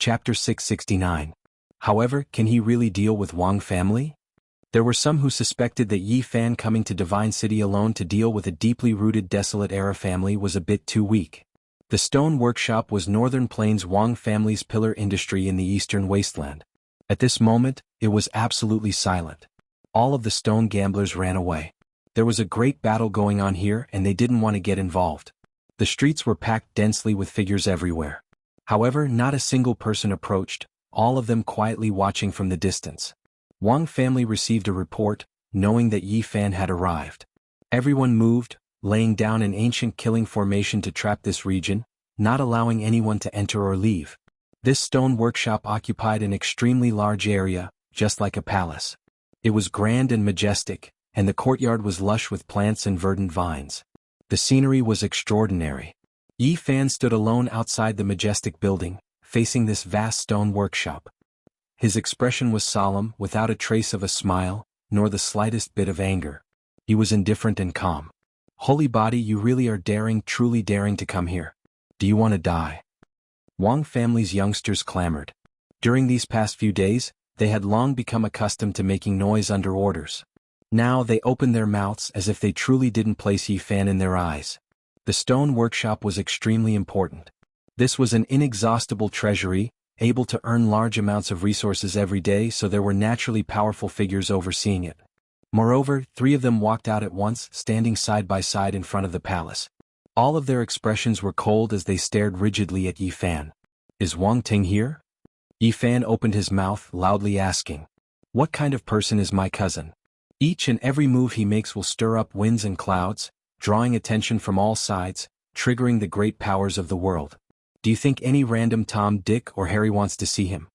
Chapter 669. However, can he really deal with Wang family? There were some who suspected that Yi Fan coming to Divine City alone to deal with a deeply rooted desolate era family was a bit too weak. The stone workshop was Northern Plains Wang family's pillar industry in the eastern wasteland. At this moment, it was absolutely silent. All of the stone gamblers ran away. There was a great battle going on here and they didn't want to get involved. The streets were packed densely with figures everywhere. However, not a single person approached, all of them quietly watching from the distance. Wang family received a report, knowing that Yi Fan had arrived. Everyone moved, laying down an ancient killing formation to trap this region, not allowing anyone to enter or leave. This stone workshop occupied an extremely large area, just like a palace. It was grand and majestic, and the courtyard was lush with plants and verdant vines. The scenery was extraordinary. Yi Fan stood alone outside the majestic building, facing this vast stone workshop. His expression was solemn, without a trace of a smile, nor the slightest bit of anger. He was indifferent and calm. Holy body, you really are daring, truly daring to come here. Do you want to die? Wang family's youngsters clamored. During these past few days, they had long become accustomed to making noise under orders. Now they opened their mouths as if they truly didn't place Yi Fan in their eyes. The stone workshop was extremely important. This was an inexhaustible treasury, able to earn large amounts of resources every day, so there were naturally powerful figures overseeing it. Moreover, 3 of them walked out at once, standing side by side in front of the palace. All of their expressions were cold as they stared rigidly at Yi Fan. Is Wang Ting here? Yi Fan opened his mouth, loudly asking. What kind of person is my cousin? Each and every move he makes will stir up winds and clouds, drawing attention from all sides, triggering the great powers of the world. Do you think any random Tom, Dick, or Harry wants to see him?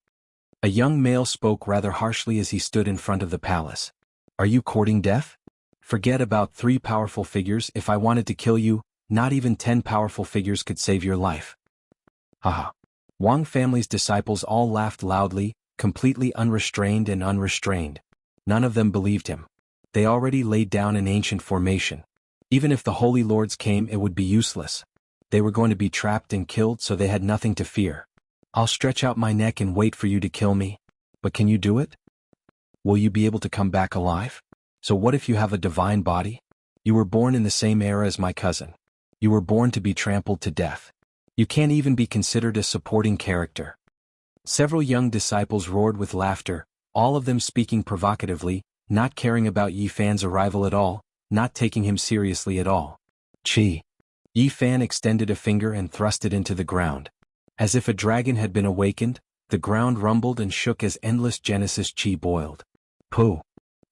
A young male spoke rather harshly as he stood in front of the palace. Are you courting death? Forget about 3 powerful figures. If I wanted to kill you, not even 10 powerful figures could save your life. Haha. Wang family's disciples all laughed loudly, completely unrestrained and unrestrained. None of them believed him. They already laid down an ancient formation. Even if the Holy Lords came, it would be useless. They were going to be trapped and killed, so they had nothing to fear. I'll stretch out my neck and wait for you to kill me. But can you do it? Will you be able to come back alive? So what if you have a divine body? You were born in the same era as my cousin. You were born to be trampled to death. You can't even be considered a supporting character. Several young disciples roared with laughter, all of them speaking provocatively, not caring about Yi Fan's arrival at all, not taking him seriously at all. Chi. Yi Fan extended a finger and thrust it into the ground. As if a dragon had been awakened, the ground rumbled and shook as endless Genesis Chi boiled. Pooh!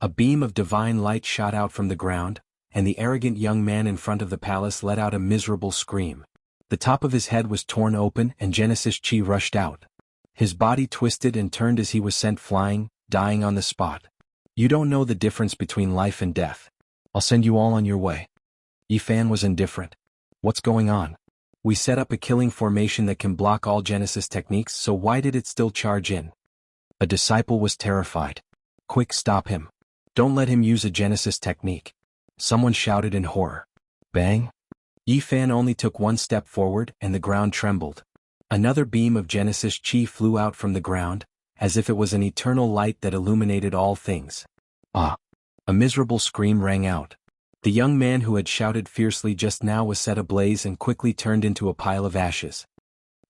A beam of divine light shot out from the ground, and the arrogant young man in front of the palace let out a miserable scream. The top of his head was torn open and Genesis Chi rushed out. His body twisted and turned as he was sent flying, dying on the spot. You don't know the difference between life and death. I'll send you all on your way. Yi Fan was indifferent. What's going on? We set up a killing formation that can block all Genesis techniques, so why did it still charge in? A disciple was terrified. Quick, stop him. Don't let him use a Genesis technique. Someone shouted in horror. Bang! Yi Fan only took 1 step forward and the ground trembled. Another beam of Genesis Chi flew out from the ground, as if it was an eternal light that illuminated all things. Ah! A miserable scream rang out. The young man who had shouted fiercely just now was set ablaze and quickly turned into a pile of ashes.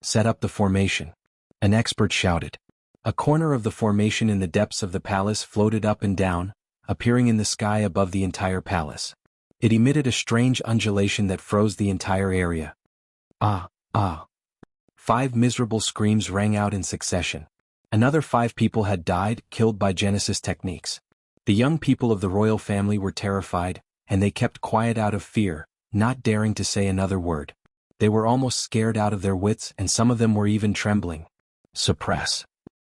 Set up the formation. An expert shouted. A corner of the formation in the depths of the palace floated up and down, appearing in the sky above the entire palace. It emitted a strange undulation that froze the entire area. Ah, ah. 5 miserable screams rang out in succession. Another 5 people had died, killed by Genesis techniques. The young people of the royal family were terrified, and they kept quiet out of fear, not daring to say another word. They were almost scared out of their wits, and some of them were even trembling. Suppress.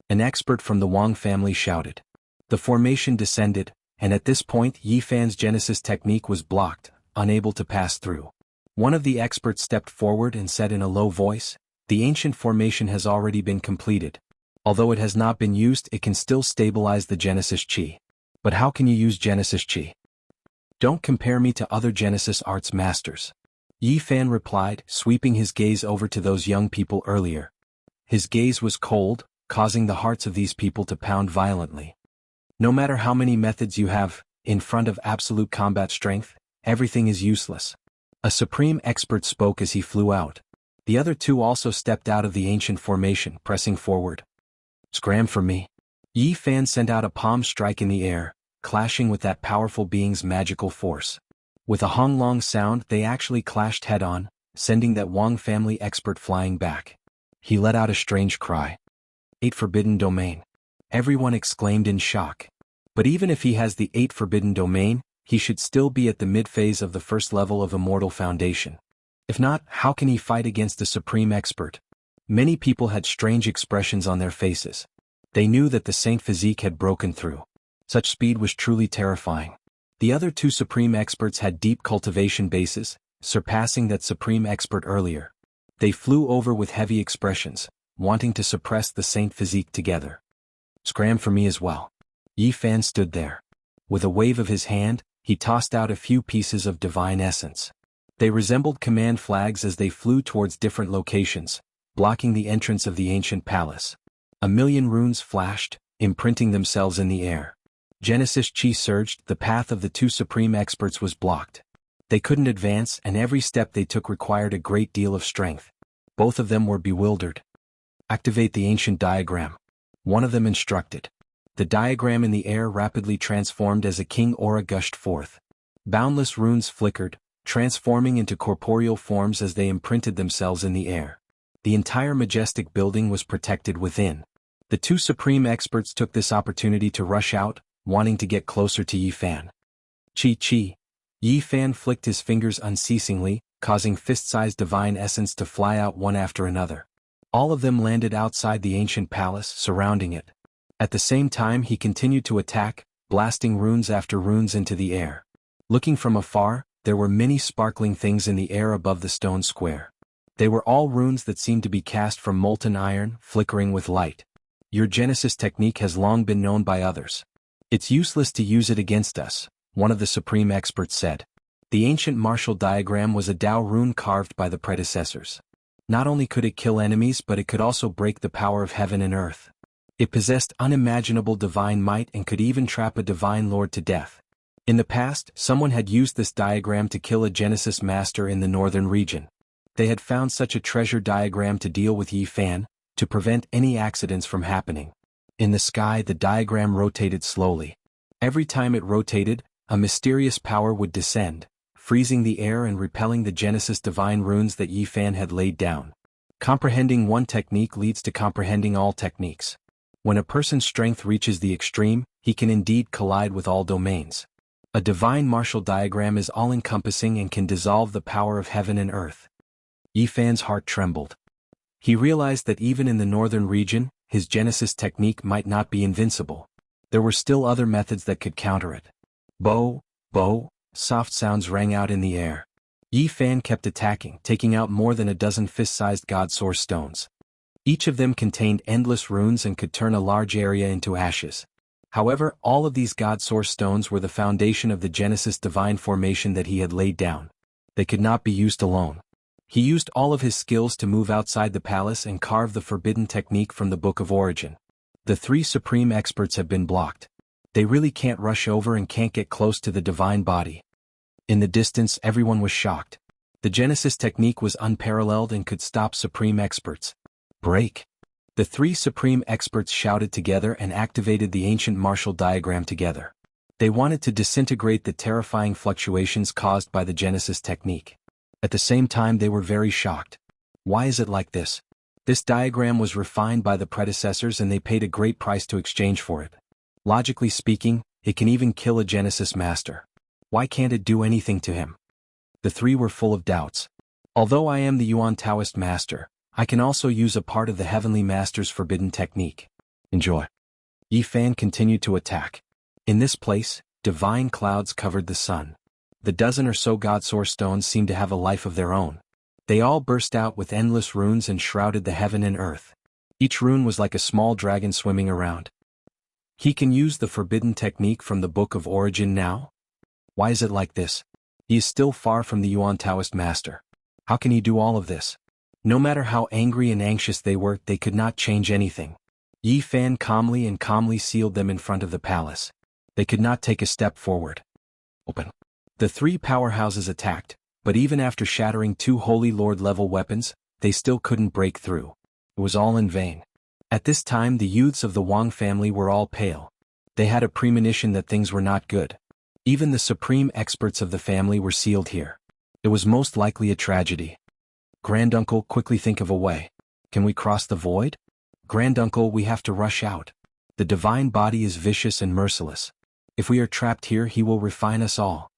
An expert from the Wang family shouted. The formation descended, and at this point Yi Fan's Genesis technique was blocked, unable to pass through. One of the experts stepped forward and said in a low voice, "The ancient formation has already been completed. Although it has not been used, it can still stabilize the Genesis Chi. But how can you use Genesis Chi? Don't compare me to other Genesis arts masters." Yi Fan replied, sweeping his gaze over to those young people earlier. His gaze was cold, causing the hearts of these people to pound violently. No matter how many methods you have, in front of absolute combat strength, everything is useless. A supreme expert spoke as he flew out. The other two also stepped out of the ancient formation, pressing forward. Scram for me. Yi Fan sent out a palm strike in the air, clashing with that powerful being's magical force. With a honglong sound, they actually clashed head-on, sending that Wang family expert flying back. He let out a strange cry. 8 Forbidden Domain. Everyone exclaimed in shock. But even if he has the 8 Forbidden Domain, he should still be at the mid-phase of the first level of Immortal Foundation. If not, how can he fight against a supreme expert? Many people had strange expressions on their faces. They knew that the Saint Physique had broken through. Such speed was truly terrifying. The other two supreme experts had deep cultivation bases, surpassing that supreme expert earlier. They flew over with heavy expressions, wanting to suppress the Saint Physique together. Scram for me as well. Yi Fan stood there. With a wave of his hand, he tossed out a few pieces of divine essence. They resembled command flags as they flew towards different locations, blocking the entrance of the ancient palace. A million runes flashed, imprinting themselves in the air. Genesis Chi surged, the path of the two supreme experts was blocked. They couldn't advance, and every step they took required a great deal of strength. Both of them were bewildered. Activate the ancient diagram. One of them instructed. The diagram in the air rapidly transformed as a king aura gushed forth. Boundless runes flickered, transforming into corporeal forms as they imprinted themselves in the air. The entire majestic building was protected within. The two supreme experts took this opportunity to rush out, wanting to get closer to Yi Fan. Chi. Yi Fan flicked his fingers unceasingly, causing fist-sized divine essence to fly out one after another. All of them landed outside the ancient palace, surrounding it. At the same time he continued to attack, blasting runes after runes into the air. Looking from afar, there were many sparkling things in the air above the stone square. They were all runes that seemed to be cast from molten iron, flickering with light. Your Genesis technique has long been known by others. It's useless to use it against us, one of the supreme experts said. The ancient martial diagram was a Dao rune carved by the predecessors. Not only could it kill enemies, but it could also break the power of heaven and earth. It possessed unimaginable divine might and could even trap a divine lord to death. In the past, someone had used this diagram to kill a Genesis master in the northern region. They had found such a treasure diagram to deal with Yi Fan, to prevent any accidents from happening. In the sky, the diagram rotated slowly. Every time it rotated, a mysterious power would descend, freezing the air and repelling the Genesis divine runes that Yi Fan had laid down. Comprehending one technique leads to comprehending all techniques. When a person's strength reaches the extreme, he can indeed collide with all domains. A divine martial diagram is all-encompassing and can dissolve the power of heaven and earth. Yi Fan's heart trembled. He realized that even in the northern region, his Genesis technique might not be invincible. There were still other methods that could counter it. Bow, soft sounds rang out in the air. Yi Fan kept attacking, taking out more than a dozen fist-sized god source stones. Each of them contained endless runes and could turn a large area into ashes. However, all of these god source stones were the foundation of the Genesis divine formation that he had laid down. They could not be used alone. He used all of his skills to move outside the palace and carve the forbidden technique from the Book of Origin. The three supreme experts have been blocked. They really can't rush over and can't get close to the divine body. In the distance, everyone was shocked. The Genesis technique was unparalleled and could stop supreme experts. Break! The three supreme experts shouted together and activated the ancient martial diagram together. They wanted to disintegrate the terrifying fluctuations caused by the Genesis technique. At the same time, they were very shocked. Why is it like this? This diagram was refined by the predecessors and they paid a great price to exchange for it. Logically speaking, it can even kill a Genesis master. Why can't it do anything to him? The three were full of doubts. Although I am the Yuan Taoist master, I can also use a part of the Heavenly Master's forbidden technique. Enjoy. Yi Fan continued to attack. In this place, divine clouds covered the sun. The dozen or so god source stones seemed to have a life of their own. They all burst out with endless runes and shrouded the heaven and earth. Each rune was like a small dragon swimming around. He can use the forbidden technique from the Book of Origin now? Why is it like this? He is still far from the Yuan Taoist master. How can he do all of this? No matter how angry and anxious they were, they could not change anything. Yi Fan calmly sealed them in front of the palace. They could not take a step forward. Open. The three powerhouses attacked, but even after shattering two Holy Lord-level weapons, they still couldn't break through. It was all in vain. At this time the youths of the Wang family were all pale. They had a premonition that things were not good. Even the supreme experts of the family were sealed here. It was most likely a tragedy. Granduncle, quickly think of a way. Can we cross the void? Granduncle, we have to rush out. The divine body is vicious and merciless. If we are trapped here, he will refine us all.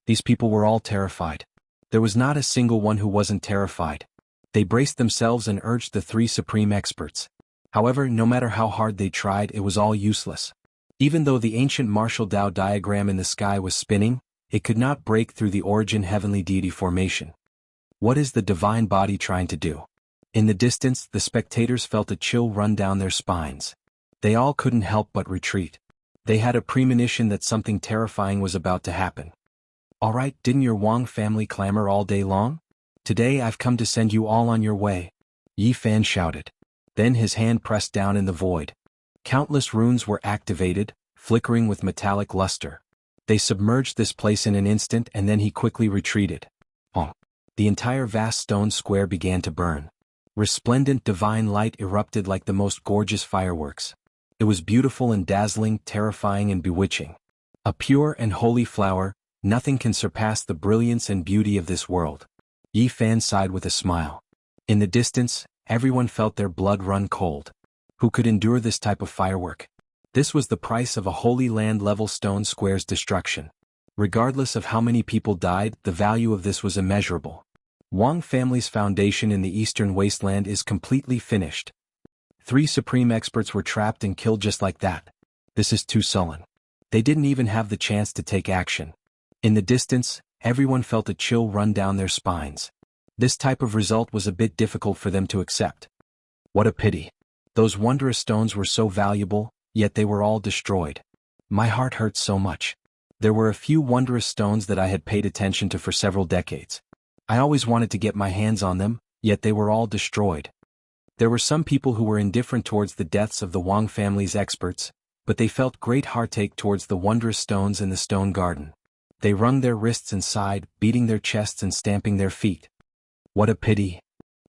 These people were all terrified. There was not a single one who wasn't terrified. They braced themselves and urged the three supreme experts. However, no matter how hard they tried, it was all useless. Even though the ancient martial Dao diagram in the sky was spinning, it could not break through the origin heavenly deity formation. What is the divine body trying to do? In the distance, the spectators felt a chill run down their spines. They all couldn't help but retreat. They had a premonition that something terrifying was about to happen. Alright, didn't your Wang family clamor all day long? Today I've come to send you all on your way. Yi Fan shouted. Then his hand pressed down in the void. Countless runes were activated, flickering with metallic luster. They submerged this place in an instant and then he quickly retreated. The entire vast stone square began to burn. Resplendent divine light erupted like the most gorgeous fireworks. It was beautiful and dazzling, terrifying and bewitching. A pure and holy flower, nothing can surpass the brilliance and beauty of this world. Yi Fan sighed with a smile. In the distance, everyone felt their blood run cold. Who could endure this type of firework? This was the price of a Holy Land-level stone square's destruction. Regardless of how many people died, the value of this was immeasurable. Wang family's foundation in the eastern wasteland is completely finished. Three supreme experts were trapped and killed just like that. This is too sullen. They didn't even have the chance to take action. In the distance, everyone felt a chill run down their spines. This type of result was a bit difficult for them to accept. What a pity. Those wondrous stones were so valuable, yet they were all destroyed. My heart hurts so much. There were a few wondrous stones that I had paid attention to for several decades. I always wanted to get my hands on them, yet they were all destroyed. There were some people who were indifferent towards the deaths of the Wang family's experts, but they felt great heartache towards the wondrous stones in the stone garden. They wrung their wrists and sighed, beating their chests and stamping their feet. What a pity.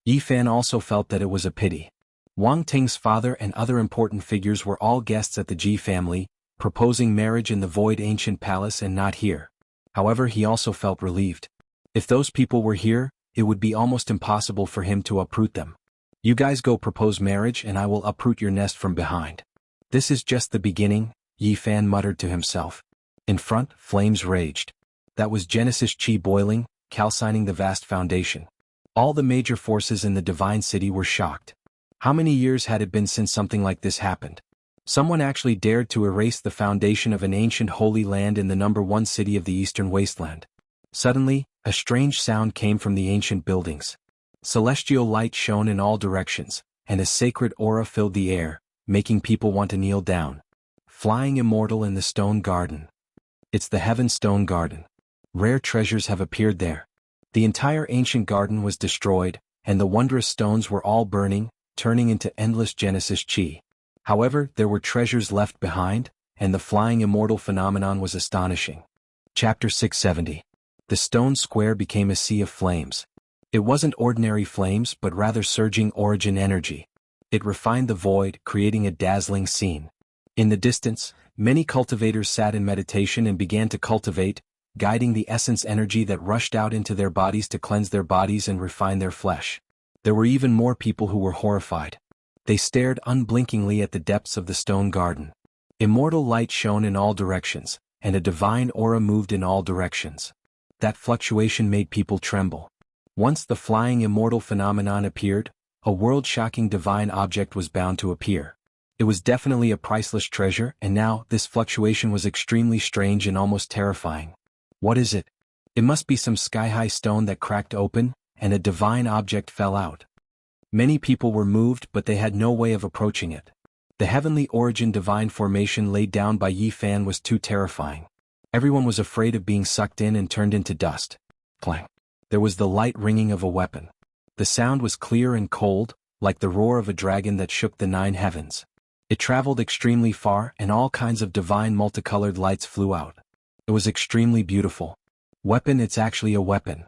Yi Fan also felt that it was a pity. Wang Ting's father and other important figures were all guests at the Ji family, proposing marriage in the Void Ancient Palace and not here. However, he also felt relieved. If those people were here, it would be almost impossible for him to uproot them. You guys go propose marriage and I will uproot your nest from behind. This is just the beginning, Yi Fan muttered to himself. In front, flames raged. That was Genesis Chi boiling, calcining the vast foundation. All the major forces in the Divine City were shocked. How many years had it been since something like this happened? Someone actually dared to erase the foundation of an ancient holy land in the #1 city of the Eastern Wasteland. Suddenly, a strange sound came from the ancient buildings. Celestial light shone in all directions, and a sacred aura filled the air, making people want to kneel down. Flying Immortal in the Stone Garden. It's the Heaven Stone Garden. Rare treasures have appeared there. The entire ancient garden was destroyed, and the wondrous stones were all burning, turning into endless Genesis Chi. However, there were treasures left behind, and the flying immortal phenomenon was astonishing. Chapter 670. The stone square became a sea of flames. It wasn't ordinary flames but rather surging origin energy. It refined the void, creating a dazzling scene. In the distance, many cultivators sat in meditation and began to cultivate, guiding the essence energy that rushed out into their bodies to cleanse their bodies and refine their flesh. There were even more people who were horrified. They stared unblinkingly at the depths of the stone garden. Immortal light shone in all directions, and a divine aura moved in all directions. That fluctuation made people tremble. Once the flying immortal phenomenon appeared, a world-shocking divine object was bound to appear. It was definitely a priceless treasure, and now, this fluctuation was extremely strange and almost terrifying. What is it? It must be some sky-high stone that cracked open, and a divine object fell out. Many people were moved but they had no way of approaching it. The heavenly origin divine formation laid down by Yi Fan was too terrifying. Everyone was afraid of being sucked in and turned into dust. Clang. There was the light ringing of a weapon. The sound was clear and cold, like the roar of a dragon that shook the 9 heavens. It traveled extremely far and all kinds of divine multicolored lights flew out. It was extremely beautiful. Weapon, it's actually a weapon.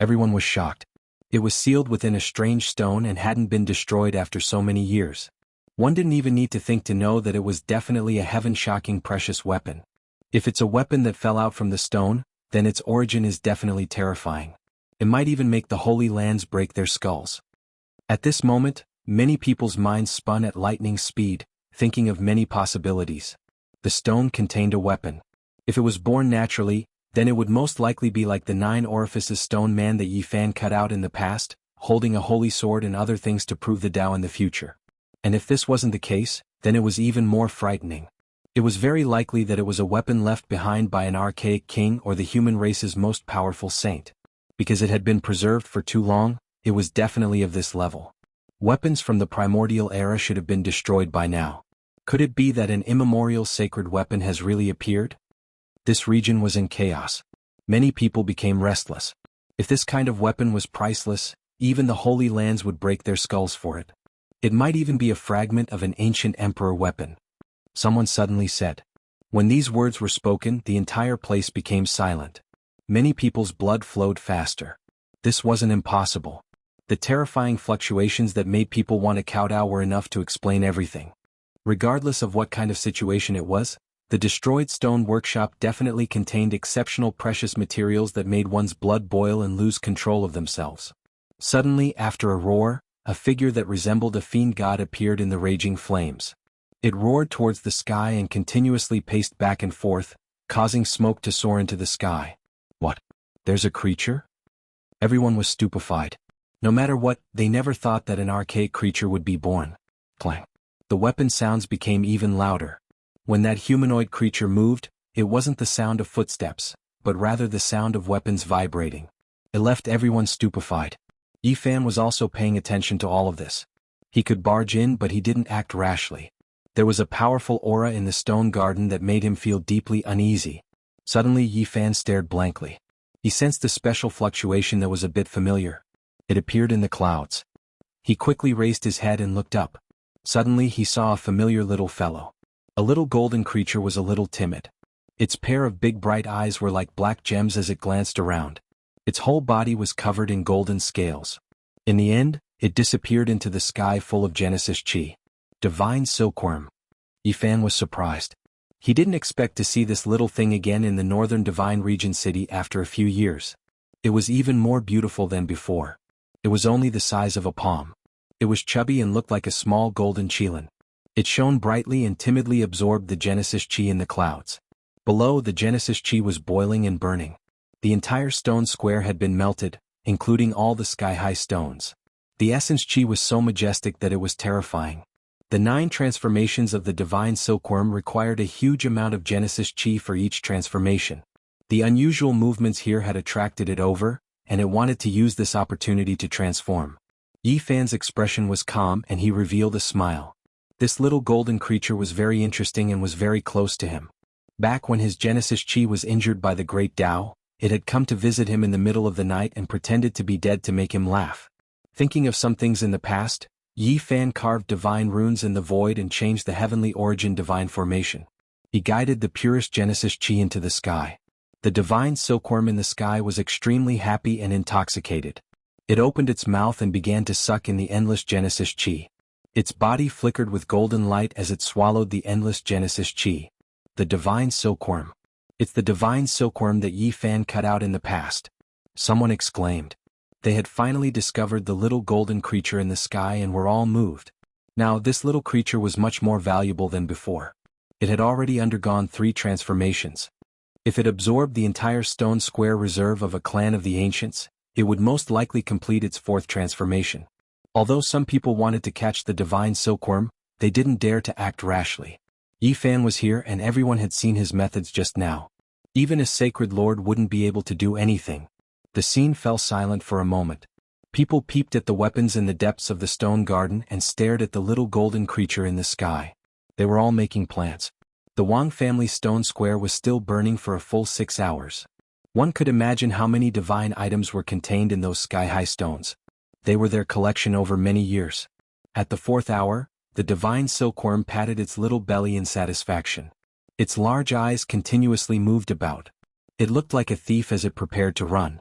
Everyone was shocked. It was sealed within a strange stone and hadn't been destroyed after so many years. One didn't even need to think to know that it was definitely a heaven-shocking precious weapon. If it's a weapon that fell out from the stone, then its origin is definitely terrifying. It might even make the Holy Lands break their skulls. At this moment, many people's minds spun at lightning speed, thinking of many possibilities. The stone contained a weapon. If it was born naturally, then it would most likely be like the 9 orifices stone man that Yi Fan cut out in the past, holding a holy sword and other things to prove the Tao in the future. And if this wasn't the case, then it was even more frightening. It was very likely that it was a weapon left behind by an archaic king or the human race's most powerful saint. Because it had been preserved for too long, it was definitely of this level. Weapons from the primordial era should have been destroyed by now. Could it be that an immemorial sacred weapon has really appeared? This region was in chaos. Many people became restless. If this kind of weapon was priceless, even the Holy Lands would break their skulls for it. It might even be a fragment of an ancient emperor weapon. Someone suddenly said. When these words were spoken, the entire place became silent. Many people's blood flowed faster. This wasn't impossible. The terrifying fluctuations that made people want to kowtow were enough to explain everything. Regardless of what kind of situation it was, the destroyed stone workshop definitely contained exceptional precious materials that made one's blood boil and lose control of themselves. Suddenly, after a roar, a figure that resembled a fiend god appeared in the raging flames. It roared towards the sky and continuously paced back and forth, causing smoke to soar into the sky. What? There's a creature? Everyone was stupefied. No matter what, they never thought that an archaic creature would be born. Clang. The weapon sounds became even louder. When that humanoid creature moved, it wasn't the sound of footsteps, but rather the sound of weapons vibrating. It left everyone stupefied. Yi Fan was also paying attention to all of this. He could barge in, but he didn't act rashly. There was a powerful aura in the stone garden that made him feel deeply uneasy. Suddenly Yi Fan stared blankly. He sensed a special fluctuation that was a bit familiar. It appeared in the clouds. He quickly raised his head and looked up. Suddenly he saw a familiar little fellow. A little golden creature was a little timid. Its pair of big bright eyes were like black gems as it glanced around. Its whole body was covered in golden scales. In the end, it disappeared into the sky full of Genesis Chi. Divine silkworm. Yi Fan was surprised. He didn't expect to see this little thing again in the northern Divine Region city after a few years. It was even more beautiful than before. It was only the size of a palm. It was chubby and looked like a small golden qilin. It shone brightly and timidly absorbed the Genesis Chi in the clouds. Below, the Genesis Chi was boiling and burning. The entire stone square had been melted, including all the sky-high stones. The essence Chi was so majestic that it was terrifying. The 9 transformations of the divine silkworm required a huge amount of Genesis Chi for each transformation. The unusual movements here had attracted it over, and it wanted to use this opportunity to transform. Yi Fan's expression was calm and he revealed a smile. This little golden creature was very interesting and was very close to him. Back when his Genesis Chi was injured by the great Tao, it had come to visit him in the middle of the night and pretended to be dead to make him laugh. Thinking of some things in the past, Yi Fan carved divine runes in the void and changed the heavenly origin divine formation. He guided the purest Genesis Chi into the sky. The divine silkworm in the sky was extremely happy and intoxicated. It opened its mouth and began to suck in the endless Genesis Chi. Its body flickered with golden light as it swallowed the endless Genesis Chi. The divine silkworm. It's the divine silkworm that Yi Fan cut out in the past. Someone exclaimed. They had finally discovered the little golden creature in the sky and were all moved. Now this little creature was much more valuable than before. It had already undergone 3 transformations. If it absorbed the entire stone square reserve of a clan of the ancients, it would most likely complete its 4th transformation. Although some people wanted to catch the divine silkworm, they didn't dare to act rashly. Yi Fan was here and everyone had seen his methods just now. Even a sacred lord wouldn't be able to do anything. The scene fell silent for a moment. People peeped at the weapons in the depths of the stone garden and stared at the little golden creature in the sky. They were all making plans. The Wang family stone square was still burning for a full 6 hours. One could imagine how many divine items were contained in those sky-high stones. They were their collection over many years. At the 4th hour, the divine silkworm patted its little belly in satisfaction. Its large eyes continuously moved about. It looked like a thief as it prepared to run.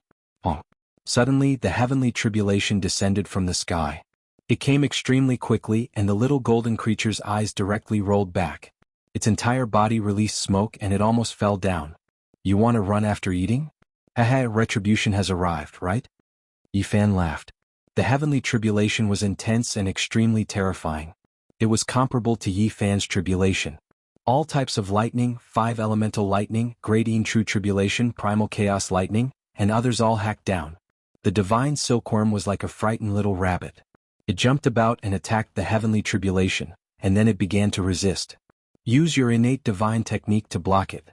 Suddenly the heavenly tribulation descended from the sky. It came extremely quickly and the little golden creature's eyes directly rolled back. Its entire body released smoke and it almost fell down. You want to run after eating? Haha, retribution has arrived, right? Yifan laughed. The heavenly tribulation was intense and extremely terrifying. It was comparable to Yifan's tribulation. All types of lightning, 5 elemental lightning, great true tribulation, primal chaos lightning, and others all hacked down. The divine silkworm was like a frightened little rabbit. It jumped about and attacked the heavenly tribulation, and then it began to resist. Use your innate divine technique to block it.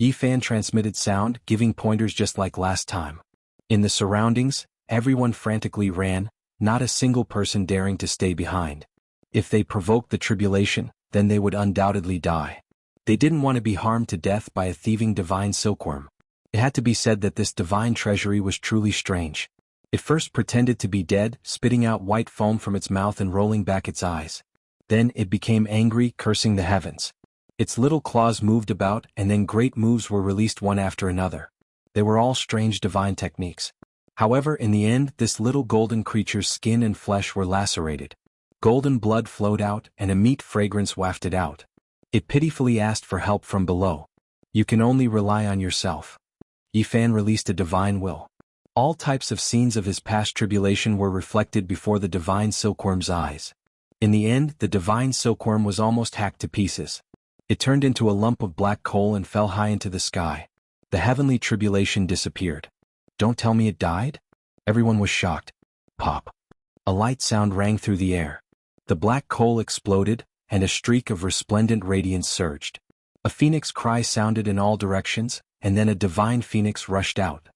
Yifan transmitted sound, giving pointers just like last time. In the surroundings, everyone frantically ran, not a single person daring to stay behind. If they provoked the tribulation, then they would undoubtedly die. They didn't want to be harmed to death by a thieving divine silkworm. It had to be said that this divine treasury was truly strange. It first pretended to be dead, spitting out white foam from its mouth and rolling back its eyes. Then it became angry, cursing the heavens. Its little claws moved about and then great moves were released one after another. They were all strange divine techniques. However, in the end, this little golden creature's skin and flesh were lacerated. Golden blood flowed out and a meat fragrance wafted out. It pitifully asked for help from below. You can only rely on yourself. Yifan released a divine will. All types of scenes of his past tribulation were reflected before the divine silkworm's eyes. In the end, the divine silkworm was almost hacked to pieces. It turned into a lump of black coal and fell high into the sky. The heavenly tribulation disappeared. Don't tell me it died? Everyone was shocked. Pop. A light sound rang through the air. The black coal exploded, and a streak of resplendent radiance surged. A phoenix cry sounded in all directions, and then a divine phoenix rushed out.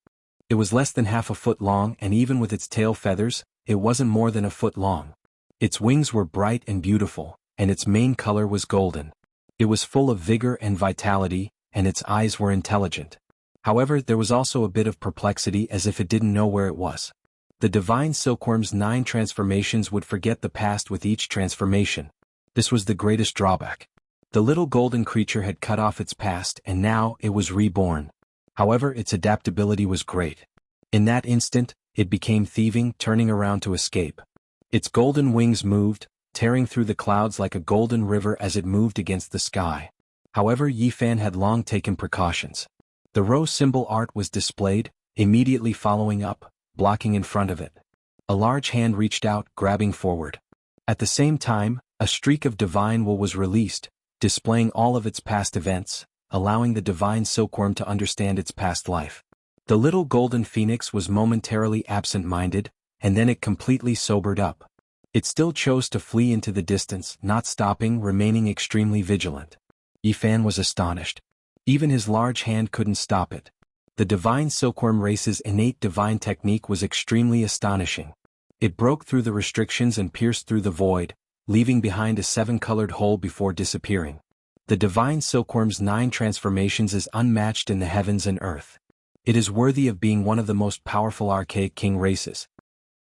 It was less than half a foot long and even with its tail feathers, it wasn't more than a foot long. Its wings were bright and beautiful, and its main color was golden. It was full of vigor and vitality, and its eyes were intelligent. However, there was also a bit of perplexity as if it didn't know where it was. The divine silkworm's 9 transformations would forget the past with each transformation. This was the greatest drawback. The little golden creature had cut off its past and now it was reborn. However, its adaptability was great. In that instant, it became thieving, turning around to escape. Its golden wings moved, tearing through the clouds like a golden river as it moved against the sky. However, Yifan had long taken precautions. The rose symbol art was displayed, immediately following up, blocking in front of it. A large hand reached out, grabbing forward. At the same time, a streak of divine will was released, displaying all of its past events, allowing the divine silkworm to understand its past life. The little golden phoenix was momentarily absent-minded, and then it completely sobered up. It still chose to flee into the distance, not stopping, remaining extremely vigilant. Yifan was astonished. Even his large hand couldn't stop it. The divine silkworm race's innate divine technique was extremely astonishing. It broke through the restrictions and pierced through the void, leaving behind a 7-colored hole before disappearing. The divine silkworm's 9 transformations is unmatched in the heavens and earth. It is worthy of being one of the most powerful archaic king races,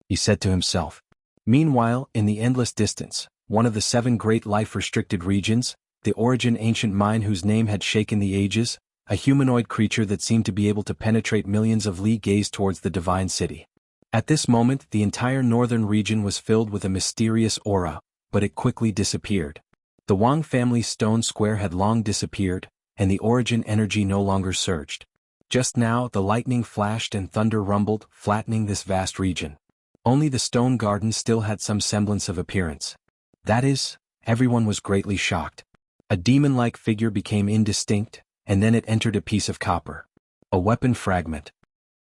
he said to himself. Meanwhile, in the endless distance, one of the 7 great life-restricted regions, the origin ancient mine whose name had shaken the ages, a humanoid creature that seemed to be able to penetrate millions of li gazed towards the divine city. At this moment, the entire northern region was filled with a mysterious aura, but it quickly disappeared. The Wang family's stone square had long disappeared, and the origin energy no longer surged. Just now, the lightning flashed and thunder rumbled, flattening this vast region. Only the stone garden still had some semblance of appearance. That is, everyone was greatly shocked. A demon-like figure became indistinct, and then it entered a piece of copper. A weapon fragment.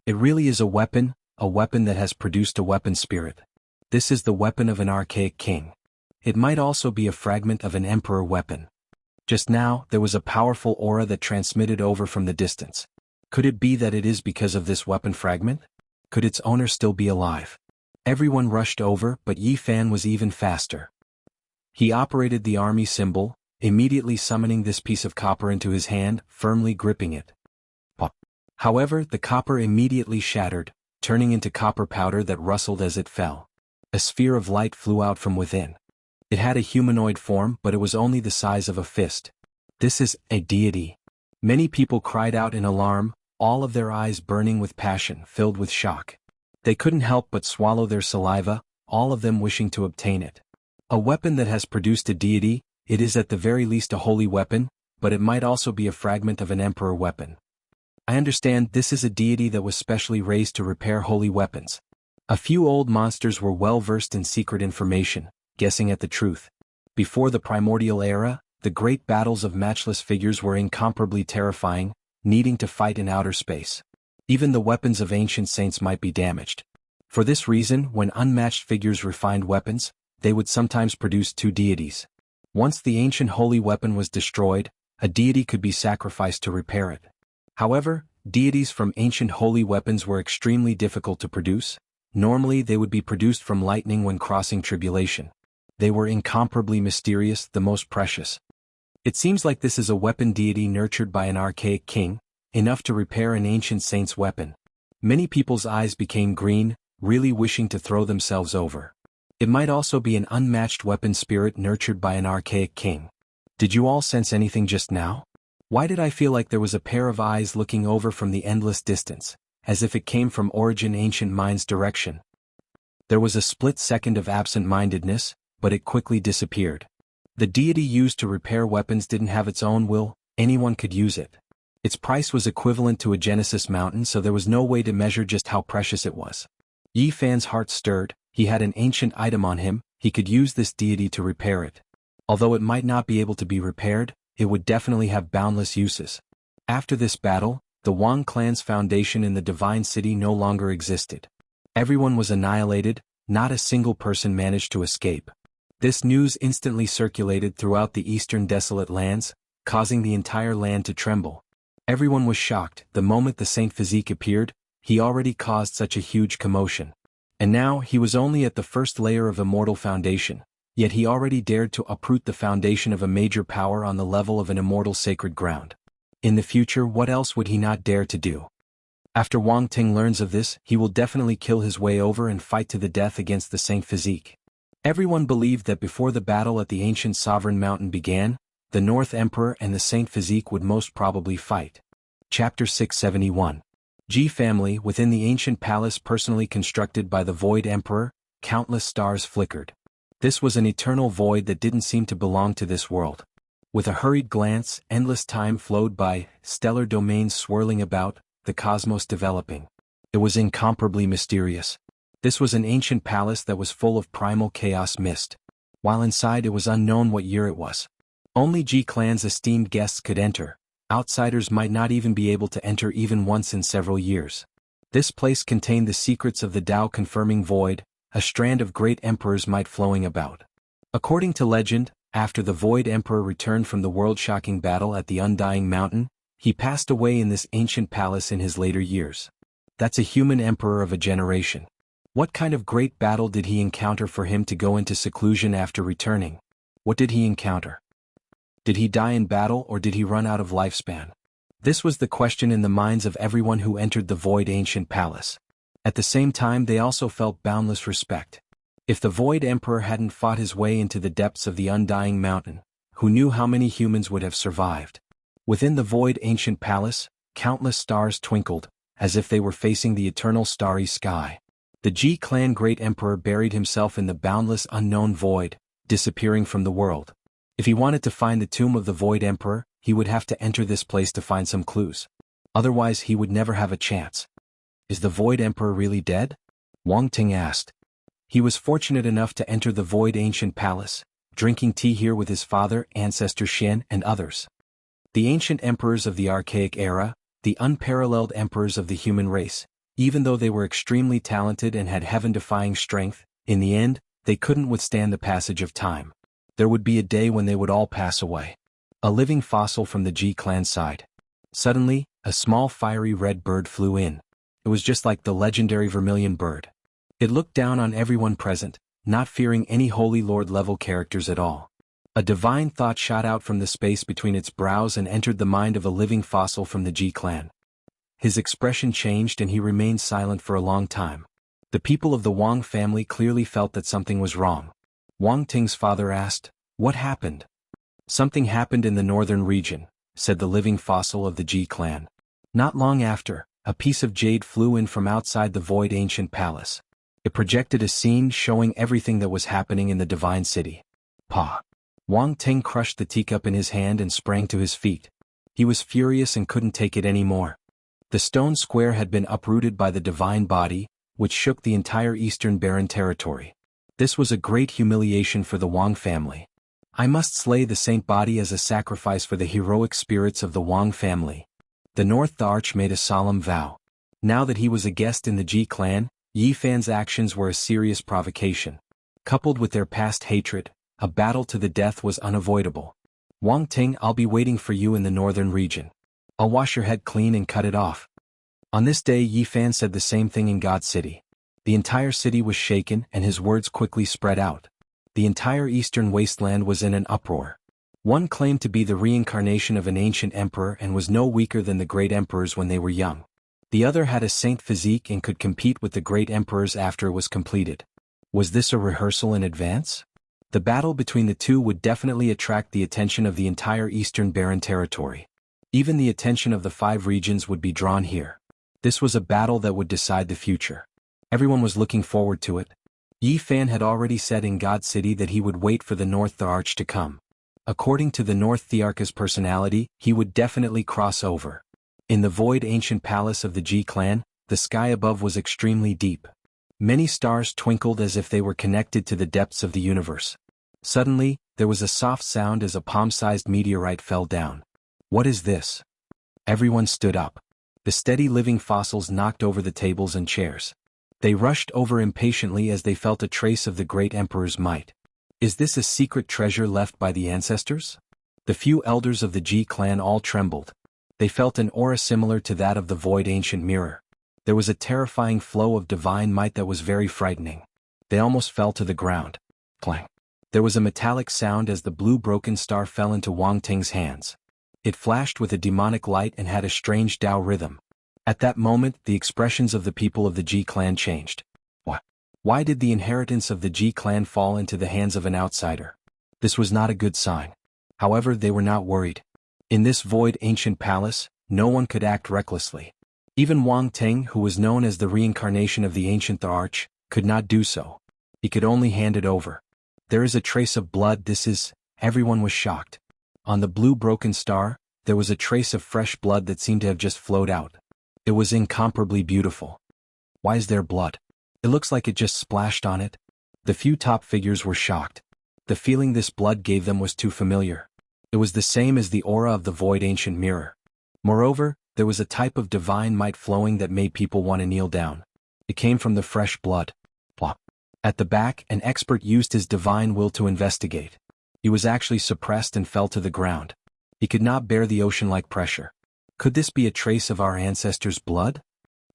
It really is a weapon that has produced a weapon spirit. This is the weapon of an archaic king. It might also be a fragment of an emperor weapon. Just now, there was a powerful aura that transmitted over from the distance. Could it be that it is because of this weapon fragment? Could its owner still be alive? Everyone rushed over, but Yifan was even faster. He operated the army symbol, immediately summoning this piece of copper into his hand, firmly gripping it. Pop. However, the copper immediately shattered, turning into copper powder that rustled as it fell. A sphere of light flew out from within. It had a humanoid form, but it was only the size of a fist. This is a deity. Many people cried out in alarm, all of their eyes burning with passion, filled with shock. They couldn't help but swallow their saliva, all of them wishing to obtain it. A weapon that has produced a deity, it is at the very least a holy weapon, but it might also be a fragment of an emperor weapon. I understand this is a deity that was specially raised to repair holy weapons. A few old monsters were well versed in secret information, guessing at the truth. Before the primordial era, the great battles of matchless figures were incomparably terrifying, needing to fight in outer space. Even the weapons of ancient saints might be damaged. For this reason, when unmatched figures refined weapons, they would sometimes produce two deities. Once the ancient holy weapon was destroyed, a deity could be sacrificed to repair it. However, deities from ancient holy weapons were extremely difficult to produce. Normally they would be produced from lightning when crossing tribulation. They were incomparably mysterious, the most precious. It seems like this is a weapon deity nurtured by an archaic king, enough to repair an ancient saint's weapon. Many people's eyes became green, really wishing to throw themselves over. It might also be an unmatched weapon spirit nurtured by an archaic king. Did you all sense anything just now? Why did I feel like there was a pair of eyes looking over from the endless distance, as if it came from Origin Ancient Mind's direction? There was a split second of absent-mindedness, but it quickly disappeared. The deity used to repair weapons didn't have its own will, anyone could use it. Its price was equivalent to a Genesis mountain, so there was no way to measure just how precious it was. Yi Fan's heart stirred, he had an ancient item on him, he could use this deity to repair it. Although it might not be able to be repaired, it would definitely have boundless uses. After this battle, the Wang clan's foundation in the Divine City no longer existed. Everyone was annihilated, not a single person managed to escape. This news instantly circulated throughout the eastern desolate lands, causing the entire land to tremble. Everyone was shocked. The moment the Saint Physique appeared, he already caused such a huge commotion. And now he was only at the first layer of Immortal Foundation, yet he already dared to uproot the foundation of a major power on the level of an immortal sacred ground. In the future, what else would he not dare to do? After Wang Ting learns of this, he will definitely kill his way over and fight to the death against the Saint Physique. Everyone believed that before the battle at the ancient Sovereign Mountain began, the North Emperor and the Saint Physique would most probably fight. Chapter 671. Ji family. Within the ancient palace personally constructed by the Void Emperor, countless stars flickered. This was an eternal void that didn't seem to belong to this world. With a hurried glance, endless time flowed by, stellar domains swirling about, the cosmos developing. It was incomparably mysterious. This was an ancient palace that was full of primal chaos mist. While inside, it was unknown what year it was. Only Ji clan's esteemed guests could enter. Outsiders might not even be able to enter even once in several years. This place contained the secrets of the Tao-confirming void, a strand of great emperors might flowing about. According to legend, after the Void Emperor returned from the world-shocking battle at the Undying Mountain, he passed away in this ancient palace in his later years. That's a human emperor of a generation. What kind of great battle did he encounter for him to go into seclusion after returning? What did he encounter? Did he die in battle or did he run out of lifespan? This was the question in the minds of everyone who entered the Void Ancient Palace. At the same time, they also felt boundless respect. If the Void Emperor hadn't fought his way into the depths of the Undying Mountain, who knew how many humans would have survived? Within the Void Ancient Palace, countless stars twinkled, as if they were facing the eternal starry sky. The Ji clan Great Emperor buried himself in the boundless unknown void, disappearing from the world. If he wanted to find the tomb of the Void Emperor, he would have to enter this place to find some clues. Otherwise he would never have a chance. Is the Void Emperor really dead? Wang Ting asked. He was fortunate enough to enter the Void Ancient Palace, drinking tea here with his father, ancestor Xian, and others. The ancient emperors of the archaic era, the unparalleled emperors of the human race, even though they were extremely talented and had heaven-defying strength, in the end, they couldn't withstand the passage of time. There would be a day when they would all pass away. A living fossil from the Ji clan side. Suddenly, a small fiery red bird flew in. It was just like the legendary vermilion bird. It looked down on everyone present, not fearing any Holy Lord-level characters at all. A divine thought shot out from the space between its brows and entered the mind of a living fossil from the Ji clan. His expression changed and he remained silent for a long time. The people of the Wang family clearly felt that something was wrong. Wang Ting's father asked, "What happened?" "Something happened in the northern region," said the living fossil of the Ji clan. Not long after, a piece of jade flew in from outside the void ancient palace. It projected a scene showing everything that was happening in the divine city. Pa! Wang Ting crushed the teacup in his hand and sprang to his feet. He was furious and couldn't take it anymore. The stone square had been uprooted by the divine body, which shook the entire eastern barren territory. This was a great humiliation for the Wang family. "I must slay the saint body as a sacrifice for the heroic spirits of the Wang family." The North Arch made a solemn vow. Now that he was a guest in the Ji clan, Yi Fan's actions were a serious provocation. Coupled with their past hatred, a battle to the death was unavoidable. "Wang Ting, I'll be waiting for you in the northern region. I'll wash your head clean and cut it off." On this day Yi Fan said the same thing in God City. The entire city was shaken and his words quickly spread out. The entire eastern wasteland was in an uproar. One claimed to be the reincarnation of an ancient emperor and was no weaker than the great emperors when they were young. The other had a saint physique and could compete with the great emperors after it was completed. Was this a rehearsal in advance? The battle between the two would definitely attract the attention of the entire eastern barren territory. Even the attention of the 5 regions would be drawn here. This was a battle that would decide the future. Everyone was looking forward to it. Yi Fan had already said in God City that he would wait for the North Arch to come. According to the North Thearch's personality, he would definitely cross over. In the void ancient palace of the Ji clan, the sky above was extremely deep. Many stars twinkled as if they were connected to the depths of the universe. Suddenly, there was a soft sound as a palm-sized meteorite fell down. "What is this?" Everyone stood up. The steady living fossils knocked over the tables and chairs. They rushed over impatiently as they felt a trace of the great emperor's might. Is this a secret treasure left by the ancestors? The few elders of the Ji clan all trembled. They felt an aura similar to that of the void ancient mirror. There was a terrifying flow of divine might that was very frightening. They almost fell to the ground. Clang. There was a metallic sound as the blue broken star fell into Wang Ting's hands. It flashed with a demonic light and had a strange Tao rhythm. At that moment, the expressions of the people of the Ji clan changed. What? Why did the inheritance of the Ji clan fall into the hands of an outsider? This was not a good sign. However, they were not worried. In this void ancient palace, no one could act recklessly. Even Wang Ting, who was known as the reincarnation of the ancient Arch, could not do so. He could only hand it over. "There is a trace of blood, this is..." Everyone was shocked. On the blue broken star, there was a trace of fresh blood that seemed to have just flowed out. It was incomparably beautiful. "Why is there blood? It looks like it just splashed on it." The few top figures were shocked. The feeling this blood gave them was too familiar. It was the same as the aura of the void ancient mirror. Moreover, there was a type of divine might flowing that made people want to kneel down. It came from the fresh blood. Plop. At the back, an expert used his divine will to investigate. He was actually suppressed and fell to the ground. He could not bear the ocean-like pressure. Could this be a trace of our ancestors' blood?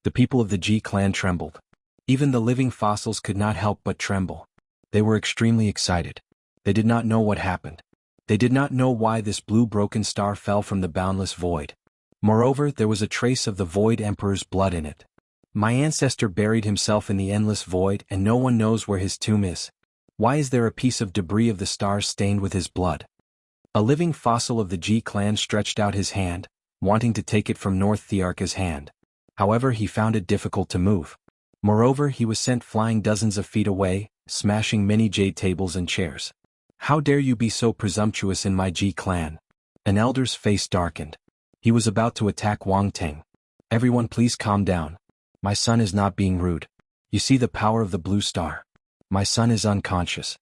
The people of the Ji clan trembled. Even the living fossils could not help but tremble. They were extremely excited. They did not know what happened. They did not know why this blue broken star fell from the boundless void. Moreover, there was a trace of the void emperor's blood in it. "My ancestor buried himself in the endless void and no one knows where his tomb is. Why is there a piece of debris of the stars stained with his blood?" A living fossil of the Ji clan stretched out his hand, wanting to take it from North Thearch's hand. However, he found it difficult to move. Moreover, he was sent flying dozens of feet away, smashing many jade tables and chairs. "How dare you be so presumptuous in my Ji clan?" An elder's face darkened. He was about to attack Wang Ting. "Everyone please calm down. My son is not being rude. You see the power of the blue star. My son is unconscious."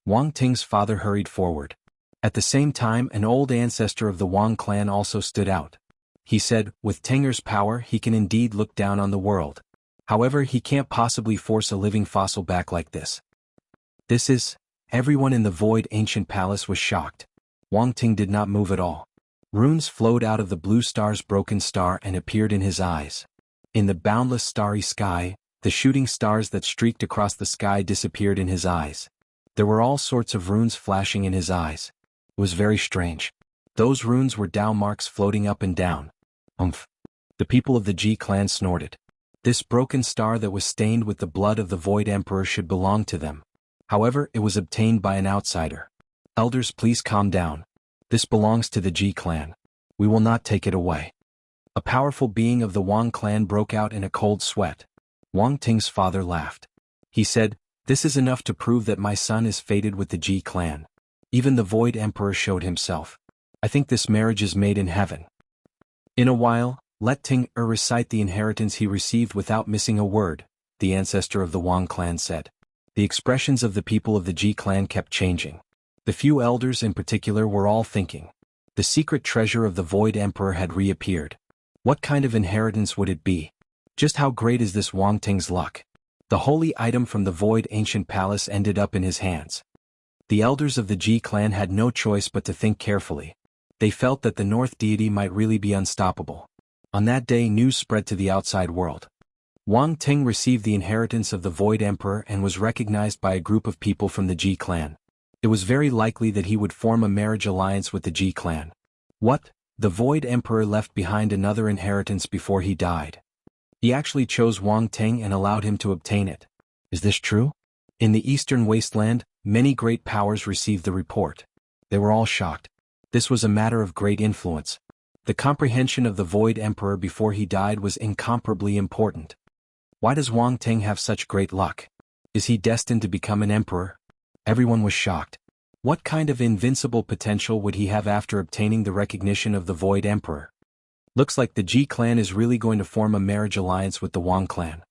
Wang Ting's father hurried forward. At the same time, an old ancestor of the Wang clan also stood out. He said, "With Tenger's power he can indeed look down on the world. However, he can't possibly force a living fossil back like this." This is... Everyone in the void ancient palace was shocked. Wang Ting did not move at all. Runes flowed out of the blue star's broken star and appeared in his eyes. In the boundless starry sky, the shooting stars that streaked across the sky disappeared in his eyes. There were all sorts of runes flashing in his eyes. It was very strange. Those runes were Tao marks floating up and down. Umph. The people of the Ji clan snorted. This broken star that was stained with the blood of the Void Emperor should belong to them. However, it was obtained by an outsider. Elders, please calm down. This belongs to the Ji clan. We will not take it away. A powerful being of the Wang clan broke out in a cold sweat. Wang Ting's father laughed. He said, "This is enough to prove that my son is fated with the Ji clan." Even the Void Emperor showed himself. "I think this marriage is made in heaven." In a while, let Ting recite the inheritance he received without missing a word, the ancestor of the Wang clan said. The expressions of the people of the Ji clan kept changing. The few elders in particular were all thinking. The secret treasure of the Void Emperor had reappeared. What kind of inheritance would it be? Just how great is this Wang Ting's luck? The holy item from the Void Ancient Palace ended up in his hands. The elders of the Ji clan had no choice but to think carefully. They felt that the North deity might really be unstoppable. On that day, news spread to the outside world. Wang Ting received the inheritance of the Void Emperor and was recognized by a group of people from the Ji clan. It was very likely that he would form a marriage alliance with the Ji clan. What? The Void Emperor left behind another inheritance before he died. He actually chose Wang Ting and allowed him to obtain it. Is this true? In the Eastern Wasteland, many great powers received the report. They were all shocked. This was a matter of great influence. The comprehension of the Void Emperor before he died was incomparably important. Why does Wang Ting have such great luck? Is he destined to become an emperor? Everyone was shocked. What kind of invincible potential would he have after obtaining the recognition of the Void Emperor? Looks like the Ji clan is really going to form a marriage alliance with the Wang clan.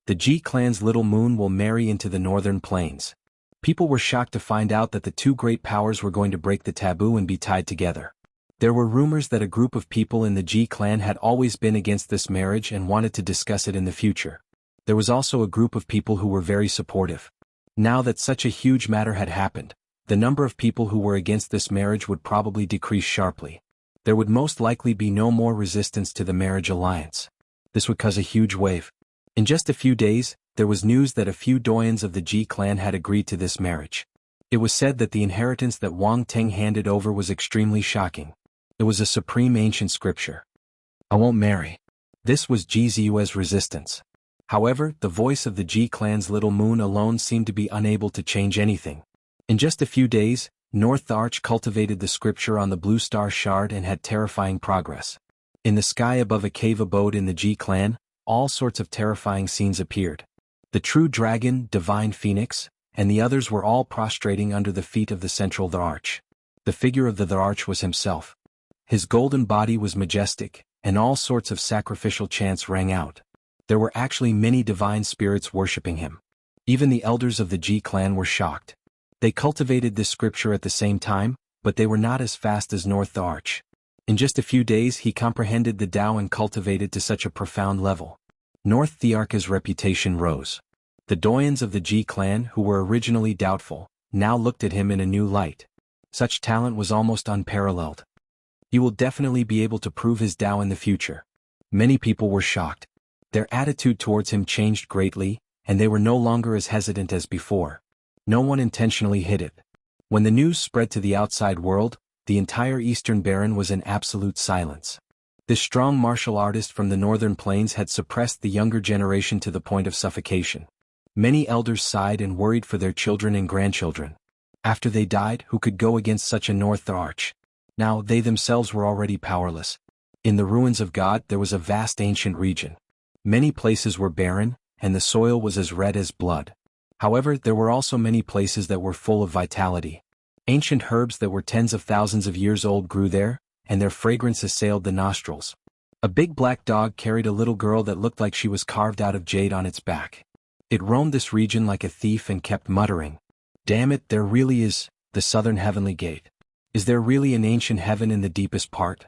The Ji clan's little moon will marry into the northern plains. People were shocked to find out that the two great powers were going to break the taboo and be tied together. There were rumors that a group of people in the Ji clan had always been against this marriage and wanted to discuss it in the future. There was also a group of people who were very supportive. Now that such a huge matter had happened, the number of people who were against this marriage would probably decrease sharply. There would most likely be no more resistance to the marriage alliance. This would cause a huge wave. In just a few days, there was news that a few doyens of the Ji clan had agreed to this marriage. It was said that the inheritance that Wang Ting handed over was extremely shocking. It was a supreme ancient scripture. "I won't marry." This was Ji Ziyue's resistance. However, the voice of the Ji clan's little moon alone seemed to be unable to change anything. In just a few days, North the Arch cultivated the scripture on the blue star shard and had terrifying progress. In the sky above a cave abode in the Ji clan, all sorts of terrifying scenes appeared. The true dragon, divine phoenix, and the others were all prostrating under the feet of the central the Arch. The figure of the Arch was himself. His golden body was majestic, and all sorts of sacrificial chants rang out. There were actually many divine spirits worshipping him. Even the elders of the Ji clan were shocked. They cultivated this scripture at the same time, but they were not as fast as North the Arch. In just a few days he comprehended the Tao and cultivated to such a profound level. North the Arch's reputation rose. The doyens of the Ji clan, who were originally doubtful, now looked at him in a new light. Such talent was almost unparalleled. He will definitely be able to prove his Tao in the future. Many people were shocked. Their attitude towards him changed greatly, and they were no longer as hesitant as before. No one intentionally hid it. When the news spread to the outside world, the entire Eastern Baron was in absolute silence. This strong martial artist from the northern plains had suppressed the younger generation to the point of suffocation. Many elders sighed and worried for their children and grandchildren. After they died, who could go against such a North the Arch? Now they themselves were already powerless. In the ruins of God there was a vast ancient region. Many places were barren, and the soil was as red as blood. However, there were also many places that were full of vitality. Ancient herbs that were tens of thousands of years old grew there, and their fragrance assailed the nostrils. A big black dog carried a little girl that looked like she was carved out of jade on its back. It roamed this region like a thief and kept muttering, "Damn it, there really is the southern heavenly gate. Is there really an ancient heaven in the deepest part?"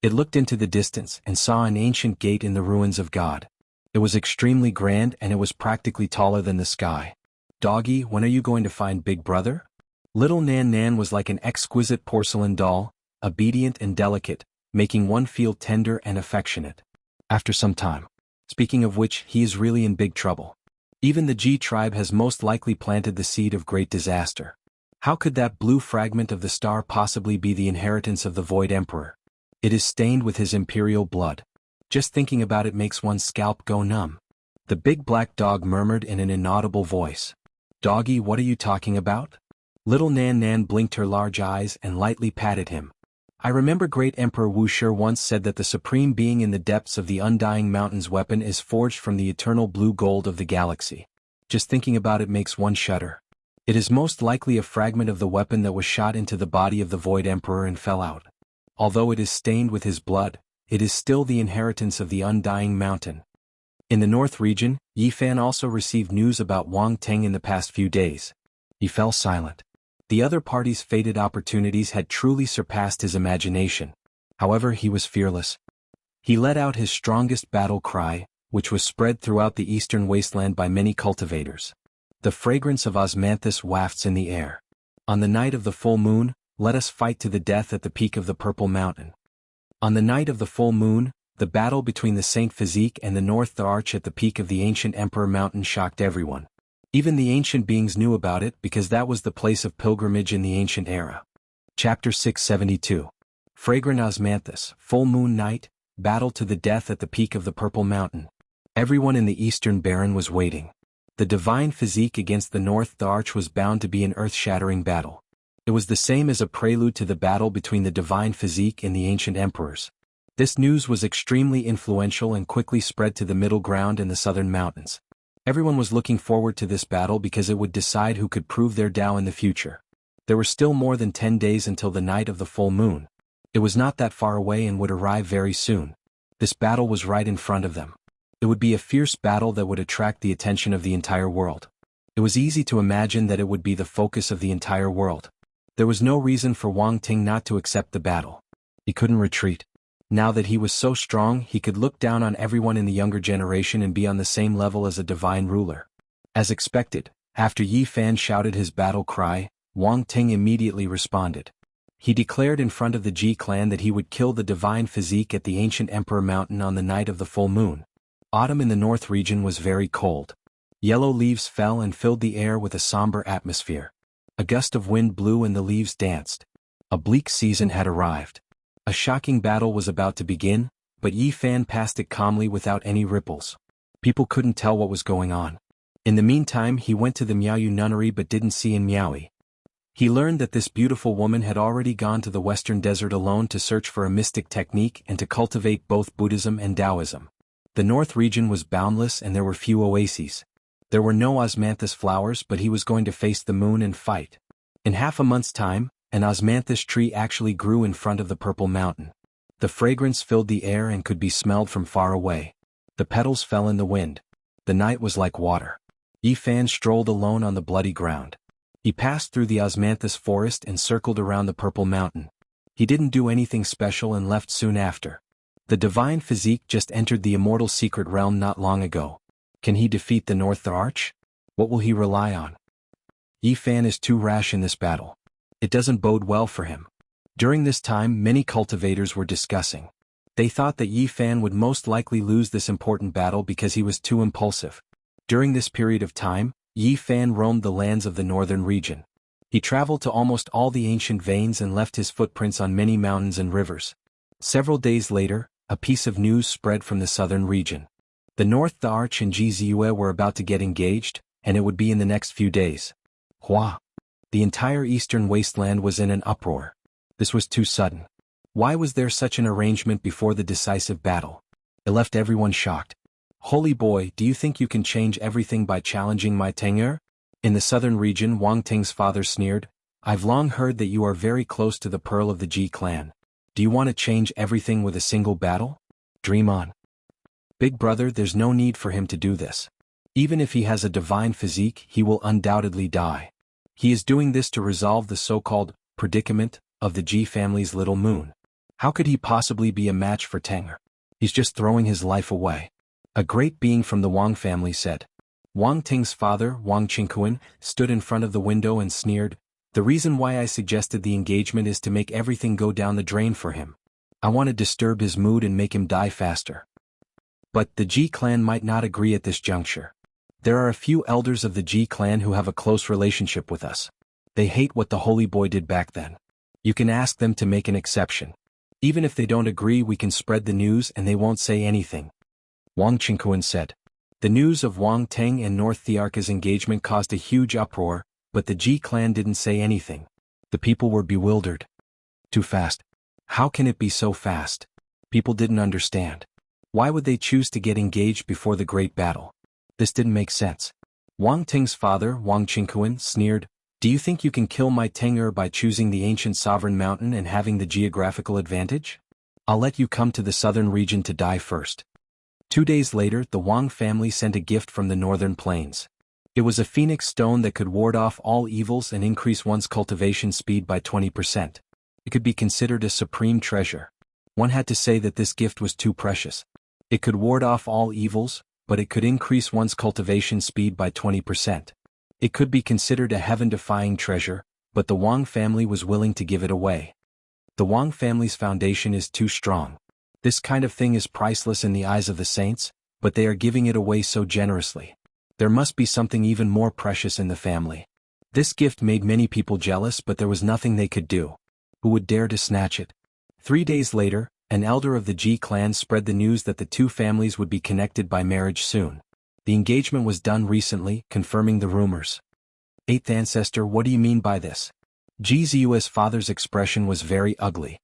It looked into the distance and saw an ancient gate in the ruins of God. It was extremely grand and it was practically taller than the sky. "Doggy, when are you going to find Big Brother?" Little Nan Nan was like an exquisite porcelain doll, obedient and delicate, making one feel tender and affectionate. After some time. Speaking of which, he is really in big trouble. Even the Ji tribe has most likely planted the seed of great disaster. How could that blue fragment of the star possibly be the inheritance of the Void Emperor? It is stained with his imperial blood. Just thinking about it makes one's scalp go numb. The big black dog murmured in an inaudible voice. "Doggy, what are you talking about?" Little Nan Nan blinked her large eyes and lightly patted him. "I remember great Emperor Wuxia once said that the supreme being in the depths of the undying mountain's weapon is forged from the eternal blue gold of the galaxy. Just thinking about it makes one shudder. It is most likely a fragment of the weapon that was shot into the body of the Void Emperor and fell out. Although it is stained with his blood, it is still the inheritance of the undying mountain." In the North region, Yi Fan also received news about Wang Teng in the past few days. He fell silent. The other party's fated opportunities had truly surpassed his imagination. However, he was fearless. He let out his strongest battle cry, which was spread throughout the eastern wasteland by many cultivators. The fragrance of osmanthus wafts in the air. "On the night of the full moon, let us fight to the death at the peak of the Purple Mountain." On the night of the full moon, the battle between the Saint Physique and the North Arch at the peak of the ancient Emperor Mountain shocked everyone. Even the ancient beings knew about it because that was the place of pilgrimage in the ancient era. Chapter 672. Fragrant Osmanthus, Full Moon Night, Battle to the Death at the Peak of the Purple Mountain. Everyone in the Eastern Baron was waiting. The Divine Physique against the North Arch was bound to be an earth-shattering battle. It was the same as a prelude to the battle between the Divine Physique and the ancient emperors. This news was extremely influential and quickly spread to the middle ground and the southern mountains. Everyone was looking forward to this battle because it would decide who could prove their Tao in the future. There were still more than 10 days until the night of the full moon. It was not that far away and would arrive very soon. This battle was right in front of them. It would be a fierce battle that would attract the attention of the entire world. It was easy to imagine that it would be the focus of the entire world. There was no reason for Wang Ting not to accept the battle. He couldn't retreat. Now that he was so strong, he could look down on everyone in the younger generation and be on the same level as a divine ruler. As expected, after Yi Fan shouted his battle cry, Wang Ting immediately responded. He declared in front of the Ji clan that he would kill the divine physique at the ancient Emperor Mountain on the night of the full moon. Autumn in the north region was very cold. Yellow leaves fell and filled the air with a somber atmosphere. A gust of wind blew and the leaves danced. A bleak season had arrived. A shocking battle was about to begin, but Yi Fan passed it calmly without any ripples. People couldn't tell what was going on. In the meantime, he went to the Miaoyu nunnery but didn't see in Miaoyu. He learned that this beautiful woman had already gone to the western desert alone to search for a mystic technique and to cultivate both Buddhism and Taoism. The north region was boundless and there were few oases. There were no osmanthus flowers, but he was going to face the moon and fight. In half a month's time, an osmanthus tree actually grew in front of the Purple Mountain. The fragrance filled the air and could be smelled from far away. The petals fell in the wind. The night was like water. Yi Fan strolled alone on the bloody ground. He passed through the osmanthus forest and circled around the Purple Mountain. He didn't do anything special and left soon after. The divine physique just entered the immortal secret realm not long ago. Can he defeat the North Arch? What will he rely on? Yi Fan is too rash in this battle. It doesn't bode well for him. During this time, many cultivators were discussing. They thought that Yi Fan would most likely lose this important battle because he was too impulsive. During this period of time, Yi Fan roamed the lands of the northern region. He traveled to almost all the ancient veins and left his footprints on many mountains and rivers. Several days later, a piece of news spread from the southern region. The North Arch and Jianghu were about to get engaged, and it would be in the next few days. Hua! The entire eastern wasteland was in an uproar. This was too sudden. Why was there such an arrangement before the decisive battle? It left everyone shocked. Holy boy, do you think you can change everything by challenging my tenure? In the southern region, Wang Ting's father sneered. I've long heard that you are very close to the pearl of the Ji clan. Do you want to change everything with a single battle? Dream on. Big brother, there's no need for him to do this. Even if he has a divine physique, he will undoubtedly die. He is doing this to resolve the so-called predicament of the Ji family's little moon. How could he possibly be a match for Teng'er? He's just throwing his life away. A great being from the Wang family said. Wang Ting's father, Wang Qingquan, stood in front of the window and sneered. The reason why I suggested the engagement is to make everything go down the drain for him. I want to disturb his mood and make him die faster. But the Ji clan might not agree at this juncture. There are a few elders of the Ji clan who have a close relationship with us. They hate what the holy boy did back then. You can ask them to make an exception. Even if they don't agree, we can spread the news and they won't say anything. Wang Qingquan said. The news of Wang Teng and North Thearka's engagement caused a huge uproar, but the Ji clan didn't say anything. The people were bewildered. Too fast. How can it be so fast? People didn't understand. Why would they choose to get engaged before the great battle? This didn't make sense. Wang Teng's father, Wang Qingquan, sneered, "Do you think you can kill my Teng'er by choosing the ancient sovereign mountain and having the geographical advantage? I'll let you come to the southern region to die first." 2 days later, the Wang family sent a gift from the northern plains. It was a phoenix stone that could ward off all evils and increase one's cultivation speed by 20%. It could be considered a supreme treasure. One had to say that this gift was too precious. It could ward off all evils, but it could increase one's cultivation speed by 20%. It could be considered a heaven-defying treasure, but the Wang family was willing to give it away. The Wang family's foundation is too strong. This kind of thing is priceless in the eyes of the saints, but they are giving it away so generously. There must be something even more precious in the family. This gift made many people jealous, but there was nothing they could do. Who would dare to snatch it? 3 days later, an elder of the Ji clan spread the news that the two families would be connected by marriage soon. The engagement was done recently, confirming the rumors. Eighth ancestor, what do you mean by this? Ji Ziyue's father's expression was very ugly.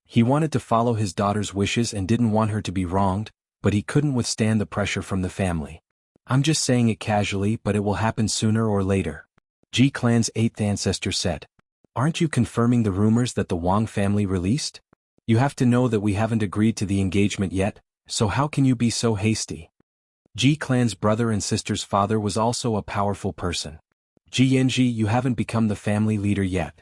He wanted to follow his daughter's wishes and didn't want her to be wronged, but he couldn't withstand the pressure from the family. I'm just saying it casually, but it will happen sooner or later. Ji clan's eighth ancestor said. Aren't you confirming the rumors that the Wang family released? You have to know that we haven't agreed to the engagement yet, so how can you be so hasty? Ji clan's brother and sister's father was also a powerful person. Jianghu, you haven't become the family leader yet.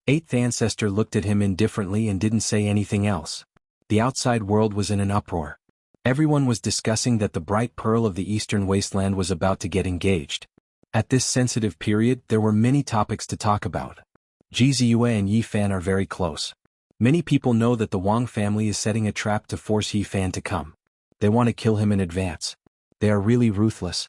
Eighth ancestor looked at him indifferently and didn't say anything else. The outside world was in an uproar. Everyone was discussing that the bright pearl of the eastern wasteland was about to get engaged. At this sensitive period, there were many topics to talk about. Ji Ziyue and Yi Fan are very close. Many people know that the Wang family is setting a trap to force Yi Fan to come. They want to kill him in advance. They are really ruthless.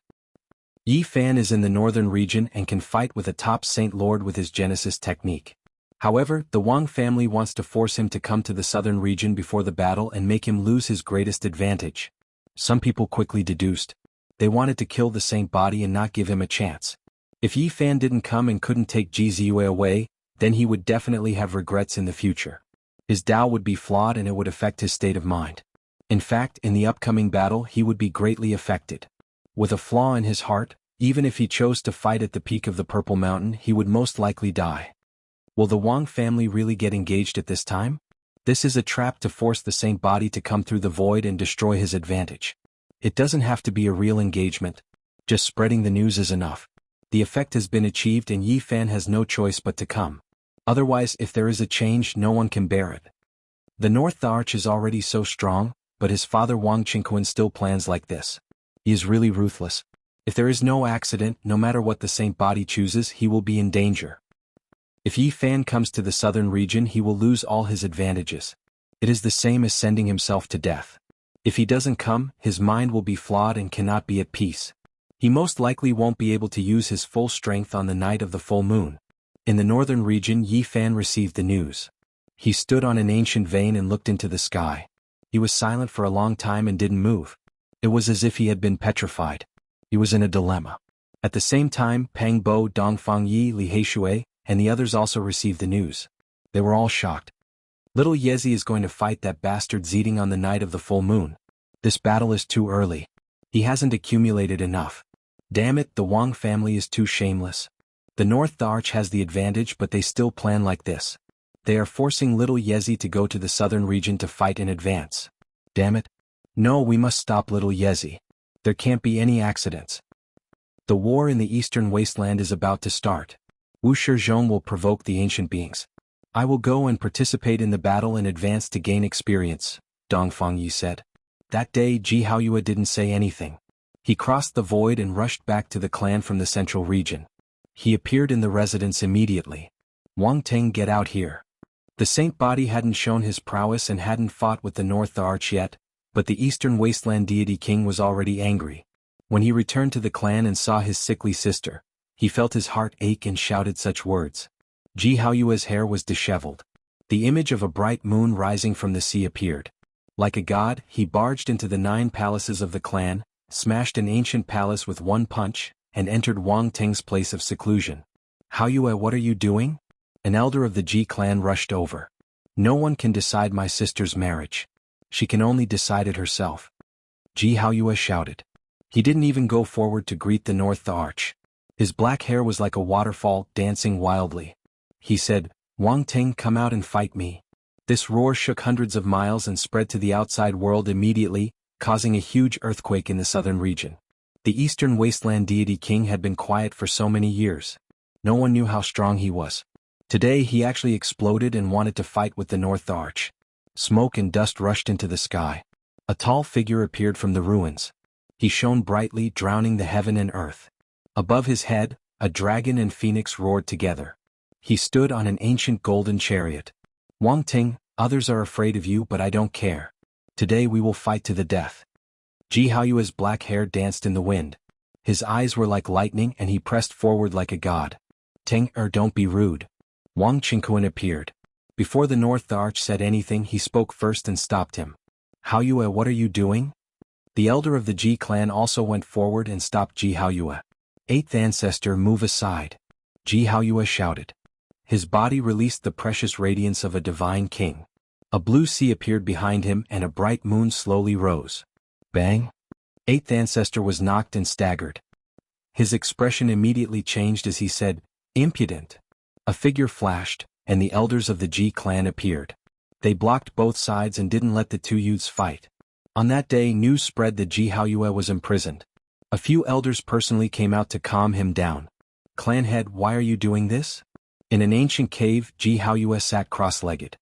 Yi Fan is in the northern region and can fight with a top Saint Lord with his Genesis technique. However, the Wang family wants to force him to come to the southern region before the battle and make him lose his greatest advantage. Some people quickly deduced. They wanted to kill the saint body and not give him a chance. If Yi Fan didn't come and couldn't take Ji Ziyue away, then he would definitely have regrets in the future. His Tao would be flawed and it would affect his state of mind. In fact, in the upcoming battle he would be greatly affected. With a flaw in his heart, even if he chose to fight at the peak of the Purple Mountain, he would most likely die. Will the Wang family really get engaged at this time? This is a trap to force the saint body to come through the void and destroy his advantage. It doesn't have to be a real engagement. Just spreading the news is enough. The effect has been achieved and Yi Fan has no choice but to come. Otherwise, if there is a change, no one can bear it. The North Arch is already so strong, but his father Wang Qingquan still plans like this. He is really ruthless. If there is no accident, no matter what the saint body chooses, he will be in danger. If Yi Fan comes to the southern region, he will lose all his advantages. It is the same as sending himself to death. If he doesn't come, his mind will be flawed and cannot be at peace. He most likely won't be able to use his full strength on the night of the full moon. In the northern region, Yi Fan received the news. He stood on an ancient vein and looked into the sky. He was silent for a long time and didn't move. It was as if he had been petrified. He was in a dilemma. At the same time, Pang Bo, Dongfang Yi, Li Heishui, and the others also received the news. They were all shocked. Little Yezi is going to fight that bastard Zeding on the night of the full moon. This battle is too early. He hasn't accumulated enough. Damn it, the Wang family is too shameless. The North Arch has the advantage, but they still plan like this. They are forcing little Yezi to go to the southern region to fight in advance. Damn it. No, we must stop little Yezi. There can't be any accidents. The war in the eastern wasteland is about to start. Wu Shizhong will provoke the ancient beings. I will go and participate in the battle in advance to gain experience, Dongfang Yi said. That day Ji Haoyue didn't say anything. He crossed the void and rushed back to the clan from the central region. He appeared in the residence immediately. Wang Teng, get out here. The saint body hadn't shown his prowess and hadn't fought with the North Arch yet, but the Eastern Wasteland deity king was already angry. When he returned to the clan and saw his sickly sister, he felt his heart ache and shouted such words. Ji Haoyue's hair was disheveled. The image of a bright moon rising from the sea appeared. Like a god, he barged into the 9 palaces of the clan, smashed an ancient palace with one punch, and entered Wang Ting's place of seclusion. Haoyue, what are you doing? An elder of the Ji clan rushed over. No one can decide my sister's marriage. She can only decide it herself. Ji Haoyue shouted. He didn't even go forward to greet the North Arch. His black hair was like a waterfall, dancing wildly. He said, Wang Ting, come out and fight me. This roar shook hundreds of miles and spread to the outside world immediately, causing a huge earthquake in the southern region. The eastern wasteland deity king had been quiet for so many years. No one knew how strong he was. Today he actually exploded and wanted to fight with the North Arch. Smoke and dust rushed into the sky. A tall figure appeared from the ruins. He shone brightly, drowning the heaven and earth. Above his head, a dragon and phoenix roared together. He stood on an ancient golden chariot. Wang Ting, others are afraid of you, but I don't care. Today we will fight to the death. Ji Haoyue's black hair danced in the wind. His eyes were like lightning and he pressed forward like a god. Ting, don't be rude. Wang Qingquan appeared. Before the North Arch said anything, he spoke first and stopped him. Haoyue, what are you doing? The elder of the Ji clan also went forward and stopped Ji Haoyue. Eighth ancestor, move aside. Ji Haoyue shouted. His body released the precious radiance of a divine king. A blue sea appeared behind him and a bright moon slowly rose. Bang! Eighth ancestor was knocked and staggered. His expression immediately changed as he said, impudent. A figure flashed, and the elders of the Ji clan appeared. They blocked both sides and didn't let the two youths fight. On that day, news spread that Ji Haoyue was imprisoned. A few elders personally came out to calm him down. Clan head, why are you doing this? In an ancient cave, Ji Haoyue sat cross-legged.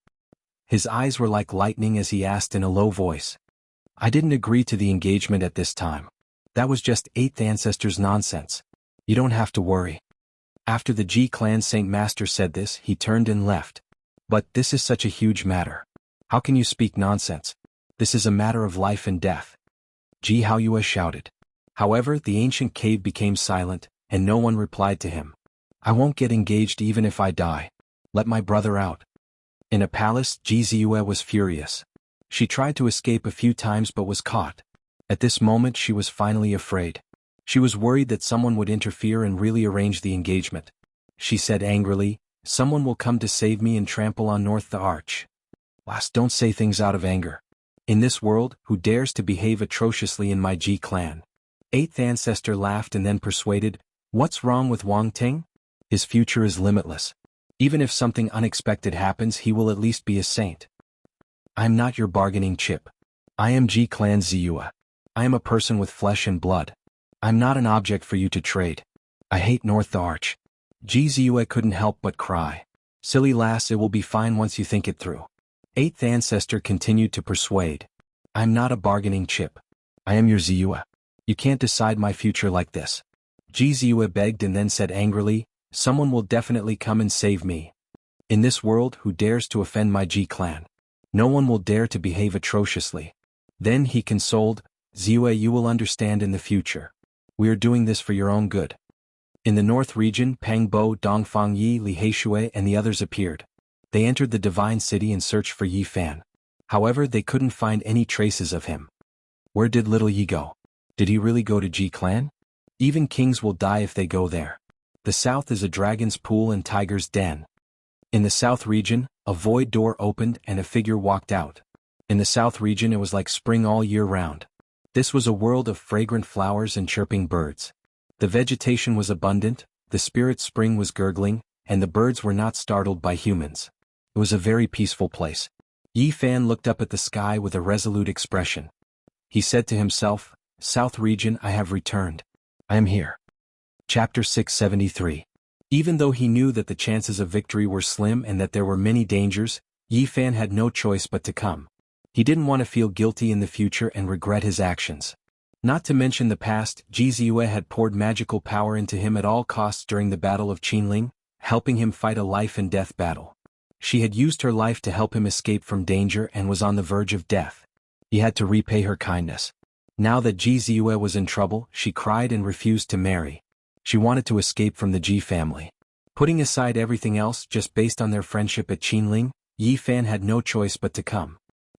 His eyes were like lightning as he asked in a low voice. I didn't agree to the engagement at this time. That was just eighth ancestors' nonsense. You don't have to worry. After the Ji clan Saint Master said this, he turned and left. But this is such a huge matter. How can you speak nonsense? This is a matter of life and death. Ji Haoyue shouted. However, the ancient cave became silent, and no one replied to him. I won't get engaged even if I die. Let my brother out. In a palace, Ji Ziyue was furious. She tried to escape a few times but was caught. At this moment she was finally afraid. She was worried that someone would interfere and really arrange the engagement. She said angrily, someone will come to save me and trample on North the Arch. Last, don't say things out of anger. In this world, who dares to behave atrociously in my Ji clan? Eighth ancestor laughed and then persuaded, what's wrong with Wang Ting? His future is limitless. Even if something unexpected happens, he will at least be a saint. I am not your bargaining chip. I am Ji clan Ziyue. I am a person with flesh and blood. I'm not an object for you to trade. I hate North Arch. Ji Ziyue couldn't help but cry. Silly lass, it will be fine once you think it through. Eighth ancestor continued to persuade. I'm not a bargaining chip. I am your Ziyue. You can't decide my future like this. Ji Ziyue begged and then said angrily, someone will definitely come and save me. In this world, who dares to offend my Ji clan? No one will dare to behave atrociously. Then he consoled, Ziyue, you will understand in the future. We are doing this for your own good. In the north region, Pang Bo, Dongfang Yi, Li Heishui and the others appeared. They entered the divine city and searched for Yi Fan. However, they couldn't find any traces of him. Where did little Yi go? Did he really go to Ji clan? Even kings will die if they go there. The south is a dragon's pool and tiger's den. In the south region, a void door opened and a figure walked out. In the south region it was like spring all year round. This was a world of fragrant flowers and chirping birds. The vegetation was abundant, the spirit spring was gurgling, and the birds were not startled by humans. It was a very peaceful place. Yi Fan looked up at the sky with a resolute expression. He said to himself, South region, I have returned. I am here. Chapter 673. Even though he knew that the chances of victory were slim and that there were many dangers, Yi Fan had no choice but to come. He didn't want to feel guilty in the future and regret his actions. Not to mention the past, Ji Ziyue had poured magical power into him at all costs during the Battle of Qinling, helping him fight a life and death battle. She had used her life to help him escape from danger and was on the verge of death. He had to repay her kindness. Now that Ji Ziyue was in trouble, she cried and refused to marry. She wanted to escape from the Ji family. Putting aside everything else just based on their friendship at Qinling, Yi Fan had no choice but to come.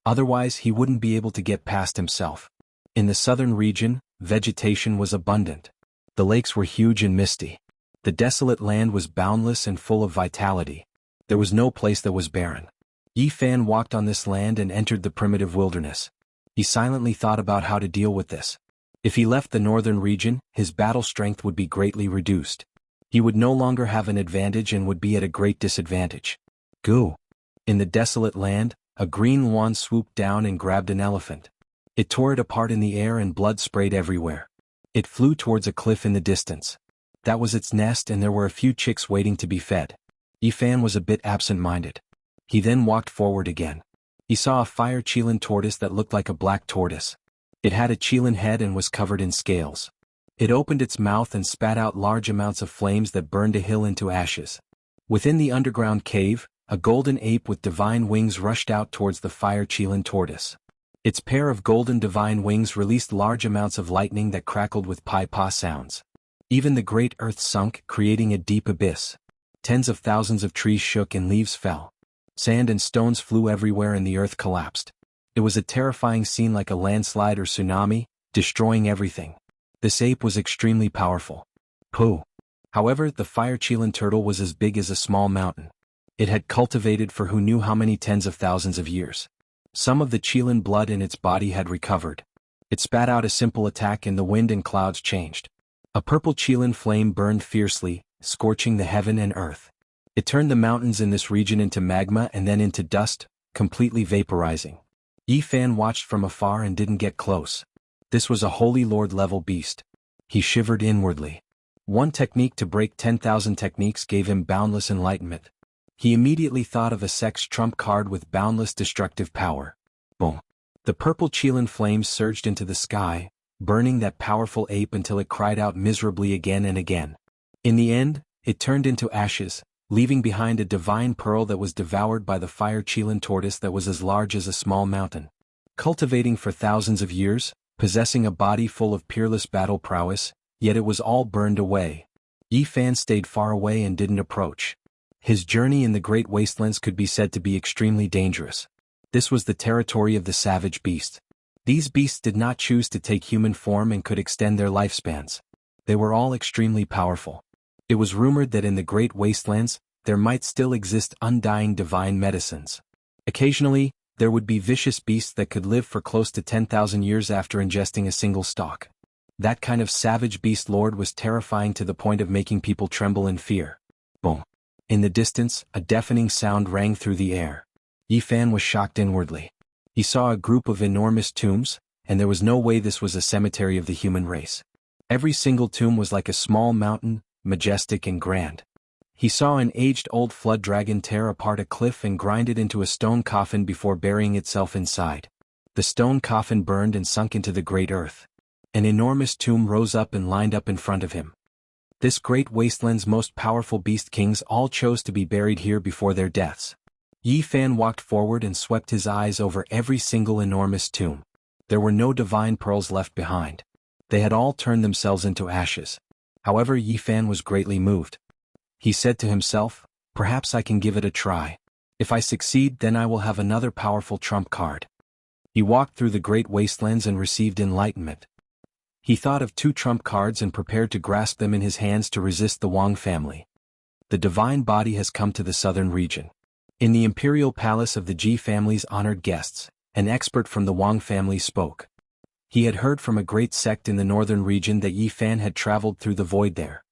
Otherwise he wouldn't be able to get past himself. In the southern region, vegetation was abundant. The lakes were huge and misty. The desolate land was boundless and full of vitality. There was no place that was barren. Yi Fan walked on this land and entered the primitive wilderness. He silently thought about how to deal with this. If he left the northern region, his battle strength would be greatly reduced. He would no longer have an advantage and would be at a great disadvantage. Goo! In the desolate land, a green wand swooped down and grabbed an elephant. It tore it apart in the air and blood sprayed everywhere. It flew towards a cliff in the distance. That was its nest and there were a few chicks waiting to be fed. Yi Fan was a bit absent-minded. He then walked forward again. He saw a fire Qilin tortoise that looked like a black tortoise. It had a Qilin head and was covered in scales. It opened its mouth and spat out large amounts of flames that burned a hill into ashes. Within the underground cave, a golden ape with divine wings rushed out towards the fire Qilin tortoise. Its pair of golden divine wings released large amounts of lightning that crackled with pi-pa sounds. Even the great earth sunk, creating a deep abyss. Tens of thousands of trees shook and leaves fell. Sand and stones flew everywhere and the earth collapsed. It was a terrifying scene like a landslide or tsunami, destroying everything. This ape was extremely powerful. Pooh! However, the fire Qilin turtle was as big as a small mountain. It had cultivated for who knew how many tens of thousands of years. Some of the Qilin blood in its body had recovered. It spat out a simple attack and the wind and clouds changed. A purple Qilin flame burned fiercely, scorching the heaven and earth. It turned the mountains in this region into magma and then into dust, completely vaporizing. Yi Fan watched from afar and didn't get close. This was a Holy Lord level beast. He shivered inwardly. One technique to break 10,000 techniques gave him boundless enlightenment. He immediately thought of a sex trump card with boundless destructive power. Boom! The purple Qilin flames surged into the sky, burning that powerful ape until it cried out miserably again and again. In the end, it turned into ashes, leaving behind a divine pearl that was devoured by the fire Qilin tortoise that was as large as a small mountain. Cultivating for thousands of years, possessing a body full of peerless battle prowess, yet it was all burned away. Yi Fan stayed far away and didn't approach. His journey in the great wastelands could be said to be extremely dangerous. This was the territory of the savage beasts. These beasts did not choose to take human form and could extend their lifespans. They were all extremely powerful. It was rumored that in the great wastelands, there might still exist undying divine medicines. Occasionally, there would be vicious beasts that could live for close to 10,000 years after ingesting a single stalk. That kind of savage beast lord was terrifying to the point of making people tremble in fear. Boom! In the distance, a deafening sound rang through the air. Yi Fan was shocked inwardly. He saw a group of enormous tombs, and there was no way this was a cemetery of the human race. Every single tomb was like a small mountain, majestic and grand. He saw an aged-old flood dragon tear apart a cliff and grind it into a stone coffin before burying itself inside. The stone coffin burned and sunk into the great earth. An enormous tomb rose up and lined up in front of him. This great wasteland's most powerful beast kings all chose to be buried here before their deaths. Yi Fan walked forward and swept his eyes over every single enormous tomb. There were no divine pearls left behind. They had all turned themselves into ashes. However, Yi Fan was greatly moved. He said to himself, perhaps I can give it a try. If I succeed, then I will have another powerful trump card. He walked through the great wastelands and received enlightenment. He thought of 2 trump cards and prepared to grasp them in his hands to resist the Wang family. The divine body has come to the southern region. In the imperial palace of the Ji family's honored guests, an expert from the Wang family spoke. He had heard from a great sect in the northern region that Yi Fan had traveled through the void there.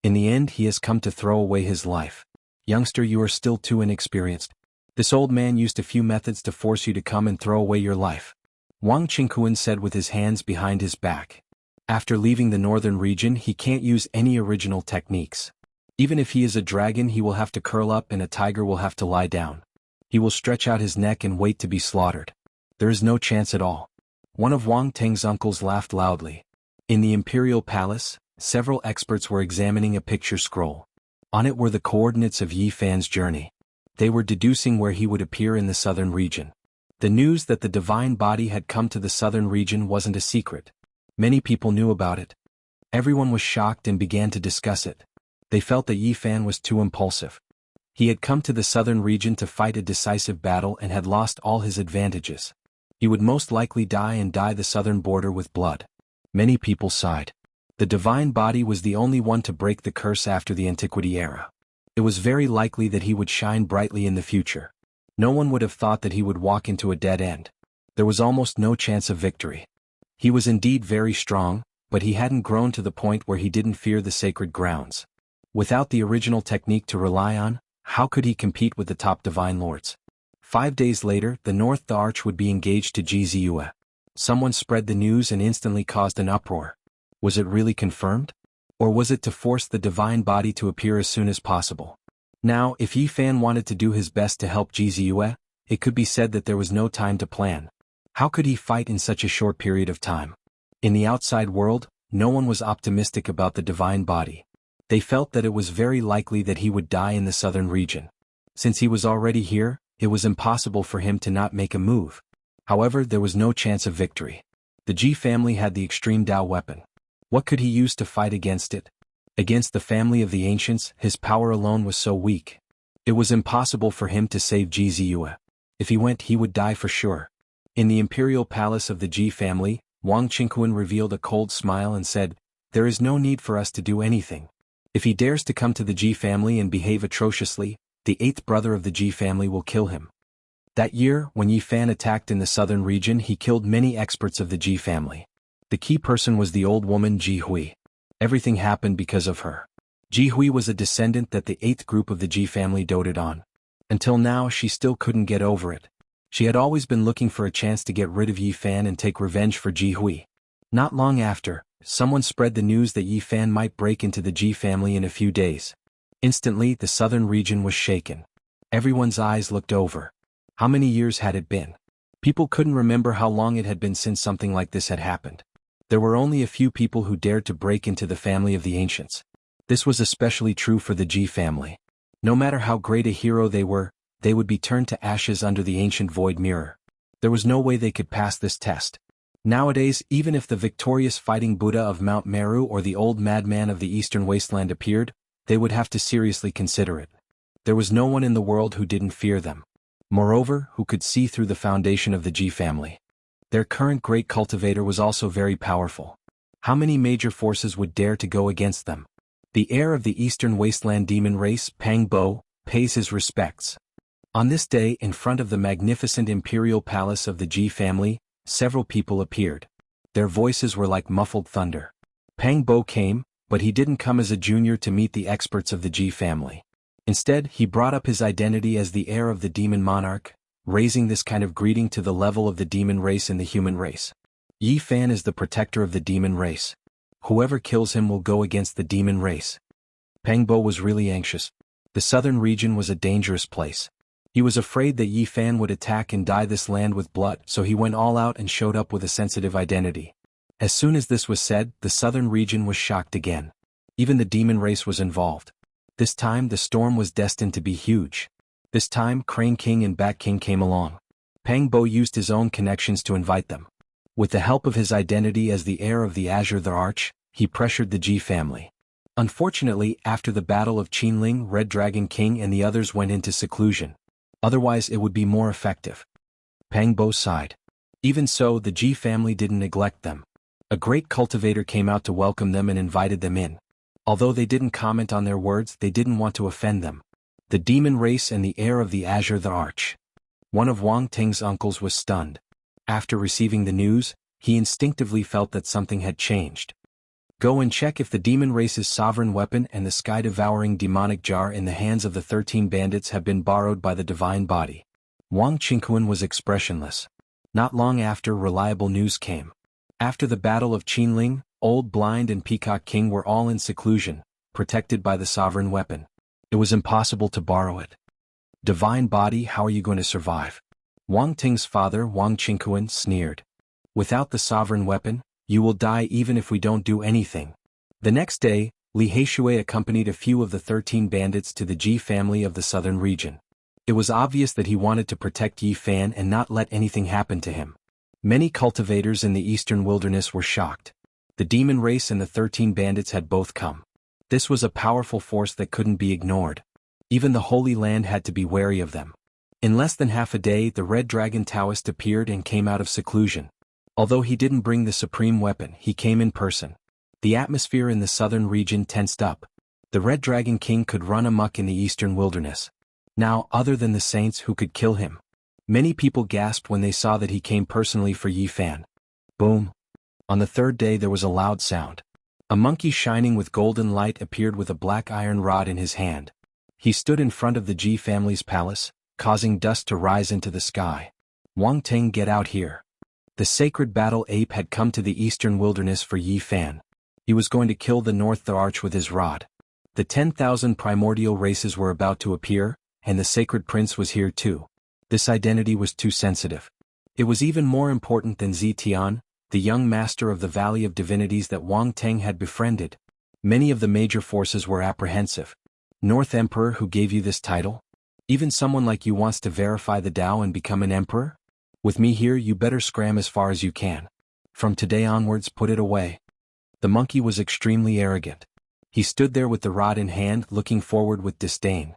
In the end, he has come to throw away his life. Youngster, you are still too inexperienced. This old man used a few methods to force you to come and throw away your life. Wang Qingquan said with his hands behind his back. After leaving the northern region, he can't use any original techniques. Even if he is a dragon, he will have to curl up and a tiger will have to lie down. He will stretch out his neck and wait to be slaughtered. There is no chance at all. One of Wang Teng's uncles laughed loudly. In the imperial palace, several experts were examining a picture scroll. On it were the coordinates of Yi Fan's journey. They were deducing where he would appear in the southern region. The news that the divine body had come to the southern region wasn't a secret. Many people knew about it. Everyone was shocked and began to discuss it. They felt that Yi Fan was too impulsive. He had come to the southern region to fight a decisive battle and had lost all his advantages. He would most likely die and dye the southern border with blood. Many people sighed. The divine body was the only one to break the curse after the antiquity era. It was very likely that he would shine brightly in the future. No one would have thought that he would walk into a dead end. There was almost no chance of victory. He was indeed very strong, but he hadn't grown to the point where he didn't fear the sacred grounds. Without the original technique to rely on, how could he compete with the top divine lords? 5 days later, the North the Arch would be engaged to Jianghu. Someone spread the news and instantly caused an uproar. Was it really confirmed? Or was it to force the divine body to appear as soon as possible? Now, if Yi Fan wanted to do his best to help Jianghu, it could be said that there was no time to plan. How could he fight in such a short period of time? In the outside world, no one was optimistic about the divine body. They felt that it was very likely that he would die in the southern region. Since he was already here, it was impossible for him to not make a move. However, there was no chance of victory. The Ji family had the extreme Dao weapon. What could he use to fight against it? Against the family of the ancients, his power alone was so weak. It was impossible for him to save Jianghu. If he went, he would die for sure. In the imperial palace of the Ji family, Wang Qingquan revealed a cold smile and said, "There is no need for us to do anything. If he dares to come to the Ji family and behave atrociously, the 8th brother of the Ji family will kill him." That year, when Yi Fan attacked in the southern region, he killed many experts of the Ji family. The key person was the old woman Ji Hui. Everything happened because of her. Ji Hui was a descendant that the 8th group of the Ji family doted on. Until now, she still couldn't get over it. She had always been looking for a chance to get rid of Yi Fan and take revenge for Ji Hui. Not long after, someone spread the news that Yi Fan might break into the Ji family in a few days. Instantly, the southern region was shaken. Everyone's eyes looked over. How many years had it been? People couldn't remember how long it had been since something like this had happened. There were only a few people who dared to break into the family of the ancients. This was especially true for the Ji family. No matter how great a hero they would be turned to ashes under the ancient void mirror. There was no way they could pass this test. Nowadays, even if the victorious fighting Buddha of Mount Meru or the old madman of the eastern wasteland appeared, they would have to seriously consider it. There was no one in the world who didn't fear them. Moreover, who could see through the foundation of the Ji family. Their current great cultivator was also very powerful. How many major forces would dare to go against them? The heir of the eastern wasteland demon race, Pang Bo, pays his respects. On this day, in front of the magnificent imperial palace of the Ji family, several people appeared. Their voices were like muffled thunder. Pang Bo came, but he didn't come as a junior to meet the experts of the Ji family. Instead, he brought up his identity as the heir of the demon monarch, raising this kind of greeting to the level of the demon race and the human race. Yi Fan is the protector of the demon race. Whoever kills him will go against the demon race. Pang Bo was really anxious. The southern region was a dangerous place. He was afraid that Yi Fan would attack and dye this land with blood, so he went all out and showed up with a sensitive identity. As soon as this was said, the southern region was shocked again. Even the demon race was involved. This time the storm was destined to be huge. This time Crane King and Bat King came along. Pang Bo used his own connections to invite them. With the help of his identity as the heir of the Azure the Arch, he pressured the Ji family. Unfortunately, after the battle of Qinling, Red Dragon King and the others went into seclusion. Otherwise it would be more effective. Pang Bo sighed. Even so, the Ji family didn't neglect them. A great cultivator came out to welcome them and invited them in. Although they didn't comment on their words, they didn't want to offend them. The demon race and the heir of the Azure the Arch. One of Wang Ting's uncles was stunned. After receiving the news, he instinctively felt that something had changed. Go and check if the demon race's sovereign weapon and the sky-devouring demonic jar in the hands of the 13 bandits have been borrowed by the divine body. Wang Qingquan was expressionless. Not long after, reliable news came. After the battle of Qinling, Old Blind and Peacock King were all in seclusion, protected by the sovereign weapon. It was impossible to borrow it. Divine body, how are you going to survive? Wang Ting's father, Wang Qingquan, sneered. Without the sovereign weapon, you will die even if we don't do anything. The next day, Li Heishui accompanied a few of the 13 bandits to the Ji family of the southern region. It was obvious that he wanted to protect Yi Fan and not let anything happen to him. Many cultivators in the eastern wilderness were shocked. The demon race and the 13 bandits had both come. This was a powerful force that couldn't be ignored. Even the Holy Land had to be wary of them. In less than half a day, the Red Dragon Taoist appeared and came out of seclusion. Although he didn't bring the supreme weapon, he came in person. The atmosphere in the southern region tensed up. The Red Dragon King could run amok in the eastern wilderness. Now, other than the saints who could kill him. Many people gasped when they saw that he came personally for Yi Fan. Boom. On the third day there was a loud sound. A monkey shining with golden light appeared with a black iron rod in his hand. He stood in front of the Ji family's palace, causing dust to rise into the sky. Wang Teng, get out here. The sacred battle ape had come to the eastern wilderness for Yi Fan. He was going to kill the North Arch with his rod. The 10,000 primordial races were about to appear, and the sacred prince was here too. This identity was too sensitive. It was even more important than Zetian, the young master of the Valley of Divinities that Wang Teng had befriended. Many of the major forces were apprehensive. North Emperor, who gave you this title? Even someone like you wants to verify the Tao and become an emperor? With me here you better scram as far as you can. From today onwards put it away. The monkey was extremely arrogant. He stood there with the rod in hand looking forward with disdain.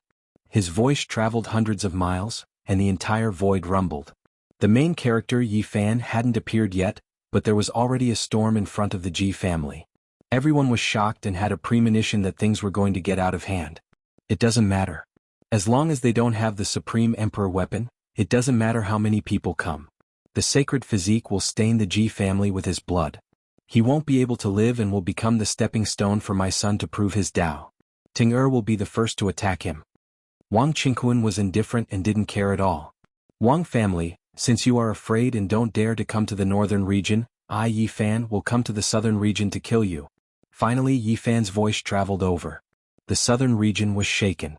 His voice traveled hundreds of miles, and the entire void rumbled. The main character Yi Fan hadn't appeared yet, but there was already a storm in front of the Ji family. Everyone was shocked and had a premonition that things were going to get out of hand. It doesn't matter. As long as they don't have the supreme emperor weapon, it doesn't matter how many people come. The sacred physique will stain the Ji family with his blood. He won't be able to live and will become the stepping stone for my son to prove his Tao. Ting will be the first to attack him. Wang Qingquan was indifferent and didn't care at all. Wang family, since you are afraid and don't dare to come to the northern region, I, Yi Fan, will come to the southern region to kill you. Finally Yi Fan's voice traveled over. The southern region was shaken.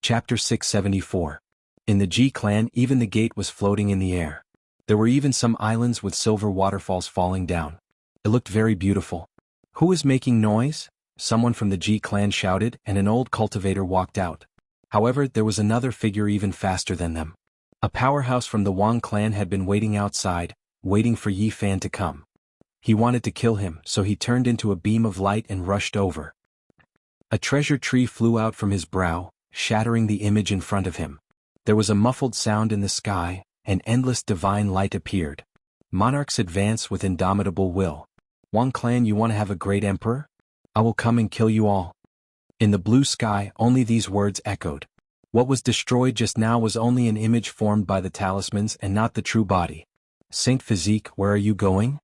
Chapter 674. In the Ji clan even the gate was floating in the air. There were even some islands with silver waterfalls falling down. It looked very beautiful. Who is making noise? Someone from the Ji clan shouted, and an old cultivator walked out. However, there was another figure even faster than them. A powerhouse from the Wang clan had been waiting outside, waiting for Yi Fan to come. He wanted to kill him, so he turned into a beam of light and rushed over. A treasure tree flew out from his brow, shattering the image in front of him. There was a muffled sound in the sky, and endless divine light appeared. Monarchs advance with indomitable will. Wang clan, you want to have a great emperor? I will come and kill you all. In the blue sky, only these words echoed. What was destroyed just now was only an image formed by the talismans and not the true body. Saint Physique, where are you going?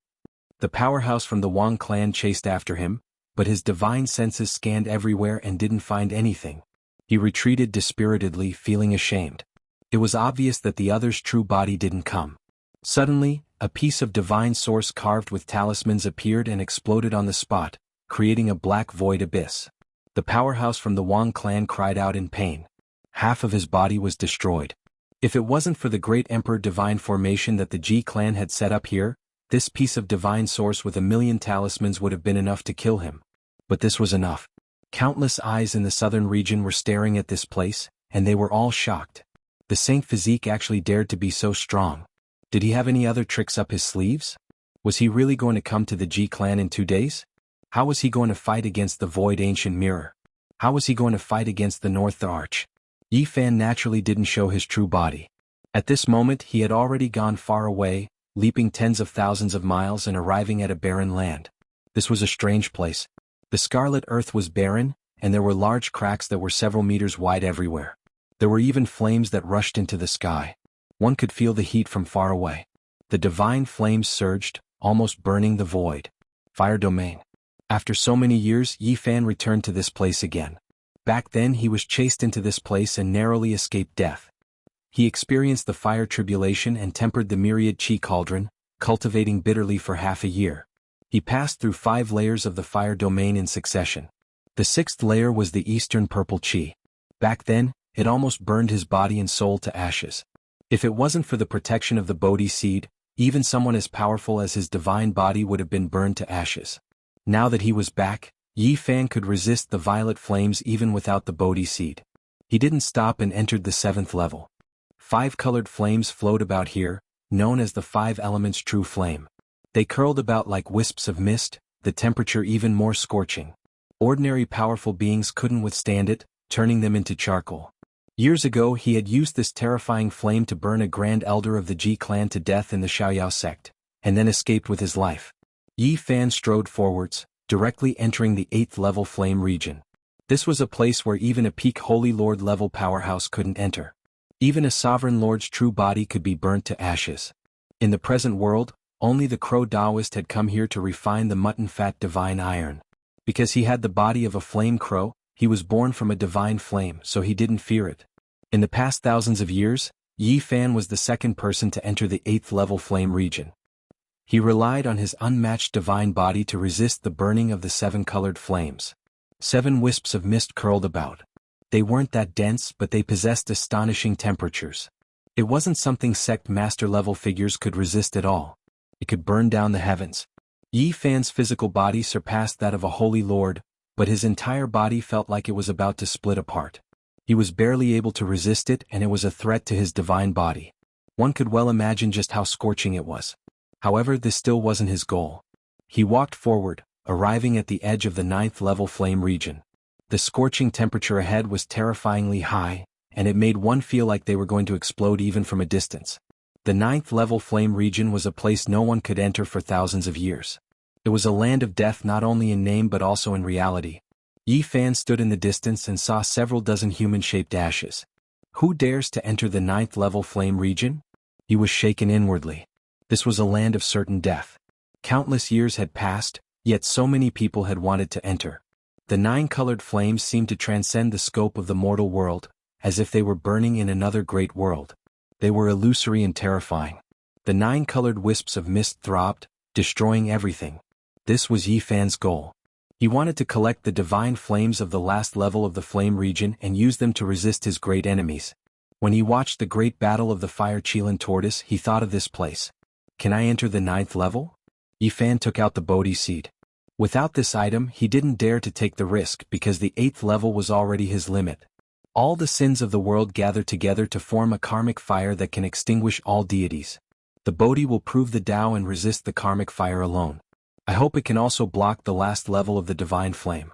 The powerhouse from the Wang clan chased after him, but his divine senses scanned everywhere and didn't find anything. He retreated dispiritedly, feeling ashamed. It was obvious that the other's true body didn't come. Suddenly, a piece of divine source carved with talismans appeared and exploded on the spot, creating a black void abyss. The powerhouse from the Wang clan cried out in pain. Half of his body was destroyed. If it wasn't for the great emperor divine formation that the Ji clan had set up here, this piece of divine source with 1,000,000 talismans would have been enough to kill him. But this was enough. Countless eyes in the southern region were staring at this place, and they were all shocked. The Saint Physique actually dared to be so strong. Did he have any other tricks up his sleeves? Was he really going to come to the Ji clan in 2 days? How was he going to fight against the Void Ancient Mirror? How was he going to fight against the North Arch? Yi Fan naturally didn't show his true body. At this moment he had already gone far away, leaping tens of thousands of miles and arriving at a barren land. This was a strange place. The scarlet earth was barren, and there were large cracks that were several meters wide everywhere. There were even flames that rushed into the sky. One could feel the heat from far away. The divine flames surged, almost burning the void. Fire domain. After so many years, Yi Fan returned to this place again. Back then he was chased into this place and narrowly escaped death. He experienced the fire tribulation and tempered the myriad chi cauldron, cultivating bitterly for half a year. He passed through 5 layers of the fire domain in succession. The 6th layer was the eastern purple chi. Back then, it almost burned his body and soul to ashes. If it wasn't for the protection of the Bodhi seed, even someone as powerful as his divine body would have been burned to ashes. Now that he was back, Yi Fan could resist the violet flames even without the Bodhi seed. He didn't stop and entered the 7th level. 5 colored flames flowed about here, known as the 5 elements true flame. They curled about like wisps of mist, the temperature even more scorching. Ordinary powerful beings couldn't withstand it, turning them into charcoal. Years ago he had used this terrifying flame to burn a grand elder of the Ji clan to death in the Xiaoyao sect. and then escaped with his life. Yi Fan strode forwards, directly entering the 8th level flame region. This was a place where even a peak Holy Lord level powerhouse couldn't enter. Even a sovereign lord's true body could be burnt to ashes. In the present world, only the Crow Taoist had come here to refine the mutton-fat divine iron. Because he had the body of a flame crow, he was born from a divine flame, so he didn't fear it. In the past thousands of years, Yi Fan was the second person to enter the 8th level flame region. He relied on his unmatched divine body to resist the burning of the 7-colored flames. 7 wisps of mist curled about. They weren't that dense, but they possessed astonishing temperatures. It wasn't something sect master level figures could resist at all. It could burn down the heavens. Yi Fan's physical body surpassed that of a holy lord, but his entire body felt like it was about to split apart. He was barely able to resist it, and it was a threat to his divine body. One could well imagine just how scorching it was. However, this still wasn't his goal. He walked forward, arriving at the edge of the 9th level flame region. The scorching temperature ahead was terrifyingly high, and it made one feel like they were going to explode even from a distance. The 9th level flame region was a place no one could enter for thousands of years. It was a land of death not only in name but also in reality. Yi Fan stood in the distance and saw several dozen human-shaped ashes. Who dares to enter the 9th level flame region? He was shaken inwardly. This was a land of certain death. Countless years had passed, yet so many people had wanted to enter. The 9-colored flames seemed to transcend the scope of the mortal world, as if they were burning in another great world. They were illusory and terrifying. The 9-colored wisps of mist throbbed, destroying everything. This was Yi Fan's goal. He wanted to collect the divine flames of the last level of the flame region and use them to resist his great enemies. When he watched the great battle of the fire Qilin tortoise, he thought of this place. Can I enter the 9th level? Yi Fan took out the Bodhi seed. Without this item, he didn't dare to take the risk because the 8th level was already his limit. All the sins of the world gather together to form a karmic fire that can extinguish all deities. The Bodhi will prove the Tao and resist the karmic fire alone. I hope it can also block the last level of the divine flame.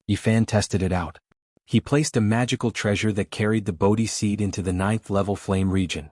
Yi Fan tested it out. He placed a magical treasure that carried the Bodhi seed into the 9th level flame region.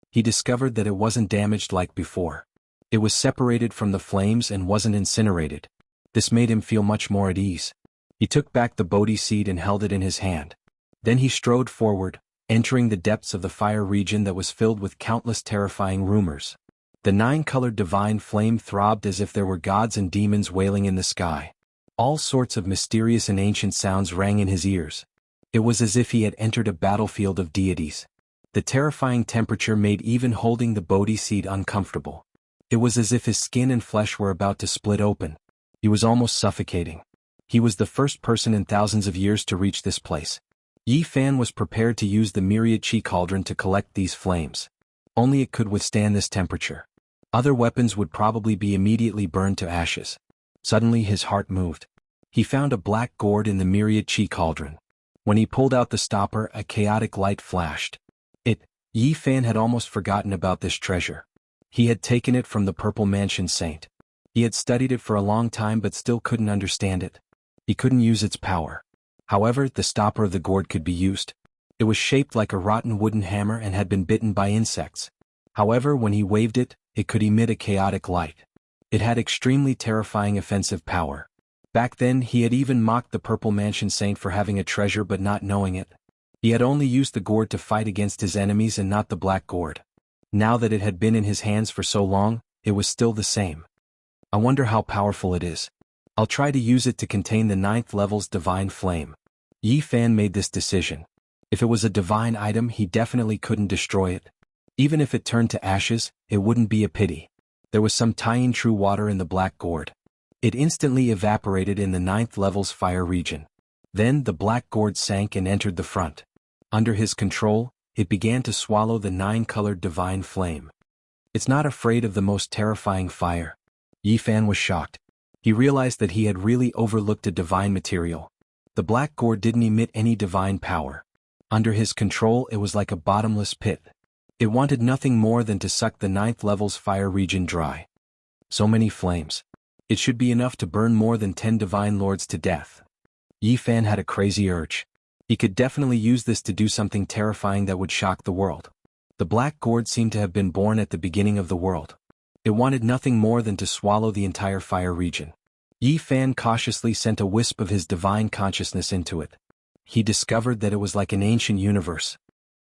He discovered that it wasn't damaged like before. It was separated from the flames and wasn't incinerated. This made him feel much more at ease. He took back the Bodhi seed and held it in his hand. Then he strode forward, entering the depths of the fire region that was filled with countless terrifying rumors. The 9-colored divine flame throbbed as if there were gods and demons wailing in the sky. All sorts of mysterious and ancient sounds rang in his ears. It was as if he had entered a battlefield of deities. The terrifying temperature made even holding the Bodhi seed uncomfortable. It was as if his skin and flesh were about to split open. He was almost suffocating. He was the first person in thousands of years to reach this place. Yi Fan was prepared to use the myriad chi cauldron to collect these flames. Only it could withstand this temperature. Other weapons would probably be immediately burned to ashes. Suddenly his heart moved. He found a black gourd in the myriad chi cauldron. When he pulled out the stopper, a chaotic light flashed. Yi Fan had almost forgotten about this treasure. He had taken it from the Purple Mansion Saint. He had studied it for a long time but still couldn't understand it. He couldn't use its power. However, the stopper of the gourd could be used. It was shaped like a rotten wooden hammer and had been bitten by insects. However, when he waved it, it could emit a chaotic light. It had extremely terrifying offensive power. Back then, he had even mocked the Purple Mansion Saint for having a treasure but not knowing it. He had only used the gourd to fight against his enemies and not the black gourd. Now that it had been in his hands for so long, it was still the same. I wonder how powerful it is. I'll try to use it to contain the 9th level's divine flame. Yi Fan made this decision. If it was a divine item, he definitely couldn't destroy it. Even if it turned to ashes, it wouldn't be a pity. There was some Taiyin true water in the black gourd. It instantly evaporated in the 9th level's fire region. Then the black gourd sank and entered the front. Under his control, it began to swallow the 9-colored divine flame. It's not afraid of the most terrifying fire. Yi Fan was shocked. He realized that he had really overlooked a divine material. The black gourd didn't emit any divine power. Under his control, it was like a bottomless pit. It wanted nothing more than to suck the 9th level's fire region dry. So many flames. It should be enough to burn more than 10 divine lords to death. Yi Fan had a crazy urge. He could definitely use this to do something terrifying that would shock the world. The black gourd seemed to have been born at the beginning of the world. It wanted nothing more than to swallow the entire fire region. Yi Fan cautiously sent a wisp of his divine consciousness into it. He discovered that it was like an ancient universe.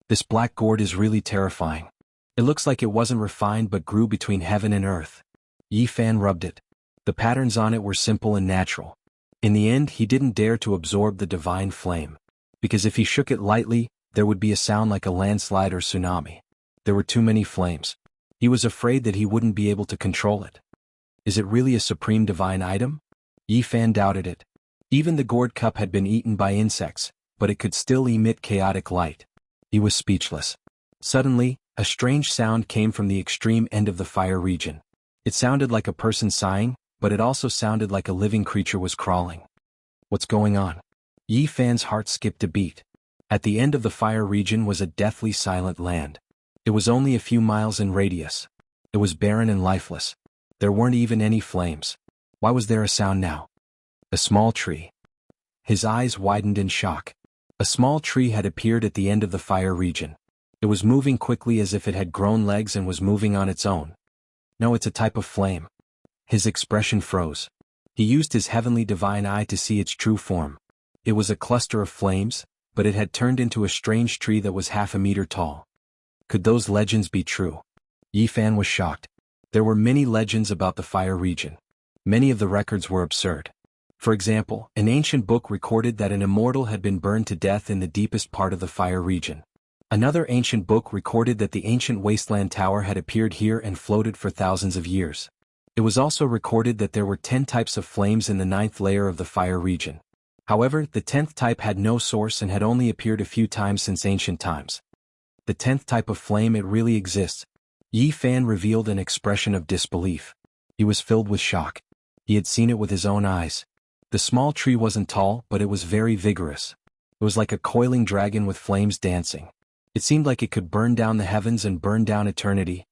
This black gourd is really terrifying. It looks like it wasn't refined but grew between heaven and earth. Yi Fan rubbed it. The patterns on it were simple and natural. In the end, he didn't dare to absorb the divine flame, because if he shook it lightly, there would be a sound like a landslide or tsunami. There were too many flames. He was afraid that he wouldn't be able to control it. Is it really a supreme divine item? Yi Fan doubted it. Even the gourd cup had been eaten by insects, but it could still emit chaotic light. He was speechless. Suddenly, a strange sound came from the extreme end of the fire region. It sounded like a person sighing, but it also sounded like a living creature was crawling. What's going on? Yi Fan's heart skipped a beat. At the end of the fire region was a deathly silent land. It was only a few miles in radius. It was barren and lifeless. There weren't even any flames. Why was there a sound now? A small tree. His eyes widened in shock. A small tree had appeared at the end of the fire region. It was moving quickly as if it had grown legs and was moving on its own. No, it's a type of flame. His expression froze. He used his heavenly divine eye to see its true form. It was a cluster of flames, but it had turned into a strange tree that was half a meter tall. Could those legends be true? Yi Fan was shocked. There were many legends about the fire region. Many of the records were absurd. For example, an ancient book recorded that an immortal had been burned to death in the deepest part of the fire region. Another ancient book recorded that the ancient wasteland tower had appeared here and floated for thousands of years. It was also recorded that there were 10 types of flames in the 9th layer of the fire region. However, the 10th type had no source and had only appeared a few times since ancient times. The 10th type of flame, it really exists. Yi Fan revealed an expression of disbelief. He was filled with shock. He had seen it with his own eyes. The small tree wasn't tall, but it was very vigorous. It was like a coiling dragon with flames dancing. It seemed like it could burn down the heavens and burn down eternity.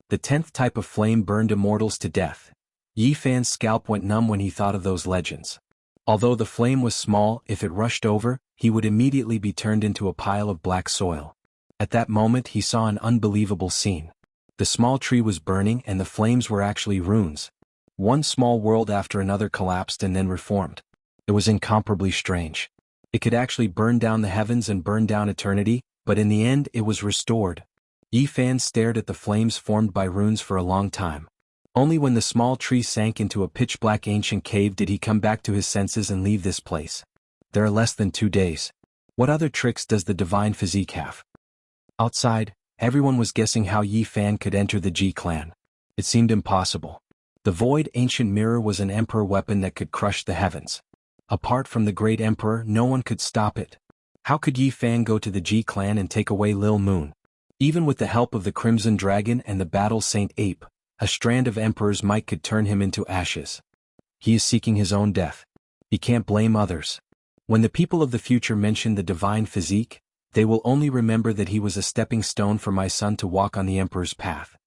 The 10th type of flame burned immortals to death. Yi Fan's scalp went numb when he thought of those legends. Although the flame was small, if it rushed over, he would immediately be turned into a pile of black soil. At that moment he saw an unbelievable scene. The small tree was burning and the flames were actually runes. One small world after another collapsed and then reformed. It was incomparably strange. It could actually burn down the heavens and burn down eternity, but in the end it was restored. Yi Fan stared at the flames formed by runes for a long time. Only when the small tree sank into a pitch-black ancient cave did he come back to his senses and leave this place. There are less than 2 days. What other tricks does the divine physique have? Outside, everyone was guessing how Yi Fan could enter the Ji clan. It seemed impossible. The void ancient mirror was an emperor weapon that could crush the heavens. Apart from the great emperor, no one could stop it. How could Yi Fan go to the Ji clan and take away Lil Moon? Even with the help of the Crimson Dragon and the Battle Saint Ape, a strand of emperor's might could turn him into ashes. He is seeking his own death. He can't blame others. When the people of the future mention the divine physique, they will only remember that he was a stepping stone for my son to walk on the emperor's path.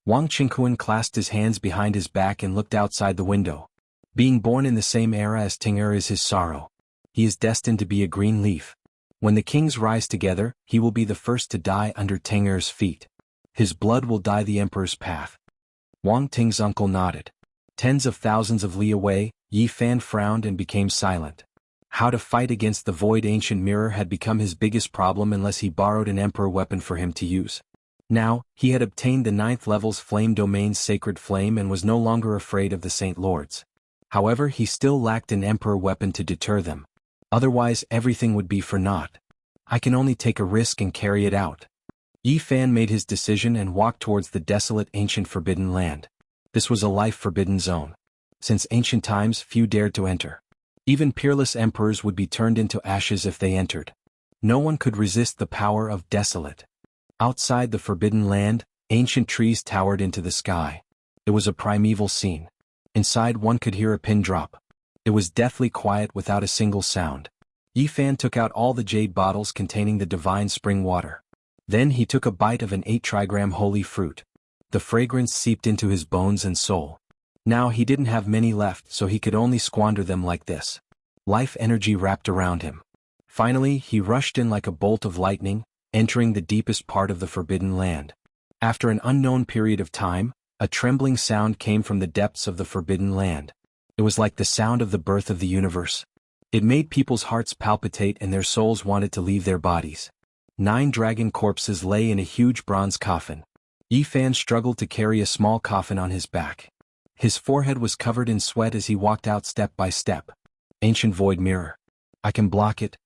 Wang Qingquan clasped his hands behind his back and looked outside the window. Being born in the same era as Teng'er is his sorrow. He is destined to be a green leaf. When the kings rise together, he will be the first to die under Teng'er's feet. His blood will dye the emperor's path. Wang Ting's uncle nodded. Tens of thousands of li away, Yi Fan frowned and became silent. How to fight against the void ancient mirror had become his biggest problem unless he borrowed an emperor weapon for him to use. Now, he had obtained the 9th level's flame domain's sacred flame and was no longer afraid of the Saint Lords. However, he still lacked an emperor weapon to deter them. Otherwise everything would be for naught. I can only take a risk and carry it out. Yi Fan made his decision and walked towards the desolate ancient forbidden land. This was a life-forbidden zone. Since ancient times few dared to enter. Even peerless emperors would be turned into ashes if they entered. No one could resist the power of desolate. Outside the forbidden land, ancient trees towered into the sky. It was a primeval scene. Inside one could hear a pin drop. It was deathly quiet without a single sound. Yi Fan took out all the jade bottles containing the divine spring water. Then he took a bite of an 8-trigram holy fruit. The fragrance seeped into his bones and soul. Now he didn't have many left, so he could only squander them like this. Life energy wrapped around him. Finally, he rushed in like a bolt of lightning, entering the deepest part of the forbidden land. After an unknown period of time, A trembling sound came from the depths of the forbidden land. It was like the sound of the birth of the universe. It made people's hearts palpitate and their souls wanted to leave their bodies. 9 dragon corpses lay in a huge bronze coffin. Yi Fan struggled to carry a small coffin on his back. His forehead was covered in sweat as he walked out step by step. Ancient void mirror. I can block it.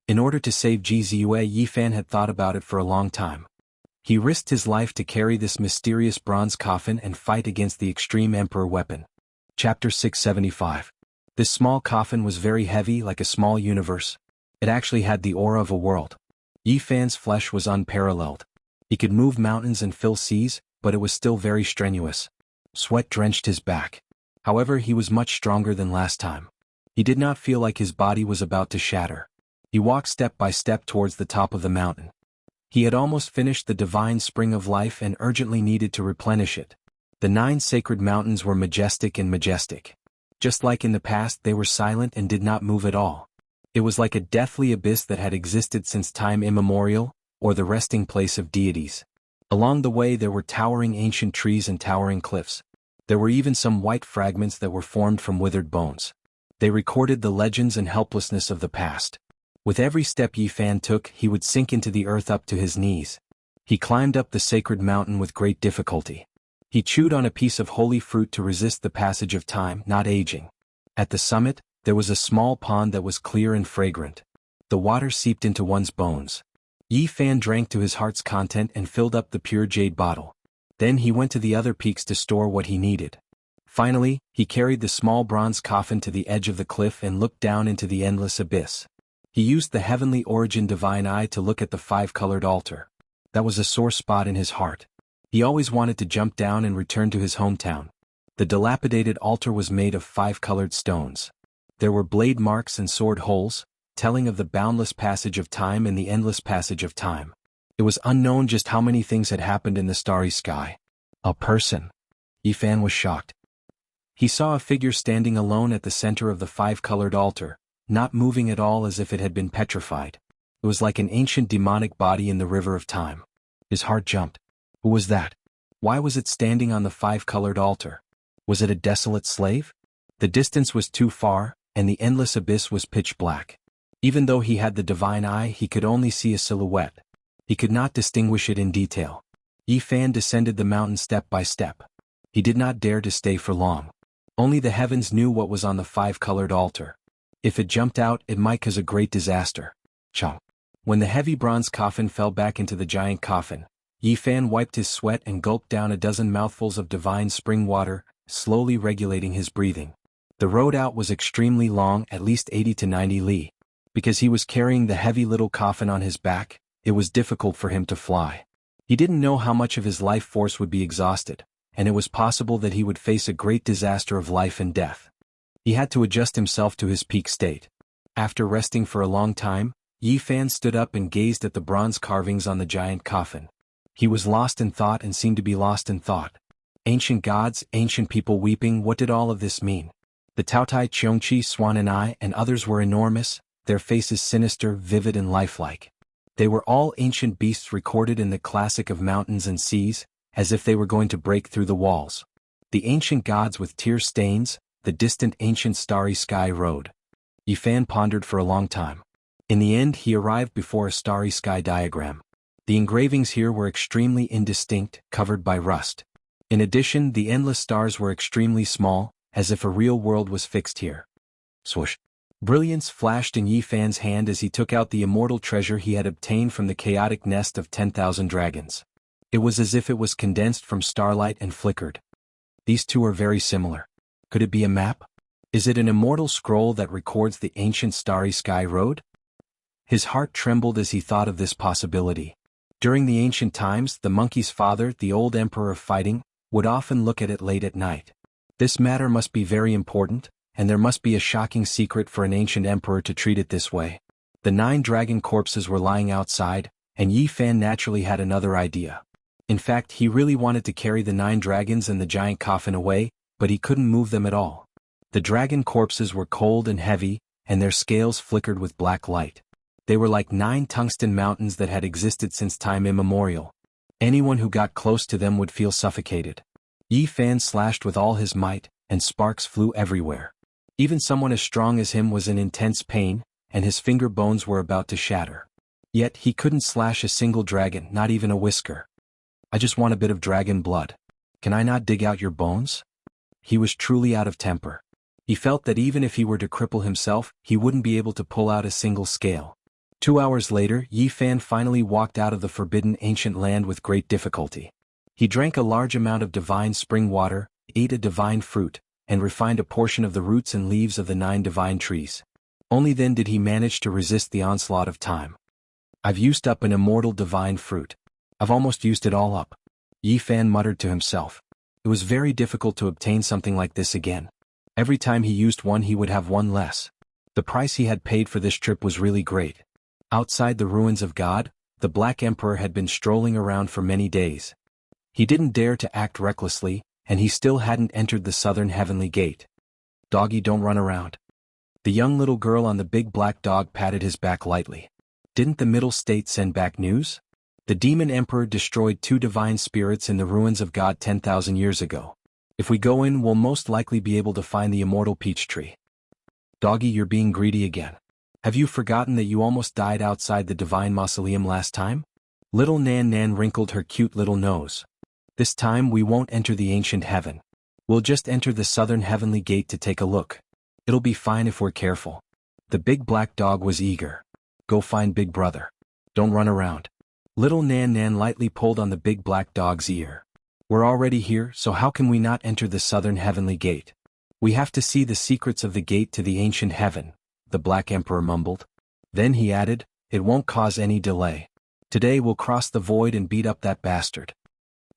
In order to save Ziyue, Yi Fan had thought about it for a long time. He risked his life to carry this mysterious bronze coffin and fight against the extreme emperor weapon. Chapter 675. This small coffin was very heavy, like a small universe. It actually had the aura of a world. Yi Fan's flesh was unparalleled. He could move mountains and fill seas, but it was still very strenuous. Sweat drenched his back. However, he was much stronger than last time. He did not feel like his body was about to shatter. He walked step by step towards the top of the mountain. He had almost finished the divine spring of life and urgently needed to replenish it. The 9 sacred mountains were majestic and majestic. Just like in the past, they were silent and did not move at all. It was like a deathly abyss that had existed since time immemorial, or the resting place of deities. Along the way there were towering ancient trees and towering cliffs. There were even some white fragments that were formed from withered bones. They recorded the legends and helplessness of the past. With every step Yi Fan took, he would sink into the earth up to his knees. He climbed up the sacred mountain with great difficulty. He chewed on a piece of holy fruit to resist the passage of time, not aging. At the summit, there was a small pond that was clear and fragrant. The water seeped into one's bones. Yi Fan drank to his heart's content and filled up the pure jade bottle. Then he went to the other peaks to store what he needed. Finally, he carried the small bronze coffin to the edge of the cliff and looked down into the endless abyss. He used the heavenly origin divine eye to look at the 5-colored altar. That was a sore spot in his heart. He always wanted to jump down and return to his hometown. The dilapidated altar was made of 5-colored stones. There were blade marks and sword holes, telling of the boundless passage of time and the endless passage of time. It was unknown just how many things had happened in the starry sky. A person. Yi Fan was shocked. He saw a figure standing alone at the center of the 5-colored altar, not moving at all, as if it had been petrified. It was like an ancient demonic body in the river of time. His heart jumped. Who was that? Why was it standing on the 5-colored altar? Was it a desolate slave? The distance was too far, and the endless abyss was pitch black. Even though he had the divine eye, he could only see a silhouette. He could not distinguish it in detail. Yi Fan descended the mountain step by step. He did not dare to stay for long. Only the heavens knew what was on the 5-colored altar. If it jumped out, it might cause a great disaster. Chong. When the heavy bronze coffin fell back into the giant coffin, Yi Fan wiped his sweat and gulped down a dozen mouthfuls of divine spring water, slowly regulating his breathing. The road out was extremely long, at least 80 to 90 li. Because he was carrying the heavy little coffin on his back, it was difficult for him to fly. He didn't know how much of his life force would be exhausted, and it was possible that he would face a great disaster of life and death. He had to adjust himself to his peak state. After resting for a long time, Yi Fan stood up and gazed at the bronze carvings on the giant coffin. He was lost in thought and seemed to be lost in thought. Ancient gods, ancient people weeping, what did all of this mean? The Taotai Xianxia, Swan and I, and others were enormous, their faces sinister, vivid and lifelike. They were all ancient beasts recorded in the classic of mountains and seas, as if they were going to break through the walls. The ancient gods with tear stains, the distant ancient starry sky road. Yi Fan pondered for a long time. In the end he arrived before a starry sky diagram. The engravings here were extremely indistinct, covered by rust. In addition, the endless stars were extremely small, as if a real world was fixed here. Swoosh. Brilliance flashed in Yi Fan's hand as he took out the immortal treasure he had obtained from the chaotic nest of 10,000 dragons. It was as if it was condensed from starlight and flickered. These two are very similar. Could it be a map? Is it an immortal scroll that records the ancient starry sky road? His heart trembled as he thought of this possibility. During the ancient times, the monkey's father, the old emperor of fighting, would often look at it late at night. This matter must be very important, and there must be a shocking secret for an ancient emperor to treat it this way. The 9 dragon corpses were lying outside, and Yi Fan naturally had another idea. In fact, he really wanted to carry the 9 dragons and the giant coffin away, but he couldn't move them at all. The dragon corpses were cold and heavy, and their scales flickered with black light. They were like 9 tungsten mountains that had existed since time immemorial. Anyone who got close to them would feel suffocated. Yi Fan slashed with all his might, and sparks flew everywhere. Even someone as strong as him was in intense pain, and his finger bones were about to shatter. Yet he couldn't slash a single dragon, not even a whisker. I just want a bit of dragon blood. Can I not dig out your bones? He was truly out of temper. He felt that even if he were to cripple himself, he wouldn't be able to pull out a single scale. 2 hours later, Yi Fan finally walked out of the forbidden ancient land with great difficulty. He drank a large amount of divine spring water, ate a divine fruit, and refined a portion of the roots and leaves of the 9 divine trees. Only then did he manage to resist the onslaught of time. I've used up an immortal divine fruit. I've almost used it all up. Yi Fan muttered to himself. It was very difficult to obtain something like this again. Every time he used one he would have one less. The price he had paid for this trip was really great. Outside the ruins of God, the Black Emperor had been strolling around for many days. He didn't dare to act recklessly, and he still hadn't entered the southern heavenly gate. Doggy, don't run around. The young little girl on the big black dog patted his back lightly. Didn't the Middle State send back news? The demon emperor destroyed 2 divine spirits in the ruins of God 10,000 years ago. If we go in, we'll most likely be able to find the immortal peach tree. Doggy, you're being greedy again. Have you forgotten that you almost died outside the divine mausoleum last time? Little Nan Nan wrinkled her cute little nose. This time we won't enter the ancient heaven. We'll just enter the southern heavenly gate to take a look. It'll be fine if we're careful. The big black dog was eager. Go find Big Brother. Don't run around. Little Nan Nan lightly pulled on the big black dog's ear. We're already here, so how can we not enter the southern heavenly gate? We have to see the secrets of the gate to the ancient heaven, the Black Emperor mumbled. Then he added, it won't cause any delay. Today we'll cross the void and beat up that bastard.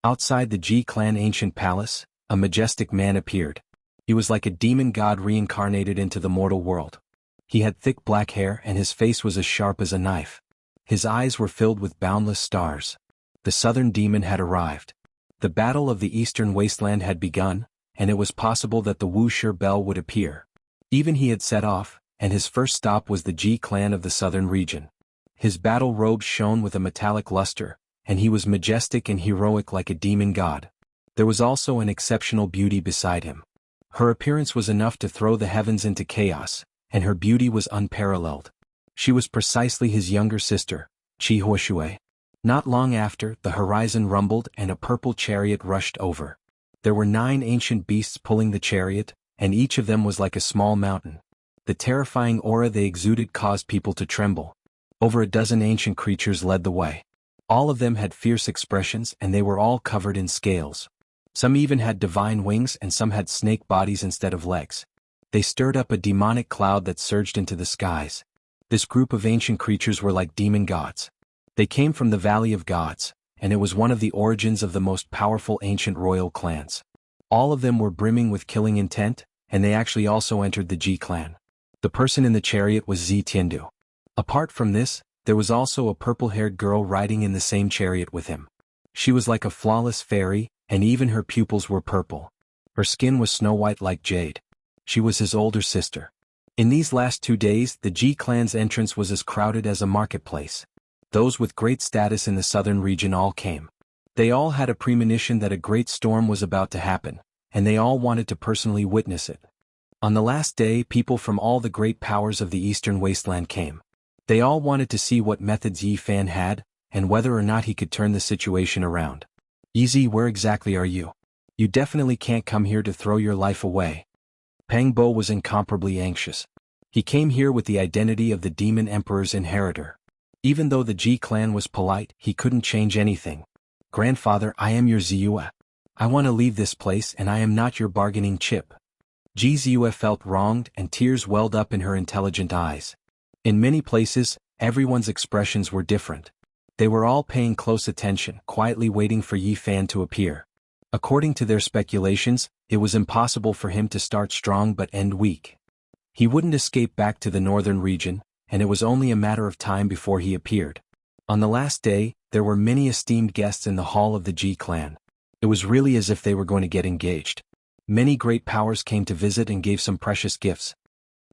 Outside the Ji clan ancient palace, a majestic man appeared. He was like a demon god reincarnated into the mortal world. He had thick black hair and his face was as sharp as a knife. His eyes were filled with boundless stars. The southern demon had arrived. The battle of the eastern wasteland had begun, and it was possible that the Wuxia bell would appear. Even he had set off, and his first stop was the Ji clan of the southern region. His battle robes shone with a metallic luster, and he was majestic and heroic like a demon god. There was also an exceptional beauty beside him. Her appearance was enough to throw the heavens into chaos, and her beauty was unparalleled. She was precisely his younger sister, Qi Huashui. Not long after, the horizon rumbled and a purple chariot rushed over. There were 9 ancient beasts pulling the chariot, and each of them was like a small mountain. The terrifying aura they exuded caused people to tremble. Over a dozen ancient creatures led the way. All of them had fierce expressions and they were all covered in scales. Some even had divine wings and some had snake bodies instead of legs. They stirred up a demonic cloud that surged into the skies. This group of ancient creatures were like demon gods. They came from the Valley of Gods, and it was one of the origins of the most powerful ancient royal clans. All of them were brimming with killing intent, and they actually also entered the Ji clan. The person in the chariot was Zi Tiandu. Apart from this, there was also a purple-haired girl riding in the same chariot with him. She was like a flawless fairy, and even her pupils were purple. Her skin was snow-white like jade. She was his older sister. In these last 2 days, the Ji clan's entrance was as crowded as a marketplace. Those with great status in the southern region all came. They all had a premonition that a great storm was about to happen, and they all wanted to personally witness it. On the last day, people from all the great powers of the eastern wasteland came. They all wanted to see what methods Yi Fan had, and whether or not he could turn the situation around. Yi, where exactly are you? You definitely can't come here to throw your life away. Pang Bo was incomparably anxious. He came here with the identity of the demon emperor's inheritor. Even though the Ji clan was polite, he couldn't change anything. Grandfather, I am your Ziyue. I want to leave this place and I am not your bargaining chip. Ji Ziyue felt wronged and tears welled up in her intelligent eyes. In many places, everyone's expressions were different. They were all paying close attention, quietly waiting for Yi Fan to appear. According to their speculations, it was impossible for him to start strong but end weak. He wouldn't escape back to the northern region, and it was only a matter of time before he appeared. On the last day, there were many esteemed guests in the hall of the Ji clan. It was really as if they were going to get engaged. Many great powers came to visit and gave some precious gifts.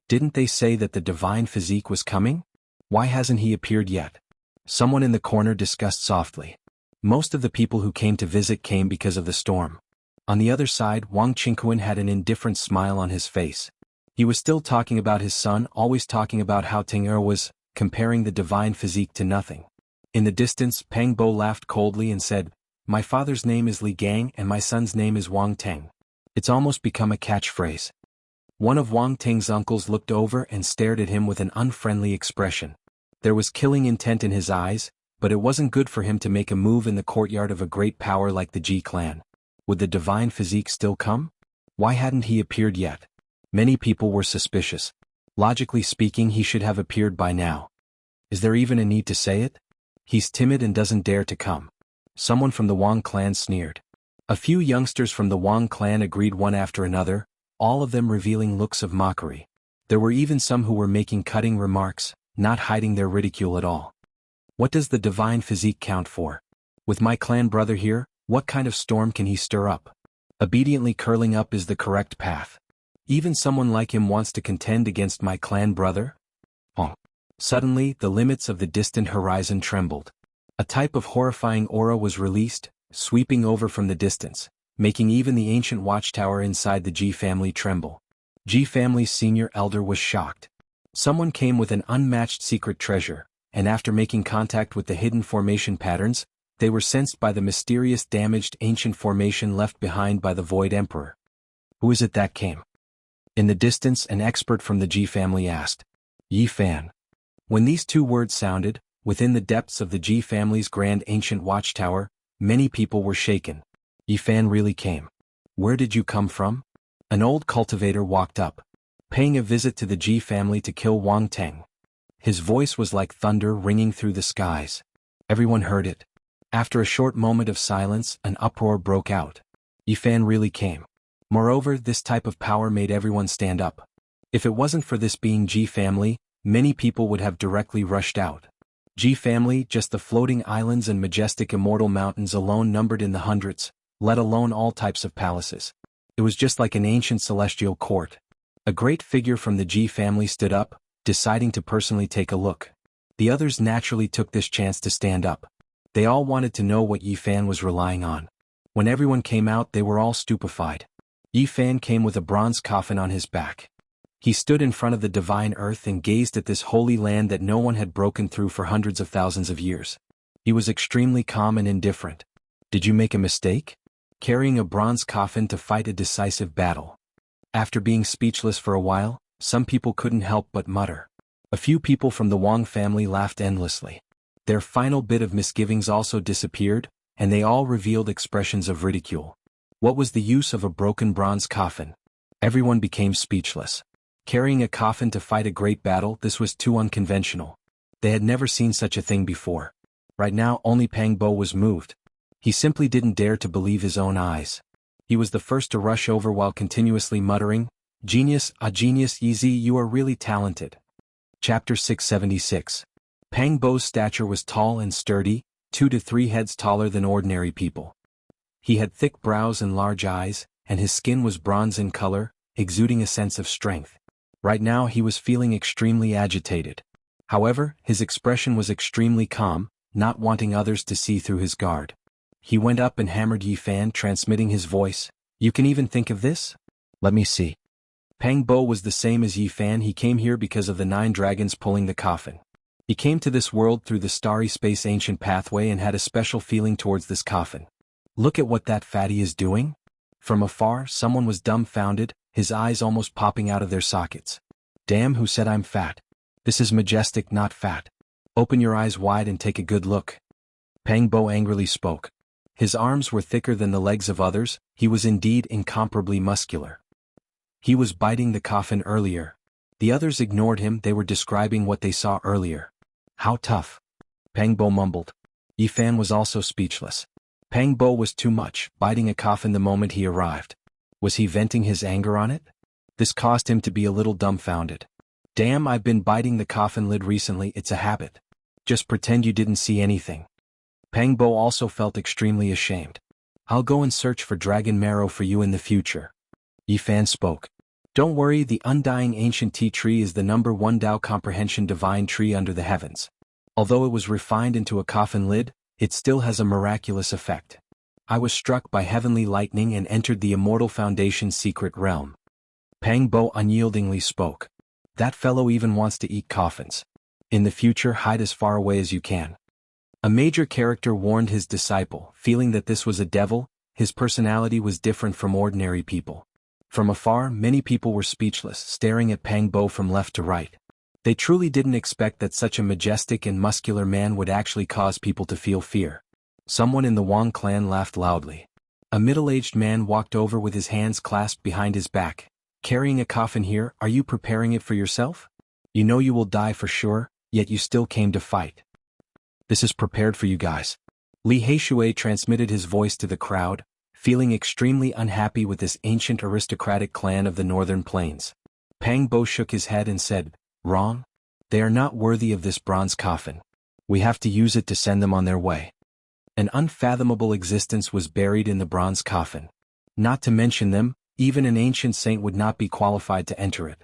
Didn't they say that the divine physique was coming? Why hasn't he appeared yet? Someone in the corner discussed softly. Most of the people who came to visit came because of the storm. On the other side, Wang Qingquan had an indifferent smile on his face. He was still talking about his son, always talking about how Teng was, comparing the divine physique to nothing. In the distance, Peng Bo laughed coldly and said, "My father's name is Li Gang and my son's name is Wang Teng." It's almost become a catchphrase. One of Wang Teng's uncles looked over and stared at him with an unfriendly expression. There was killing intent in his eyes, but it wasn't good for him to make a move in the courtyard of a great power like the Ji clan. Would the divine physique still come? Why hadn't he appeared yet? Many people were suspicious. Logically speaking, he should have appeared by now. Is there even a need to say it? He's timid and doesn't dare to come. Someone from the Wang clan sneered. A few youngsters from the Wang clan agreed one after another, all of them revealing looks of mockery. There were even some who were making cutting remarks, not hiding their ridicule at all. What does the divine physique count for? With my clan brother here, what kind of storm can he stir up? Obediently curling up is the correct path. Even someone like him wants to contend against my clan brother? Oh. Suddenly, the limits of the distant horizon trembled. A type of horrifying aura was released, sweeping over from the distance, making even the ancient watchtower inside the Ji family tremble. Ji family's senior elder was shocked. Someone came with an unmatched secret treasure, and after making contact with the hidden formation patterns, they were sensed by the mysterious damaged ancient formation left behind by the Void Emperor. Who is it that came? In the distance, an expert from the Ji family asked. Yi Fan. When these two words sounded, within the depths of the Ji family's grand ancient watchtower, many people were shaken. Yi Fan really came. Where did you come from? An old cultivator walked up, paying a visit to the Ji family to kill Wang Teng. His voice was like thunder ringing through the skies. Everyone heard it. After a short moment of silence, an uproar broke out. Yi Fan really came. Moreover, this type of power made everyone stand up. If it wasn't for this being Ji family, many people would have directly rushed out. Ji family, just the floating islands and majestic immortal mountains alone numbered in the hundreds, let alone all types of palaces. It was just like an ancient celestial court. A great figure from the Ji family stood up, deciding to personally take a look. The others naturally took this chance to stand up. They all wanted to know what Yi Fan was relying on. When everyone came out, they were all stupefied. Yi Fan came with a bronze coffin on his back. He stood in front of the divine earth and gazed at this holy land that no one had broken through for hundreds of thousands of years. He was extremely calm and indifferent. Did you make a mistake? Carrying a bronze coffin to fight a decisive battle. After being speechless for a while, some people couldn't help but mutter. A few people from the Wang family laughed endlessly. Their final bit of misgivings also disappeared, and they all revealed expressions of ridicule. What was the use of a broken bronze coffin? Everyone became speechless. Carrying a coffin to fight a great battle, this was too unconventional. They had never seen such a thing before. Right now, only Peng Bo was moved. He simply didn't dare to believe his own eyes. He was the first to rush over while continuously muttering, "Genius, ah genius Yizi, you are really talented." Chapter 676. Peng Bo's stature was tall and sturdy, 2 to 3 heads taller than ordinary people. He had thick brows and large eyes, and his skin was bronze in color, exuding a sense of strength. Right now he was feeling extremely agitated. However, his expression was extremely calm, not wanting others to see through his guard. He went up and hammered Yi Fan, transmitting his voice. "You can even think of this? Let me see." Peng Bo was the same as Yi Fan. He came here because of the 9 dragons pulling the coffin. He came to this world through the starry space ancient pathway and had a special feeling towards this coffin. Look at what that fatty is doing. From afar, someone was dumbfounded, his eyes almost popping out of their sockets. Damn, who said I'm fat? This is majestic, not fat. Open your eyes wide and take a good look. Peng Bo angrily spoke. His arms were thicker than the legs of others, he was indeed incomparably muscular. He was biting the coffin earlier. The others ignored him, they were describing what they saw earlier. How tough. Peng Bo mumbled. Yi Fan was also speechless. Peng Bo was too much, biting a coffin the moment he arrived. Was he venting his anger on it? This caused him to be a little dumbfounded. Damn, I've been biting the coffin lid recently, it's a habit. Just pretend you didn't see anything. Peng Bo also felt extremely ashamed. I'll go and search for dragon marrow for you in the future. Yi Fan spoke. Don't worry, the undying ancient tea tree is the #1 Dao comprehension divine tree under the heavens. Although it was refined into a coffin lid, it still has a miraculous effect. I was struck by heavenly lightning and entered the Immortal Foundation's secret realm. Pang Bo unyieldingly spoke. That fellow even wants to eat coffins. In the future, hide as far away as you can. A major character warned his disciple, feeling that this was a devil. His personality was different from ordinary people. From afar, many people were speechless, staring at Pang Bo from left to right. They truly didn't expect that such a majestic and muscular man would actually cause people to feel fear. Someone in the Wang clan laughed loudly. A middle-aged man walked over with his hands clasped behind his back. Carrying a coffin here, are you preparing it for yourself? You know you will die for sure, yet you still came to fight. This is prepared for you guys. Li Heishui transmitted his voice to the crowd, feeling extremely unhappy with this ancient aristocratic clan of the northern plains. Pang Bo shook his head and said, "Wrong? They are not worthy of this bronze coffin. We have to use it to send them on their way." An unfathomable existence was buried in the bronze coffin. Not to mention them, even an ancient saint would not be qualified to enter it.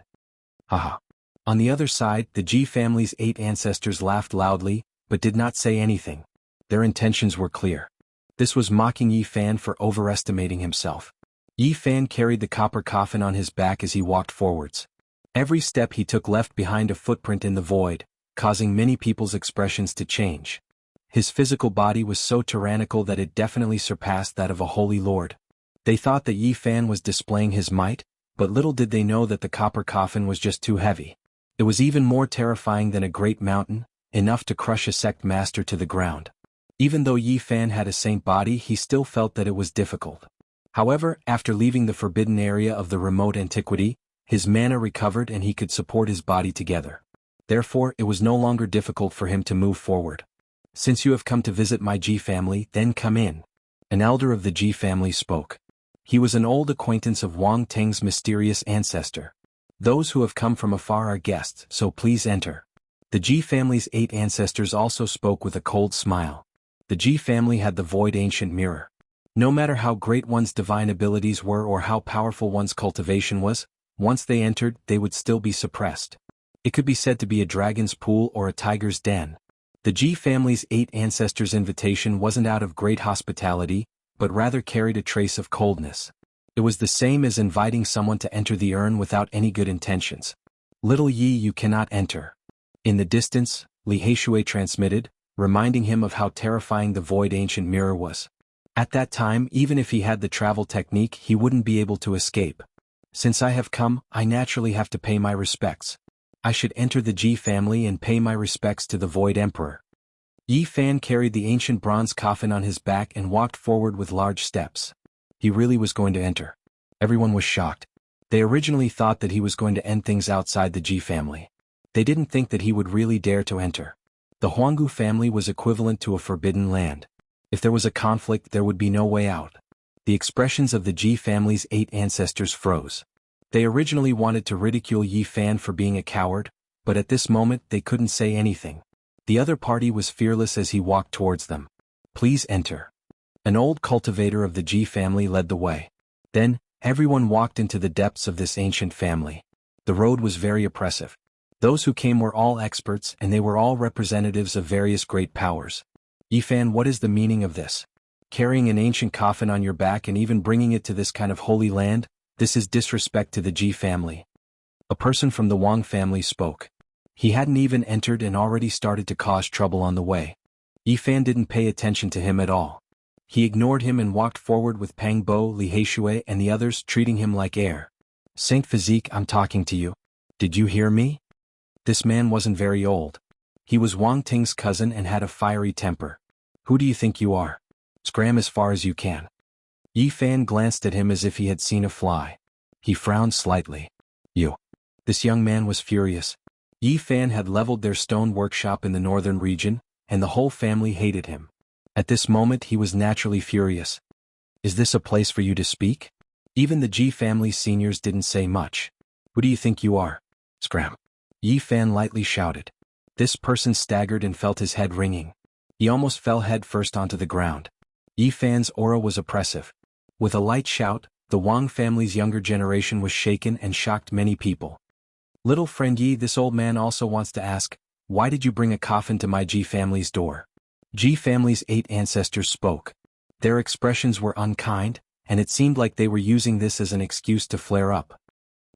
Haha. On the other side, the Ji family's 8 ancestors laughed loudly, but did not say anything. Their intentions were clear. This was mocking Yi Fan for overestimating himself. Yi Fan carried the copper coffin on his back as he walked forwards. Every step he took left behind a footprint in the void, causing many people's expressions to change. His physical body was so tyrannical that it definitely surpassed that of a holy lord. They thought that Yi Fan was displaying his might, but little did they know that the copper coffin was just too heavy. It was even more terrifying than a great mountain, enough to crush a sect master to the ground. Even though Yi Fan had a saint body, he still felt that it was difficult. However, after leaving the forbidden area of the remote antiquity, his mana recovered and he could support his body together. Therefore, it was no longer difficult for him to move forward. "Since you have come to visit my Ji family, then come in." An elder of the Ji family spoke. He was an old acquaintance of Wang Teng's mysterious ancestor. "Those who have come from afar are guests, so please enter." The Ji family's 8 ancestors also spoke with a cold smile. The Ji family had the void ancient mirror. No matter how great one's divine abilities were or how powerful one's cultivation was, once they entered, they would still be suppressed. It could be said to be a dragon's pool or a tiger's den. The Ji family's 8 ancestors' invitation wasn't out of great hospitality, but rather carried a trace of coldness. It was the same as inviting someone to enter the urn without any good intentions. "Little Yi, you cannot enter." In the distance, Li Heishui transmitted, reminding him of how terrifying the void ancient mirror was. At that time, even if he had the travel technique, he wouldn't be able to escape. "Since I have come, I naturally have to pay my respects. I should enter the Ji family and pay my respects to the Void Emperor." Yi Fan carried the ancient bronze coffin on his back and walked forward with large steps. He really was going to enter. Everyone was shocked. They originally thought that he was going to end things outside the Ji family. They didn't think that he would really dare to enter. The Huanggu family was equivalent to a forbidden land. If there was a conflict, there would be no way out. The expressions of the Ji family's 8 ancestors froze. They originally wanted to ridicule Yi Fan for being a coward, but at this moment they couldn't say anything. The other party was fearless as he walked towards them. "Please enter." An old cultivator of the Ji family led the way. Then, everyone walked into the depths of this ancient family. The road was very oppressive. Those who came were all experts and they were all representatives of various great powers. "Yi Fan, what is the meaning of this? Carrying an ancient coffin on your back and even bringing it to this kind of holy land? This is disrespect to the Ji family." A person from the Wang family spoke. He hadn't even entered and already started to cause trouble on the way. Yi Fan didn't pay attention to him at all. He ignored him and walked forward with Pang Bo, Li Heishui and the others treating him like air. "Saint Physique, I'm talking to you. Did you hear me?" This man wasn't very old. He was Wang Ting's cousin and had a fiery temper. "Who do you think you are? Scram as far as you can." Yi Fan glanced at him as if he had seen a fly. He frowned slightly. "You." This young man was furious. Yi Fan had leveled their stone workshop in the northern region, and the whole family hated him. At this moment he was naturally furious. "Is this a place for you to speak?" Even the Ji family seniors didn't say much. "Who do you think you are? Scram." Yi Fan lightly shouted. This person staggered and felt his head ringing. He almost fell head first onto the ground. Yi Fan's aura was oppressive. With a light shout, the Wang family's younger generation was shaken and shocked many people. "Little friend Yi, this old man also wants to ask, why did you bring a coffin to my Ji family's door?" Ji family's 8 ancestors spoke. Their expressions were unkind, and it seemed like they were using this as an excuse to flare up.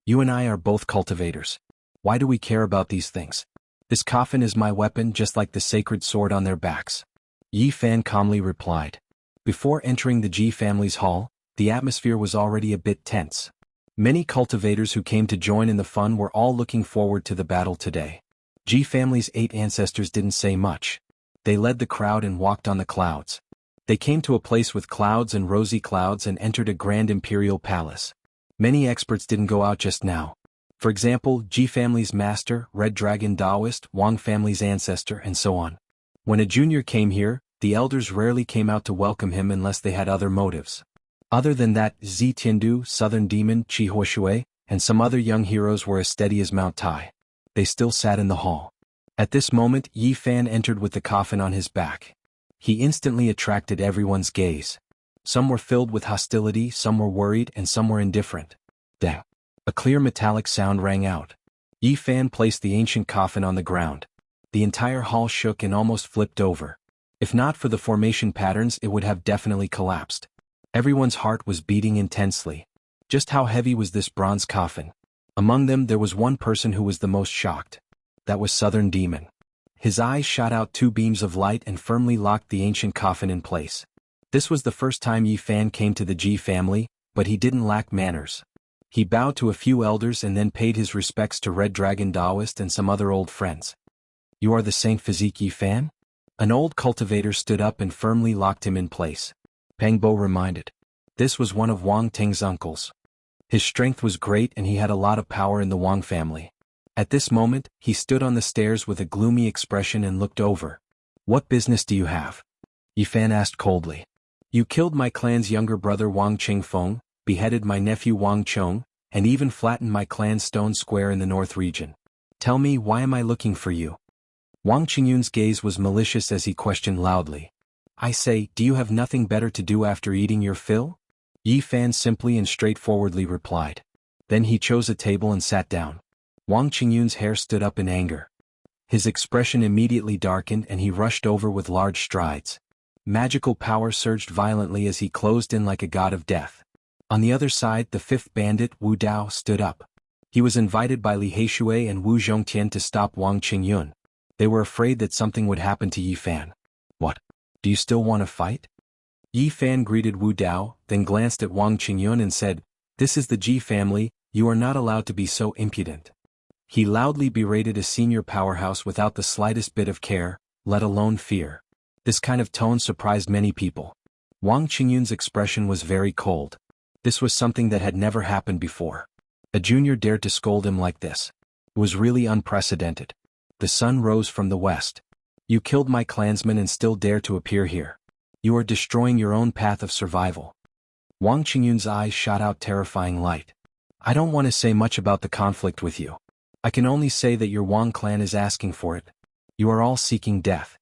You and I are both cultivators. Why do we care about these things? This coffin is my weapon, just like the sacred sword on their backs. Yi Fan calmly replied. Before entering the Ji family's hall, the atmosphere was already a bit tense. Many cultivators who came to join in the fun were all looking forward to the battle today. Ji family's 8 ancestors didn't say much. They led the crowd and walked on the clouds. They came to a place with clouds and rosy clouds and entered a grand imperial palace. Many experts didn't go out just now. For example, Ji family's master, Red Dragon Daoist, Wang family's ancestor, and so on. When a junior came here, the elders rarely came out to welcome him unless they had other motives. Other than that, Zi Tiandu, Southern Demon, Qi Huoshui, and some other young heroes were as steady as Mount Tai. They still sat in the hall. At this moment, Yi Fan entered with the coffin on his back. He instantly attracted everyone's gaze. Some were filled with hostility, some were worried, and some were indifferent. Dang! A clear metallic sound rang out. Yi Fan placed the ancient coffin on the ground. The entire hall shook and almost flipped over. If not for the formation patterns, it would have definitely collapsed. Everyone's heart was beating intensely. Just how heavy was this bronze coffin? Among them there was one person who was the most shocked. That was Southern Demon. His eyes shot out 2 beams of light and firmly locked the ancient coffin in place. This was the first time Yi Fan came to the Ji family, but he didn't lack manners. He bowed to a few elders and then paid his respects to Red Dragon Daoist and some other old friends. You are the Saint Physique Yi Fan? An old cultivator stood up and firmly locked him in place. Peng Bo reminded. This was one of Wang Ting's uncles. His strength was great and he had a lot of power in the Wang family. At this moment, he stood on the stairs with a gloomy expression and looked over. What business do you have? Yi Fan asked coldly. You killed my clan's younger brother Wang Qingfeng, beheaded my nephew Wang Chong, and even flattened my clan's stone square in the north region. Tell me, why am I looking for you? Wang Qingyun's gaze was malicious as he questioned loudly. I say, do you have nothing better to do after eating your fill? Yi Fan simply and straightforwardly replied. Then he chose a table and sat down. Wang Qingyun's hair stood up in anger. His expression immediately darkened and he rushed over with large strides. Magical power surged violently as he closed in like a god of death. On the other side, the 5th bandit, Wu Dao, stood up. He was invited by Li Heishui and Wu Zhongtian to stop Wang Qingyun. They were afraid that something would happen to Yi Fan. What? Do you still want to fight? Yi Fan greeted Wu Dao, then glanced at Wang Qingyun and said, This is the Ji family, you are not allowed to be so impudent. He loudly berated a senior powerhouse without the slightest bit of care, let alone fear. This kind of tone surprised many people. Wang Qingyun's expression was very cold. This was something that had never happened before. A junior dared to scold him like this. It was really unprecedented. The sun rose from the west. You killed my clansmen and still dare to appear here. You are destroying your own path of survival. Wang Qingyun's eyes shot out terrifying light. I don't want to say much about the conflict with you. I can only say that your Wang clan is asking for it. You are all seeking death.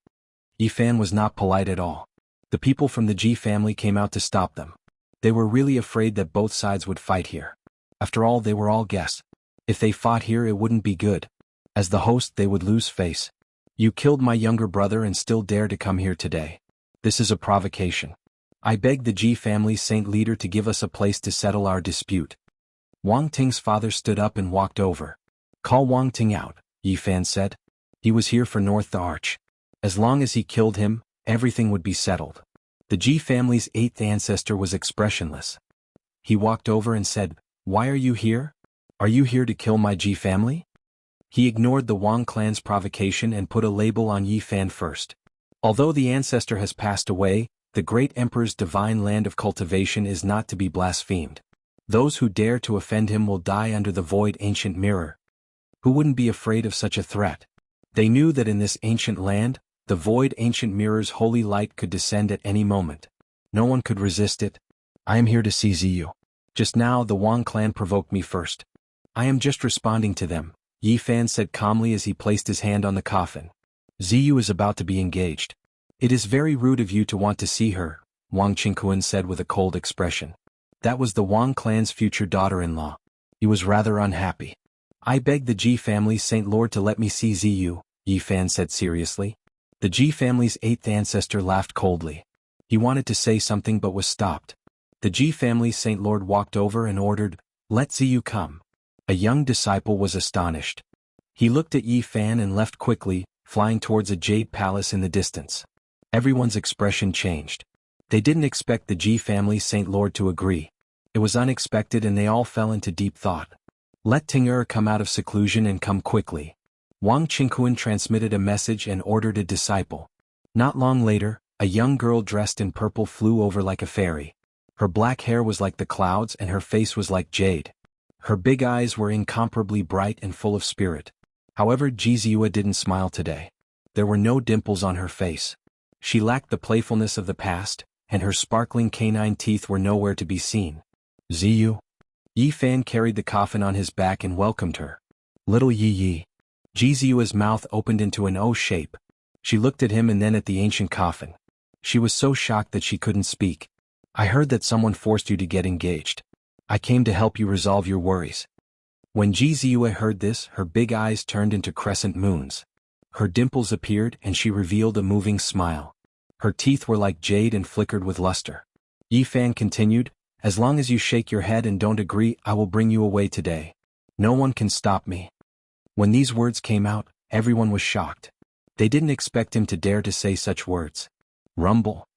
Yi Fan was not polite at all. The people from the Ji family came out to stop them. They were really afraid that both sides would fight here. After all, they were all guests. If they fought here, it wouldn't be good. As the host, they would lose face. You killed my younger brother and still dare to come here today. This is a provocation. I beg the Ji family's saint leader to give us a place to settle our dispute. Wang Ting's father stood up and walked over. Call Wang Ting out, Yi Fan said. He was here for North the Arch. As long as he killed him, everything would be settled. The Ji family's 8th ancestor was expressionless. He walked over and said, Why are you here? Are you here to kill my Ji family? He ignored the Wang clan's provocation and put a label on Yi Fan first. Although the ancestor has passed away, the great emperor's divine land of cultivation is not to be blasphemed. Those who dare to offend him will die under the void ancient mirror. Who wouldn't be afraid of such a threat? They knew that in this ancient land, the void ancient mirror's holy light could descend at any moment. No one could resist it. I am here to seize you. Just now the Wang clan provoked me first. I am just responding to them, Yi Fan said calmly as he placed his hand on the coffin. Ziyu is about to be engaged. It is very rude of you to want to see her, Wang Qingkuan said with a cold expression. That was the Wang clan's future daughter-in-law. He was rather unhappy. I beg the Ji family's Saint Lord to let me see Ziyu, Yi Fan said seriously. The Ji family's 8th ancestor laughed coldly. He wanted to say something but was stopped. The Ji family Saint Lord walked over and ordered, "Let Ziyu come." A young disciple was astonished. He looked at Yi Fan and left quickly, flying towards a jade palace in the distance. Everyone's expression changed. They didn't expect the Ji family Saint Lord to agree. It was unexpected and they all fell into deep thought. Let Ting'er come out of seclusion and come quickly. Wang Qingquan transmitted a message and ordered a disciple. Not long later, a young girl dressed in purple flew over like a fairy. Her black hair was like the clouds and her face was like jade. Her big eyes were incomparably bright and full of spirit. However, Jiziua didn't smile today. There were no dimples on her face. She lacked the playfulness of the past, and her sparkling canine teeth were nowhere to be seen. Ziyu. Yi Fan carried the coffin on his back and welcomed her. Little Yi Yi. Jiziua's mouth opened into an O shape. She looked at him and then at the ancient coffin. She was so shocked that she couldn't speak. I heard that someone forced you to get engaged. I came to help you resolve your worries. When Jiziua heard this, her big eyes turned into crescent moons. Her dimples appeared and she revealed a moving smile. Her teeth were like jade and flickered with luster. Yi Fan continued, "As long as you shake your head and don't agree, I will bring you away today. No one can stop me." When these words came out, everyone was shocked. They didn't expect him to dare to say such words. Rumble.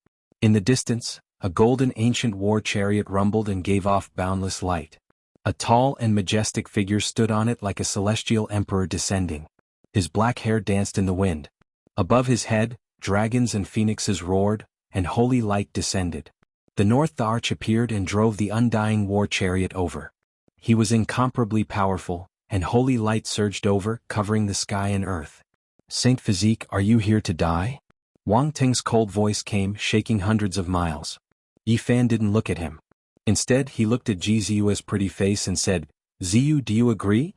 In the distance, a golden ancient war chariot rumbled and gave off boundless light. A tall and majestic figure stood on it like a celestial emperor descending. His black hair danced in the wind. Above his head, dragons and phoenixes roared, and holy light descended. The North Arch appeared and drove the undying war chariot over. He was incomparably powerful, and holy light surged over, covering the sky and earth. Saint Physique, are you here to die? Wang Ting's cold voice came, shaking hundreds of miles. Yi Fan didn't look at him. Instead, he looked at Jiziua's pretty face and said, "Ziyu, do you agree?"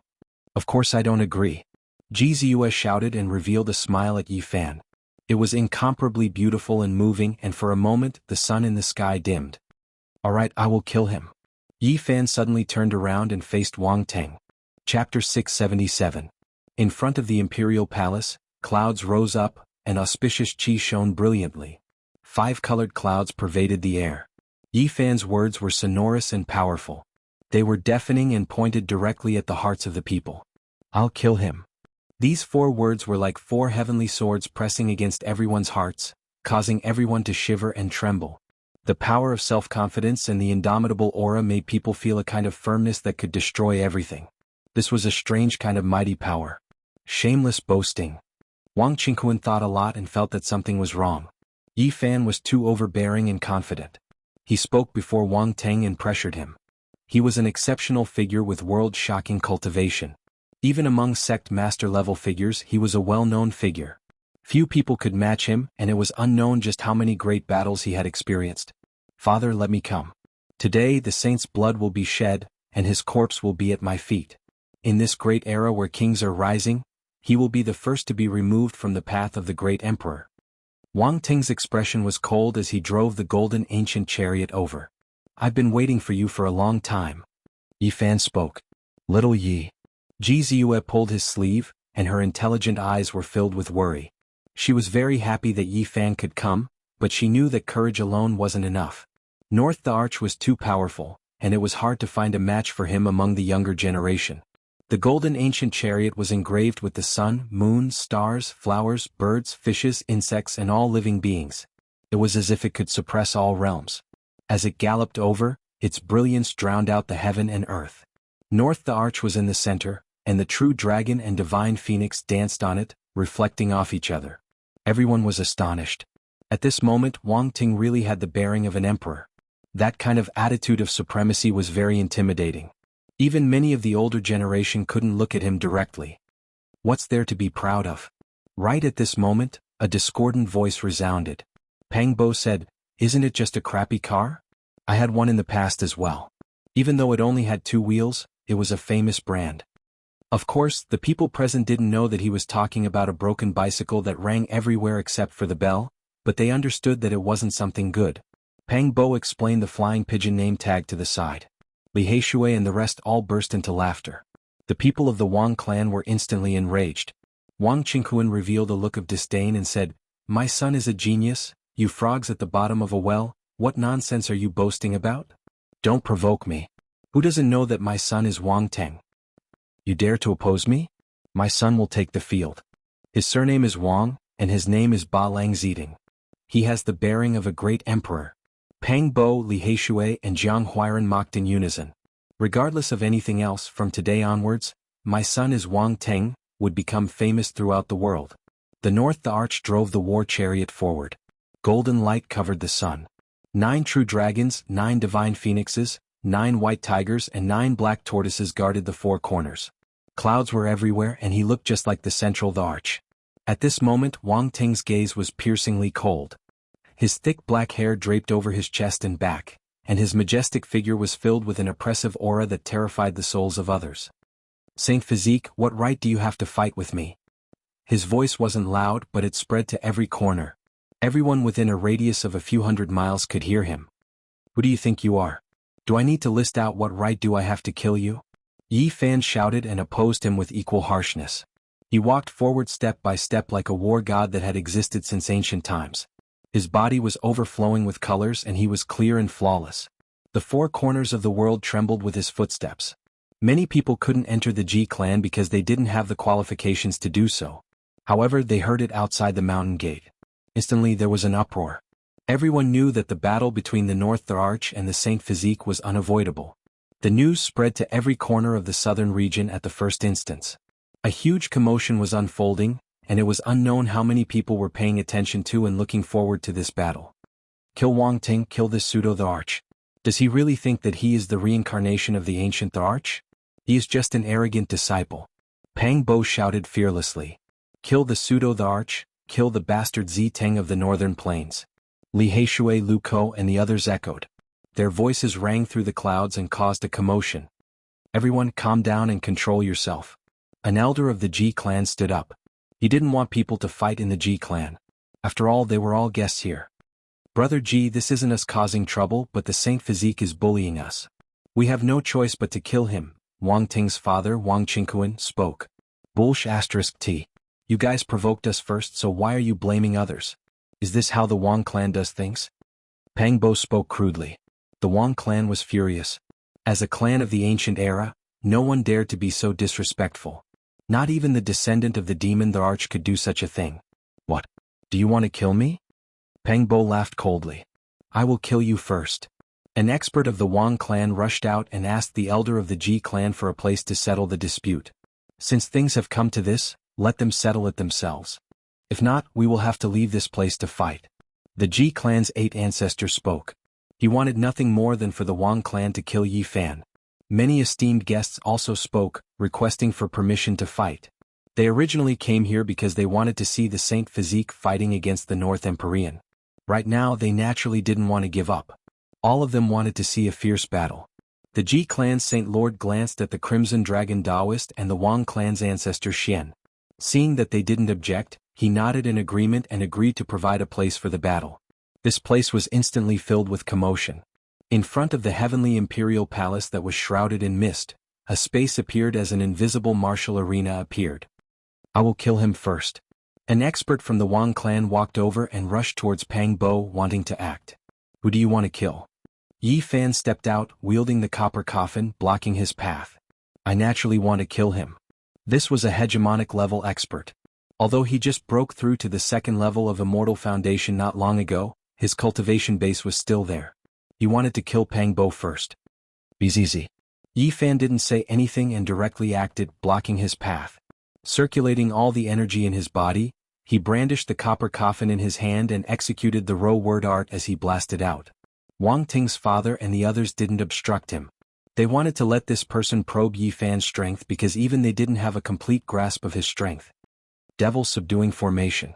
"Of course I don't agree." Jiziua shouted and revealed a smile at Yi Fan. It was incomparably beautiful and moving, and for a moment, the sun in the sky dimmed. "All right, I will kill him." Yi Fan suddenly turned around and faced Wang Ting. Chapter 677. In front of the imperial palace, clouds rose up, and auspicious qi shone brilliantly. 5-colored clouds pervaded the air. Yi Fan's words were sonorous and powerful. They were deafening and pointed directly at the hearts of the people. "I'll kill him." These 4 words were like 4 heavenly swords pressing against everyone's hearts, causing everyone to shiver and tremble. The power of self-confidence and the indomitable aura made people feel a kind of firmness that could destroy everything. This was a strange kind of mighty power. Shameless boasting. Wang Qingquan thought a lot and felt that something was wrong. Yi Fan was too overbearing and confident. He spoke before Wang Ting and pressured him. He was an exceptional figure with world-shocking cultivation. Even among sect master-level figures, he was a well-known figure. Few people could match him, and it was unknown just how many great battles he had experienced. "Father, let me come. Today the saint's blood will be shed, and his corpse will be at my feet. In this great era where kings are rising, he will be the first to be removed from the path of the great emperor." Wang Ting's expression was cold as he drove the golden ancient chariot over. "I've been waiting for you for a long time." Yi Fan spoke. "Little Yi." Jiziua pulled his sleeve, and her intelligent eyes were filled with worry. She was very happy that Yi Fan could come, but she knew that courage alone wasn't enough. The Arch was too powerful, and it was hard to find a match for him among the younger generation. The golden ancient chariot was engraved with the sun, moon, stars, flowers, birds, fishes, insects, and all living beings. It was as if it could suppress all realms. As it galloped over, its brilliance drowned out the heaven and earth. The Arch was in the center, and the true dragon and divine phoenix danced on it, reflecting off each other. Everyone was astonished. At this moment, Wang Ting really had the bearing of an emperor. That kind of attitude of supremacy was very intimidating. Even many of the older generation couldn't look at him directly. What's there to be proud of? Right at this moment, a discordant voice resounded. Pang Bo said, "Isn't it just a crappy car? I had one in the past as well. Even though it only had 2 wheels, it was a famous brand." Of course, the people present didn't know that he was talking about a broken bicycle that rang everywhere except for the bell, but they understood that it wasn't something good. Pang Bo explained the flying pigeon name tag to the side. Li Heishui and the rest all burst into laughter. The people of the Wang clan were instantly enraged. Wang Qingquan revealed a look of disdain and said, "My son is a genius, You frogs at the bottom of a well, what nonsense are you boasting about? Don't provoke me. Who doesn't know that my son is Wang Teng? You dare to oppose me? My son will take the field. His surname is Wang, and his name is Ba Lang Ziding. He has the bearing of a great emperor. Pang Bo, Li Heishui and Jiang Huiran mocked in unison. Regardless of anything else, from today onwards, my son is Wang Teng, would become famous throughout the world. The north the arch drove the war chariot forward. Golden light covered the sun. 9 true dragons, 9 divine phoenixes, 9 white tigers and 9 black tortoises guarded the 4 corners. Clouds were everywhere and he looked just like the central the arch. At this moment Wang Teng's gaze was piercingly cold. His thick black hair draped over his chest and back, and his majestic figure was filled with an oppressive aura that terrified the souls of others. Saint Physique, what right do you have to fight with me? His voice wasn't loud but it spread to every corner. Everyone within a radius of a few hundred miles could hear him. Who do you think you are? Do I need to list out what right do I have to kill you? Yi Fan shouted and opposed him with equal harshness. He walked forward step by step like a war god that had existed since ancient times. His body was overflowing with colors and he was clear and flawless. The 4 corners of the world trembled with his footsteps. Many people couldn't enter the Ji clan because they didn't have the qualifications to do so. However, they heard it outside the mountain gate. Instantly there was an uproar. Everyone knew that the battle between the North the Arch and the Saint Physique was unavoidable. The news spread to every corner of the southern region at the first instance. A huge commotion was unfolding, and it was unknown how many people were paying attention to and looking forward to this battle. Kill Wang Ting, kill this pseudo the Arch. Does he really think that he is the reincarnation of the ancient the Arch? He is just an arrogant disciple. Pang Bo shouted fearlessly. Kill the pseudo the Arch, kill the bastard Zi Teng of the northern plains. Li Heishui, Lu Ko and the others echoed. Their voices rang through the clouds and caused a commotion. Everyone calm down and control yourself. An elder of the Ji clan stood up. He didn't want people to fight in the Ji clan. After all, they were all guests here. Brother Ji, this isn't us causing trouble, but the Saint Physique is bullying us. We have no choice but to kill him, Wang Ting's father, Wang Qingkuan, spoke. Bullsh *T. You guys provoked us first, so why are you blaming others? Is this how the Wang clan does things? Pang Bo spoke crudely. The Wang clan was furious. As a clan of the ancient era, no one dared to be so disrespectful. Not even the descendant of the demon the Arch could do such a thing. What? Do you want to kill me? Pang Bo laughed coldly. I will kill you first. An expert of the Wang clan rushed out and asked the elder of the Ji clan for a place to settle the dispute. Since things have come to this, let them settle it themselves. If not, we will have to leave this place to fight. The Ji clan's 8 ancestors spoke. He wanted nothing more than for the Wang clan to kill Yi Fan. Many esteemed guests also spoke, requesting for permission to fight. They originally came here because they wanted to see the Saint Physique fighting against the North Empyrean. Right now they naturally didn't want to give up. All of them wanted to see a fierce battle. The Ji clan's Saint Lord glanced at the Crimson Dragon Taoist and the Wang clan's ancestor Xian. Seeing that they didn't object, he nodded in agreement and agreed to provide a place for the battle. This place was instantly filled with commotion. In front of the heavenly imperial palace that was shrouded in mist, a space appeared as an invisible martial arena appeared. I will kill him first. An expert from the Wang clan walked over and rushed towards Pang Bo, wanting to act. Who do you want to kill? Yi Fan stepped out, wielding the copper coffin, blocking his path. I naturally want to kill him. This was a hegemonic level expert. Although he just broke through to the 2nd level of Immortal Foundation not long ago, his cultivation base was still there. He wanted to kill Pang Bo first. Bzz. Yi Fan didn't say anything and directly acted, blocking his path. Circulating all the energy in his body, he brandished the copper coffin in his hand and executed the row word art as he blasted out. Wang Ting's father and the others didn't obstruct him. They wanted to let this person probe Yi Fan's strength because even they didn't have a complete grasp of his strength. Devil subduing formation.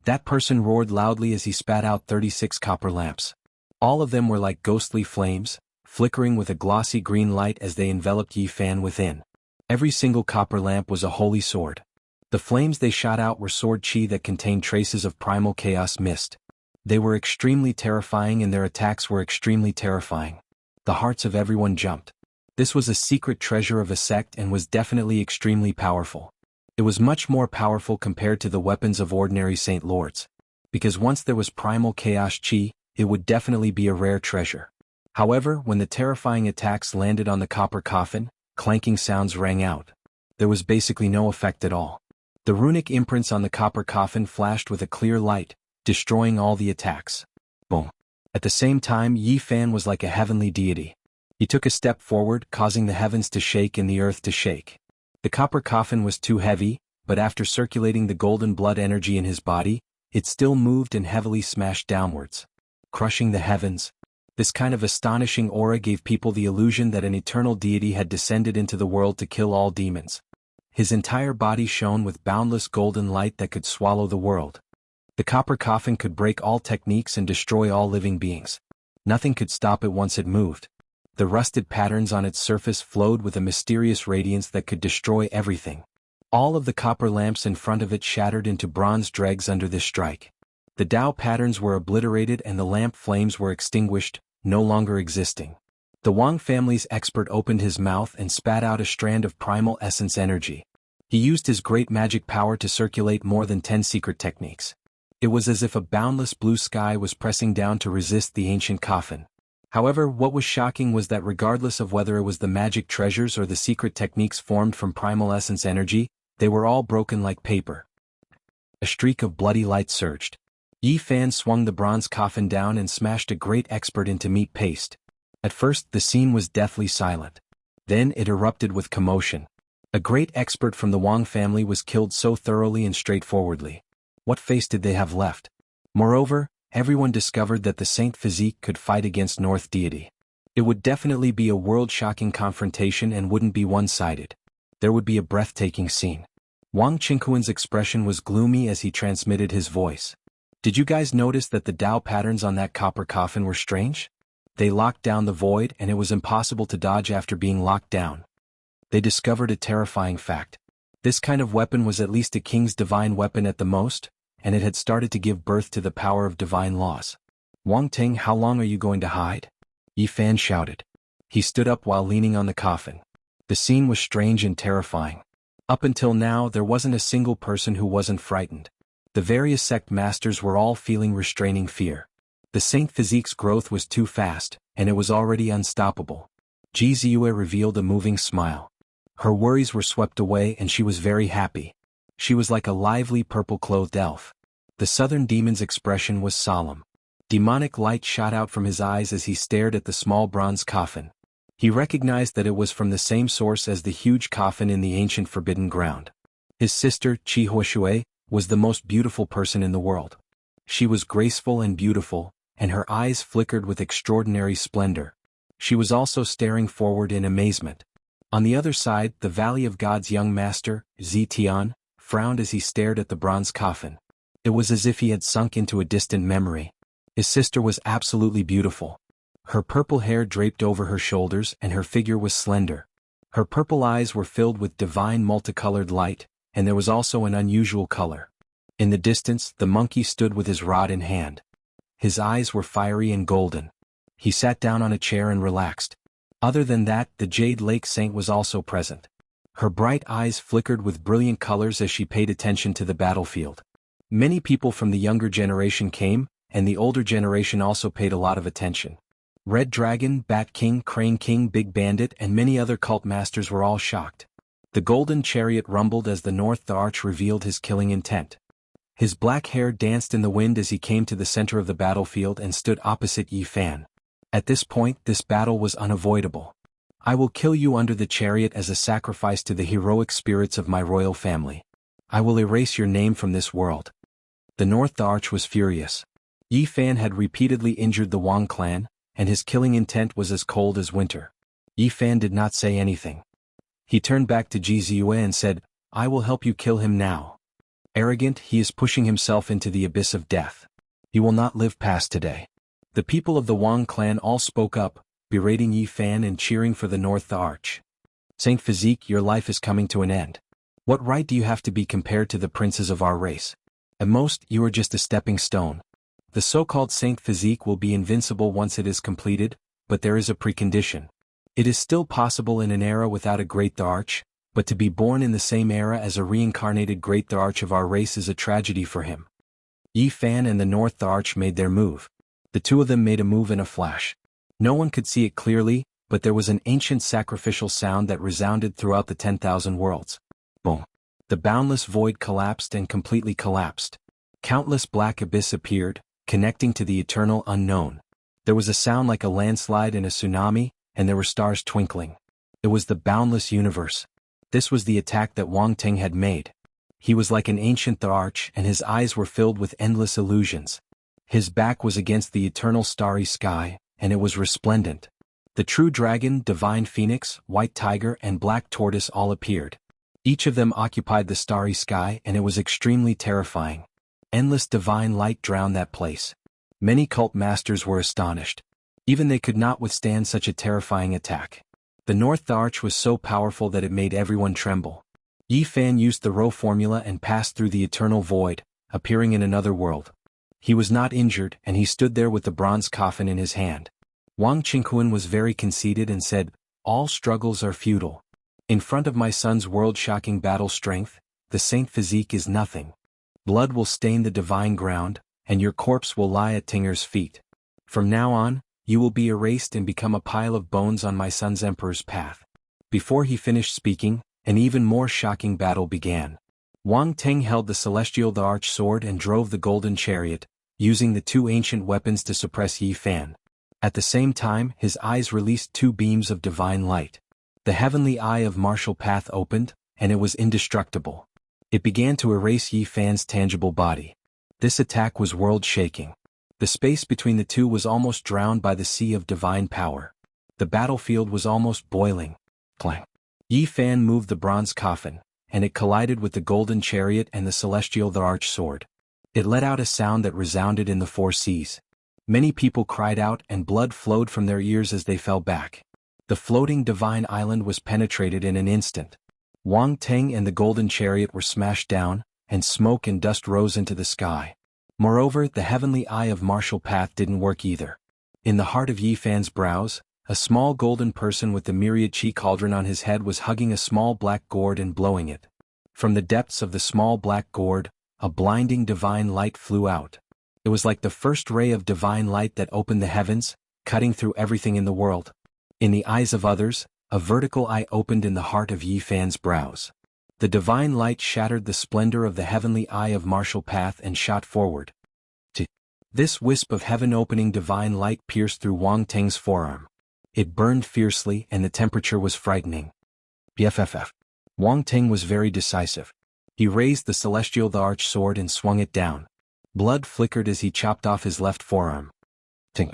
That person roared loudly as he spat out 36 copper lamps. All of them were like ghostly flames, flickering with a glossy green light as they enveloped Yi Fan within. Every single copper lamp was a holy sword. The flames they shot out were sword chi that contained traces of primal chaos mist. They were extremely terrifying and their attacks were extremely terrifying. The hearts of everyone jumped. This was a secret treasure of a sect and was definitely extremely powerful. It was much more powerful compared to the weapons of ordinary Saint Lords. because once there was primal chaos chi, it would definitely be a rare treasure. However, when the terrifying attacks landed on the copper coffin, clanking sounds rang out. There was basically no effect at all. The runic imprints on the copper coffin flashed with a clear light, destroying all the attacks. Boom. At the same time, Yi Fan was like a heavenly deity. He took a step forward, causing the heavens to shake and the earth to shake. The copper coffin was too heavy, but after circulating the golden blood energy in his body, it still moved and heavily smashed downwards, crushing the heavens. This kind of astonishing aura gave people the illusion that an eternal deity had descended into the world to kill all demons. His entire body shone with boundless golden light that could swallow the world. The copper coffin could break all techniques and destroy all living beings. Nothing could stop it once it moved. The rusted patterns on its surface flowed with a mysterious radiance that could destroy everything. All of the copper lamps in front of it shattered into bronze dregs under this strike. The Tao patterns were obliterated and the lamp flames were extinguished, no longer existing. The Wang family's expert opened his mouth and spat out a strand of primal essence energy. He used his great magic power to circulate more than 10 secret techniques. It was as if a boundless blue sky was pressing down to resist the ancient coffin. However, what was shocking was that regardless of whether it was the magic treasures or the secret techniques formed from primal essence energy, they were all broken like paper. A streak of bloody light surged. Yi Fan swung the bronze coffin down and smashed a great expert into meat paste. At first, the scene was deathly silent. Then it erupted with commotion. A great expert from the Wang family was killed so thoroughly and straightforwardly. What face did they have left? Moreover, everyone discovered that the Saint Physique could fight against North Deity. It would definitely be a world-shocking confrontation and wouldn't be one-sided. There would be a breathtaking scene. Wang Qinghuan's expression was gloomy as he transmitted his voice. Did you guys notice that the Tao patterns on that copper coffin were strange? They locked down the void and it was impossible to dodge after being locked down. They discovered a terrifying fact. This kind of weapon was at least a king's divine weapon at the most, and it had started to give birth to the power of divine laws. Wang Ting, how long are you going to hide? Yi Fan shouted. He stood up while leaning on the coffin. The scene was strange and terrifying. Up until now, there wasn't a single person who wasn't frightened. The various sect masters were all feeling restraining fear. The Saint Physique's growth was too fast, and it was already unstoppable. Ji Ziyue revealed a moving smile. Her worries were swept away and she was very happy. She was like a lively purple-clothed elf. The southern demon's expression was solemn. Demonic light shot out from his eyes as he stared at the small bronze coffin. He recognized that it was from the same source as the huge coffin in the ancient forbidden ground. His sister, Qi Huoshui, was the most beautiful person in the world. She was graceful and beautiful, and her eyes flickered with extraordinary splendor. She was also staring forward in amazement. On the other side, the Valley of God's young master, Zetian, frowned as he stared at the bronze coffin. It was as if he had sunk into a distant memory. His sister was absolutely beautiful. Her purple hair draped over her shoulders and her figure was slender. Her purple eyes were filled with divine multicolored light, and there was also an unusual color. In the distance, the monkey stood with his rod in hand. His eyes were fiery and golden. He sat down on a chair and relaxed. Other than that, the Jade Lake Saint was also present. Her bright eyes flickered with brilliant colors as she paid attention to the battlefield. Many people from the younger generation came, and the older generation also paid a lot of attention. Red Dragon, Bat King, Crane King, Big Bandit, and many other cult masters were all shocked. The golden chariot rumbled as the North the Arch revealed his killing intent. His black hair danced in the wind as he came to the center of the battlefield and stood opposite Yi Fan. At this point, this battle was unavoidable. I will kill you under the chariot as a sacrifice to the heroic spirits of my royal family. I will erase your name from this world. The North the Arch was furious. Yi Fan had repeatedly injured the Wang clan, and his killing intent was as cold as winter. Yi Fan did not say anything. He turned back to Ji Ziyue and said, I will help you kill him now. Arrogant, he is pushing himself into the abyss of death. He will not live past today. The people of the Wang clan all spoke up, berating Yi Fan and cheering for the North the Arch. Saint Physique, your life is coming to an end. What right do you have to be compared to the princes of our race? At most, you are just a stepping stone. The so-called Saint Physique will be invincible once it is completed, but there is a precondition. It is still possible in an era without a Great the Arch, but to be born in the same era as a reincarnated Great the Arch of our race is a tragedy for him. Yi Fan and the North the Arch made their move. The two of them made a move in a flash. No one could see it clearly, but there was an ancient sacrificial sound that resounded throughout the 10,000 worlds. Boom. The boundless void collapsed and completely collapsed. Countless black abyss appeared, connecting to the eternal unknown. There was a sound like a landslide in a tsunami, and there were stars twinkling. It was the boundless universe. This was the attack that Wang Ting had made. He was like an ancient the Arch, and his eyes were filled with endless illusions. His back was against the eternal starry sky, and it was resplendent. The true dragon, divine phoenix, white tiger, and black tortoise all appeared. Each of them occupied the starry sky, and it was extremely terrifying. Endless divine light drowned that place. Many cult masters were astonished. Even they could not withstand such a terrifying attack. The North the Arch was so powerful that it made everyone tremble. Yi Fan used the Rho formula and passed through the eternal void, appearing in another world. He was not injured, and he stood there with the bronze coffin in his hand. Wang Qingquan was very conceited and said, "All struggles are futile. In front of my son's world-shocking battle strength, the saint physique is nothing. Blood will stain the divine ground, and your corpse will lie at Tinger's feet. From now on, you will be erased and become a pile of bones on my son's emperor's path." Before he finished speaking, an even more shocking battle began. Wang Ting held the celestial the Arch sword and drove the golden chariot, using the two ancient weapons to suppress Yi Fan. At the same time, his eyes released two beams of divine light. The heavenly eye of martial path opened, and it was indestructible. It began to erase Yi Fan's tangible body. This attack was world-shaking. The space between the two was almost drowned by the sea of divine power. The battlefield was almost boiling. Clang. Yi Fan moved the bronze coffin, and it collided with the golden chariot and the celestial the Arch sword. It let out a sound that resounded in the four seas. Many people cried out and blood flowed from their ears as they fell back. The floating divine island was penetrated in an instant. Wang Ting and the golden chariot were smashed down, and smoke and dust rose into the sky. Moreover, the heavenly eye of martial path didn't work either. In the heart of Yi Fan's brows, a small golden person with the myriad chi cauldron on his head was hugging a small black gourd and blowing it. From the depths of the small black gourd, a blinding divine light flew out. It was like the first ray of divine light that opened the heavens, cutting through everything in the world. In the eyes of others, a vertical eye opened in the heart of Yi Fan's brows. The divine light shattered the splendor of the heavenly eye of martial path and shot forward. This wisp of heaven-opening divine light pierced through Wang Ting's forearm. It burned fiercely and the temperature was frightening. BFFF. Wang Ting was very decisive. He raised the celestial the Arch sword and swung it down. Blood flickered as he chopped off his left forearm. Ting.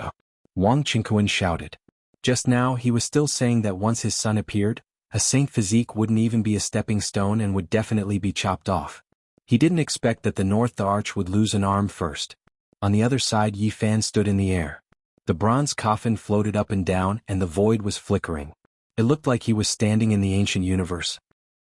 Wang Qingquan shouted. Just now he was still saying that once his son appeared, a saint physique wouldn't even be a stepping stone and would definitely be chopped off. He didn't expect that the North the Arch would lose an arm first. On the other side, Yi Fan stood in the air. The bronze coffin floated up and down and the void was flickering. It looked like he was standing in the ancient universe.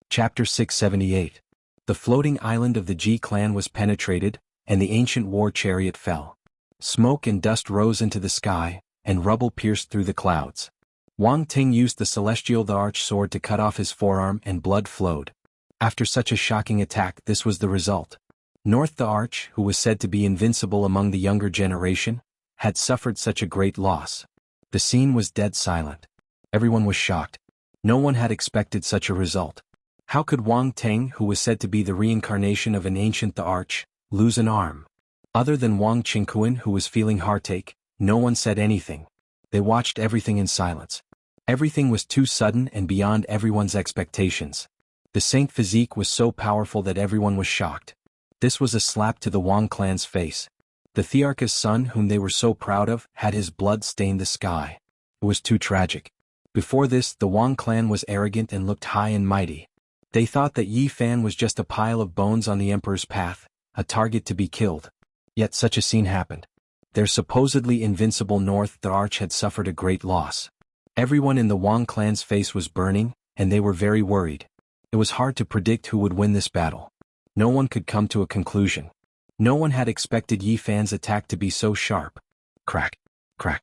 Chapter 678. The floating island of the Ji clan was penetrated, and the ancient war chariot fell. Smoke and dust rose into the sky, and rubble pierced through the clouds. Wang Ting used the celestial the Arch sword to cut off his forearm and blood flowed. After such a shocking attack, this was the result. North the Arch, who was said to be invincible among the younger generation, had suffered such a great loss. The scene was dead silent. Everyone was shocked. No one had expected such a result. How could Wang Ting, who was said to be the reincarnation of an ancient the Arch, lose an arm? Other than Wang Qingquan, who was feeling heartache, no one said anything. They watched everything in silence. Everything was too sudden and beyond everyone's expectations. The saint physique was so powerful that everyone was shocked. This was a slap to the Wang clan's face. The Thearcha's son, whom they were so proud of, had his blood stain the sky. It was too tragic. Before this, the Wang clan was arrogant and looked high and mighty. They thought that Yi Fan was just a pile of bones on the emperor's path, a target to be killed. Yet such a scene happened. Their supposedly invincible North the Arch had suffered a great loss. Everyone in the Wang clan's face was burning, and they were very worried. It was hard to predict who would win this battle. No one could come to a conclusion. No one had expected Yi Fan's attack to be so sharp. Crack, crack.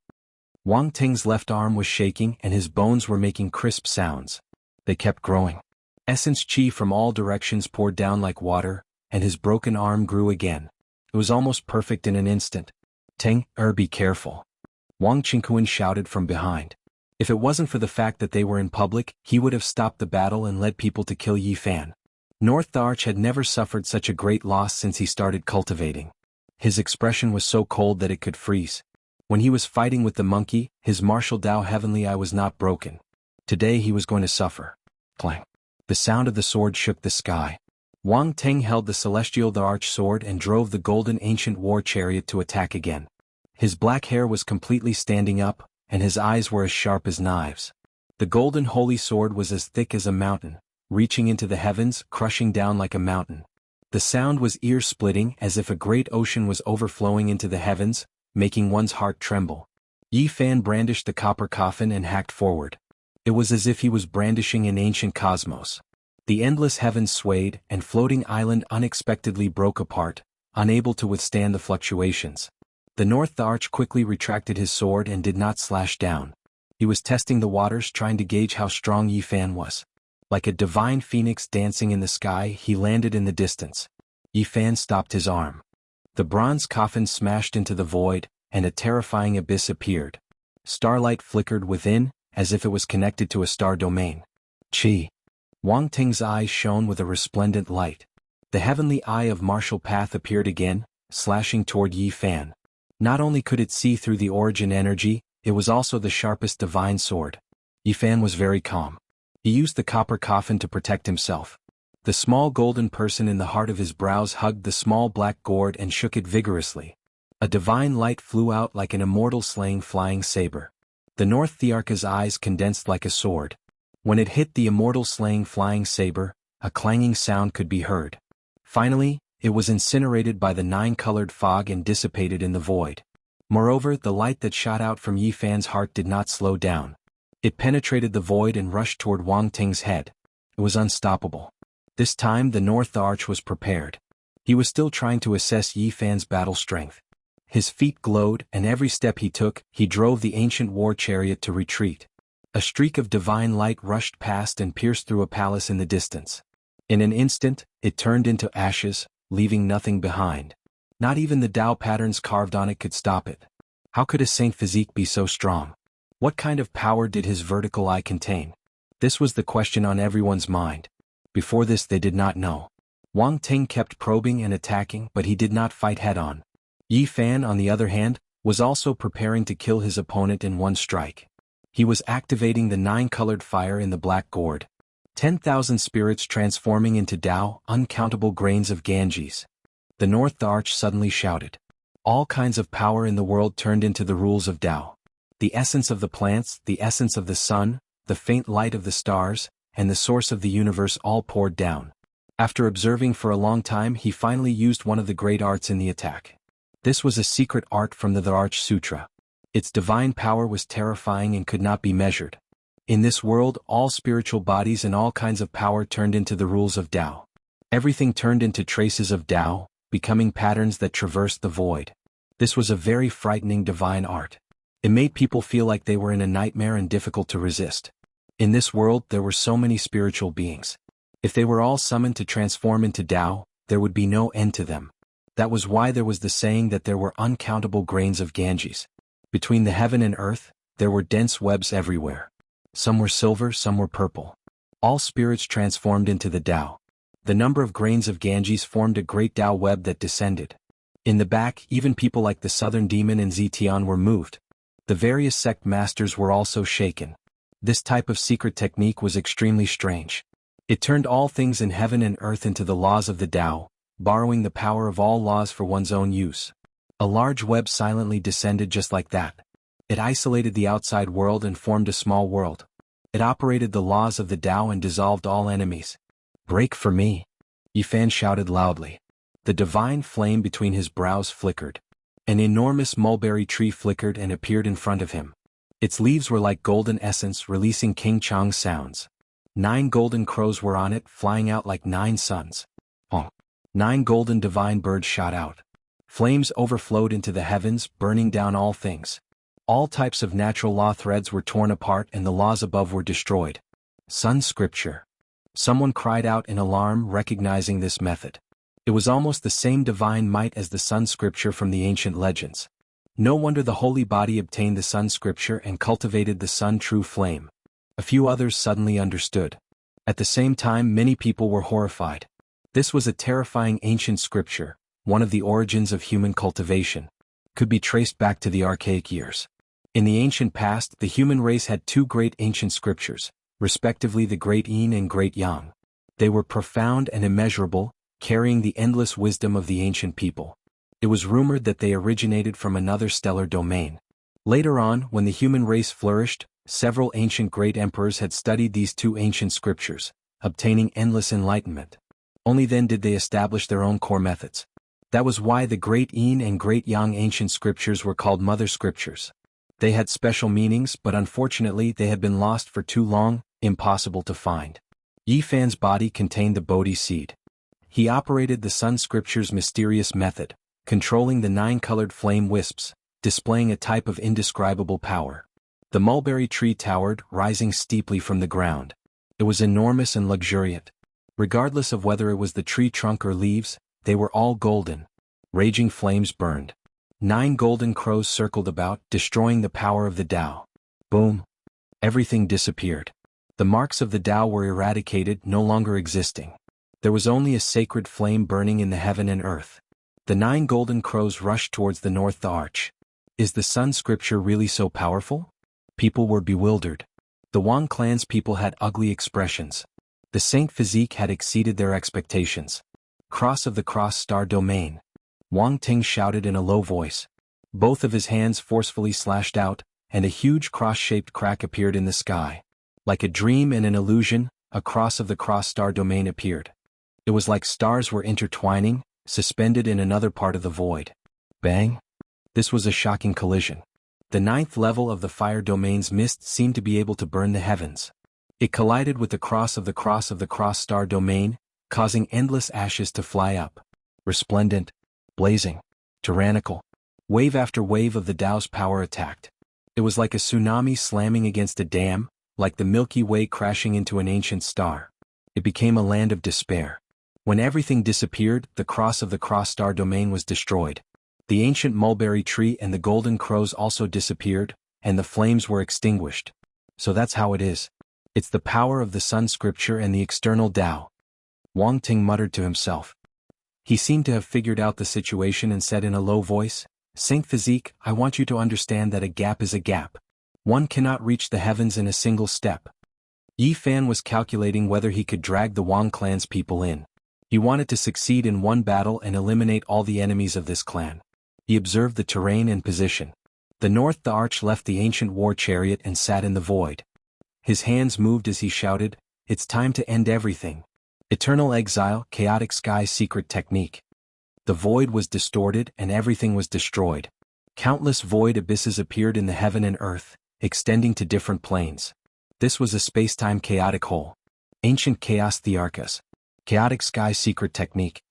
Wang Ting's left arm was shaking and his bones were making crisp sounds. They kept growing. Essence chi from all directions poured down like water, and his broken arm grew again. It was almost perfect in an instant. Teng, be careful. Wang Qingquan shouted from behind. If it wasn't for the fact that they were in public, he would have stopped the battle and led people to kill Yi Fan. North the Arch had never suffered such a great loss since he started cultivating. His expression was so cold that it could freeze. When he was fighting with the monkey, his martial Tao heavenly eye was not broken. Today he was going to suffer. Clang. The sound of the sword shook the sky. Wang Teng held the celestial the arch sword and drove the golden ancient war chariot to attack again. His black hair was completely standing up, and his eyes were as sharp as knives. The golden holy sword was as thick as a mountain, reaching into the heavens, crushing down like a mountain. The sound was ear-splitting, as if a great ocean was overflowing into the heavens, making one's heart tremble. Yi Fan brandished the copper coffin and hacked forward. It was as if he was brandishing an ancient cosmos. The endless heavens swayed, and floating island unexpectedly broke apart, unable to withstand the fluctuations. The North Arch quickly retracted his sword and did not slash down. He was testing the waters, trying to gauge how strong Yi Fan was. Like a divine phoenix dancing in the sky, he landed in the distance. Yi Fan stopped his arm. The bronze coffin smashed into the void, and a terrifying abyss appeared. Starlight flickered within, as if it was connected to a star domain. Chi. Wang Ting's eyes shone with a resplendent light. The heavenly eye of martial path appeared again, slashing toward Yi Fan. Not only could it see through the origin energy, it was also the sharpest divine sword. Yi Fan was very calm. He used the copper coffin to protect himself. The small golden person in the heart of his brows hugged the small black gourd and shook it vigorously. A divine light flew out like an immortal slaying flying saber. The North Thearcha's eyes condensed like a sword. When it hit the immortal slaying flying saber, a clanging sound could be heard. Finally, it was incinerated by the nine-colored fog and dissipated in the void. Moreover, the light that shot out from Yi Fan's heart did not slow down. It penetrated the void and rushed toward Wang Ting's head. It was unstoppable. This time the North Arch was prepared. He was still trying to assess Yi Fan's battle strength. His feet glowed, and every step he took, he drove the ancient war chariot to retreat. A streak of divine light rushed past and pierced through a palace in the distance. In an instant, it turned into ashes, leaving nothing behind. Not even the Tao patterns carved on it could stop it. How could a saint physique be so strong? What kind of power did his vertical eye contain? This was the question on everyone's mind. Before this they did not know. Wang Ting kept probing and attacking, but he did not fight head-on. Yi Fan, on the other hand, was also preparing to kill his opponent in one strike. He was activating the nine-colored fire in the black gourd. 10,000 spirits transforming into Tao, uncountable grains of Ganges. The North Arch suddenly shouted. All kinds of power in the world turned into the rules of Tao. The essence of the plants, the essence of the sun, the faint light of the stars, and the source of the universe all poured down. After observing for a long time, he finally used one of the great arts in the attack. This was a secret art from the Arch Sutra. Its divine power was terrifying and could not be measured. In this world, all spiritual bodies and all kinds of power turned into the rules of Tao. Everything turned into traces of Tao, becoming patterns that traversed the void. This was a very frightening divine art. It made people feel like they were in a nightmare and difficult to resist. In this world there were so many spiritual beings. If they were all summoned to transform into Tao, there would be no end to them. That was why there was the saying that there were uncountable grains of Ganges. Between the heaven and earth, there were dense webs everywhere. Some were silver, some were purple. All spirits transformed into the Tao. The number of grains of Ganges formed a great Tao web that descended. In the back, even people like the Southern Demon and Zetian were moved. The various sect masters were also shaken. This type of secret technique was extremely strange. It turned all things in heaven and earth into the laws of the Tao, borrowing the power of all laws for one's own use. A large web silently descended just like that. It isolated the outside world and formed a small world. It operated the laws of the Tao and dissolved all enemies. "Break for me!" Yi Fan shouted loudly. The divine flame between his brows flickered. An enormous mulberry tree flickered and appeared in front of him. Its leaves were like golden essence releasing King Chang sounds. 9 golden crows were on it, flying out like 9 suns. 9 golden divine birds shot out. Flames overflowed into the heavens, burning down all things. All types of natural law threads were torn apart and the laws above were destroyed. Sun scripture. Someone cried out in alarm, recognizing this method. It was almost the same divine might as the Sun Scripture from the ancient legends. No wonder the holy body obtained the Sun Scripture and cultivated the Sun True Flame. A few others suddenly understood. At the same time, many people were horrified. This was a terrifying ancient scripture, one of the origins of human cultivation. Could be traced back to the archaic years. In the ancient past, the human race had two great ancient scriptures, respectively the Great Yin and Great Yang. They were profound and immeasurable, carrying the endless wisdom of the ancient people. It was rumored that they originated from another stellar domain. Later on, when the human race flourished, several ancient great emperors had studied these two ancient scriptures, obtaining endless enlightenment. Only then did they establish their own core methods. That was why the Great Yin and Great Yang ancient scriptures were called Mother Scriptures. They had special meanings, but unfortunately they had been lost for too long, impossible to find. Yi Fan's body contained the Bodhi seed. He operated the Sun Scripture's mysterious method, controlling the 9-colored flame wisps, displaying a type of indescribable power. The mulberry tree towered, rising steeply from the ground. It was enormous and luxuriant. Regardless of whether it was the tree trunk or leaves, they were all golden. Raging flames burned. 9 golden crows circled about, destroying the power of the Tao. Boom! Everything disappeared. The marks of the Tao were eradicated, no longer existing. There was only a sacred flame burning in the heaven and earth. The 9 golden crows rushed towards the north arch. Is the Sun Scripture really so powerful? People were bewildered. The Wang clan's people had ugly expressions. The saint physique had exceeded their expectations. Cross of the Cross Star Domain. Wang Ting shouted in a low voice. Both of his hands forcefully slashed out, and a huge cross-shaped crack appeared in the sky. Like a dream and an illusion, a cross of the Cross Star Domain appeared. It was like stars were intertwining, suspended in another part of the void. Bang! This was a shocking collision. The 9th level of the fire domain's mist seemed to be able to burn the heavens. It collided with the cross of the Cross Star Domain, causing endless ashes to fly up. Resplendent, blazing, tyrannical. Wave after wave of the Tao's power attacked. It was like a tsunami slamming against a dam, like the Milky Way crashing into an ancient star. It became a land of despair. When everything disappeared, the cross of the Cross Star Domain was destroyed. The ancient mulberry tree and the golden crows also disappeared, and the flames were extinguished. So that's how it is. It's the power of the Sun Scripture and the external Tao. Wang Ting muttered to himself. He seemed to have figured out the situation and said in a low voice, Saint Physique, I want you to understand that a gap is a gap. One cannot reach the heavens in a single step. Yi Fan was calculating whether he could drag the Wang clan's people in. He wanted to succeed in one battle and eliminate all the enemies of this clan. He observed the terrain and position. The north the arch left the ancient war chariot and sat in the void. His hands moved as he shouted, It's time to end everything. Eternal exile, chaotic sky secret technique. The void was distorted and everything was destroyed. Countless void abysses appeared in the heaven and earth, extending to different planes. This was a space-time chaotic hole. Ancient chaos thearchus. Chaotic sky secret technique.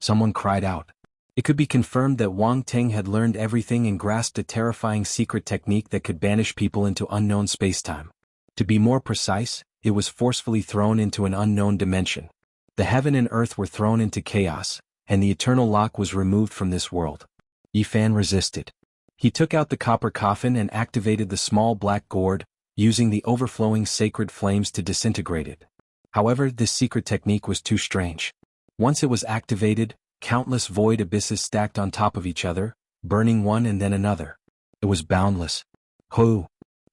Someone cried out. It could be confirmed that Wang Ting had learned everything and grasped a terrifying secret technique that could banish people into unknown spacetime. To be more precise, it was forcefully thrown into an unknown dimension. The heaven and earth were thrown into chaos, and the eternal lock was removed from this world. Yi Fan resisted. He took out the copper coffin and activated the small black gourd, using the overflowing sacred flames to disintegrate it. However, this secret technique was too strange. Once it was activated, countless void abysses stacked on top of each other, burning one and then another. It was boundless. Hoo!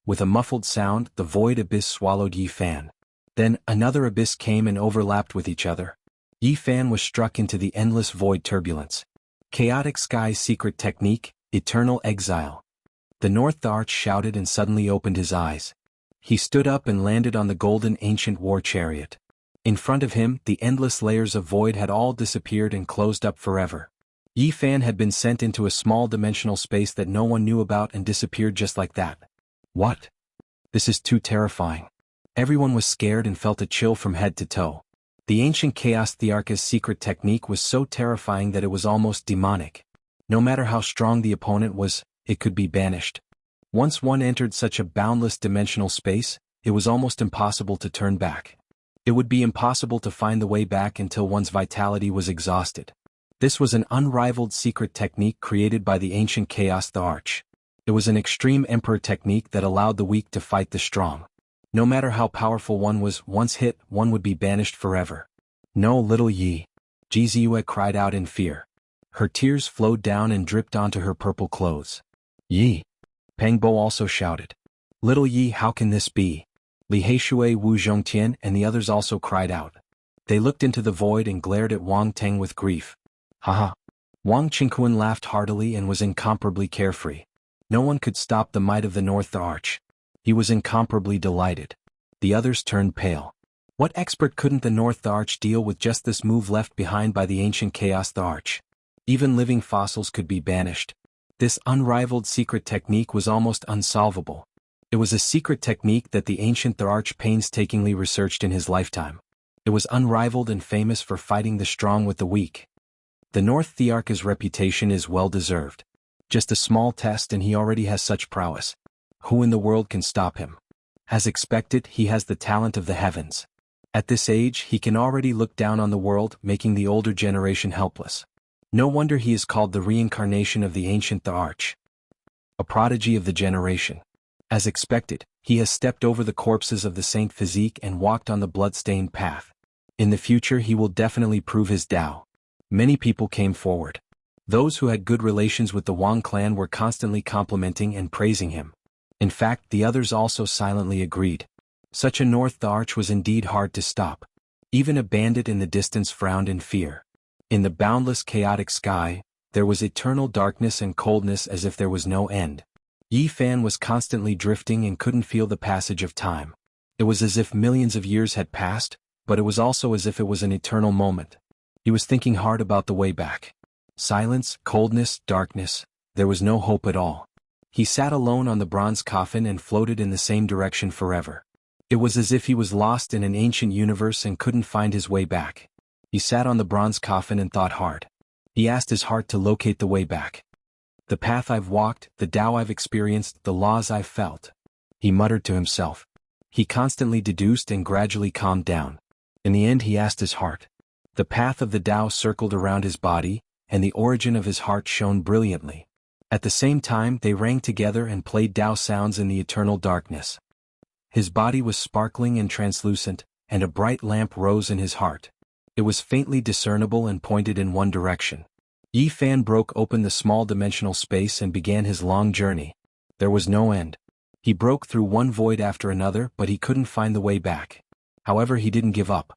With a muffled sound, the void abyss swallowed Yi Fan. Then, another abyss came and overlapped with each other. Yi Fan was struck into the endless void turbulence. Chaotic sky secret technique, eternal exile. The north arch shouted and suddenly opened his eyes. He stood up and landed on the golden ancient war chariot. In front of him, the endless layers of void had all disappeared and closed up forever. Yi Fan had been sent into a small dimensional space that no one knew about and disappeared just like that. What? This is too terrifying. Everyone was scared and felt a chill from head to toe. The ancient chaos thearchus secret technique was so terrifying that it was almost demonic. No matter how strong the opponent was, it could be banished. Once one entered such a boundless dimensional space, it was almost impossible to turn back. It would be impossible to find the way back until one's vitality was exhausted. This was an unrivaled secret technique created by the ancient Chaos the Arch. It was an extreme emperor technique that allowed the weak to fight the strong. No matter how powerful one was, once hit, one would be banished forever. No, little Yi. Jianghu cried out in fear. Her tears flowed down and dripped onto her purple clothes. Yi. Pengbo also shouted. Little Yi, how can this be? Li Heishui, Wu Zhongtian, and the others also cried out. They looked into the void and glared at Wang Teng with grief. Haha. Wang Qingquan laughed heartily and was incomparably carefree. No one could stop the might of the North the Arch. He was incomparably delighted. The others turned pale. What expert couldn't the North the Arch deal with just this move left behind by the ancient Chaos the Arch? Even living fossils could be banished. This unrivaled secret technique was almost unsolvable. It was a secret technique that the ancient the Arch painstakingly researched in his lifetime. It was unrivaled and famous for fighting the strong with the weak. The North Thearch's reputation is well-deserved. Just a small test and he already has such prowess. Who in the world can stop him? As expected, he has the talent of the heavens. At this age, he can already look down on the world, making the older generation helpless. No wonder he is called the reincarnation of the ancient the Arch. A prodigy of the generation. As expected, he has stepped over the corpses of the Saint Physique and walked on the blood-stained path. In the future he will definitely prove his Tao. Many people came forward. Those who had good relations with the Wang clan were constantly complimenting and praising him. In fact, the others also silently agreed. Such a North the Arch was indeed hard to stop. Even a bandit in the distance frowned in fear. In the boundless chaotic sky, there was eternal darkness and coldness as if there was no end. Yi Fan was constantly drifting and couldn't feel the passage of time. It was as if millions of years had passed, but it was also as if it was an eternal moment. He was thinking hard about the way back. Silence, coldness, darkness, there was no hope at all. He sat alone on the bronze coffin and floated in the same direction forever. It was as if he was lost in an ancient universe and couldn't find his way back. He sat on the bronze coffin and thought hard. He asked his heart to locate the way back. The path I've walked, the Tao I've experienced, the laws I've felt. He muttered to himself. He constantly deduced and gradually calmed down. In the end he asked his heart. The path of the Tao circled around his body, and the origin of his heart shone brilliantly. At the same time they rang together and played Tao sounds in the eternal darkness. His body was sparkling and translucent, and a bright lamp rose in his heart. It was faintly discernible and pointed in one direction. Yi Fan broke open the small dimensional space and began his long journey. There was no end. He broke through one void after another, but he couldn't find the way back. However, he didn't give up.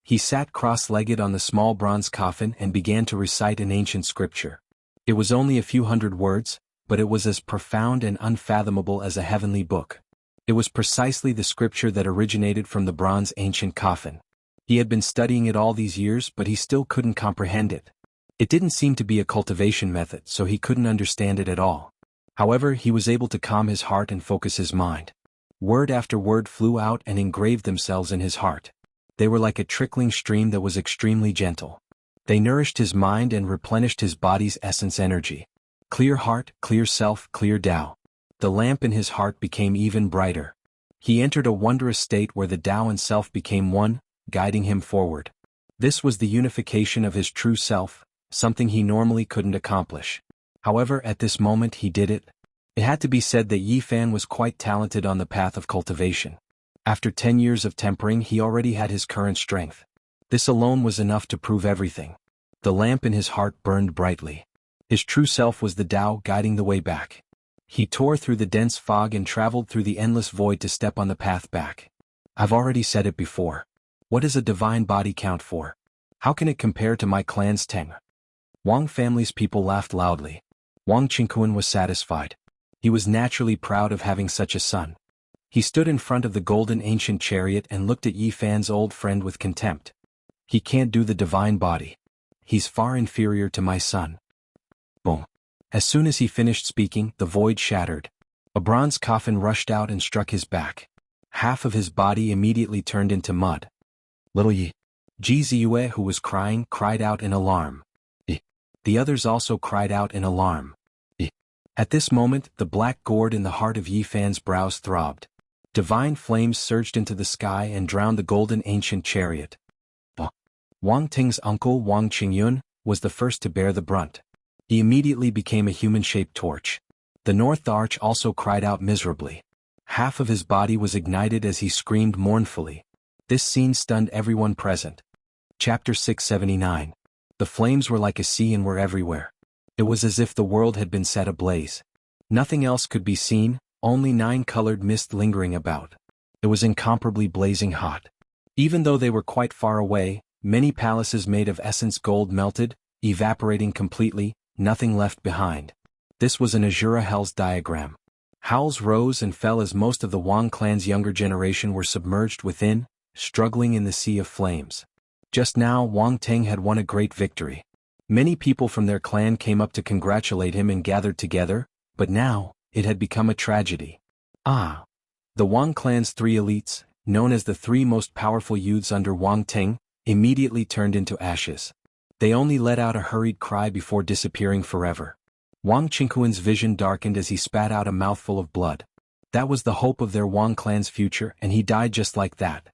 He sat cross-legged on the small bronze coffin and began to recite an ancient scripture. It was only a few hundred words, but it was as profound and unfathomable as a heavenly book. It was precisely the scripture that originated from the bronze ancient coffin. He had been studying it all these years, but he still couldn't comprehend it. It didn't seem to be a cultivation method, so he couldn't understand it at all. However, he was able to calm his heart and focus his mind. Word after word flew out and engraved themselves in his heart. They were like a trickling stream that was extremely gentle. They nourished his mind and replenished his body's essence energy. Clear heart, clear self, clear Tao. The lamp in his heart became even brighter. He entered a wondrous state where the Tao and self became one, guiding him forward. This was the unification of his true self, something he normally couldn't accomplish. However, at this moment he did it. It had to be said that Yi Fan was quite talented on the path of cultivation. After 10 years of tempering, he already had his current strength. This alone was enough to prove everything. The lamp in his heart burned brightly. His true self was the Tao guiding the way back. He tore through the dense fog and traveled through the endless void to step on the path back. I've already said it before. What does a divine body count for? How can it compare to my clan's Teng? Wang family's people laughed loudly. Wang Qingquan was satisfied. He was naturally proud of having such a son. He stood in front of the golden ancient chariot and looked at Yi Fan's old friend with contempt. He can't do the divine body. He's far inferior to my son. Boom. As soon as he finished speaking, the void shattered. A bronze coffin rushed out and struck his back. Half of his body immediately turned into mud. Little Yi. Jianghu, who was crying, cried out in alarm. The others also cried out in alarm. At this moment, the black gourd in the heart of Yi Fan's brows throbbed. Divine flames surged into the sky and drowned the golden ancient chariot. Wang Ting's uncle Wang Qingyun, was the first to bear the brunt. He immediately became a human-shaped torch. The North Arch also cried out miserably. Half of his body was ignited as he screamed mournfully. This scene stunned everyone present. Chapter 679. The flames were like a sea and were everywhere. It was as if the world had been set ablaze. Nothing else could be seen, only 9-colored mist lingering about. It was incomparably blazing hot. Even though they were quite far away, many palaces made of essence gold melted, evaporating completely, nothing left behind. This was an Azura Hell's diagram. Howls rose and fell as most of the Wang clan's younger generation were submerged within, struggling in the sea of flames. Just now Wang Ting had won a great victory. Many people from their clan came up to congratulate him and gathered together, but now, it had become a tragedy. The Wang clan's 3 elites, known as the 3 most powerful youths under Wang Ting, immediately turned into ashes. They only let out a hurried cry before disappearing forever. Wang Qinghuan's vision darkened as he spat out a mouthful of blood. That was the hope of their Wang clan's future, and he died just like that.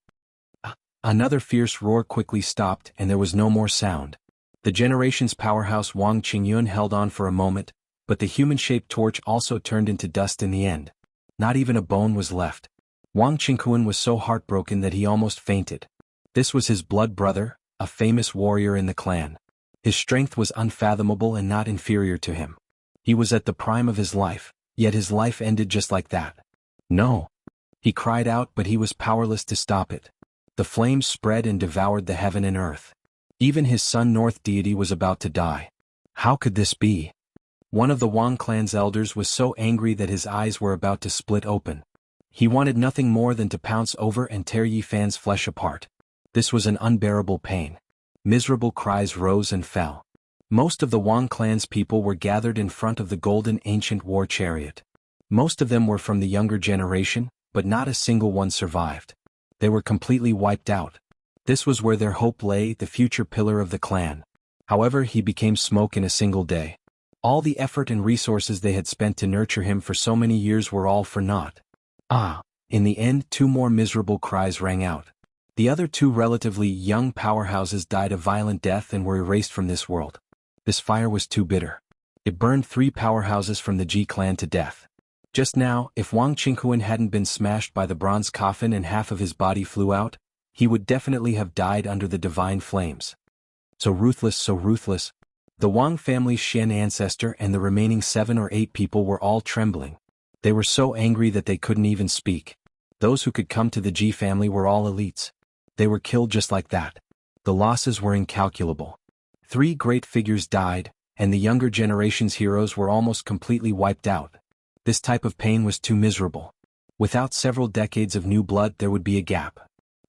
Another fierce roar quickly stopped, and there was no more sound. The generation's powerhouse Wang Qingyun held on for a moment, but the human-shaped torch also turned into dust in the end. Not even a bone was left. Wang Qinghuan was so heartbroken that he almost fainted. This was his blood brother, a famous warrior in the clan. His strength was unfathomable and not inferior to him. He was at the prime of his life, yet his life ended just like that. No! He cried out, but he was powerless to stop it. The flames spread and devoured the heaven and earth. Even his son North deity was about to die. How could this be? One of the Wang clan's elders was so angry that his eyes were about to split open. He wanted nothing more than to pounce over and tear Yi Fan's flesh apart. This was an unbearable pain. Miserable cries rose and fell. Most of the Wang clan's people were gathered in front of the golden ancient war chariot. Most of them were from the younger generation, but not a single one survived. They were completely wiped out. This was where their hope lay, the future pillar of the clan. However, he became smoke in a single day. All the effort and resources they had spent to nurture him for so many years were all for naught. In the end, 2 more miserable cries rang out. The other 2 relatively young powerhouses died a violent death and were erased from this world. This fire was too bitter. It burned 3 powerhouses from the Ji clan to death. Just now, if Wang Qinghuan hadn't been smashed by the bronze coffin and half of his body flew out, he would definitely have died under the divine flames. So ruthless, so ruthless. The Wang family's Xian ancestor and the remaining 7 or 8 people were all trembling. They were so angry that they couldn't even speak. Those who could come to the Ji family were all elites. They were killed just like that. The losses were incalculable. 3 great figures died, and the younger generation's heroes were almost completely wiped out. This type of pain was too miserable. Without several decades of new blood, there would be a gap.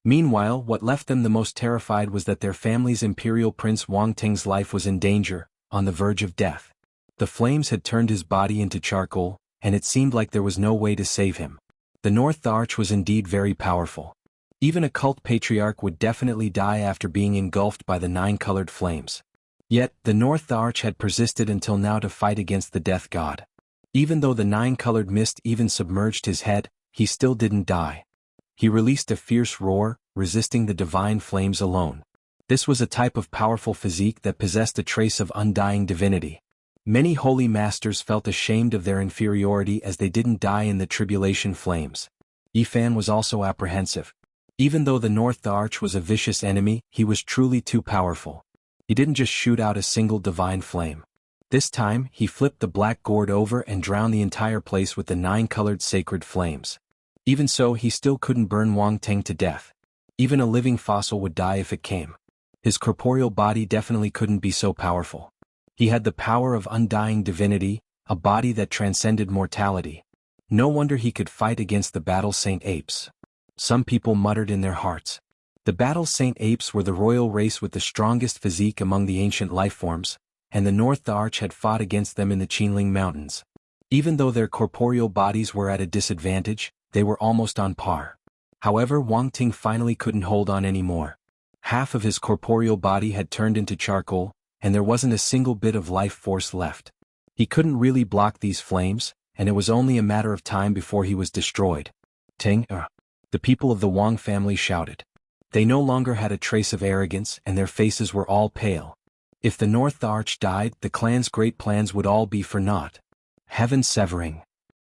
Meanwhile, what left them the most terrified was that their family's imperial prince Wang Ting's life was in danger, on the verge of death. The flames had turned his body into charcoal, and it seemed like there was no way to save him. The North Arch was indeed very powerful. Even a cult patriarch would definitely die after being engulfed by the 9-colored flames. Yet, the North Arch had persisted until now to fight against the death god. Even though the 9-colored mist even submerged his head, he still didn't die. He released a fierce roar, resisting the divine flames alone. This was a type of powerful physique that possessed a trace of undying divinity. Many holy masters felt ashamed of their inferiority as they didn't die in the tribulation flames. Yi Fan was also apprehensive. Even though the North Arch was a vicious enemy, he was truly too powerful. He didn't just shoot out a single divine flame. This time, he flipped the black gourd over and drowned the entire place with the 9-colored sacred flames. Even so, he still couldn't burn Wang Ting to death. Even a living fossil would die if it came. His corporeal body definitely couldn't be so powerful. He had the power of undying divinity, a body that transcended mortality. No wonder he could fight against the Battle Saint Apes. Some people muttered in their hearts. The Battle Saint Apes were the royal race with the strongest physique among the ancient lifeforms, and the North Arch had fought against them in the Qinling Mountains. Even though their corporeal bodies were at a disadvantage, they were almost on par. However, Wang Ting finally couldn't hold on anymore. Half of his corporeal body had turned into charcoal, and there wasn't a single bit of life force left. He couldn't really block these flames, and it was only a matter of time before he was destroyed. Ting, the people of the Wang family shouted. They no longer had a trace of arrogance, and their faces were all pale. If the North Arch died, the clan's great plans would all be for naught. Heaven severing.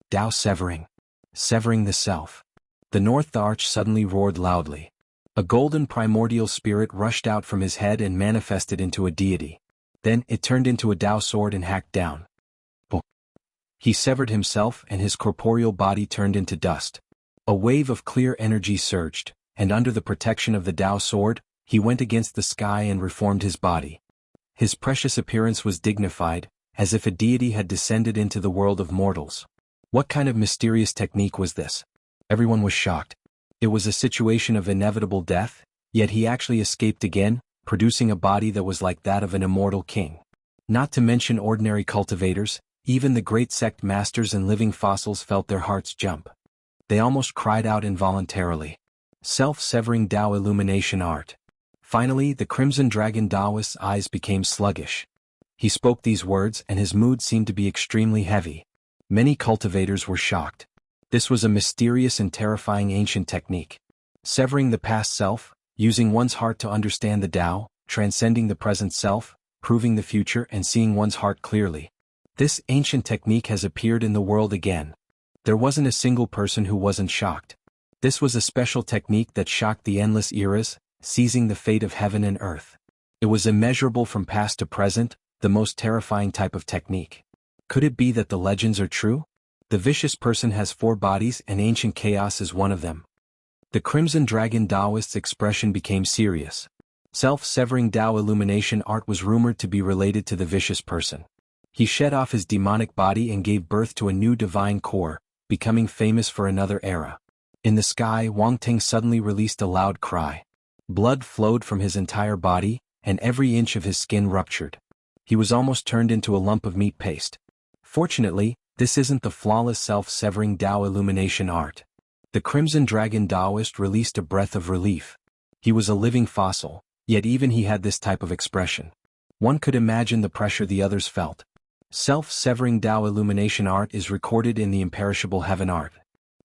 Tao severing. Severing the self. The North Arch suddenly roared loudly. A golden primordial spirit rushed out from his head and manifested into a deity. Then it turned into a Tao sword and hacked down. He severed himself and his corporeal body turned into dust. A wave of clear energy surged, and under the protection of the Tao sword, he went against the sky and reformed his body. His precious appearance was dignified, as if a deity had descended into the world of mortals. What kind of mysterious technique was this? Everyone was shocked. It was a situation of inevitable death, yet he actually escaped again, producing a body that was like that of an immortal king. Not to mention ordinary cultivators, even the great sect masters and living fossils felt their hearts jump. They almost cried out involuntarily. Self-severing Tao illumination art. Finally, the Crimson Dragon Taoist's eyes became sluggish. He spoke these words and his mood seemed to be extremely heavy. Many cultivators were shocked. This was a mysterious and terrifying ancient technique. Severing the past self, using one's heart to understand the Tao, transcending the present self, proving the future and seeing one's heart clearly. This ancient technique has appeared in the world again. There wasn't a single person who wasn't shocked. This was a special technique that shocked the endless eras, seizing the fate of heaven and earth. It was immeasurable from past to present, the most terrifying type of technique. Could it be that the legends are true? The vicious person has 4 bodies and ancient chaos is one of them. The Crimson Dragon Taoist's expression became serious. Self-severing Tao illumination art was rumored to be related to the vicious person. He shed off his demonic body and gave birth to a new divine core, becoming famous for another era. In the sky, Wang Ting suddenly released a loud cry. Blood flowed from his entire body, and every inch of his skin ruptured. He was almost turned into a lump of meat paste. Fortunately, this isn't the flawless self-severing Tao illumination art. The Crimson Dragon Taoist released a breath of relief. He was a living fossil, yet even he had this type of expression. One could imagine the pressure the others felt. Self-severing Tao illumination art is recorded in the imperishable heaven art.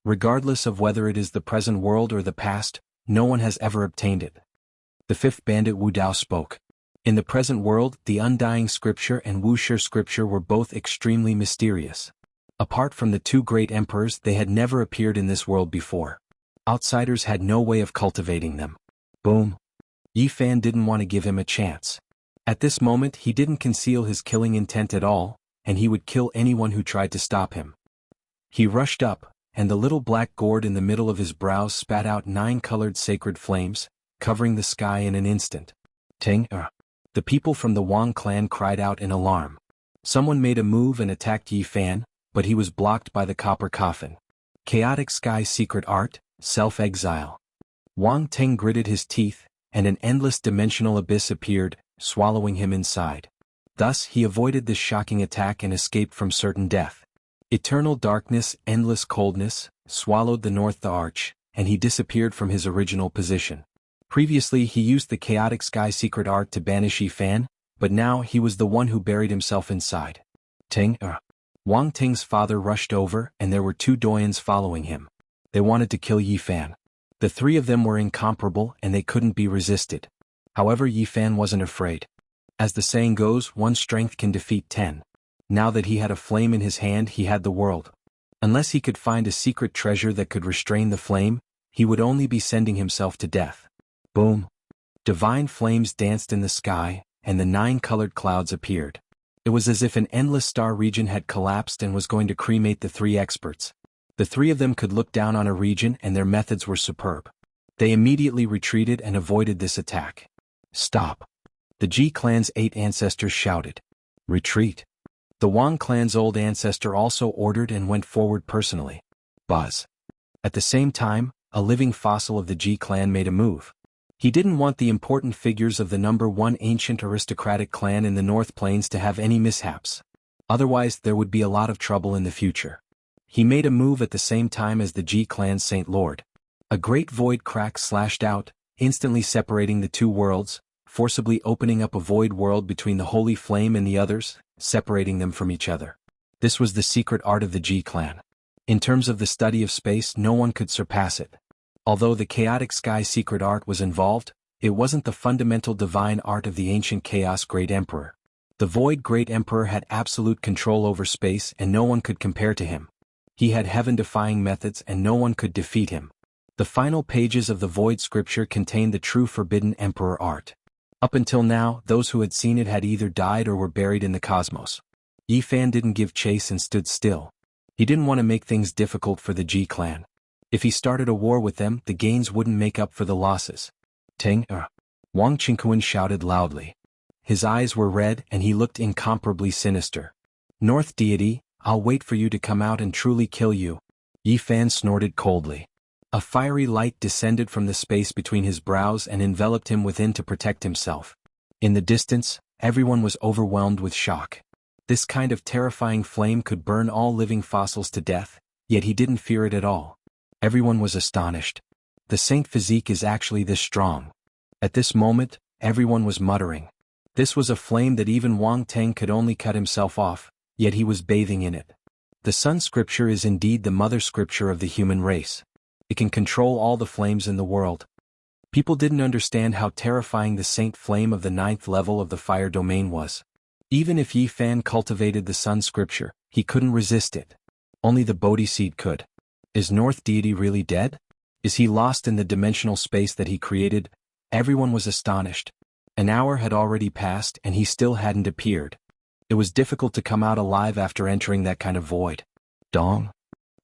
Regardless of whether it is the present world or the past, no one has ever obtained it. The 5th bandit Wu Dao spoke. In the present world, the Undying Scripture and Wuxia Scripture were both extremely mysterious. Apart from the 2 great emperors, they had never appeared in this world before. Outsiders had no way of cultivating them. Boom. Yi Fan didn't want to give him a chance. At this moment he didn't conceal his killing intent at all, and he would kill anyone who tried to stop him. He rushed up, and the little black gourd in the middle of his brows spat out 9 colored sacred flames, covering the sky in an instant. Ting! The people from the Wang clan cried out in alarm. Someone made a move and attacked Yi Fan, but he was blocked by the copper coffin. Chaotic Sky Secret Art, Self-Exile. Wang Ting gritted his teeth, and an endless dimensional abyss appeared, swallowing him inside. Thus he avoided this shocking attack and escaped from certain death. Eternal darkness, endless coldness, swallowed the North Arch, and he disappeared from his original position. Previously he used the Chaotic Sky Secret Art to banish Yi Fan, but now he was the one who buried himself inside. Ting! Wang Ting's father rushed over and there were 2 doyens following him. They wanted to kill Yi Fan. The 3 of them were incomparable and they couldn't be resisted. However, Yi Fan wasn't afraid. As the saying goes, 1 strength can defeat 10. Now that he had a flame in his hand, he had the world. Unless he could find a secret treasure that could restrain the flame, he would only be sending himself to death. Boom! Divine flames danced in the sky, and the 9 colored clouds appeared. It was as if an endless star region had collapsed and was going to cremate the 3 experts. The 3 of them could look down on a region and their methods were superb. They immediately retreated and avoided this attack. Stop! The Ji clan's 8 ancestors shouted. Retreat! The Wang clan's old ancestor also ordered and went forward personally. Buzz! At the same time, a living fossil of the Ji clan made a move. He didn't want the important figures of the number 1 ancient aristocratic clan in the North Plains to have any mishaps. Otherwise there would be a lot of trouble in the future. He made a move at the same time as the Ji clan's Saint Lord. A great void crack slashed out, instantly separating the 2 worlds, forcibly opening up a void world between the Holy Flame and the others, separating them from each other. This was the secret art of the Ji clan. In terms of the study of space, no one could surpass it. Although the Chaotic Sky Secret Art was involved, It wasn't the fundamental divine art of the ancient Chaos Great Emperor. The Void Great Emperor had absolute control over space and no one could compare to him. He had heaven-defying methods and no one could defeat him. The final pages of the Void Scripture contained the true forbidden Emperor art. Up until now, those who had seen it had either died or were buried in the cosmos. Yi Fan didn't give chase and stood still. He didn't want to make things difficult for the Ji clan. If he started a war with them, the gains wouldn't make up for the losses. Wang Qingquan shouted loudly. His eyes were red and he looked incomparably sinister. North deity, I'll wait for you to come out and truly kill you. Yi Fan snorted coldly. A fiery light descended from the space between his brows and enveloped him within to protect himself. In the distance, everyone was overwhelmed with shock. This kind of terrifying flame could burn all living fossils to death, yet he didn't fear it at all. Everyone was astonished. The saint physique is actually this strong. At this moment, everyone was muttering. This was a flame that even Wang Teng could only cut himself off, yet he was bathing in it. The Sun Scripture is indeed the mother scripture of the human race. It can control all the flames in the world. People didn't understand how terrifying the saint flame of the 9th level of the fire domain was. Even if Yi Fan cultivated the Sun Scripture, he couldn't resist it. Only the Bodhi seed could. Is North Deity really dead? Is he lost in the dimensional space that he created? Everyone was astonished. An hour had already passed and he still hadn't appeared. It was difficult to come out alive after entering that kind of void. Dong.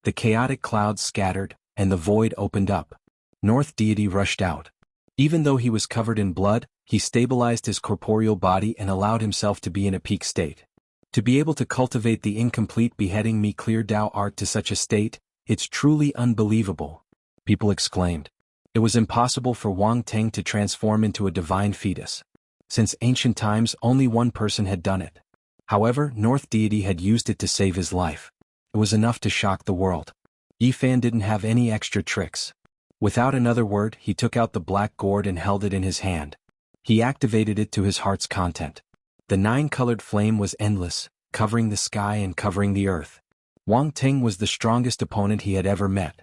The chaotic clouds scattered, and the void opened up. North Deity rushed out. Even though he was covered in blood, he stabilized his corporeal body and allowed himself to be in a peak state. To be able to cultivate the incomplete beheading me clear Dao art to such a state, it's truly unbelievable. People exclaimed. It was impossible for Wang Teng to transform into a divine fetus. Since ancient times, only one person had done it. However, North Deity had used it to save his life. It was enough to shock the world. Yi Fan didn't have any extra tricks. Without another word, he took out the black gourd and held it in his hand. He activated it to his heart's content. The 9-colored flame was endless, covering the sky and covering the earth. Wang Teng was the strongest opponent he had ever met.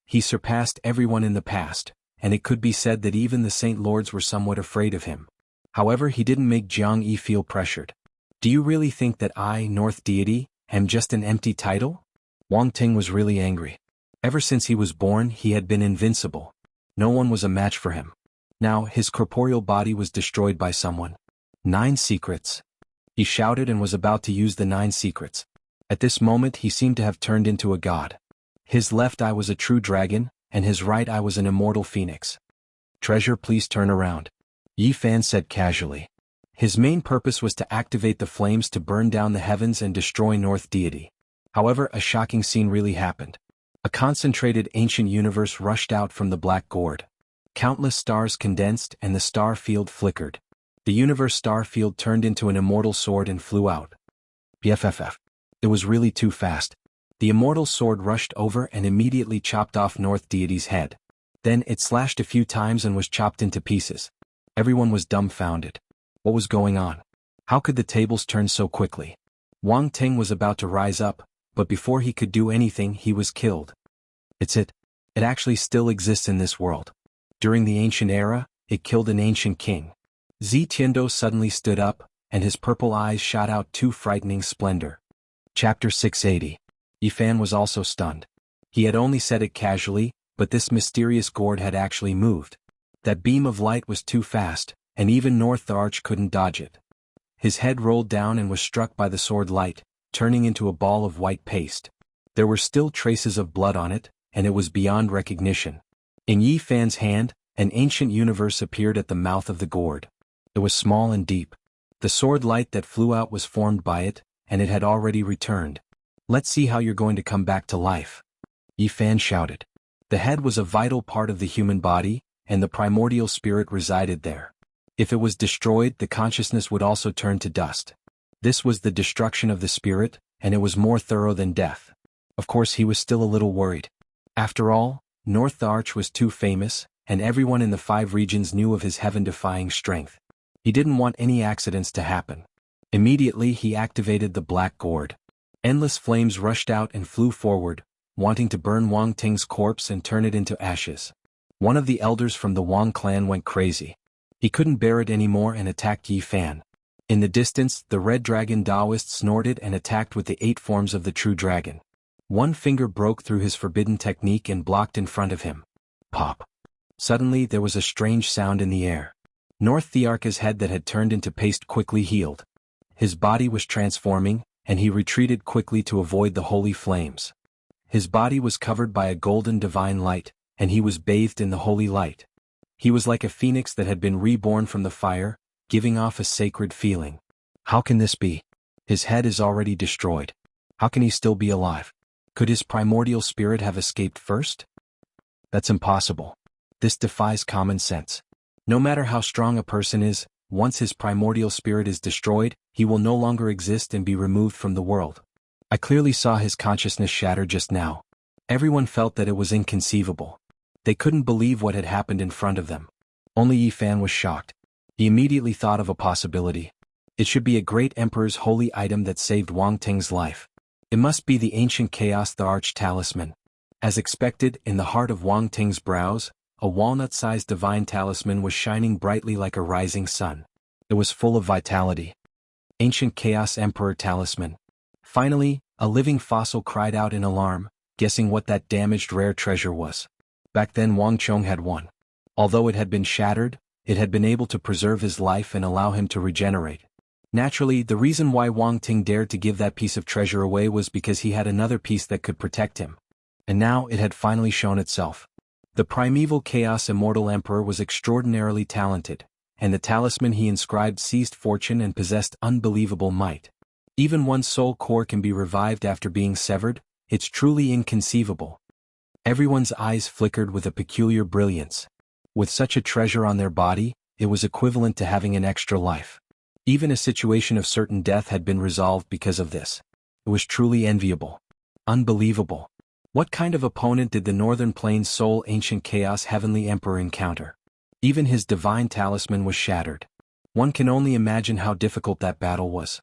He surpassed everyone in the past, and it could be said that even the Saint Lords were somewhat afraid of him. However, he didn't make Jianghu feel pressured. Do you really think that I, North Deity, am just an empty title? Wang Teng was really angry. Ever since he was born, he had been invincible. No one was a match for him. Now, his corporeal body was destroyed by someone. 9 secrets. He shouted and was about to use the 9 secrets. At this moment he seemed to have turned into a god. His left eye was a true dragon, and his right eye was an immortal phoenix. Treasure, please turn around. Yi Fan said casually. His main purpose was to activate the flames to burn down the heavens and destroy North Deity. However, a shocking scene really happened. A concentrated ancient universe rushed out from the black gourd. Countless stars condensed and the star field flickered. The universe star field turned into an immortal sword and flew out. BFFF. It was really too fast. The immortal sword rushed over and immediately chopped off North Deity's head. Then it slashed a few times and was chopped into pieces. Everyone was dumbfounded. What was going on? How could the tables turn so quickly? Wang Teng was about to rise up, but before he could do anything he was killed. It's it. It actually still exists in this world. During the ancient era, it killed an ancient king. Zi Tiando suddenly stood up, and his purple eyes shot out too frightening splendor. Chapter 680. Yi Fan was also stunned. He had only said it casually, but this mysterious gourd had actually moved. That beam of light was too fast, and even North the Arch couldn't dodge it. His head rolled down and was struck by the sword light, turning into a ball of white paste. There were still traces of blood on it, and it was beyond recognition. In Yi Fan's hand, an ancient universe appeared at the mouth of the gourd. It was small and deep. The sword light that flew out was formed by it, and it had already returned. Let's see how you're going to come back to life. Yi Fan shouted. The head was a vital part of the human body, and the primordial spirit resided there. If it was destroyed, the consciousness would also turn to dust. This was the destruction of the spirit, and it was more thorough than death. Of course, he was still a little worried. After all, North the Arch was too famous, and everyone in the 5 regions knew of his heaven-defying strength. He didn't want any accidents to happen. Immediately he activated the black gourd. Endless flames rushed out and flew forward, wanting to burn Wang Teng's corpse and turn it into ashes. One of the elders from the Wang clan went crazy. He couldn't bear it anymore and attacked Yi Fan. In the distance, the red dragon Taoist snorted and attacked with the 8 forms of the true dragon. One finger broke through his forbidden technique and blocked in front of him. Pop. Suddenly there was a strange sound in the air. North Thearka's head that had turned into paste quickly healed. His body was transforming, and he retreated quickly to avoid the holy flames. His body was covered by a golden divine light, and he was bathed in the holy light. He was like a phoenix that had been reborn from the fire, giving off a sacred feeling. How can this be? His head is already destroyed. How can he still be alive? Could his primordial spirit have escaped first? That's impossible. This defies common sense. No matter how strong a person is, once his primordial spirit is destroyed, he will no longer exist and be removed from the world. I clearly saw his consciousness shatter just now. Everyone felt that it was inconceivable. They couldn't believe what had happened in front of them. Only Yi Fan was shocked. He immediately thought of a possibility. It should be a great emperor's holy item that saved Wang Ting's life. It must be the ancient chaos, the arch talisman. As expected, in the heart of Wang Ting's brows, a walnut-sized divine talisman was shining brightly like a rising sun. It was full of vitality. Ancient Chaos Emperor Talisman. Finally, a living fossil cried out in alarm, guessing what that damaged rare treasure was. Back then Wang Chong had one. Although it had been shattered, it had been able to preserve his life and allow him to regenerate. Naturally, the reason why Wang Ting dared to give that piece of treasure away was because he had another piece that could protect him. And now it had finally shown itself. The primeval Chaos Immortal Emperor was extraordinarily talented, and the talisman he inscribed seized fortune and possessed unbelievable might. Even one's soul core can be revived after being severed. It's truly inconceivable. Everyone's eyes flickered with a peculiar brilliance. With such a treasure on their body, it was equivalent to having an extra life. Even a situation of certain death had been resolved because of this. It was truly enviable. Unbelievable. What kind of opponent did the Northern Plains Soul Ancient Chaos Heavenly Emperor encounter? Even his divine talisman was shattered. One can only imagine how difficult that battle was.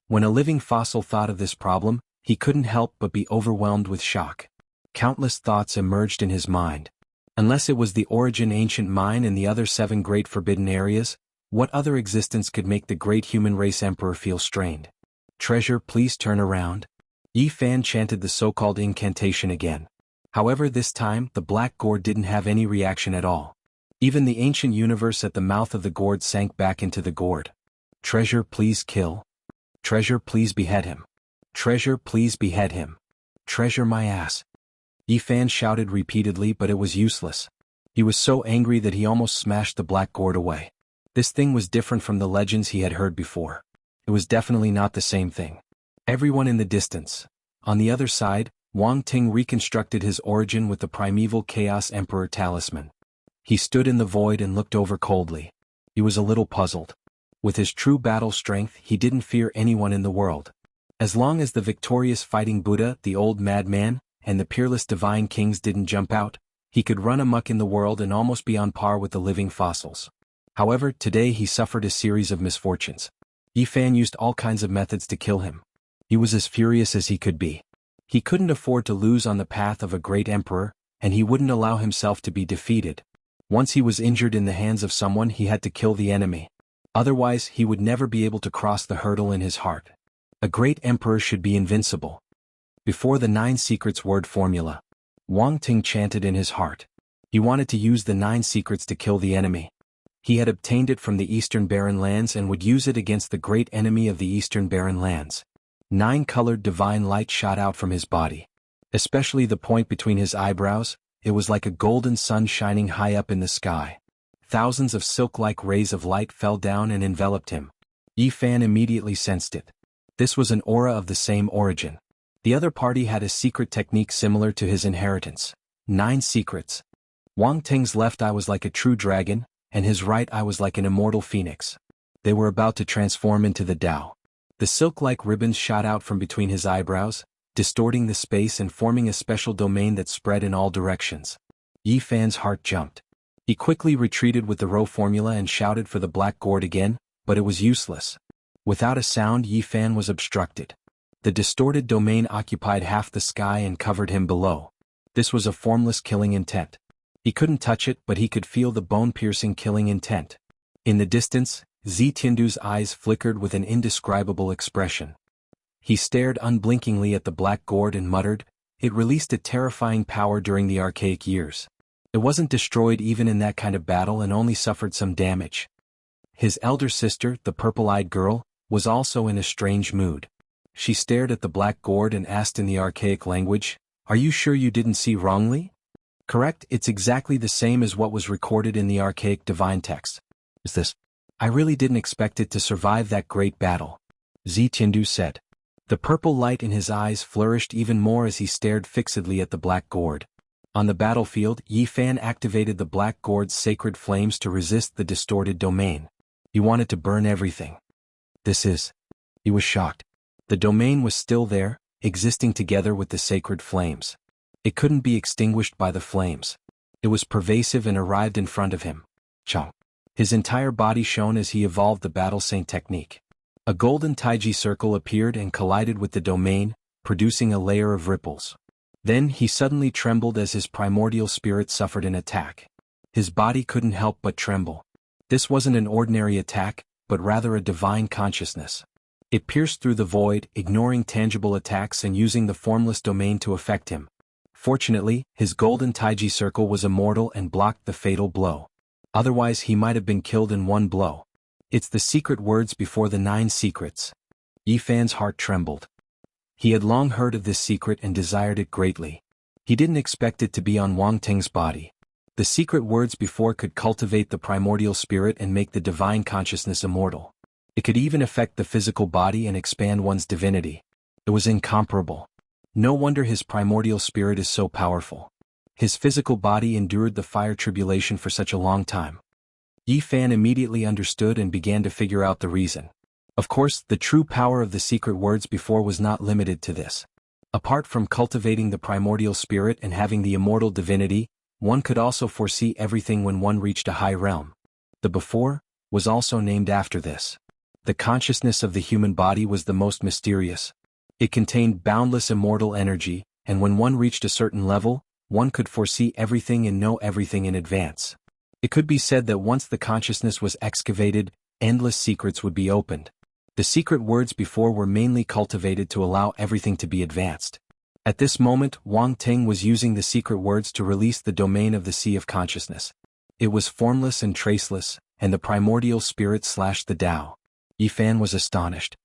When a living fossil thought of this problem, he couldn't help but be overwhelmed with shock. Countless thoughts emerged in his mind. Unless it was the Origin Ancient Mine and the other 7 great forbidden areas, what other existence could make the great human race emperor feel strained? Treasure, please turn around. Yi Fan chanted the so-called incantation again. However, this time, the black gourd didn't have any reaction at all. Even the ancient universe at the mouth of the gourd sank back into the gourd. Treasure, please kill. Treasure, please behead him. Treasure, please behead him. Treasure my ass. Yi Fan shouted repeatedly, but it was useless. He was so angry that he almost smashed the black gourd away. This thing was different from the legends he had heard before. It was definitely not the same thing. Everyone in the distance. On the other side, Wang Ting reconstructed his origin with the primeval Chaos Emperor talisman. He stood in the void and looked over coldly. He was a little puzzled. With his true battle strength, he didn't fear anyone in the world. As long as the victorious fighting Buddha, the old madman, and the peerless divine kings didn't jump out, he could run amok in the world and almost be on par with the living fossils. However, today he suffered a series of misfortunes. Yi Fan used all kinds of methods to kill him. He was as furious as he could be. He couldn't afford to lose on the path of a great emperor, and he wouldn't allow himself to be defeated. Once he was injured in the hands of someone, he had to kill the enemy. Otherwise, he would never be able to cross the hurdle in his heart. A great emperor should be invincible. Before the 9 secrets word formula, Wang Ting chanted in his heart. He wanted to use the 9 secrets to kill the enemy. He had obtained it from the Eastern Barren Lands and would use it against the great enemy of the Eastern Barren Lands. 9 colored divine light shot out from his body. Especially the point between his eyebrows, it was like a golden sun shining high up in the sky. Thousands of silk-like rays of light fell down and enveloped him. Yi Fan immediately sensed it. This was an aura of the same origin. The other party had a secret technique similar to his inheritance. 9 secrets. Wang Ting's left eye was like a true dragon, and his right eye was like an immortal phoenix. They were about to transform into the Tao. The silk-like ribbons shot out from between his eyebrows, distorting the space and forming a special domain that spread in all directions. Yi Fan's heart jumped. He quickly retreated with the row formula and shouted for the black gourd again, but it was useless. Without a sound, Yi Fan was obstructed. The distorted domain occupied half the sky and covered him below. This was a formless killing intent. He couldn't touch it, but he could feel the bone-piercing killing intent. In the distance, Tiandu's eyes flickered with an indescribable expression. He stared unblinkingly at the black gourd and muttered, "It released a terrifying power during the archaic years. It wasn't destroyed even in that kind of battle and only suffered some damage." His elder sister, the purple-eyed girl, was also in a strange mood. She stared at the black gourd and asked in the archaic language, "Are you sure you didn't see wrongly?" "Correct, it's exactly the same as what was recorded in the archaic divine text." "Is this? I really didn't expect it to survive that great battle," Tiandu said. The purple light in his eyes flourished even more as he stared fixedly at the black gourd. On the battlefield, Yi Fan activated the black gourd's sacred flames to resist the distorted domain. He wanted to burn everything. He was shocked. The domain was still there, existing together with the sacred flames. It couldn't be extinguished by the flames. It was pervasive and arrived in front of him. Chong. His entire body shone as he evolved the battle saint technique. A golden taiji circle appeared and collided with the domain, producing a layer of ripples. Then he suddenly trembled as his primordial spirit suffered an attack. His body couldn't help but tremble. This wasn't an ordinary attack, but rather a divine consciousness. It pierced through the void, ignoring tangible attacks and using the formless domain to affect him. Fortunately, his golden taiji circle was immortal and blocked the fatal blow. Otherwise he might have been killed in one blow. It's the secret words before the 9 secrets. Yi Fan's heart trembled. He had long heard of this secret and desired it greatly. He didn't expect it to be on Wang Ting's body. The secret words before could cultivate the primordial spirit and make the divine consciousness immortal. It could even affect the physical body and expand one's divinity. It was incomparable. No wonder his primordial spirit is so powerful. His physical body endured the fire tribulation for such a long time. Yi Fan immediately understood and began to figure out the reason. Of course, the true power of the secret words before was not limited to this. Apart from cultivating the primordial spirit and having the immortal divinity, one could also foresee everything when one reached a high realm. The before was also named after this. The consciousness of the human body was the most mysterious. It contained boundless immortal energy, and when one reached a certain level, one could foresee everything and know everything in advance. It could be said that once the consciousness was excavated, endless secrets would be opened. The secret words before were mainly cultivated to allow everything to be advanced. At this moment, Wang Ting was using the secret words to release the domain of the Sea of Consciousness. It was formless and traceless, and the primordial spirit slashed the Tao. Yi Fan was astonished.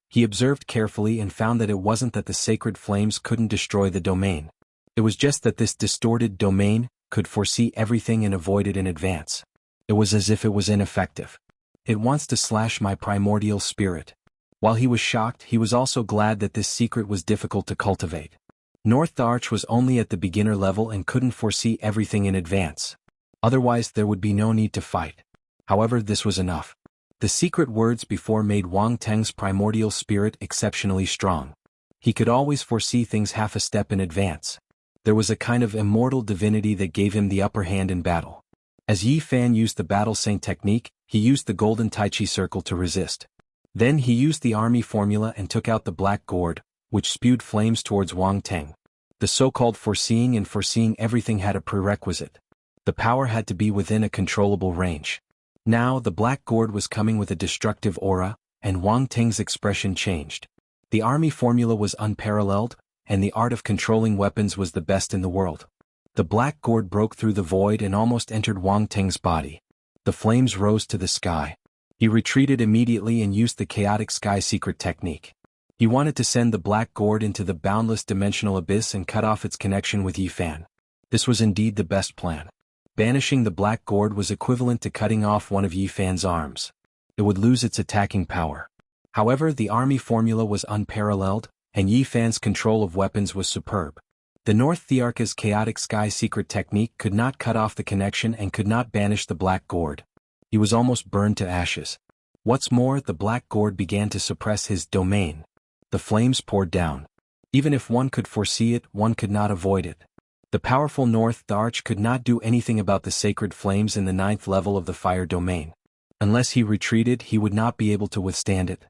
He observed carefully and found that it wasn't that the sacred flames couldn't destroy the domain. It was just that this distorted domain could foresee everything and avoid it in advance. It was as if it was ineffective. "It wants to slash my primordial spirit." While he was shocked, he was also glad that this secret was difficult to cultivate. North Arch was only at the beginner level and couldn't foresee everything in advance. Otherwise there would be no need to fight. However, this was enough. The secret words before made Wang Teng's primordial spirit exceptionally strong. He could always foresee things half a step in advance. There was a kind of immortal divinity that gave him the upper hand in battle. As Yi Fan used the battle saint technique, he used the golden taichi circle to resist. Then he used the army formula and took out the black gourd, which spewed flames towards Wang Teng. The so-called foreseeing and foreseeing everything had a prerequisite. The power had to be within a controllable range. Now the black gourd was coming with a destructive aura, and Wang Teng's expression changed. The army formula was unparalleled, and the art of controlling weapons was the best in the world. The black gourd broke through the void and almost entered Wang Teng's body. The flames rose to the sky. He retreated immediately and used the chaotic sky secret technique. He wanted to send the black gourd into the boundless dimensional abyss and cut off its connection with Yi Fan. This was indeed the best plan. Banishing the black gourd was equivalent to cutting off one of Yi Fan's arms. It would lose its attacking power. However, the army formula was unparalleled, and Yi Fan's control of weapons was superb. The North Thearka's chaotic sky secret technique could not cut off the connection and could not banish the black gourd. He was almost burned to ashes. What's more, the black gourd began to suppress his domain. The flames poured down. Even if one could foresee it, one could not avoid it. The powerful North Arch could not do anything about the sacred flames in the 9th level of the fire domain. Unless he retreated, he would not be able to withstand it.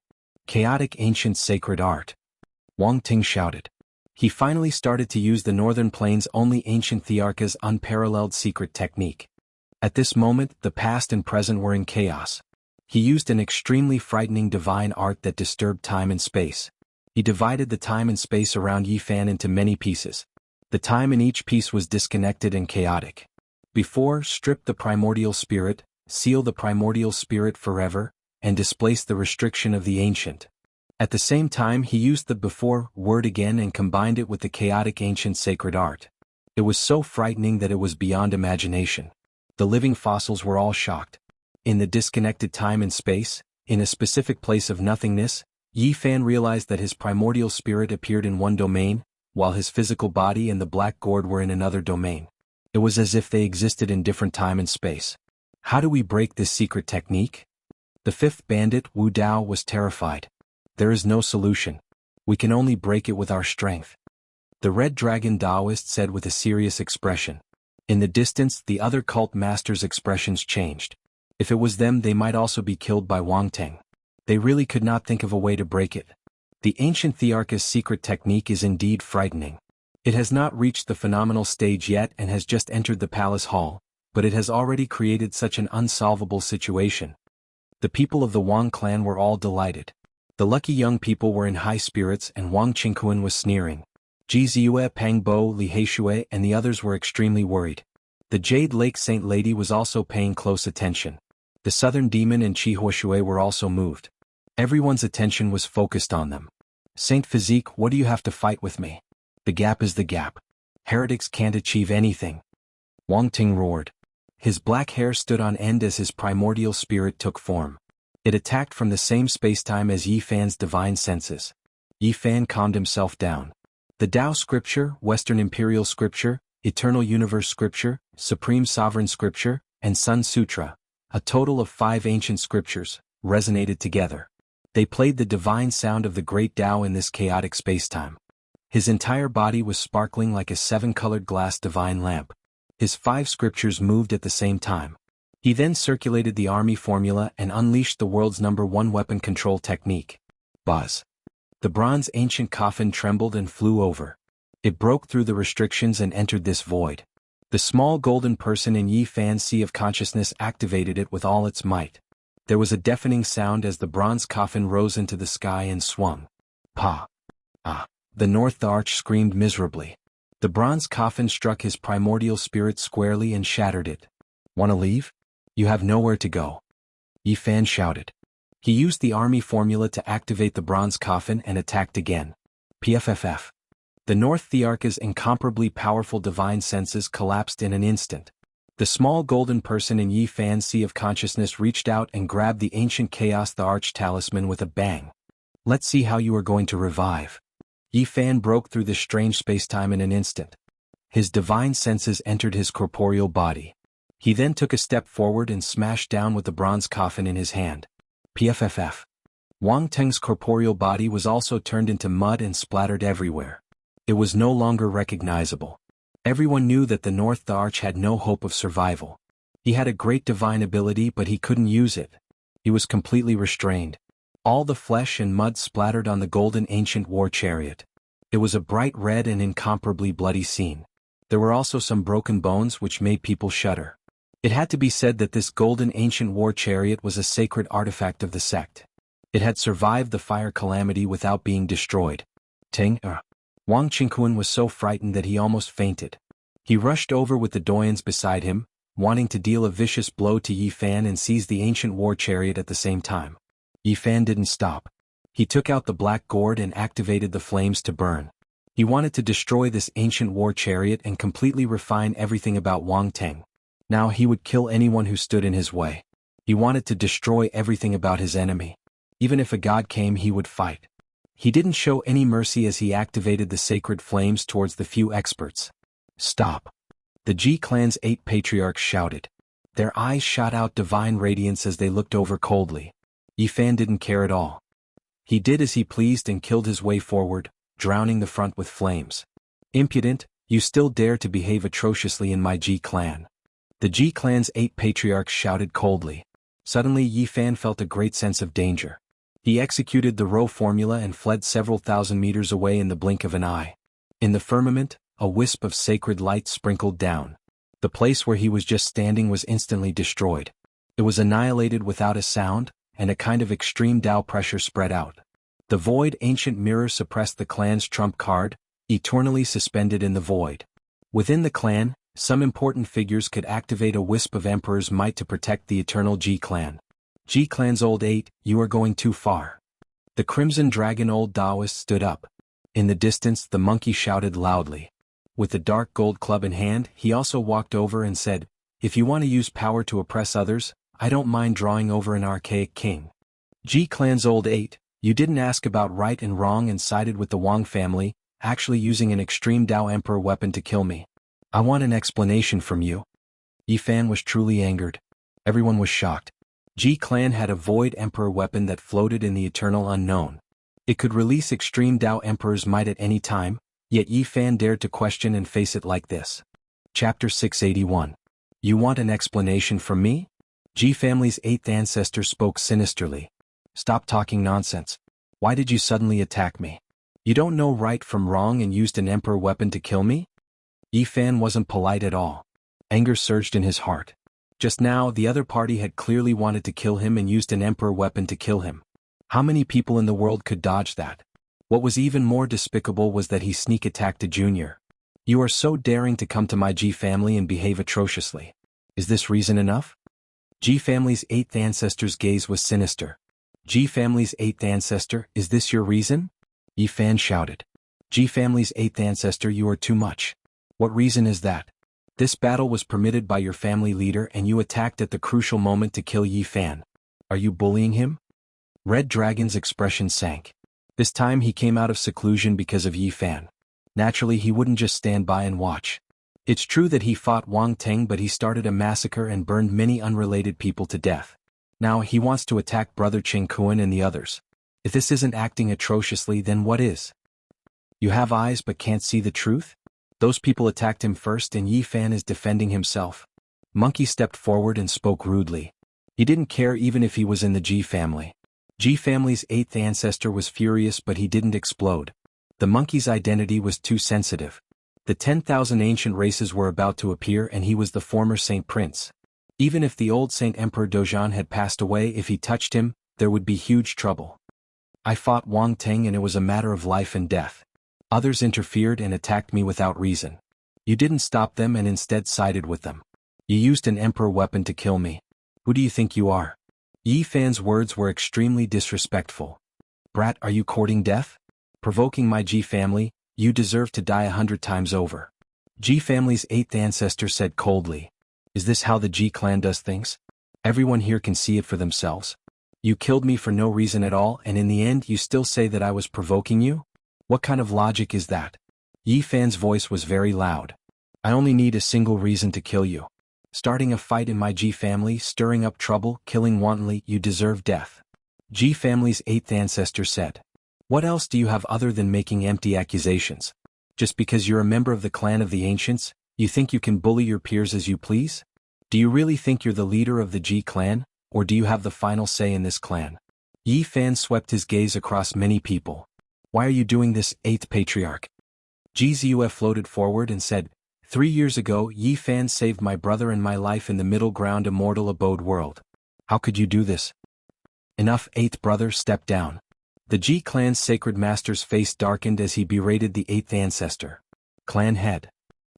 Chaotic ancient sacred art. Wang Ting shouted. He finally started to use the Northern Plains' only ancient Thearka's unparalleled secret technique. At this moment, the past and present were in chaos. He used an extremely frightening divine art that disturbed time and space. He divided the time and space around Yi Fan into many pieces. The time in each piece was disconnected and chaotic. Before, strip the primordial spirit, seal the primordial spirit forever, and displace the restriction of the ancient. At the same time, he used the before word again and combined it with the chaotic ancient sacred art. It was so frightening that it was beyond imagination. The living fossils were all shocked. In the disconnected time and space, in a specific place of nothingness, Yi Fan realized that his primordial spirit appeared in one domain, while his physical body and the black gourd were in another domain. It was as if they existed in different time and space. How do we break this secret technique? The fifth bandit, Wu Dao, was terrified. There is no solution. We can only break it with our strength. The Red Dragon Taoist said with a serious expression. In the distance, the other cult masters' expressions changed. If it was them, they might also be killed by Wang Teng. They really could not think of a way to break it. The ancient Thearch's secret technique is indeed frightening. It has not reached the phenomenal stage yet and has just entered the palace hall, but it has already created such an unsolvable situation. The people of the Wang clan were all delighted. The lucky young people were in high spirits and Wang Qingquan was sneering. Ji Ziyue, Pang Bo, Li Heishui and the others were extremely worried. The Jade Lake Saint Lady was also paying close attention. The Southern Demon and Qi Huoshui were also moved. Everyone's attention was focused on them. Saint Physique, what do you have to fight with me? The gap is the gap. Heretics can't achieve anything. Wang Ting roared. His black hair stood on end as his primordial spirit took form. It attacked from the same spacetime as Yi Fan's divine senses. Yi Fan calmed himself down. The Tao Scripture, Western Imperial Scripture, Eternal Universe Scripture, Supreme Sovereign Scripture, and Sun Sutra, a total of 5 ancient scriptures, resonated together. They played the divine sound of the great Tao in this chaotic spacetime. His entire body was sparkling like a 7-colored glass divine lamp. His 5 scriptures moved at the same time. He then circulated the army formula and unleashed the world's #1 weapon control technique. Buzz. The bronze ancient coffin trembled and flew over. It broke through the restrictions and entered this void. The small golden person in Yi Fan's sea of consciousness activated it with all its might. There was a deafening sound as the bronze coffin rose into the sky and swung. Pa! Ah! The North Arch screamed miserably. The bronze coffin struck his primordial spirit squarely and shattered it. "Wanna leave? You have nowhere to go." Yi Fan shouted. He used the army formula to activate the bronze coffin and attacked again. PFFF. The North Thearch's incomparably powerful divine senses collapsed in an instant. The small golden person in Yi Fan's sea of consciousness reached out and grabbed the ancient chaos the arch talisman with a bang. "Let's see how you are going to revive." Yi Fan broke through this strange spacetime in an instant. His divine senses entered his corporeal body. He then took a step forward and smashed down with the bronze coffin in his hand. PFFF. Wang Teng's corporeal body was also turned into mud and splattered everywhere. It was no longer recognizable. Everyone knew that the North Arch had no hope of survival. He had a great divine ability but he couldn't use it. He was completely restrained. All the flesh and mud splattered on the golden ancient war chariot. It was a bright red and incomparably bloody scene. There were also some broken bones which made people shudder. It had to be said that this golden ancient war chariot was a sacred artifact of the sect. It had survived the fire calamity without being destroyed. Wang Qingquan was so frightened that he almost fainted. He rushed over with the doyens beside him, wanting to deal a vicious blow to Yi Fan and seize the ancient war chariot at the same time. Yi Fan didn't stop. He took out the black gourd and activated the flames to burn. He wanted to destroy this ancient war chariot and completely refine everything about Wang Teng. Now he would kill anyone who stood in his way. He wanted to destroy everything about his enemy. Even if a god came, he would fight. He didn't show any mercy as he activated the sacred flames towards the few experts. "Stop!" The Ji clan's 8 patriarchs shouted. Their eyes shot out divine radiance as they looked over coldly. Yi Fan didn't care at all. He did as he pleased and killed his way forward, drowning the front with flames. "Impudent, you still dare to behave atrociously in my Ji clan." The Ji clan's 8 patriarchs shouted coldly. Suddenly Yi Fan felt a great sense of danger. He executed the Rho formula and fled several thousand meters away in the blink of an eye. In the firmament, a wisp of sacred light sprinkled down. The place where he was just standing was instantly destroyed. It was annihilated without a sound, and a kind of extreme Tao pressure spread out. The void ancient mirror suppressed the clan's trump card, eternally suspended in the void. Within the clan, some important figures could activate a wisp of Emperor's might to protect the eternal Ji clan. Ji clan's old 8, you are going too far. The Crimson Dragon old Taoist stood up. In the distance the monkey shouted loudly. With the dark gold club in hand, he also walked over and said, if you want to use power to oppress others, I don't mind drawing over an archaic king. Ji clan's old 8, you didn't ask about right and wrong and sided with the Wang family, actually using an extreme Tao Emperor weapon to kill me. I want an explanation from you. Yi Fan was truly angered. Everyone was shocked. Ji clan had a void Emperor weapon that floated in the eternal unknown. It could release extreme Tao Emperor's might at any time, yet Yi Fan dared to question and face it like this. Chapter 681. You want an explanation from me? Ji family's 8th ancestor spoke sinisterly. Stop talking nonsense. Why did you suddenly attack me? You don't know right from wrong and used an Emperor weapon to kill me? Yi Fan wasn't polite at all. Anger surged in his heart. Just now the other party had clearly wanted to kill him and used an Emperor weapon to kill him. How many people in the world could dodge that? What was even more despicable was that he sneak attacked a junior. You are so daring to come to my Ji family and behave atrociously. Is this reason enough? Ji family's 8th ancestor's gaze was sinister. Ji family's 8th ancestor, is this your reason? Yi Fan shouted. Ji family's 8th ancestor, you are too much. What reason is that? This battle was permitted by your family leader and you attacked at the crucial moment to kill Yi Fan. Are you bullying him? Red Dragon's expression sank. This time he came out of seclusion because of Yi Fan. Naturally he wouldn't just stand by and watch. It's true that he fought Wang Teng, but he started a massacre and burned many unrelated people to death. Now he wants to attack brother Cheng Kuan and the others. If this isn't acting atrociously, then what is? You have eyes but can't see the truth? Those people attacked him first and Yi Fan is defending himself. Monkey stepped forward and spoke rudely. He didn't care even if he was in the Ji family. Ji family's 8th ancestor was furious, but he didn't explode. The monkey's identity was too sensitive. The 10,000 ancient races were about to appear and he was the former Saint Prince. Even if the old Saint Emperor Dojan had passed away, if he touched him, there would be huge trouble. I fought Wang Teng and it was a matter of life and death. Others interfered and attacked me without reason. You didn't stop them and instead sided with them. You used an Emperor weapon to kill me. Who do you think you are? Yi Fan's words were extremely disrespectful. Brat, are you courting death? Provoking my Ji family, you deserve to die 100 times over. Ji family's 8th ancestor said coldly. Is this how the Ji clan does things? Everyone here can see it for themselves. You killed me for no reason at all and in the end you still say that I was provoking you? What kind of logic is that? Yi Fan's voice was very loud. I only need a single reason to kill you. Starting a fight in my Ji family, stirring up trouble, killing wantonly, you deserve death. Ji family's 8th ancestor said. What else do you have other than making empty accusations? Just because you're a member of the clan of the ancients, you think you can bully your peers as you please? Do you really think you're the leader of the Ji clan, or do you have the final say in this clan? Yi Fan swept his gaze across many people. Why are you doing this, 8th Patriarch? Ji Ziyue floated forward and said, 3 years ago Yi Fan saved my brother and my life in the middle ground immortal abode world. How could you do this? Enough, 8th brother, step down. The Ji clan's sacred master's face darkened as he berated the 8th ancestor. Clan head.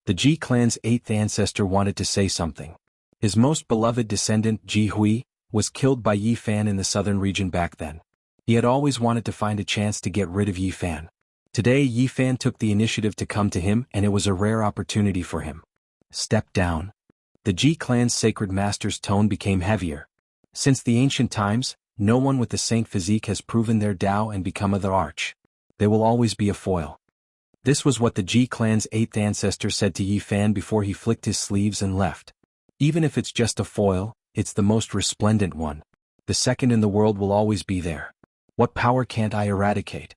The Ji clan's 8th ancestor wanted to say something. His most beloved descendant, Ji Hui, was killed by Yi Fan in the southern region back then. He had always wanted to find a chance to get rid of Yi Fan. Today Yi Fan took the initiative to come to him and it was a rare opportunity for him. Step down. The Ji clan's sacred master's tone became heavier. Since the ancient times, no one with the saint physique has proven their Tao and become of the arch. They will always be a foil. This was what the Ji clan's 8th ancestor said to Yi Fan before he flicked his sleeves and left. Even if it's just a foil, it's the most resplendent one. The second in the world will always be there. What power can't I eradicate?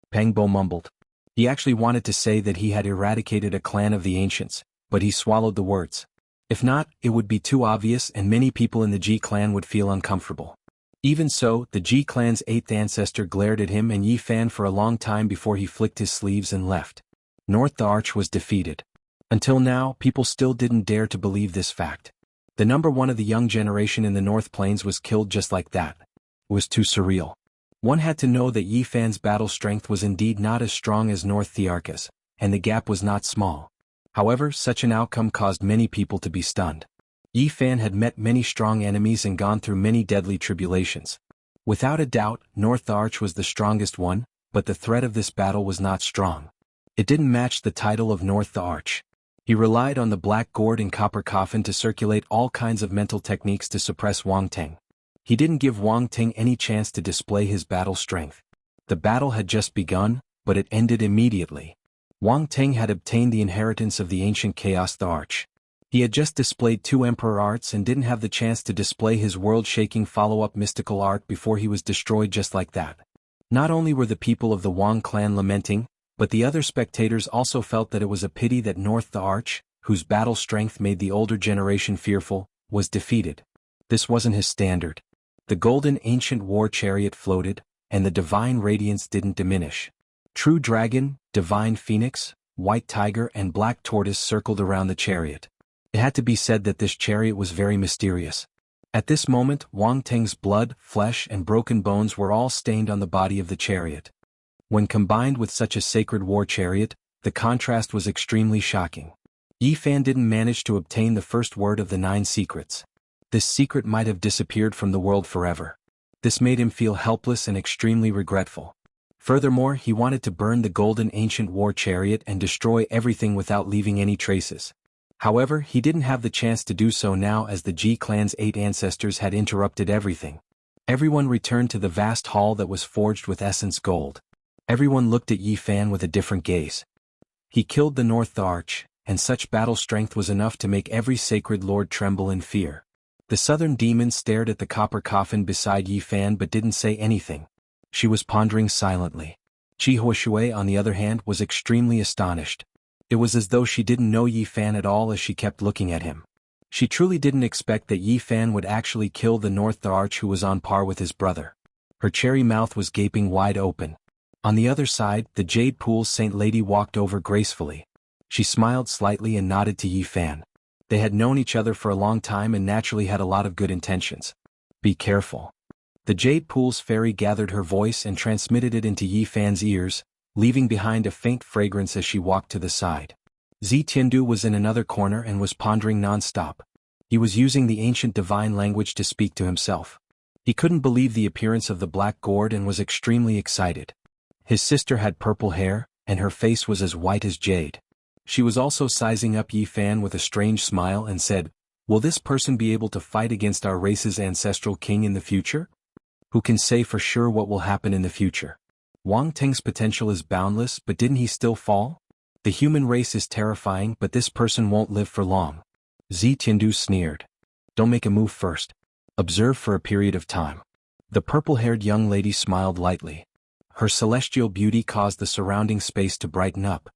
Pengbo mumbled. He actually wanted to say that he had eradicated a clan of the ancients, but he swallowed the words. If not, it would be too obvious and many people in the Ji clan would feel uncomfortable. Even so, the Ji clan's 8th ancestor glared at him and Yi Fan for a long time before he flicked his sleeves and left. North the arch was defeated. Until now, people still didn't dare to believe this fact. The number one of the young generation in the North Plains was killed just like that. It was too surreal. One had to know that Yi Fan's battle strength was indeed not as strong as North Thearka's, and the gap was not small. However, such an outcome caused many people to be stunned. Yi Fan had met many strong enemies and gone through many deadly tribulations. Without a doubt, North Arch was the strongest one, but the threat of this battle was not strong. It didn't match the title of North the Arch. He relied on the black gourd and copper coffin to circulate all kinds of mental techniques to suppress Wang Ting. He didn't give Wang Ting any chance to display his battle strength. The battle had just begun, but it ended immediately. Wang Ting had obtained the inheritance of the ancient chaos the Arch. He had just displayed 2 emperor arts and didn't have the chance to display his world-shaking follow-up mystical art before he was destroyed just like that. Not only were the people of the Wang clan lamenting, but the other spectators also felt that it was a pity that North the Arch, whose battle strength made the older generation fearful, was defeated. This wasn't his standard. The golden ancient war chariot floated, and the divine radiance didn't diminish. True dragon, divine phoenix, white tiger and black tortoise circled around the chariot. It had to be said that this chariot was very mysterious. At this moment, Wang Ting's blood, flesh and broken bones were all stained on the body of the chariot. When combined with such a sacred war chariot, the contrast was extremely shocking. Yi Fan didn't manage to obtain the first word of the 9 secrets. This secret might have disappeared from the world forever. This made him feel helpless and extremely regretful. Furthermore, he wanted to burn the golden ancient war chariot and destroy everything without leaving any traces. However, he didn't have the chance to do so now as the Ji clan's 8 ancestors had interrupted everything. Everyone returned to the vast hall that was forged with essence gold. Everyone looked at Yi Fan with a different gaze. He killed the North Arch, and such battle strength was enough to make every sacred lord tremble in fear. The southern demon stared at the copper coffin beside Yi Fan but didn't say anything. She was pondering silently. Qi Huashui, on the other hand, was extremely astonished. It was as though she didn't know Yi Fan at all as she kept looking at him. She truly didn't expect that Yi Fan would actually kill the North Arch who was on par with his brother. Her cherry mouth was gaping wide open. On the other side, the Jade Pool's Saint Lady walked over gracefully. She smiled slightly and nodded to Yi Fan. They had known each other for a long time and naturally had a lot of good intentions. Be careful. The Jade Pool's fairy gathered her voice and transmitted it into Yi Fan's ears, leaving behind a faint fragrance as she walked to the side. Zi Tiandu was in another corner and was pondering non-stop. He was using the ancient divine language to speak to himself. He couldn't believe the appearance of the black gourd and was extremely excited. His sister had purple hair, and her face was as white as jade. She was also sizing up Yi Fan with a strange smile and said, "Will this person be able to fight against our race's ancestral king in the future? Who can say for sure what will happen in the future? Wang Ting's potential is boundless, but didn't he still fall? The human race is terrifying, but this person won't live for long." Zi Tiandu sneered. "Don't make a move first. Observe for a period of time." The purple-haired young lady smiled lightly. Her celestial beauty caused the surrounding space to brighten up.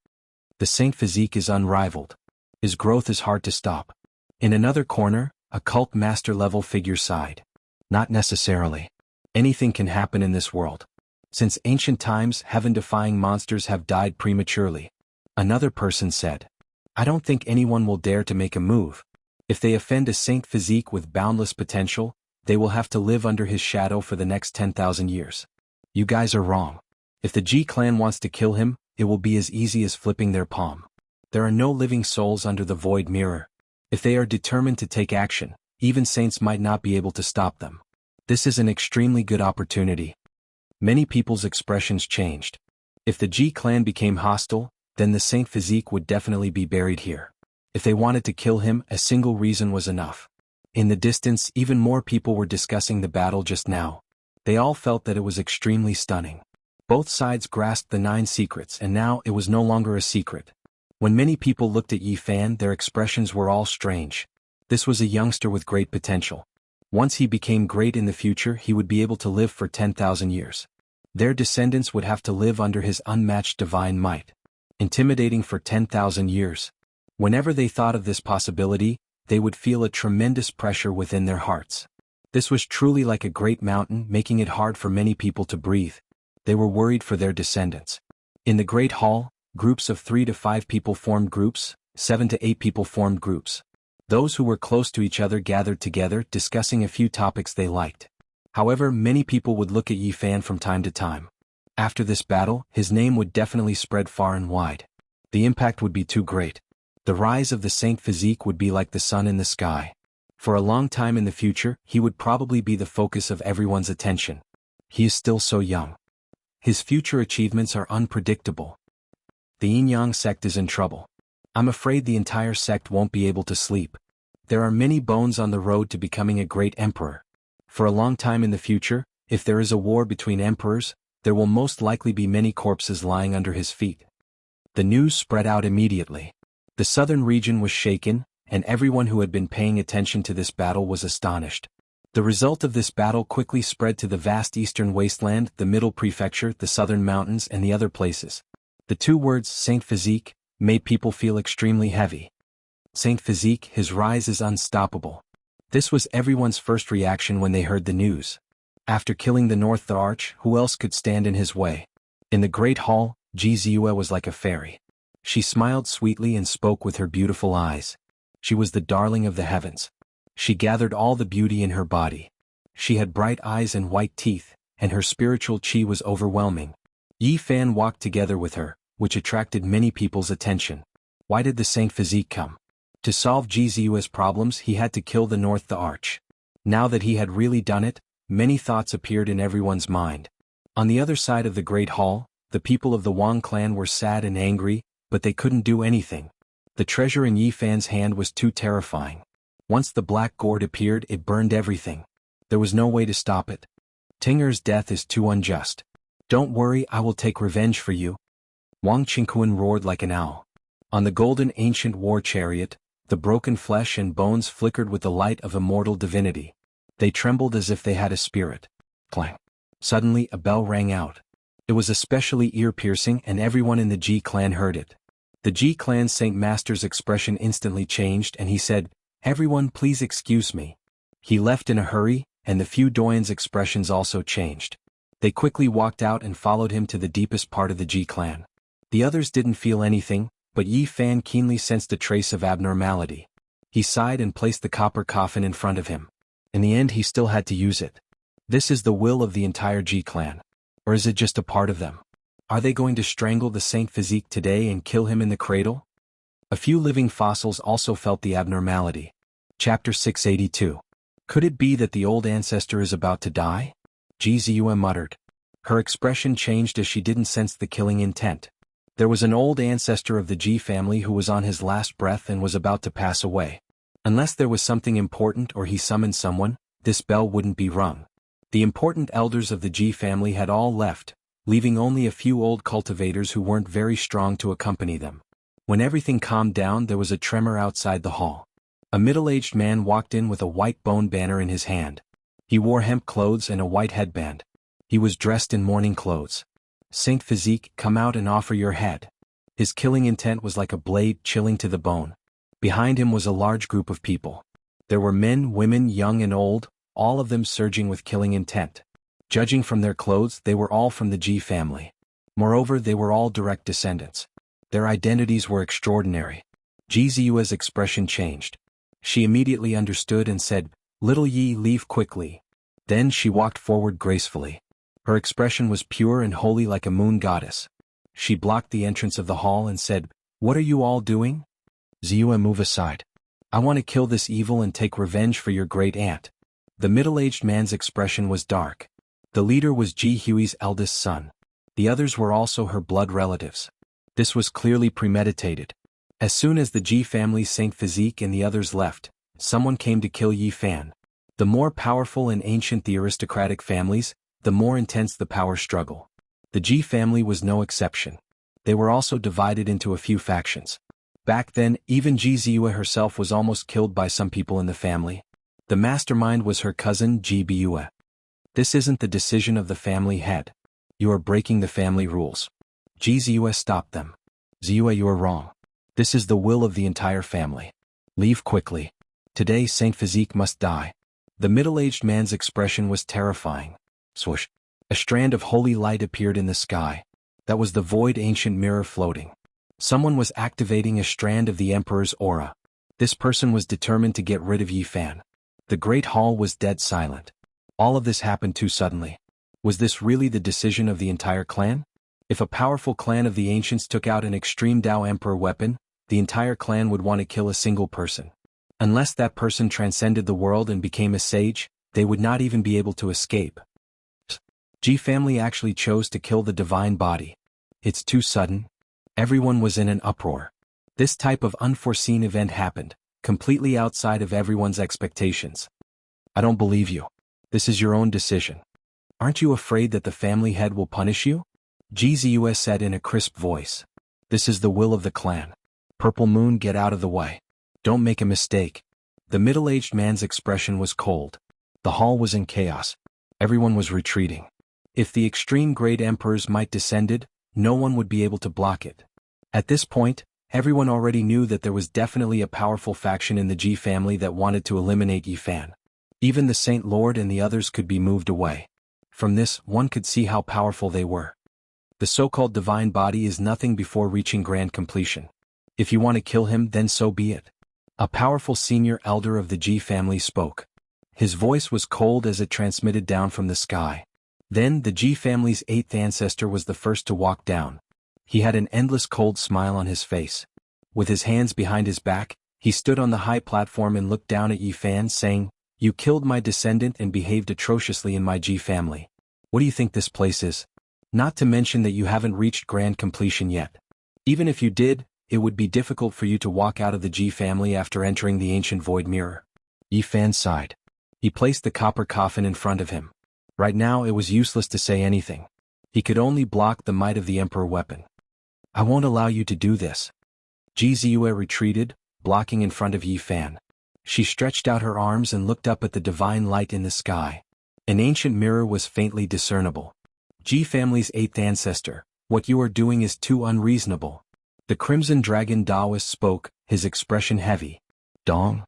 The saint physique is unrivaled. His growth is hard to stop. In another corner, a cult master-level figure sighed. "Not necessarily. Anything can happen in this world. Since ancient times, heaven-defying monsters have died prematurely." Another person said, "I don't think anyone will dare to make a move. If they offend a saint physique with boundless potential, they will have to live under his shadow for the next 10,000 years. You guys are wrong. If the Ji clan wants to kill him, it will be as easy as flipping their palm. There are no living souls under the void mirror. If they are determined to take action, even saints might not be able to stop them. This is an extremely good opportunity." Many people's expressions changed. If the Ji clan became hostile, then the saint physique would definitely be buried here. If they wanted to kill him, a single reason was enough. In the distance, even more people were discussing the battle just now. They all felt that it was extremely stunning. Both sides grasped the 9 secrets and now it was no longer a secret. When many people looked at Yi Fan, their expressions were all strange. This was a youngster with great potential. Once he became great in the future, he would be able to live for 10,000 years. Their descendants would have to live under his unmatched divine might. Intimidating for 10,000 years. Whenever they thought of this possibility, they would feel a tremendous pressure within their hearts. This was truly like a great mountain, making it hard for many people to breathe. They were worried for their descendants. In the Great Hall, groups of 3 to 5 people formed groups, 7 to 8 people formed groups. Those who were close to each other gathered together, discussing a few topics they liked. However, many people would look at Yi Fan from time to time. After this battle, his name would definitely spread far and wide. The impact would be too great. The rise of the Saint Physique would be like the sun in the sky. For a long time in the future, he would probably be the focus of everyone's attention. He is still so young. His future achievements are unpredictable. The Yin-Yang sect is in trouble. I'm afraid the entire sect won't be able to sleep. There are many bones on the road to becoming a great emperor. For a long time in the future, if there is a war between emperors, there will most likely be many corpses lying under his feet. The news spread out immediately. The southern region was shaken, and everyone who had been paying attention to this battle was astonished. The result of this battle quickly spread to the vast eastern wasteland, the middle prefecture, the southern mountains, and the other places. The two words, Saint Physique, made people feel extremely heavy. Saint Physique, his rise is unstoppable. This was everyone's first reaction when they heard the news. After killing the North the Arch, who else could stand in his way? In the Great Hall, Jianghu was like a fairy. She smiled sweetly and spoke with her beautiful eyes. She was the darling of the heavens. She gathered all the beauty in her body. She had bright eyes and white teeth, and her spiritual qi was overwhelming. Yi Fan walked together with her, which attracted many people's attention. Why did the Saint Physique come? To solve Jianghu's problems, he had to kill the North the Arch. Now that he had really done it, many thoughts appeared in everyone's mind. On the other side of the Great Hall, the people of the Wang clan were sad and angry, but they couldn't do anything. The treasure in Yi Fan's hand was too terrifying. Once the black gourd appeared, it burned everything. There was no way to stop it. Tinger's death is too unjust. Don't worry, I will take revenge for you. Wang Qingquan roared like an owl. On the golden ancient war chariot, the broken flesh and bones flickered with the light of immortal divinity. They trembled as if they had a spirit. Clang. Suddenly a bell rang out. It was especially ear-piercing, and everyone in the Ji clan heard it. The Ji clan's Saint Master's expression instantly changed, and he said, "Everyone, please excuse me." He left in a hurry, and the few doyens' expressions also changed. They quickly walked out and followed him to the deepest part of the Ji clan. The others didn't feel anything, but Yi Fan keenly sensed a trace of abnormality. He sighed and placed the copper coffin in front of him. In the end, he still had to use it. This is the will of the entire Ji clan. Or is it just a part of them? Are they going to strangle the Saint Physique today and kill him in the cradle? A few living fossils also felt the abnormality. Chapter 682. Could it be that the old ancestor is about to die? Jianghu muttered. Her expression changed as she didn't sense the killing intent. There was an old ancestor of the Ji family who was on his last breath and was about to pass away. Unless there was something important or he summoned someone, this bell wouldn't be rung. The important elders of the Ji family had all left, leaving only a few old cultivators who weren't very strong to accompany them. When everything calmed down, there was a tremor outside the hall. A middle-aged man walked in with a white bone banner in his hand. He wore hemp clothes and a white headband. He was dressed in mourning clothes. Saint Physique, come out and offer your head. His killing intent was like a blade chilling to the bone. Behind him was a large group of people. There were men, women, young and old, all of them surging with killing intent. Judging from their clothes, they were all from the Ji family. Moreover, they were all direct descendants. Their identities were extraordinary. Jianghu's expression changed. She immediately understood and said, "Little Yi, leave quickly." Then she walked forward gracefully. Her expression was pure and holy like a moon goddess. She blocked the entrance of the hall and said, "What are you all doing?" Ziyu, move aside. I want to kill this evil and take revenge for your great aunt. The middle-aged man's expression was dark. The leader was Ji Hui's eldest son. The others were also her blood relatives. This was clearly premeditated. As soon as the Ji family's Saint Physique and the others left, someone came to kill Yi Fan. The more powerful and ancient the aristocratic families, the more intense the power struggle. The Ji family was no exception. They were also divided into a few factions. Back then, even Jianghu herself was almost killed by some people in the family. The mastermind was her cousin Ji Biyue. This isn't the decision of the family head. You are breaking the family rules. Jianghu stopped them. Ziyu, you are wrong. This is the will of the entire family. Leave quickly. Today Saint Physique must die. The middle-aged man's expression was terrifying. Swoosh. A strand of holy light appeared in the sky. That was the void ancient mirror floating. Someone was activating a strand of the Emperor's aura. This person was determined to get rid of Yi Fan. The Great Hall was dead silent. All of this happened too suddenly. Was this really the decision of the entire clan? If a powerful clan of the ancients took out an extreme Dao Emperor weapon, the entire clan would want to kill a single person. Unless that person transcended the world and became a sage, they would not even be able to escape. Ji family actually chose to kill the divine body. It's too sudden. Everyone was in an uproar. This type of unforeseen event happened, completely outside of everyone's expectations. I don't believe you. This is your own decision. Aren't you afraid that the family head will punish you? Ji Ziyue said in a crisp voice. This is the will of the clan. Purple Moon, get out of the way. Don't make a mistake. The middle-aged man's expression was cold. The hall was in chaos. Everyone was retreating. If the extreme great emperors might descended, no one would be able to block it. At this point, everyone already knew that there was definitely a powerful faction in the Ji family that wanted to eliminate Yi Fan. Even the Saint Lord and the others could be moved away. From this, one could see how powerful they were. The so-called divine body is nothing before reaching grand completion. If you want to kill him, then so be it. A powerful senior elder of the Ji family spoke. His voice was cold as it transmitted down from the sky. Then the Ji family's 8th ancestor was the first to walk down. He had an endless cold smile on his face. With his hands behind his back, he stood on the high platform and looked down at Yi Fan, saying, "You killed my descendant and behaved atrociously in my Ji family. What do you think this place is? Not to mention that you haven't reached grand completion yet. Even if you did, it would be difficult for you to walk out of the Ji family after entering the ancient void mirror." Yi Fan sighed. He placed the copper coffin in front of him. Right now it was useless to say anything. He could only block the might of the Emperor weapon. "I won't allow you to do this." Ji Ziyue retreated, blocking in front of Yi Fan. She stretched out her arms and looked up at the divine light in the sky. An ancient mirror was faintly discernible. "Ji family's 8th ancestor, what you are doing is too unreasonable." The Crimson Dragon Taoist spoke, his expression heavy. Dong.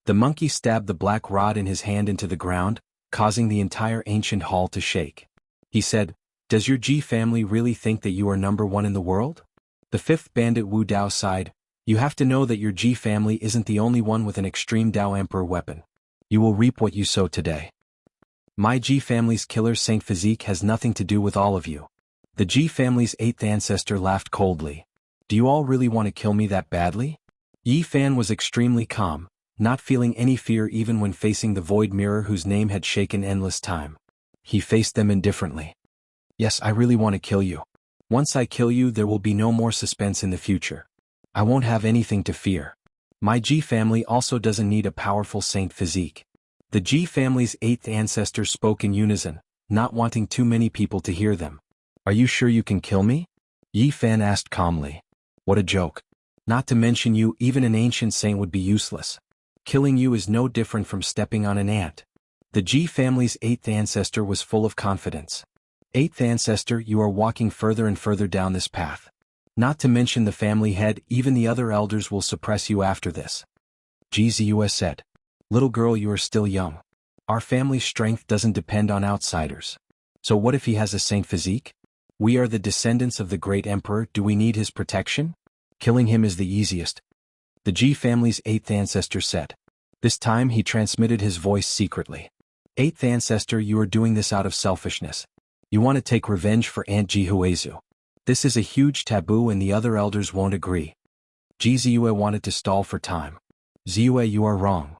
The monkey stabbed the black rod in his hand into the ground, causing the entire ancient hall to shake. He said, "Does your Ji family really think that you are number one in the world?" The 5th bandit Wu Dao sighed. "You have to know that your Ji family isn't the only one with an extreme Dao Emperor weapon. You will reap what you sow today. My Ji family's killer Saint Physique has nothing to do with all of you." The Ji family's 8th ancestor laughed coldly. "Do you all really want to kill me that badly?" Yi Fan was extremely calm, not feeling any fear even when facing the void mirror whose name had shaken endless time. He faced them indifferently. "Yes, I really want to kill you. Once I kill you, there will be no more suspense in the future. I won't have anything to fear. My Ji family also doesn't need a powerful Saint Physique." The Ji family's 8th ancestor spoke in unison, not wanting too many people to hear them. "Are you sure you can kill me?" Yi Fan asked calmly. "What a joke. Not to mention you, even an ancient saint would be useless. Killing you is no different from stepping on an ant." The Ji family's 8th ancestor was full of confidence. "8th ancestor, you are walking further and further down this path. Not to mention the family head, even the other elders will suppress you after this." Ji Ziyue said. "Little girl, you are still young. Our family's strength doesn't depend on outsiders. So what if he has a saint physique? We are the descendants of the great emperor, do we need his protection? Killing him is the easiest." The Ji family's 8th ancestor said. This time he transmitted his voice secretly. "8th ancestor, you are doing this out of selfishness. You want to take revenge for Aunt Ji Huizu. This is a huge taboo and the other elders won't agree." Ji Ziyue wanted to stall for time. "Ziyue, you are wrong."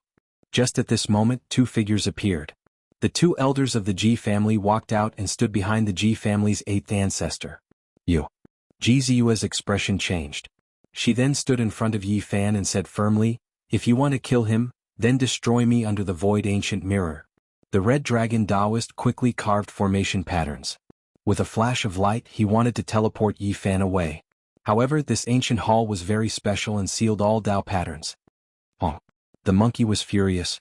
Just at this moment, 2 figures appeared. The 2 elders of the Ji family walked out and stood behind the Ji family's 8th ancestor. "You." Ji Ziyue's expression changed. She then stood in front of Yi Fan and said firmly, "If you want to kill him, then destroy me under the void ancient mirror." The Red Dragon Taoist quickly carved formation patterns. With a flash of light, he wanted to teleport Yi Fan away. However, this ancient hall was very special and sealed all Dao patterns. Oh. The monkey was furious.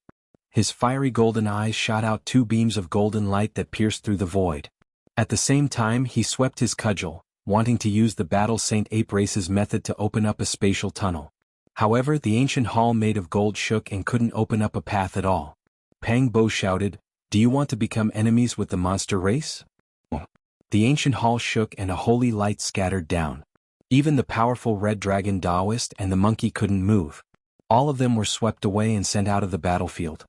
His fiery golden eyes shot out 2 beams of golden light that pierced through the void. At the same time, he swept his cudgel, wanting to use the Battle Saint Ape Race's method to open up a spatial tunnel. However, the ancient hall made of gold shook and couldn't open up a path at all. Pang Bo shouted, "Do you want to become enemies with the monster race?" The ancient hall shook and a holy light scattered down. Even the powerful red dragon Daoist and the monkey couldn't move. All of them were swept away and sent out of the battlefield.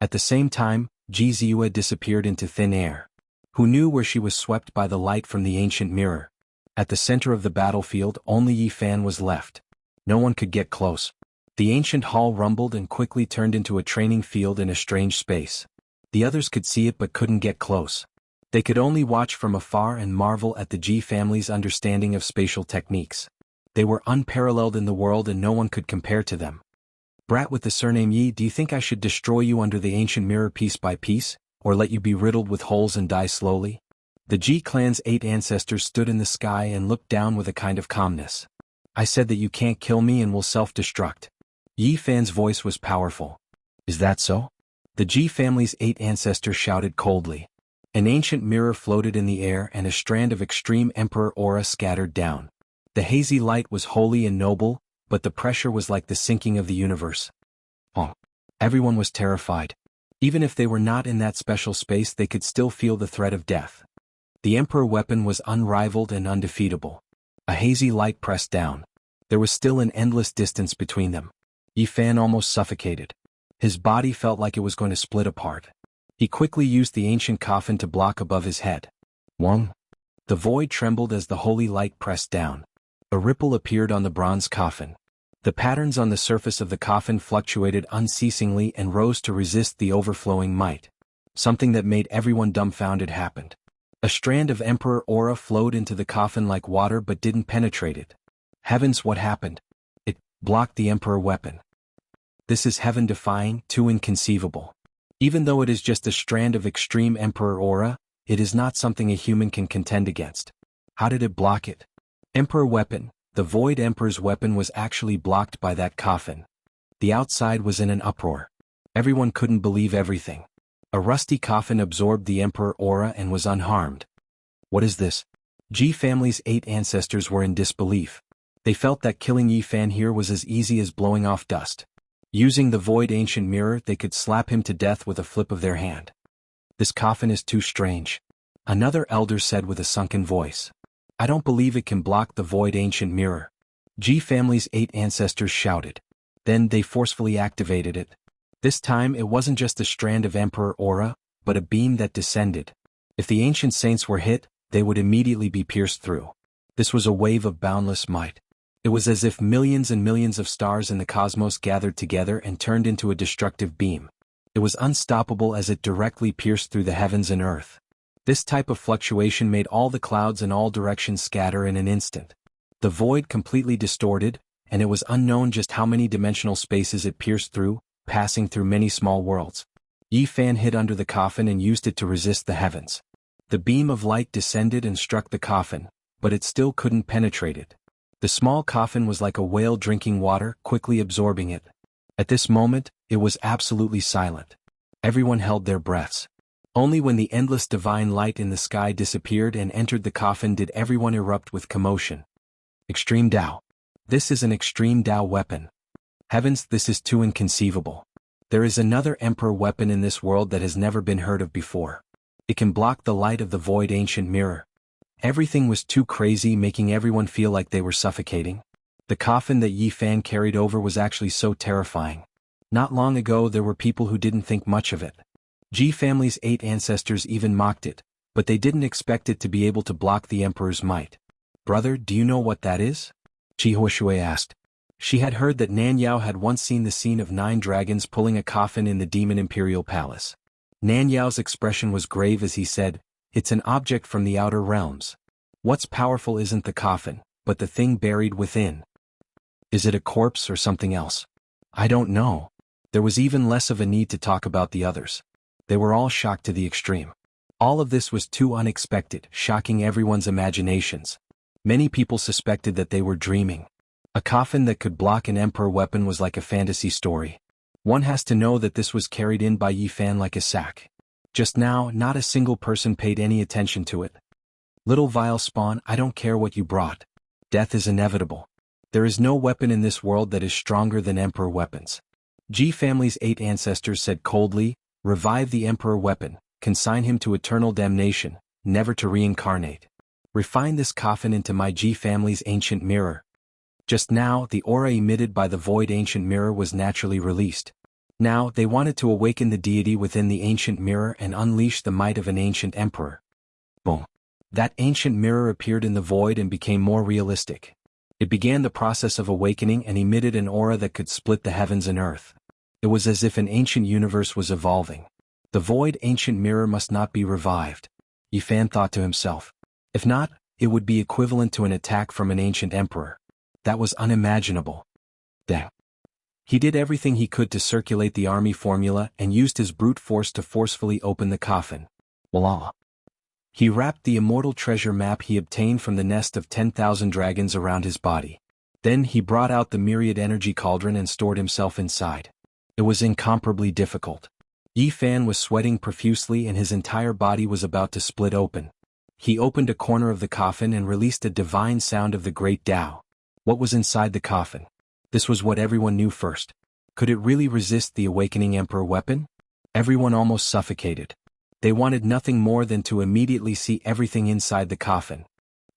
At the same time, Jianghu disappeared into thin air. Who knew where she was swept by the light from the ancient mirror? At the center of the battlefield, only Yi Fan was left. No one could get close. The ancient hall rumbled and quickly turned into a training field in a strange space. The others could see it but couldn't get close. They could only watch from afar and marvel at the Ji family's understanding of spatial techniques. They were unparalleled in the world and no one could compare to them. Brat with the surname Yi, do you think I should destroy you under the ancient mirror piece by piece, or let you be riddled with holes and die slowly? The Ji clan's 8 ancestors stood in the sky and looked down with a kind of calmness. I said that you can't kill me and will self-destruct. Yi Fan's voice was powerful. Is that so? The Ji family's 8 ancestors shouted coldly. An ancient mirror floated in the air and a strand of extreme emperor aura scattered down. The hazy light was holy and noble, but the pressure was like the sinking of the universe. Oh. Everyone was terrified. Even if they were not in that special space, they could still feel the threat of death. The emperor weapon was unrivaled and undefeatable. A hazy light pressed down. There was still an endless distance between them. Yi Fan almost suffocated. His body felt like it was going to split apart. He quickly used the ancient coffin to block above his head. Wong. The void trembled as the holy light pressed down. A ripple appeared on the bronze coffin. The patterns on the surface of the coffin fluctuated unceasingly and rose to resist the overflowing might. Something that made everyone dumbfounded happened. A strand of emperor aura flowed into the coffin like water but didn't penetrate it. Heavens, what happened? It blocked the emperor weapon. This is heaven-defying, too inconceivable. Even though it is just a strand of extreme emperor aura, it is not something a human can contend against. How did it block it? Emperor weapon. The Void Emperor's weapon was actually blocked by that coffin. The outside was in an uproar. Everyone couldn't believe everything. A rusty coffin absorbed the Emperor aura and was unharmed. What is this? Ji family's 8 ancestors were in disbelief. They felt that killing Yi Fan here was as easy as blowing off dust. Using the Void Ancient Mirror, they could slap him to death with a flip of their hand. This coffin is too strange. Another elder said with a sunken voice. I don't believe it can block the Void Ancient Mirror. Ji family's 8 ancestors shouted. Then they forcefully activated it. This time it wasn't just a strand of Emperor aura, but a beam that descended. If the ancient saints were hit, they would immediately be pierced through. This was a wave of boundless might. It was as if millions and millions of stars in the cosmos gathered together and turned into a destructive beam. It was unstoppable as it directly pierced through the heavens and earth. This type of fluctuation made all the clouds in all directions scatter in an instant. The void completely distorted, and it was unknown just how many dimensional spaces it pierced through, passing through many small worlds. Yi Fan hid under the coffin and used it to resist the heavens. The beam of light descended and struck the coffin, but it still couldn't penetrate it. The small coffin was like a whale drinking water, quickly absorbing it. At this moment, it was absolutely silent. Everyone held their breaths. Only when the endless divine light in the sky disappeared and entered the coffin did everyone erupt with commotion. Extreme Dao. This is an Extreme Dao weapon. Heavens, this is too inconceivable. There is another Emperor weapon in this world that has never been heard of before. It can block the light of the Void Ancient Mirror. Everything was too crazy, making everyone feel like they were suffocating. The coffin that Yi Fan carried over was actually so terrifying. Not long ago there were people who didn't think much of it. Ji family's 8 ancestors even mocked it, but they didn't expect it to be able to block the Emperor's might. Brother, do you know what that is? Jianghu asked. She had heard that Nan Yao had once seen the scene of 9 dragons pulling a coffin in the Demon Imperial Palace. Nan Yao's expression was grave as he said, It's an object from the outer realms. What's powerful isn't the coffin, but the thing buried within. Is it a corpse or something else? I don't know. There was even less of a need to talk about the others. They were all shocked to the extreme. All of this was too unexpected, shocking everyone's imaginations. Many people suspected that they were dreaming. A coffin that could block an Emperor weapon was like a fantasy story. One has to know that this was carried in by Yi Fan like a sack. Just now, not a single person paid any attention to it. Little vile spawn, I don't care what you brought. Death is inevitable. There is no weapon in this world that is stronger than Emperor weapons. Ji family's 8 ancestors said coldly, Revive the Emperor weapon, consign him to eternal damnation, never to reincarnate. Refine this coffin into my Ji family's ancient mirror. Just now, the aura emitted by the void ancient mirror was naturally released. Now, they wanted to awaken the deity within the ancient mirror and unleash the might of an ancient emperor. Boom. That ancient mirror appeared in the void and became more realistic. It began the process of awakening and emitted an aura that could split the heavens and earth. It was as if an ancient universe was evolving. The void ancient mirror must not be revived, Yi Fan thought to himself. If not, it would be equivalent to an attack from an ancient emperor. That was unimaginable. Dang. He did everything he could to circulate the army formula and used his brute force to forcefully open the coffin. Voila. He wrapped the immortal treasure map he obtained from the nest of 10,000 dragons around his body. Then he brought out the myriad energy cauldron and stored himself inside. It was incomparably difficult. Yi Fan was sweating profusely and his entire body was about to split open. He opened a corner of the coffin and released a divine sound of the great Tao. What was inside the coffin? This was what everyone knew first. Could it really resist the awakening emperor weapon? Everyone almost suffocated. They wanted nothing more than to immediately see everything inside the coffin.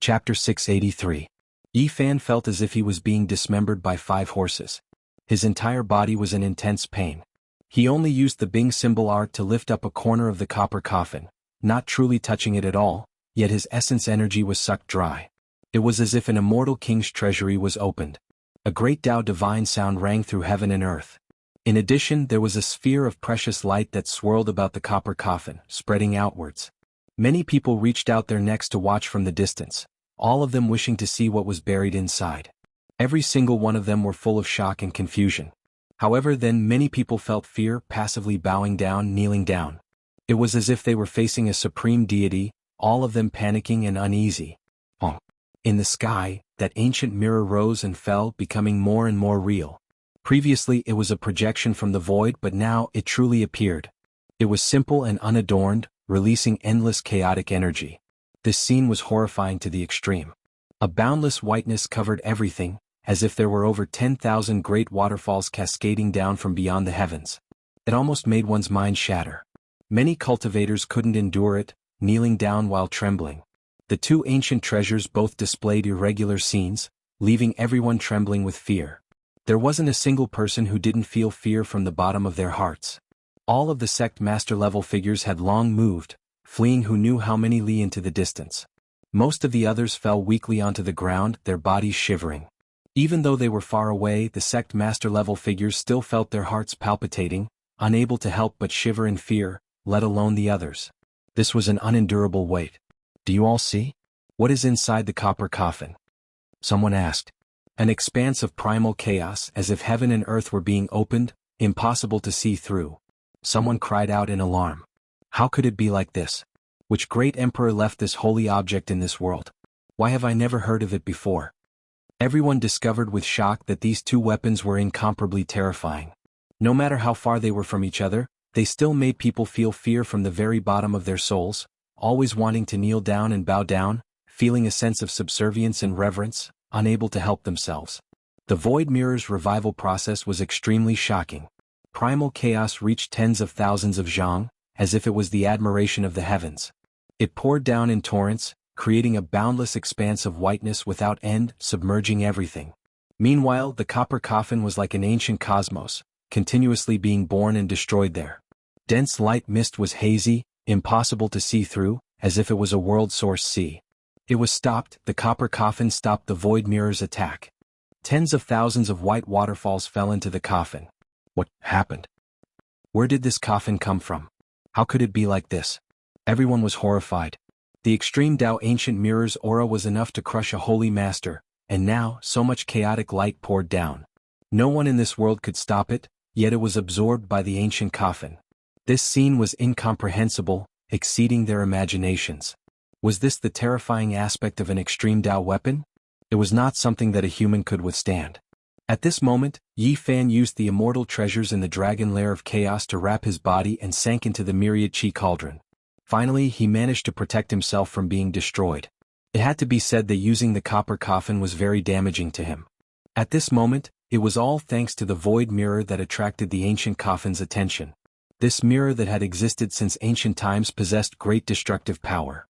Chapter 683. Yi Fan felt as if he was being dismembered by 5 horses. His entire body was in intense pain. He only used the Bing symbol art to lift up a corner of the copper coffin, not truly touching it at all, yet his essence energy was sucked dry. It was as if an immortal king's treasury was opened. A great Tao divine sound rang through heaven and earth. In addition, there was a sphere of precious light that swirled about the copper coffin, spreading outwards. Many people reached out their necks to watch from the distance, all of them wishing to see what was buried inside. Every single one of them were full of shock and confusion. However, then many people felt fear, passively bowing down, kneeling down. It was as if they were facing a supreme deity, all of them panicking and uneasy. In the sky, that ancient mirror rose and fell, becoming more and more real. Previously it was a projection from the void, but now it truly appeared. It was simple and unadorned, releasing endless chaotic energy. This scene was horrifying to the extreme. A boundless whiteness covered everything, as if there were over 10,000 great waterfalls cascading down from beyond the heavens. It almost made one's mind shatter. Many cultivators couldn't endure it, kneeling down while trembling. The 2 ancient treasures both displayed irregular scenes, leaving everyone trembling with fear. There wasn't a single person who didn't feel fear from the bottom of their hearts. All of the sect master-level figures had long moved, fleeing who knew how many li into the distance. Most of the others fell weakly onto the ground, their bodies shivering. Even though they were far away, the sect master-level figures still felt their hearts palpitating, unable to help but shiver in fear, let alone the others. This was an unendurable weight. Do you all see? What is inside the copper coffin? Someone asked. An expanse of primal chaos, as if heaven and earth were being opened, impossible to see through. Someone cried out in alarm. How could it be like this? Which great emperor left this holy object in this world? Why have I never heard of it before? Everyone discovered with shock that these 2 weapons were incomparably terrifying. No matter how far they were from each other, they still made people feel fear from the very bottom of their souls, always wanting to kneel down and bow down, feeling a sense of subservience and reverence, unable to help themselves. The Void Mirror's revival process was extremely shocking. Primal chaos reached tens of thousands of zhang, as if it was the admiration of the heavens. It poured down in torrents, creating a boundless expanse of whiteness without end, submerging everything. Meanwhile, the copper coffin was like an ancient cosmos, continuously being born and destroyed there. Dense light mist was hazy, impossible to see through, as if it was a world-source sea. It was stopped, the copper coffin stopped the Void Mirror's attack. Tens of thousands of white waterfalls fell into the coffin. What happened? Where did this coffin come from? How could it be like this? Everyone was horrified. The extreme Tao ancient mirror's aura was enough to crush a holy master, and now so much chaotic light poured down. No one in this world could stop it, yet it was absorbed by the ancient coffin. This scene was incomprehensible, exceeding their imaginations. Was this the terrifying aspect of an extreme Tao weapon? It was not something that a human could withstand. At this moment, Yi Fan used the immortal treasures in the dragon lair of chaos to wrap his body and sank into the myriad chi cauldron. Finally, he managed to protect himself from being destroyed. It had to be said that using the copper coffin was very damaging to him. At this moment, it was all thanks to the void mirror that attracted the ancient coffin's attention. This mirror that had existed since ancient times possessed great destructive power.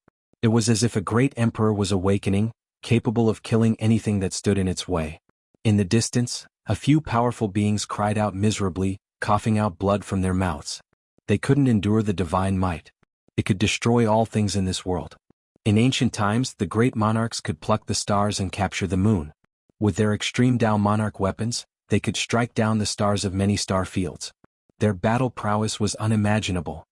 It was as if a great emperor was awakening, capable of killing anything that stood in its way. In the distance, a few powerful beings cried out miserably, coughing out blood from their mouths. They couldn't endure the divine might. It could destroy all things in this world. In ancient times, the great monarchs could pluck the stars and capture the moon. With their extreme Dao monarch weapons, they could strike down the stars of many star fields. Their battle prowess was unimaginable.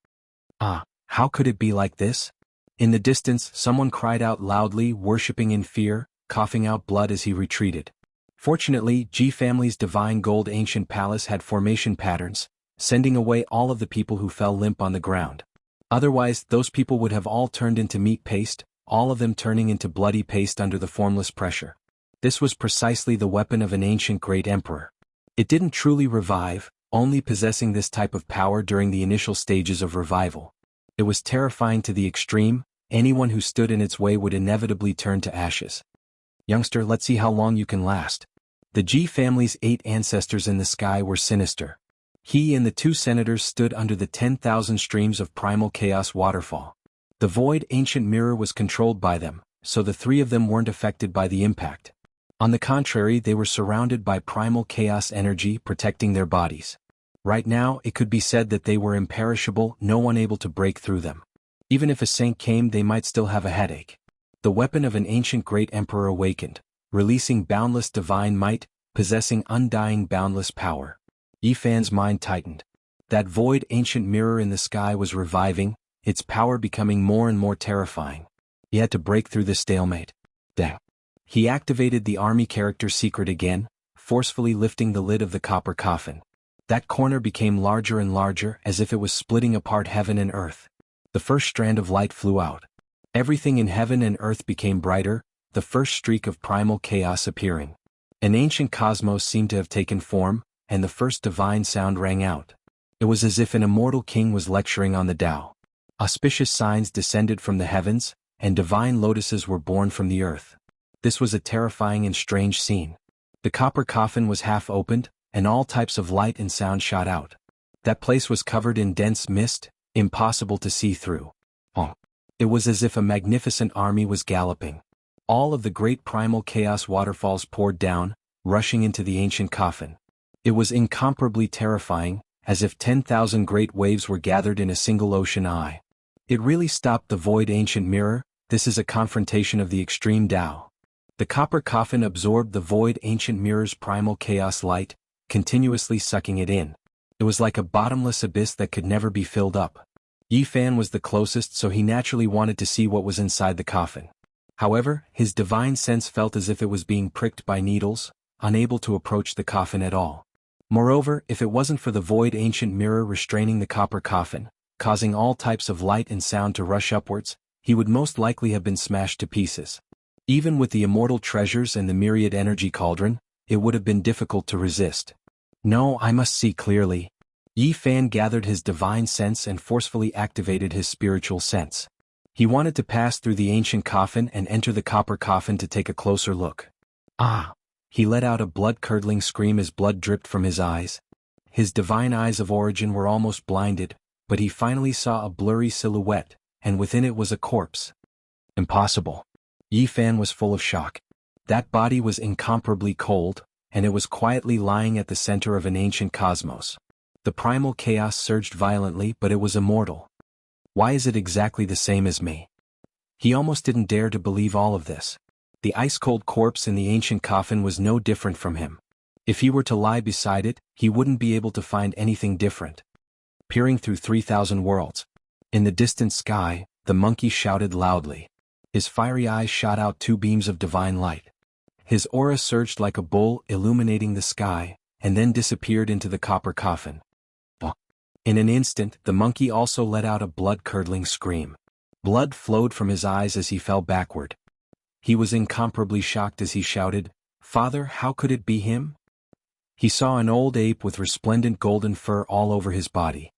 How could it be like this? In the distance, someone cried out loudly, worshipping in fear, coughing out blood as he retreated. Fortunately, Ji family's divine gold ancient palace had formation patterns, sending away all of the people who fell limp on the ground. Otherwise, those people would have all turned into meat paste, all of them turning into bloody paste under the formless pressure. This was precisely the weapon of an ancient great emperor. It didn't truly revive, only possessing this type of power during the initial stages of revival. It was terrifying to the extreme. Anyone who stood in its way would inevitably turn to ashes. Youngster, let's see how long you can last. The Ji family's 8 ancestors in the sky were sinister. He and the 2 senators stood under the 10,000 streams of primal chaos waterfall. The void ancient mirror was controlled by them, so the 3 of them weren't affected by the impact. On the contrary, they were surrounded by primal chaos energy protecting their bodies. Right now, it could be said that they were imperishable, no one able to break through them. Even if a saint came, they might still have a headache. The weapon of an ancient great emperor awakened, releasing boundless divine might, possessing undying boundless power. Yi Fan's mind tightened. That void ancient mirror in the sky was reviving, its power becoming more and more terrifying. He had to break through the stalemate. Dang. He activated the army character secret again, forcefully lifting the lid of the copper coffin. That corner became larger and larger, as if it was splitting apart heaven and earth. The first strand of light flew out. Everything in heaven and earth became brighter, the first streak of primal chaos appearing. An ancient cosmos seemed to have taken form, and the first divine sound rang out. It was as if an immortal king was lecturing on the Tao. Auspicious signs descended from the heavens, and divine lotuses were born from the earth. This was a terrifying and strange scene. The copper coffin was half opened, and all types of light and sound shot out. That place was covered in dense mist, impossible to see through. It was as if a magnificent army was galloping. All of the great primal chaos waterfalls poured down, rushing into the ancient coffin. It was incomparably terrifying, as if 10,000 great waves were gathered in a single ocean eye. It really stopped the void ancient mirror. This is a confrontation of the extreme Tao. The copper coffin absorbed the void ancient mirror's primal chaos light, continuously sucking it in. It was like a bottomless abyss that could never be filled up. Yi Fan was the closest, so he naturally wanted to see what was inside the coffin. However, his divine sense felt as if it was being pricked by needles, unable to approach the coffin at all. Moreover, if it wasn't for the void ancient mirror restraining the copper coffin, causing all types of light and sound to rush upwards, he would most likely have been smashed to pieces. Even with the immortal treasures and the myriad energy cauldron, it would have been difficult to resist. No, I must see clearly. Yi Fan gathered his divine sense and forcefully activated his spiritual sense. He wanted to pass through the ancient coffin and enter the copper coffin to take a closer look. He let out a blood-curdling scream as blood dripped from his eyes. His divine eyes of origin were almost blinded, but he finally saw a blurry silhouette, and within it was a corpse. Impossible. Yi Fan was full of shock. That body was incomparably cold, and it was quietly lying at the center of an ancient cosmos. The primal chaos surged violently, but it was immortal. Why is it exactly the same as me? He almost didn't dare to believe all of this. The ice-cold corpse in the ancient coffin was no different from him. If he were to lie beside it, he wouldn't be able to find anything different. Peering through 3,000 worlds. In the distant sky, the monkey shouted loudly. His fiery eyes shot out 2 beams of divine light. His aura surged like a bull, illuminating the sky, and then disappeared into the copper coffin. In an instant, the monkey also let out a blood-curdling scream. Blood flowed from his eyes as he fell backward. He was incomparably shocked as he shouted, "Father, how could it be him?" He saw an old ape with resplendent golden fur all over his body.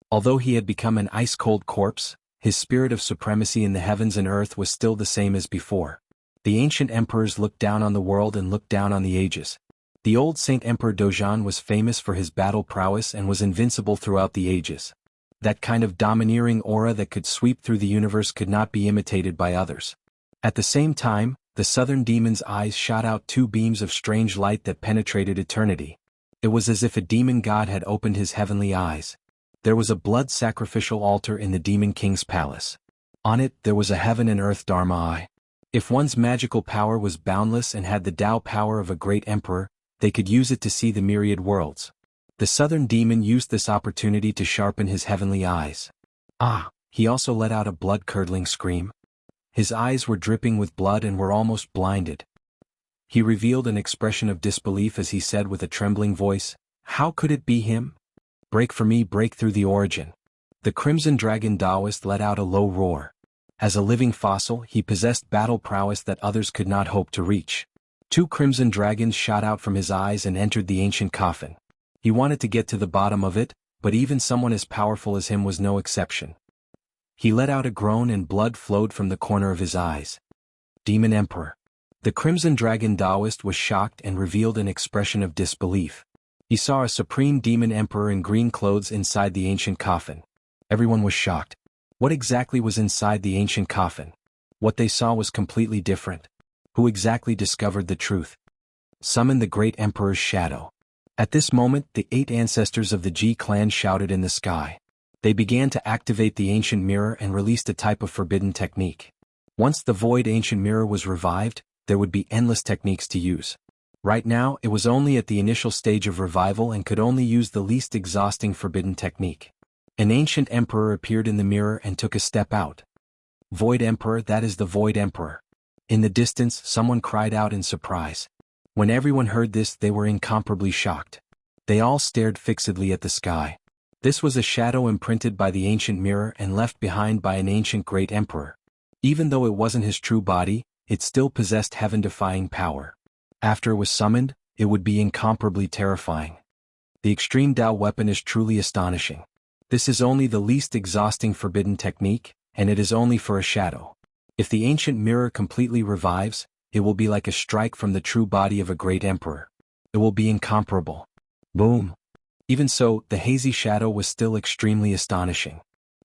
Although he had become an ice-cold corpse, his spirit of supremacy in the heavens and earth was still the same as before. The ancient emperors looked down on the world and looked down on the ages. The old Saint Emperor Dojang was famous for his battle prowess and was invincible throughout the ages. That kind of domineering aura that could sweep through the universe could not be imitated by others. At the same time, the southern demon's eyes shot out two beams of strange light that penetrated eternity. It was as if a demon god had opened his heavenly eyes. There was a blood sacrificial altar in the demon king's palace. On it there was a heaven and earth dharma eye. If one's magical power was boundless and had the Tao power of a great emperor, they could use it to see the myriad worlds. The southern demon used this opportunity to sharpen his heavenly eyes. He also let out a blood-curdling scream. His eyes were dripping with blood and were almost blinded. He revealed an expression of disbelief as he said with a trembling voice, "How could it be him? Break for me, break through the origin." The Crimson Dragon Taoist let out a low roar. As a living fossil, he possessed battle prowess that others could not hope to reach. Two crimson dragons shot out from his eyes and entered the ancient coffin. He wanted to get to the bottom of it, but even someone as powerful as him was no exception. He let out a groan and blood flowed from the corner of his eyes. Demon Emperor. The Crimson Dragon Taoist was shocked and revealed an expression of disbelief. He saw a supreme demon emperor in green clothes inside the ancient coffin. Everyone was shocked. What exactly was inside the ancient coffin? What they saw was completely different. Who exactly discovered the truth? Summon the great emperor's shadow. At this moment, the 8 ancestors of the Ji clan shouted in the sky. They began to activate the ancient mirror and released a type of forbidden technique. Once the void ancient mirror was revived, there would be endless techniques to use. Right now, it was only at the initial stage of revival and could only use the least exhausting forbidden technique. An ancient emperor appeared in the mirror and took a step out. Void Emperor, that is the Void Emperor. In the distance, someone cried out in surprise. When everyone heard this, they were incomparably shocked. They all stared fixedly at the sky. This was a shadow imprinted by the ancient mirror and left behind by an ancient great emperor. Even though it wasn't his true body, it still possessed heaven-defying power. After it was summoned, it would be incomparably terrifying. The extreme Tao weapon is truly astonishing. This is only the least exhausting forbidden technique, and it is only for a shadow. If the ancient mirror completely revives, it will be like a strike from the true body of a great emperor. It will be incomparable. Boom. Even so, the hazy shadow was still extremely astonishing.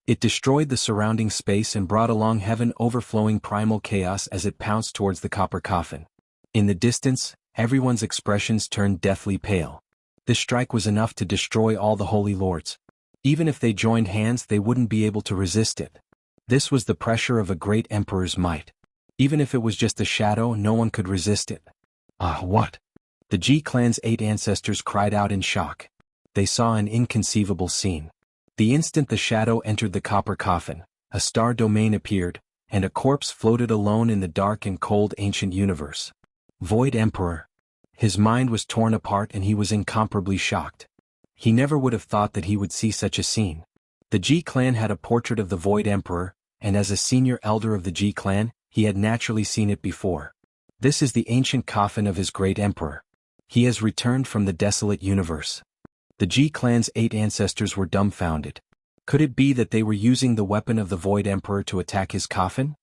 It destroyed the surrounding space and brought along heaven overflowing primal chaos as it pounced towards the copper coffin. In the distance, everyone's expressions turned deathly pale. This strike was enough to destroy all the holy lords. Even if they joined hands, they wouldn't be able to resist it. This was the pressure of a great emperor's might. Even if it was just a shadow, no one could resist it. What? The Ji clan's 8 ancestors cried out in shock. They saw an inconceivable scene. The instant the shadow entered the copper coffin, a star domain appeared, and a corpse floated alone in the dark and cold ancient universe. Void Emperor. His mind was torn apart and he was incomparably shocked. He never would have thought that he would see such a scene. The Ji clan had a portrait of the Void Emperor, and as a senior elder of the Ji clan, he had naturally seen it before. This is the ancient coffin of his great emperor. He has returned from the desolate universe. The Ji clan's 8 ancestors were dumbfounded. Could it be that they were using the weapon of the Void Emperor to attack his coffin?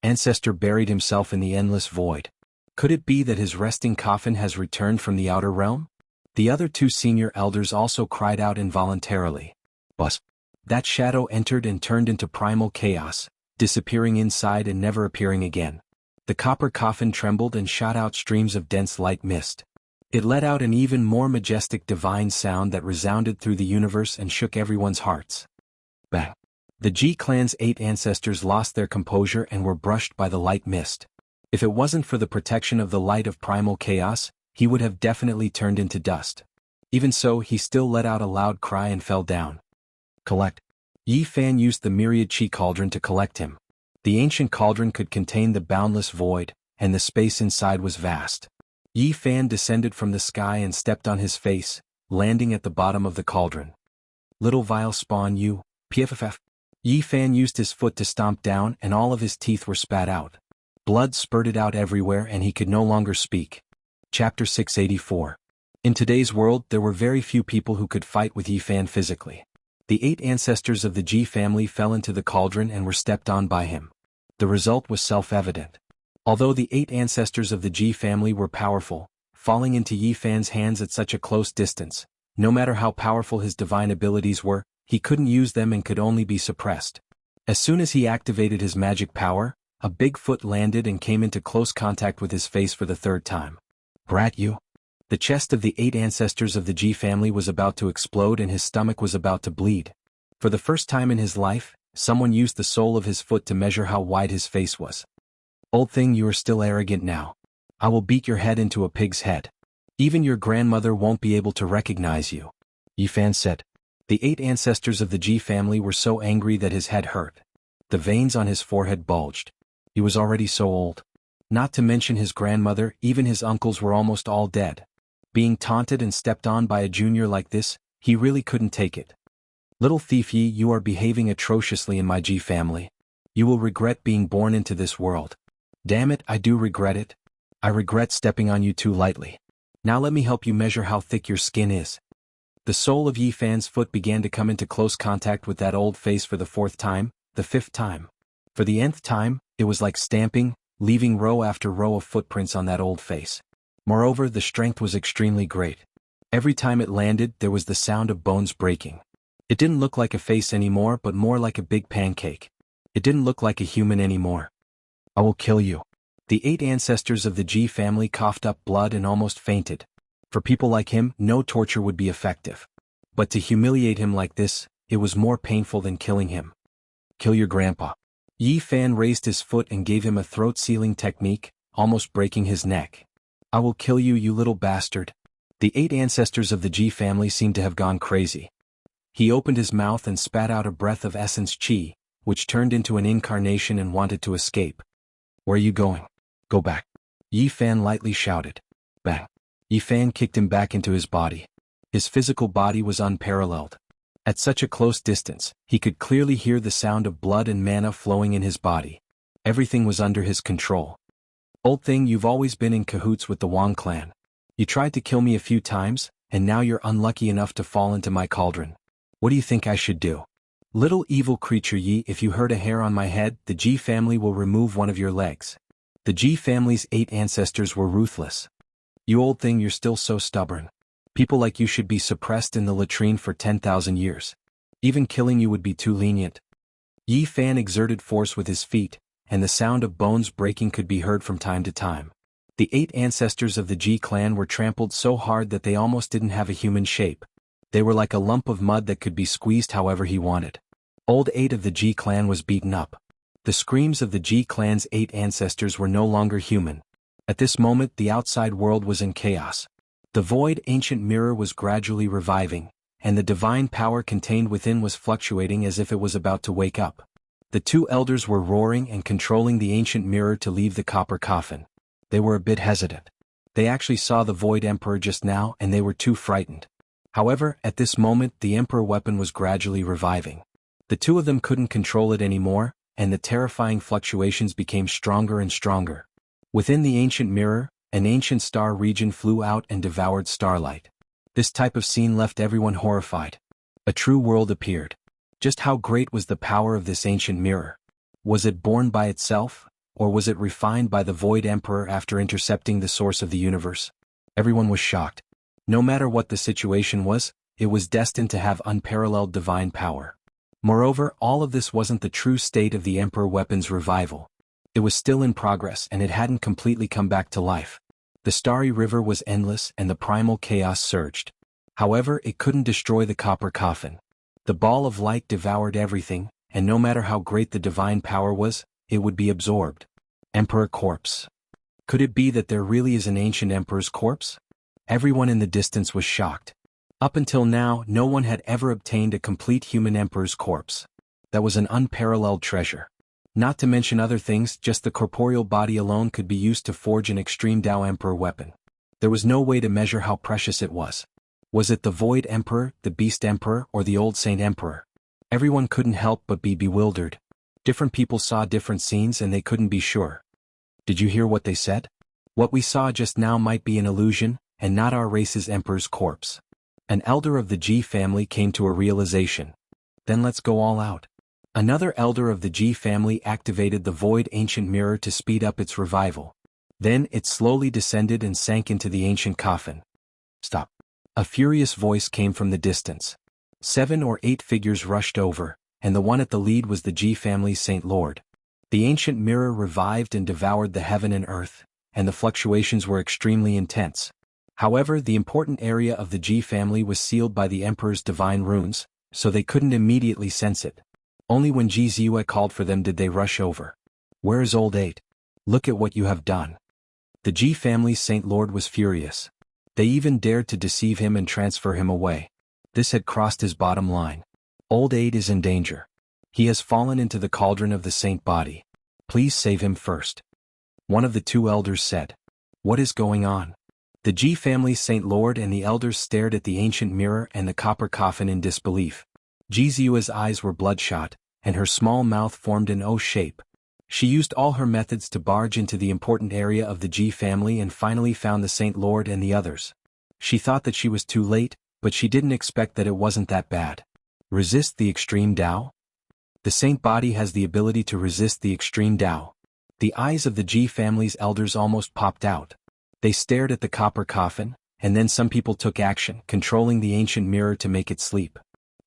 Ancestor buried himself in the endless void. Could it be that his resting coffin has returned from the outer realm? The other 2 senior elders also cried out involuntarily. But that shadow entered and turned into primal chaos, disappearing inside and never appearing again. The copper coffin trembled and shot out streams of dense light mist. It let out an even more majestic divine sound that resounded through the universe and shook everyone's hearts. Bang! The Ji clan's 8 ancestors lost their composure and were brushed by the light mist. If it wasn't for the protection of the light of primal chaos, he would have definitely turned into dust. Even so, he still let out a loud cry and fell down. Collect. Yi Fan used the myriad chi cauldron to collect him. The ancient cauldron could contain the boundless void, and the space inside was vast. Yi Fan descended from the sky and stepped on his face, landing at the bottom of the cauldron. Little vile spawn you, pff. Yi Fan used his foot to stomp down and all of his teeth were spat out. Blood spurted out everywhere and he could no longer speak. Chapter 684. In today's world, there were very few people who could fight with Yi Fan physically. The 8 ancestors of the Ji family fell into the cauldron and were stepped on by him. The result was self-evident. Although the 8 ancestors of the Ji family were powerful, falling into Yi Fan's hands at such a close distance, no matter how powerful his divine abilities were, he couldn't use them and could only be suppressed. As soon as he activated his magic power, a big foot landed and came into close contact with his face for the third time. Brat you! The chest of the 8 ancestors of the Ji family was about to explode and his stomach was about to bleed. For the first time in his life, someone used the sole of his foot to measure how wide his face was. Old thing, you are still arrogant now. I will beat your head into a pig's head. Even your grandmother won't be able to recognize you. Yi Fan said. The 8 ancestors of the Ji family were so angry that his head hurt. The veins on his forehead bulged. He was already so old. Not to mention his grandmother, even his uncles were almost all dead. Being taunted and stepped on by a junior like this, he really couldn't take it. Little thief Yi, you are behaving atrociously in my Ji family. You will regret being born into this world. Damn it, I do regret it. I regret stepping on you too lightly. Now let me help you measure how thick your skin is. The sole of Yi Fan's foot began to come into close contact with that old face for the 4th time, the 5th time. For the nth time, it was like stamping, leaving row after row of footprints on that old face. Moreover, the strength was extremely great. Every time it landed, there was the sound of bones breaking. It didn't look like a face anymore, but more like a big pancake. It didn't look like a human anymore. I will kill you. The 8 ancestors of the Ji family coughed up blood and almost fainted. For people like him, no torture would be effective. But to humiliate him like this, it was more painful than killing him. Kill your grandpa. Yi Fan raised his foot and gave him a throat-sealing technique, almost breaking his neck. I will kill you, you little bastard. The 8 ancestors of the Ji family seemed to have gone crazy. He opened his mouth and spat out a breath of essence chi, which turned into an incarnation and wanted to escape. Where are you going? Go back. Yi Fan lightly shouted. Bang. Yi Fan kicked him back into his body. His physical body was unparalleled. At such a close distance, he could clearly hear the sound of blood and mana flowing in his body. Everything was under his control. Old thing, you've always been in cahoots with the Wang clan. You tried to kill me a few times, and now you're unlucky enough to fall into my cauldron. What do you think I should do? Little evil creature Yi, if you hurt a hair on my head, the Ji family will remove one of your legs. The Ji family's 8 ancestors were ruthless. You old thing, you're still so stubborn. People like you should be suppressed in the latrine for 10,000 years. Even killing you would be too lenient. Yi Fan exerted force with his feet, and the sound of bones breaking could be heard from time to time. The 8 ancestors of the Ji clan were trampled so hard that they almost didn't have a human shape. They were like a lump of mud that could be squeezed however he wanted. Old 8 of the Ji clan was beaten up. The screams of the Ji clan's 8 ancestors were no longer human. At this moment, the outside world was in chaos. The void ancient mirror was gradually reviving, and the divine power contained within was fluctuating as if it was about to wake up. The 2 elders were roaring and controlling the ancient mirror to leave the copper coffin. They were a bit hesitant. They actually saw the Void Emperor just now and they were too frightened. However, at this moment the Emperor weapon was gradually reviving. The 2 of them couldn't control it anymore, and the terrifying fluctuations became stronger and stronger. Within the ancient mirror, an ancient star region flew out and devoured starlight. This type of scene left everyone horrified. A true world appeared. Just how great was the power of this ancient mirror? Was it born by itself, or was it refined by the Void Emperor after intercepting the source of the universe? Everyone was shocked. No matter what the situation was, it was destined to have unparalleled divine power. Moreover, all of this wasn't the true state of the Emperor weapon's revival. It was still in progress and it hadn't completely come back to life. The starry river was endless and the primal chaos surged. However, it couldn't destroy the copper coffin. The ball of light devoured everything, and no matter how great the divine power was, it would be absorbed. Emperor corpse. Could it be that there really is an ancient emperor's corpse? Everyone in the distance was shocked. Up until now, no one had ever obtained a complete human emperor's corpse. That was an unparalleled treasure. Not to mention other things, just the corporeal body alone could be used to forge an extreme Dao Emperor weapon. There was no way to measure how precious it was. Was it the Void Emperor, the Beast Emperor, or the Old Saint Emperor? Everyone couldn't help but be bewildered. Different people saw different scenes and they couldn't be sure. Did you hear what they said? What we saw just now might be an illusion, and not our race's emperor's corpse. An elder of the Ji family came to a realization. Then let's go all out. Another elder of the Ji family activated the Void Ancient Mirror to speed up its revival. Then it slowly descended and sank into the ancient coffin. Stop. A furious voice came from the distance. 7 or 8 figures rushed over, and the one at the lead was the Ji family's Saint Lord. The ancient mirror revived and devoured the heaven and earth, and the fluctuations were extremely intense. However, the important area of the Ji family was sealed by the Emperor's divine runes, so they couldn't immediately sense it. Only when Ji Ziyue called for them did they rush over. "Where is old 8? Look at what you have done." The Ji family's Saint Lord was furious. They even dared to deceive him and transfer him away. This had crossed his bottom line. Old 8 is in danger. He has fallen into the cauldron of the saint body. Please save him first. One of the 2 elders said. What is going on? The Ji family's Saint Lord and the elders stared at the ancient mirror and the copper coffin in disbelief. Ji Ziyue's eyes were bloodshot, and her small mouth formed an O shape. She used all her methods to barge into the important area of the Ji family and finally found the Saint Lord and the others. She thought that she was too late, but she didn't expect that it wasn't that bad. Resist the extreme Tao? The saint body has the ability to resist the extreme Tao. The eyes of the Ji family's elders almost popped out. They stared at the copper coffin, and then some people took action, controlling the ancient mirror to make it sleep.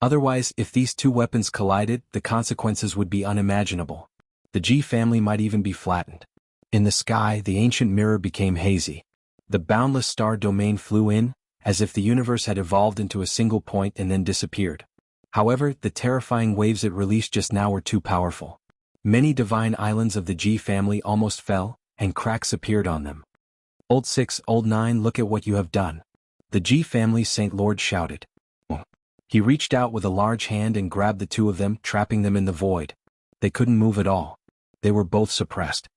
Otherwise, if these 2 weapons collided, the consequences would be unimaginable. The Ji family might even be flattened. In the sky, the ancient mirror became hazy. The boundless star domain flew in, as if the universe had evolved into a single point and then disappeared. However, the terrifying waves it released just now were too powerful. Many divine islands of the Ji family almost fell, and cracks appeared on them. Old 6, old 9, look at what you have done. The Ji family's Saint Lord shouted. He reached out with a large hand and grabbed the 2 of them, trapping them in the void. They couldn't move at all. They were both suppressed.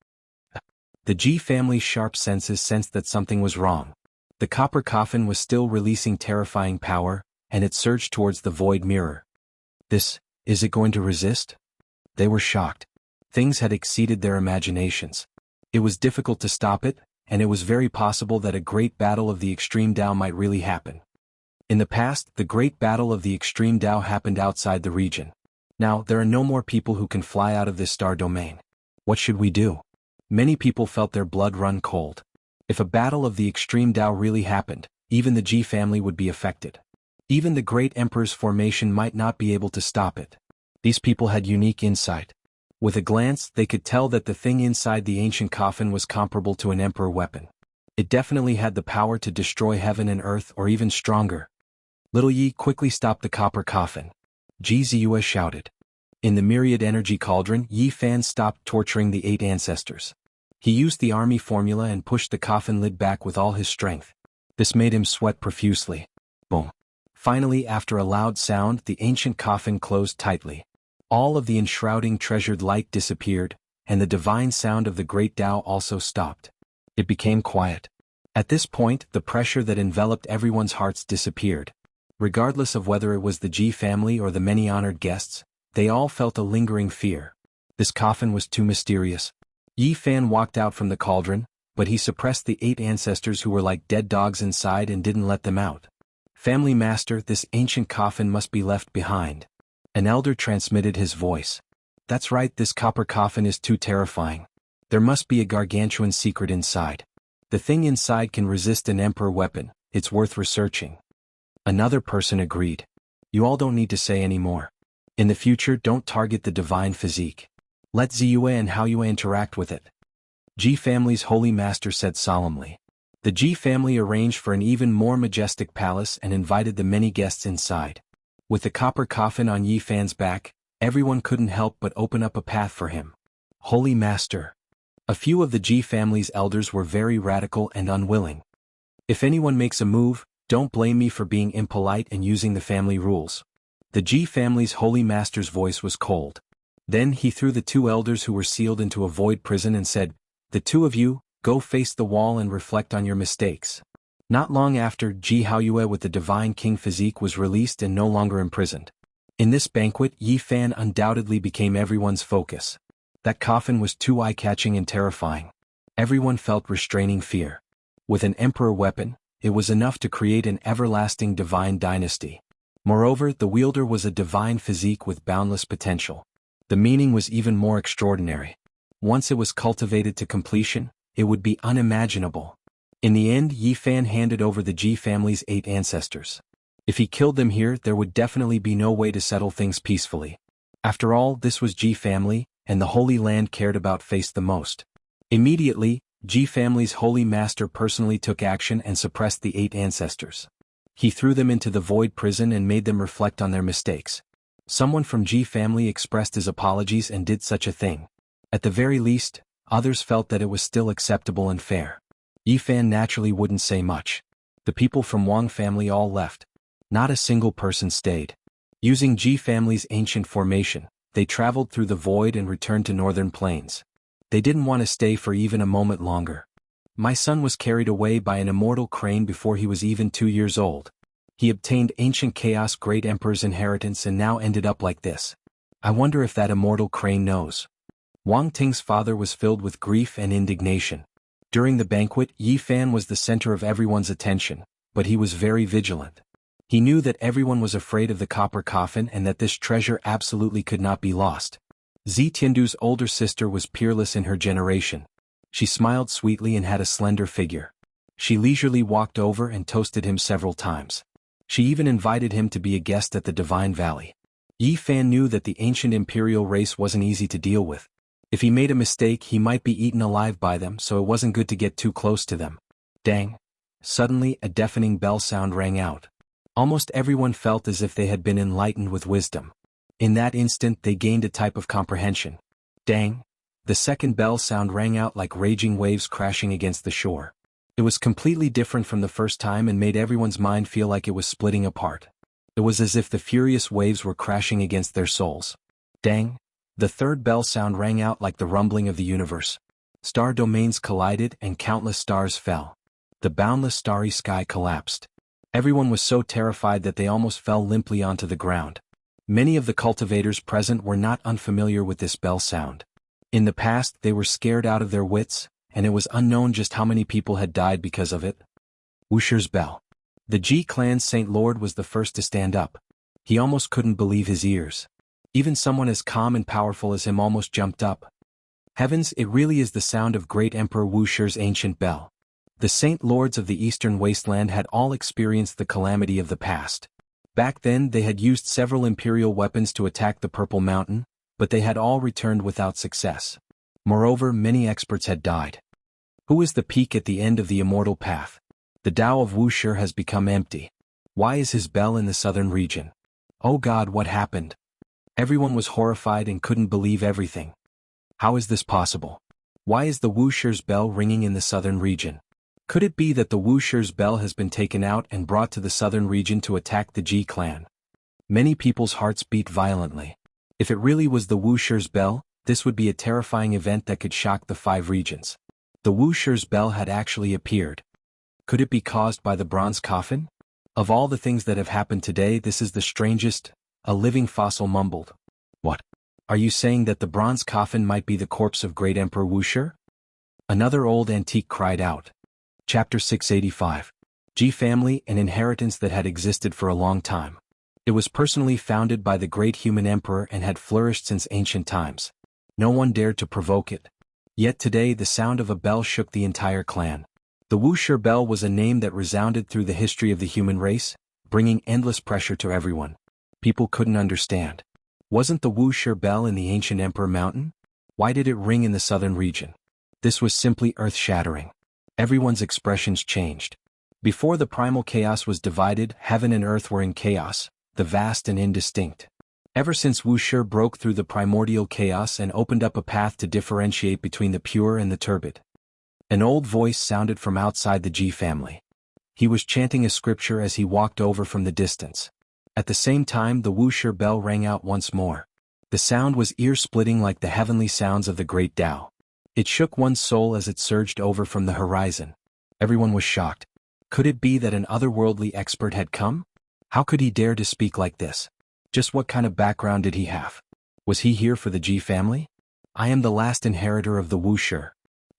The Ji family's sharp senses sensed that something was wrong. The copper coffin was still releasing terrifying power, and it surged towards the void mirror. Is it going to resist? They were shocked. Things had exceeded their imaginations. It was difficult to stop it, and it was very possible that a great battle of the extreme Tao might really happen. In the past, the great battle of the extreme Tao happened outside the region. Now, there are no more people who can fly out of this star domain. What should we do? Many people felt their blood run cold. If a battle of the extreme Tao really happened, even the Ji family would be affected. Even the great emperor's formation might not be able to stop it. These people had unique insight. With a glance, they could tell that the thing inside the ancient coffin was comparable to an emperor weapon. It definitely had the power to destroy heaven and earth, or even stronger. Little Yi quickly stopped the copper coffin. Ji Ziyue shouted. In the myriad energy cauldron, Yi Fan stopped torturing the 8 ancestors. He used the army formula and pushed the coffin lid back with all his strength. This made him sweat profusely. Boom. Finally, after a loud sound, the ancient coffin closed tightly. All of the enshrouding treasured light disappeared, and the divine sound of the great Tao also stopped. It became quiet. At this point, the pressure that enveloped everyone's hearts disappeared. Regardless of whether it was the Ji family or the many honored guests, they all felt a lingering fear. This coffin was too mysterious. Yi Fan walked out from the cauldron, but he suppressed the 8 ancestors who were like dead dogs inside and didn't let them out. Family master, this ancient coffin must be left behind. An elder transmitted his voice. That's right, this copper coffin is too terrifying. There must be a gargantuan secret inside. The thing inside can resist an emperor weapon, it's worth researching. Another person agreed. You all don't need to say any more. In the future, don't target the divine physique. Let Ziyue and Haoyue interact with it. Ji family's holy master said solemnly. The Ji family arranged for an even more majestic palace and invited the many guests inside. With the copper coffin on Yi Fan's back, everyone couldn't help but open up a path for him. Holy Master. A few of the Ji family's elders were very radical and unwilling. If anyone makes a move, don't blame me for being impolite and using the family rules. The Ji family's holy master's voice was cold. Then he threw the 2 elders who were sealed into a void prison and said, The 2 of you, go face the wall and reflect on your mistakes. Not long after, Ji Haoyue with the divine king physique was released and no longer imprisoned. In this banquet, Yi Fan undoubtedly became everyone's focus. That coffin was too eye-catching and terrifying. Everyone felt restraining fear. With an emperor weapon, it was enough to create an everlasting divine dynasty. Moreover, the wielder was a divine physique with boundless potential. The meaning was even more extraordinary. Once it was cultivated to completion, it would be unimaginable. In the end, Yi Fan handed over the Ji family's 8 ancestors. If he killed them here, there would definitely be no way to settle things peacefully. After all, this was Ji family, and the Holy Land cared about faced the most. Immediately, Ji family's holy master personally took action and suppressed the 8 ancestors. He threw them into the void prison and made them reflect on their mistakes. Someone from Ji family expressed his apologies and did such a thing. At the very least, others felt that it was still acceptable and fair. Yifan naturally wouldn't say much. The people from Wang family all left. Not a single person stayed. Using Ji family's ancient formation, they traveled through the void and returned to northern plains. They didn't want to stay for even a moment longer. My son was carried away by an immortal crane before he was even 2 years old. He obtained ancient chaos great emperor's inheritance and now ended up like this. I wonder if that immortal crane knows. Wang Ting's father was filled with grief and indignation. During the banquet, Yifan was the center of everyone's attention, but he was very vigilant. He knew that everyone was afraid of the copper coffin and that this treasure absolutely could not be lost. Zi Tiandu's older sister was peerless in her generation. She smiled sweetly and had a slender figure. She leisurely walked over and toasted him several times. She even invited him to be a guest at the Divine Valley. Yifan knew that the ancient imperial race wasn't easy to deal with. If he made a mistake, he might be eaten alive by them, so it wasn't good to get too close to them. Dang! Suddenly, a deafening bell sound rang out. Almost everyone felt as if they had been enlightened with wisdom. In that instant, they gained a type of comprehension. Dang! The second bell sound rang out like raging waves crashing against the shore. It was completely different from the first time and made everyone's mind feel like it was splitting apart. It was as if the furious waves were crashing against their souls. Dang! The third bell sound rang out like the rumbling of the universe. Star domains collided and countless stars fell. The boundless starry sky collapsed. Everyone was so terrified that they almost fell limply onto the ground. Many of the cultivators present were not unfamiliar with this bell sound. In the past, they were scared out of their wits, and it was unknown just how many people had died because of it. Wuxia's bell. The Ji clan's Saint Lord was the first to stand up. He almost couldn't believe his ears. Even someone as calm and powerful as him almost jumped up. Heavens, it really is the sound of great Emperor Wuxia's ancient bell. The Saint Lords of the Eastern Wasteland had all experienced the calamity of the past. Back then they had used several imperial weapons to attack the Purple Mountain, but they had all returned without success. Moreover, many experts had died. Who is the peak at the end of the immortal path? The Tao of Wuxia has become empty. Why is his bell in the southern region? Oh God, what happened? Everyone was horrified and couldn't believe everything. How is this possible? Why is the Wuxia's bell ringing in the southern region? Could it be that the Wuxia's bell has been taken out and brought to the southern region to attack the Ji clan? Many people's hearts beat violently. If it really was the Wuxia's bell, this would be a terrifying event that could shock the 5 regions. The Wuxia's bell had actually appeared. Could it be caused by the bronze coffin? Of all the things that have happened today, this is the strangest, a living fossil mumbled. What? Are you saying that the bronze coffin might be the corpse of great Emperor Wuxia? Another old antique cried out. Chapter 685. Ji family, an inheritance that had existed for a long time. It was personally founded by the great human emperor and had flourished since ancient times. No one dared to provoke it. Yet today the sound of a bell shook the entire clan. The Wuxia bell was a name that resounded through the history of the human race, bringing endless pressure to everyone. People couldn't understand. Wasn't the Wuxia bell in the ancient Emperor Mountain? Why did it ring in the southern region? This was simply earth-shattering. Everyone's expressions changed. Before the primal chaos was divided, heaven and earth were in chaos, the vast and indistinct. Ever since Wuxia broke through the primordial chaos and opened up a path to differentiate between the pure and the turbid. An old voice sounded from outside the Ji family. He was chanting a scripture as he walked over from the distance. At the same time, the Wuxia bell rang out once more. The sound was ear-splitting like the heavenly sounds of the great Tao. It shook one's soul as it surged over from the horizon. Everyone was shocked. Could it be that an otherworldly expert had come? How could he dare to speak like this? Just what kind of background did he have? Was he here for the Ji family? I am the last inheritor of the Wuxia.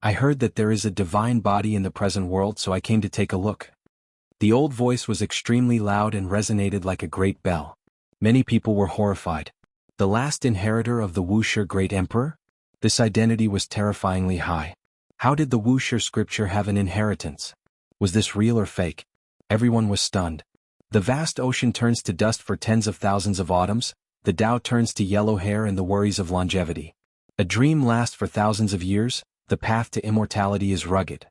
I heard that there is a divine body in the present world, so I came to take a look. The old voice was extremely loud and resonated like a great bell. Many people were horrified. The last inheritor of the Wuxia great emperor? This identity was terrifyingly high. How did the Wuxia scripture have an inheritance? Was this real or fake? Everyone was stunned. The vast ocean turns to dust for tens of thousands of autumns, the Tao turns to yellow hair and the worries of longevity. A dream lasts for thousands of years, the path to immortality is rugged.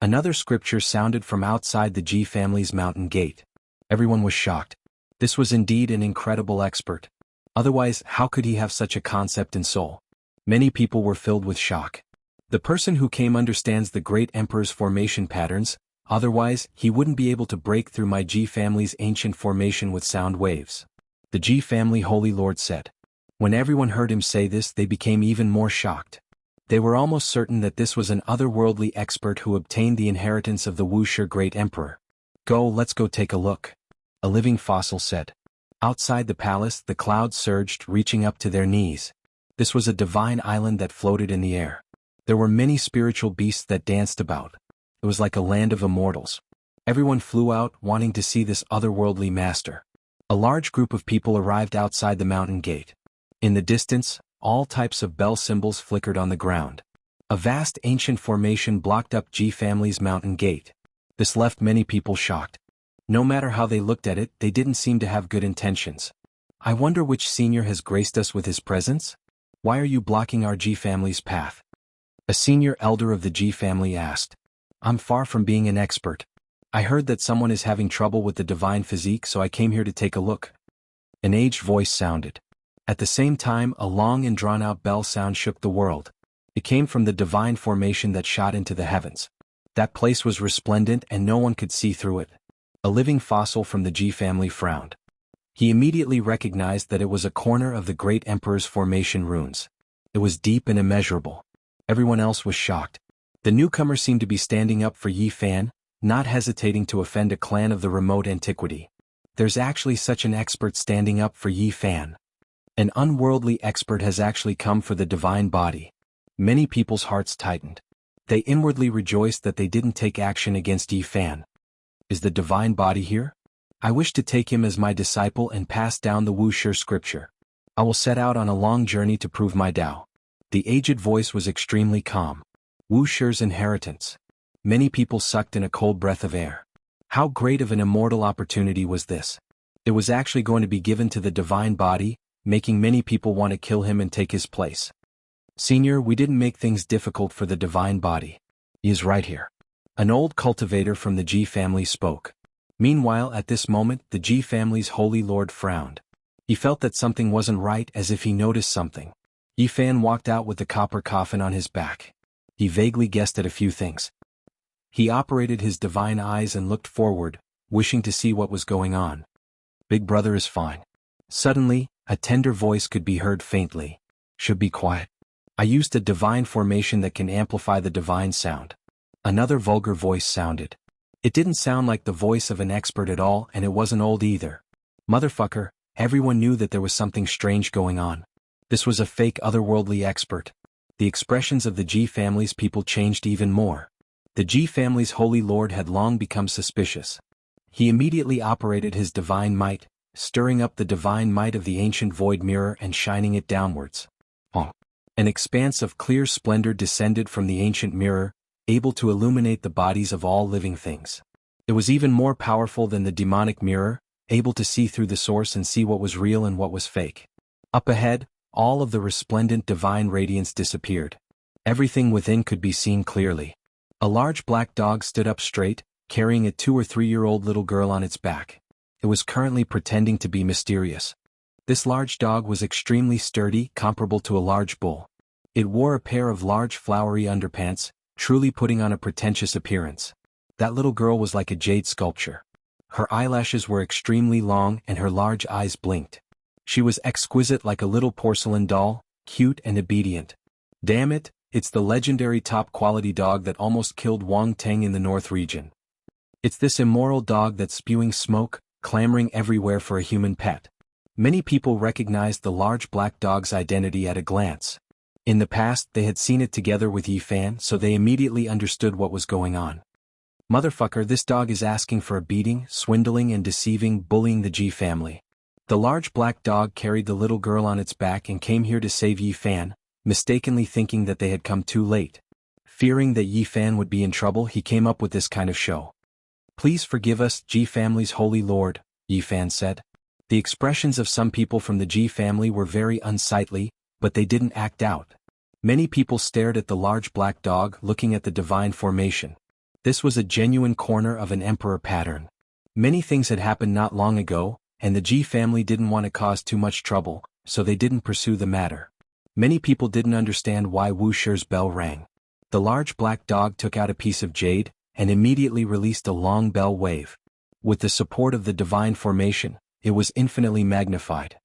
Another scripture sounded from outside the Ji family's mountain gate. Everyone was shocked. This was indeed an incredible expert. Otherwise, how could he have such a concept in soul? Many people were filled with shock. The person who came understands the great emperor's formation patterns, otherwise, he wouldn't be able to break through my Ji family's ancient formation with sound waves. The Ji family Holy Lord said. When everyone heard him say this, they became even more shocked. They were almost certain that this was an otherworldly expert who obtained the inheritance of the Wuxia great emperor. Let's go take a look. A living fossil said. Outside the palace, the clouds surged, reaching up to their knees. This was a divine island that floated in the air. There were many spiritual beasts that danced about. It was like a land of immortals. Everyone flew out, wanting to see this otherworldly master. A large group of people arrived outside the mountain gate. In the distance, all types of bell symbols flickered on the ground. A vast ancient formation blocked up Ji family's mountain gate. This left many people shocked. No matter how they looked at it, they didn't seem to have good intentions. I wonder which senior has graced us with his presence? Why are you blocking our Ji family's path? A senior elder of the Ji family asked. I'm far from being an expert. I heard that someone is having trouble with the divine physique, so I came here to take a look. An aged voice sounded. At the same time, a long and drawn-out bell sound shook the world. It came from the divine formation that shot into the heavens. That place was resplendent and no one could see through it. A living fossil from the Ji family frowned. He immediately recognized that it was a corner of the great emperor's formation runes. It was deep and immeasurable. Everyone else was shocked. The newcomer seemed to be standing up for Yi Fan, not hesitating to offend a clan of the remote antiquity. There's actually such an expert standing up for Yi Fan. An unworldly expert has actually come for the divine body. Many people's hearts tightened. They inwardly rejoiced that they didn't take action against Yi Fan. Is the divine body here? I wish to take him as my disciple and pass down the Wuxia scripture. I will set out on a long journey to prove my Tao. The aged voice was extremely calm. Wuxia's inheritance. Many people sucked in a cold breath of air. How great of an immortal opportunity was this? It was actually going to be given to the divine body, making many people want to kill him and take his place. Senior, we didn't make things difficult for the divine body. He is right here. An old cultivator from the Ji family spoke. Meanwhile, at this moment, the Ji family's holy lord frowned. He felt that something wasn't right, as if he noticed something. Yi Fan walked out with the copper coffin on his back. He vaguely guessed at a few things. He operated his divine eyes and looked forward, wishing to see what was going on. Big brother is fine. Suddenly, a tender voice could be heard faintly. Should be quiet. I used a divine formation that can amplify the divine sound. Another vulgar voice sounded. It didn't sound like the voice of an expert at all, and it wasn't old either. Motherfucker, everyone knew that there was something strange going on. This was a fake otherworldly expert. The expressions of the Ji family's people changed even more. The Ji family's holy lord had long become suspicious. He immediately operated his divine might, stirring up the divine might of the ancient void mirror and shining it downwards. An expanse of clear splendor descended from the ancient mirror, able to illuminate the bodies of all living things. It was even more powerful than the demonic mirror, able to see through the source and see what was real and what was fake. Up ahead, all of the resplendent divine radiance disappeared. Everything within could be seen clearly. A large black dog stood up straight, carrying a 2 or 3-year-old little girl on its back. It was currently pretending to be mysterious. This large dog was extremely sturdy, comparable to a large bull. It wore a pair of large flowery underpants, truly putting on a pretentious appearance. That little girl was like a jade sculpture. Her eyelashes were extremely long and her large eyes blinked. She was exquisite like a little porcelain doll, cute and obedient. Damn it, it's the legendary top-quality dog that almost killed Wang Teng in the North region. It's this immoral dog that's spewing smoke, clamoring everywhere for a human pet. Many people recognized the large black dog's identity at a glance. In the past, they had seen it together with Yi Fan, so they immediately understood what was going on. Motherfucker, this dog is asking for a beating, swindling and deceiving, bullying the Ji family. The large black dog carried the little girl on its back and came here to save Yi Fan, mistakenly thinking that they had come too late. Fearing that Yi Fan would be in trouble, he came up with this kind of show. Please forgive us, Ji family's holy lord, Yi Fan said. The expressions of some people from the Ji family were very unsightly, but they didn't act out. Many people stared at the large black dog looking at the divine formation. This was a genuine corner of an emperor pattern. Many things had happened not long ago, and the Ji family didn't want to cause too much trouble, so they didn't pursue the matter. Many people didn't understand why Wuxia's bell rang. The large black dog took out a piece of jade, and immediately released a long bell wave. With the support of the divine formation, it was infinitely magnified.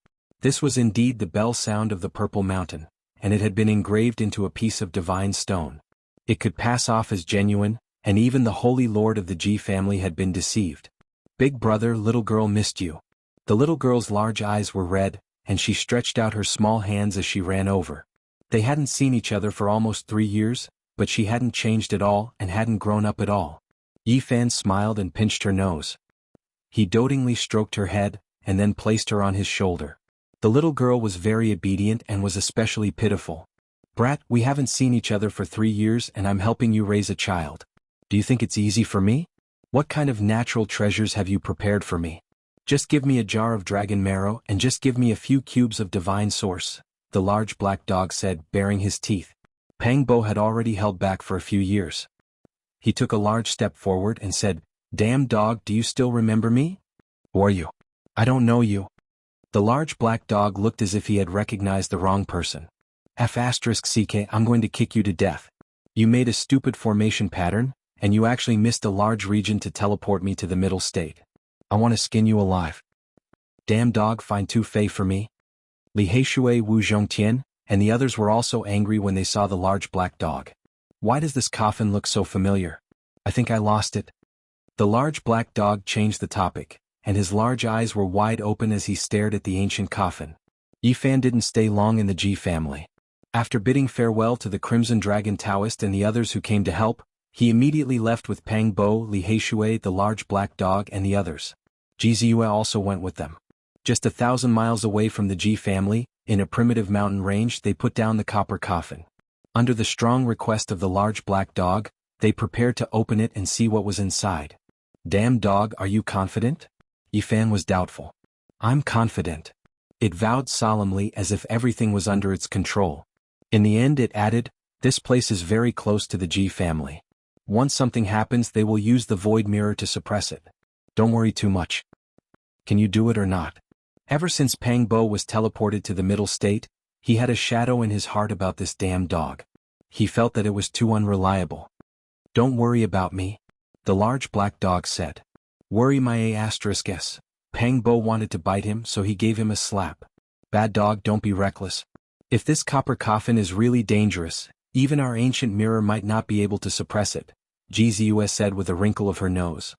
This was indeed the bell sound of the Purple Mountain, and it had been engraved into a piece of divine stone. It could pass off as genuine, and even the Holy Lord of the Ji family had been deceived. Big brother, little girl missed you. The little girl's large eyes were red, and she stretched out her small hands as she ran over. They hadn't seen each other for almost 3 years, but she hadn't changed at all and hadn't grown up at all. Yi Fan smiled and pinched her nose. He dotingly stroked her head, and then placed her on his shoulder. The little girl was very obedient and was especially pitiful. Brat, we haven't seen each other for 3 years and I'm helping you raise a child. Do you think it's easy for me? What kind of natural treasures have you prepared for me? Just give me a jar of dragon marrow and just give me a few cubes of divine source, the large black dog said, baring his teeth. Pang Bo had already held back for a few years. He took a large step forward and said, Damn dog, do you still remember me? Who are you? I don't know you. The large black dog looked as if he had recognized the wrong person. F***CK, I'm going to kick you to death. You made a stupid formation pattern, and you actually missed a large region to teleport me to the middle state. I want to skin you alive. Damn dog, find Tu Fei for me. Li Heishui, Wu Zhongtian, and the others were also angry when they saw the large black dog. Why does this coffin look so familiar? I think I lost it. The large black dog changed the topic, and his large eyes were wide open as he stared at the ancient coffin. Yi Fan didn't stay long in the Ji family. After bidding farewell to the Crimson Dragon Taoist and the others who came to help, he immediately left with Pang Bo, Li Heishui, the large black dog, and the others. Ji Ziyue also went with them. Just 1,000 miles away from the Ji family, in a primitive mountain range, they put down the copper coffin. Under the strong request of the large black dog, they prepared to open it and see what was inside. Damn dog, are you confident? Yi Fan was doubtful. I'm confident. It vowed solemnly as if everything was under its control. In the end it added, this place is very close to the Ji family. Once something happens they will use the void mirror to suppress it. Don't worry too much. Can you do it or not? Ever since Pang Bo was teleported to the middle state, he had a shadow in his heart about this damn dog. He felt that it was too unreliable. Don't worry about me, the large black dog said. Worry my **s. Pang Bo wanted to bite him, so he gave him a slap. Bad dog, don't be reckless. If this copper coffin is really dangerous, even our ancient mirror might not be able to suppress it, Ji Ziyue said with a wrinkle of her nose.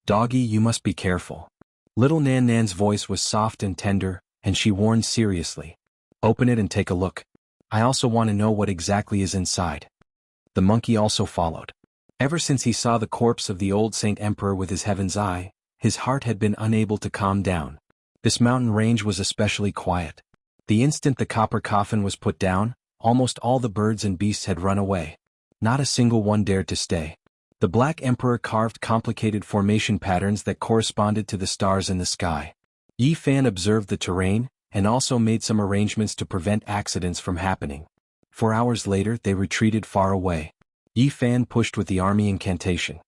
Doggy, you must be careful. Little Nan Nan's voice was soft and tender, and she warned seriously. Open it and take a look. I also want to know what exactly is inside. The monkey also followed. Ever since he saw the corpse of the old Saint Emperor with his heaven's eye, his heart had been unable to calm down. This mountain range was especially quiet. The instant the copper coffin was put down, almost all the birds and beasts had run away. Not a single one dared to stay. The Black Emperor carved complicated formation patterns that corresponded to the stars in the sky. Yi Fan observed the terrain, and also made some arrangements to prevent accidents from happening. 4 hours later they retreated far away. Yi Fan pushed with the army incantation.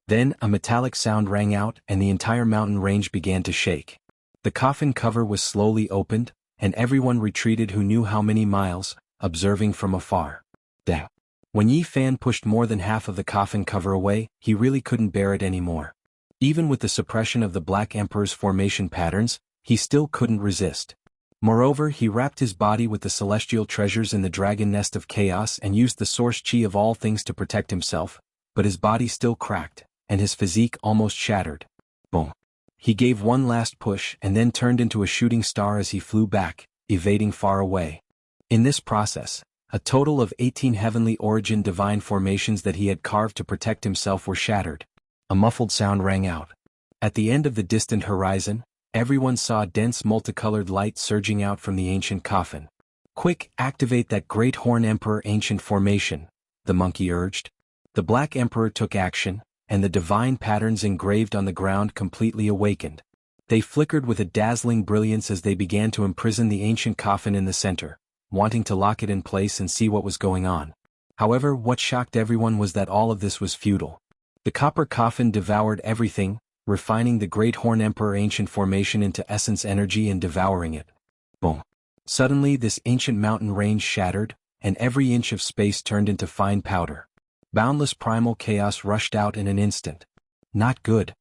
Then a metallic sound rang out and the entire mountain range began to shake. The coffin cover was slowly opened, and everyone retreated who knew how many miles, observing from afar. Then, when Yi Fan pushed more than half of the coffin cover away, he really couldn't bear it anymore. Even with the suppression of the Black Emperor's formation patterns, he still couldn't resist. Moreover, he wrapped his body with the celestial treasures in the dragon nest of chaos and used the source chi of all things to protect himself, but his body still cracked, and his physique almost shattered. Boom. He gave one last push and then turned into a shooting star as he flew back, evading far away. In this process, a total of 18 heavenly origin divine formations that he had carved to protect himself were shattered. A muffled sound rang out. At the end of the distant horizon, everyone saw dense multicolored light surging out from the ancient coffin. Quick, activate that Great Horn Emperor ancient formation, the monkey urged. The Black Emperor took action, and the divine patterns engraved on the ground completely awakened. They flickered with a dazzling brilliance as they began to imprison the ancient coffin in the center, wanting to lock it in place and see what was going on. However, what shocked everyone was that all of this was futile. The copper coffin devoured everything, refining the Great Horn Emperor ancient formation into essence energy and devouring it. Boom. Suddenly this ancient mountain range shattered, and every inch of space turned into fine powder. Boundless primal chaos rushed out in an instant. Not good.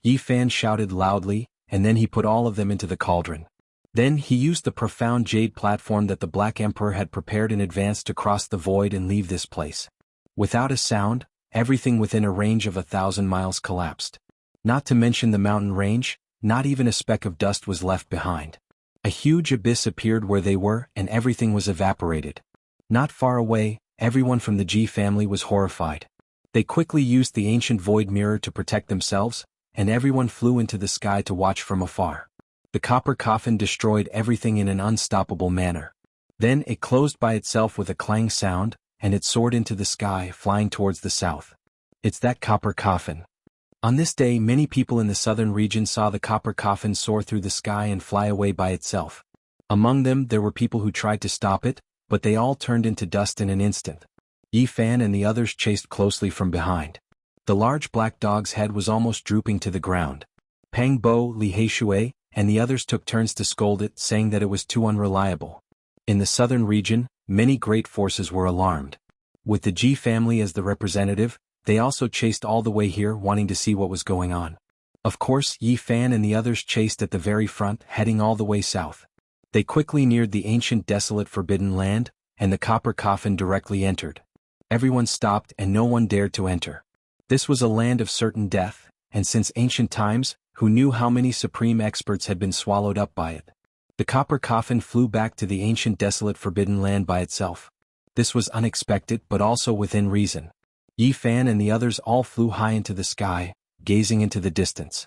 Yi Fan shouted loudly, and then he put all of them into the cauldron. Then he used the profound jade platform that the Black Emperor had prepared in advance to cross the void and leave this place. Without a sound, everything within a range of 1,000 miles collapsed. Not to mention the mountain range, not even a speck of dust was left behind. A huge abyss appeared where they were and everything was evaporated. Not far away, everyone from the Ji family was horrified. They quickly used the ancient void mirror to protect themselves, and everyone flew into the sky to watch from afar. The copper coffin destroyed everything in an unstoppable manner. Then it closed by itself with a clang sound, and it soared into the sky, flying towards the south. It's that copper coffin. On this day, many people in the southern region saw the copper coffin soar through the sky and fly away by itself. Among them, there were people who tried to stop it, but they all turned into dust in an instant. Yi Fan and the others chased closely from behind. The large black dog's head was almost drooping to the ground. Pang Bo, Li Heishui, and the others took turns to scold it, saying that it was too unreliable. In the southern region, many great forces were alarmed. With the Ji family as the representative, they also chased all the way here, wanting to see what was going on. Of course, Yi Fan and the others chased at the very front, heading all the way south. They quickly neared the ancient desolate forbidden land, and the copper coffin directly entered. Everyone stopped and no one dared to enter. This was a land of certain death, and since ancient times, who knew how many supreme experts had been swallowed up by it? The copper coffin flew back to the ancient desolate forbidden land by itself. This was unexpected but also within reason. Yi Fan and the others all flew high into the sky, gazing into the distance.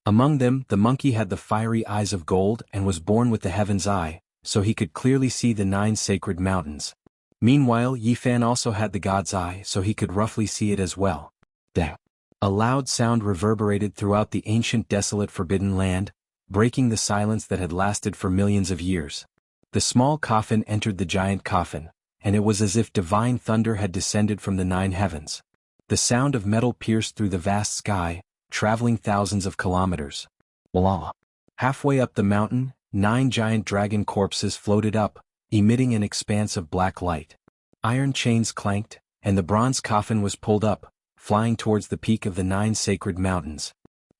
Among them, the monkey had the fiery eyes of gold and was born with the heaven's eye, so he could clearly see the 9 sacred mountains. Meanwhile, Yi Fan also had the god's eye, so he could roughly see it as well. Dang. A loud sound reverberated throughout the ancient desolate forbidden land, breaking the silence that had lasted for millions of years. The small coffin entered the giant coffin, and it was as if divine thunder had descended from the 9 heavens. The sound of metal pierced through the vast sky, traveling thousands of kilometers. Blah. Halfway up the mountain, 9 giant dragon corpses floated up, emitting an expanse of black light. Iron chains clanked, and the bronze coffin was pulled up, flying towards the peak of the 9 sacred mountains.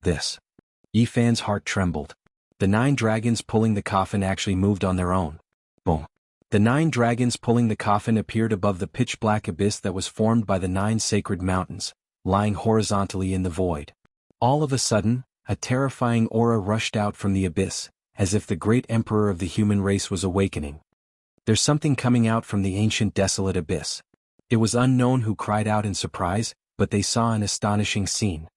This. Yi Fan's heart trembled. The 9 dragons pulling the coffin actually moved on their own. Boom. The 9 dragons pulling the coffin appeared above the pitch-black abyss that was formed by the 9 sacred mountains, lying horizontally in the void. All of a sudden, a terrifying aura rushed out from the abyss, as if the great emperor of the human race was awakening. There's something coming out from the ancient desolate abyss. It was unknown who cried out in surprise, but they saw an astonishing scene.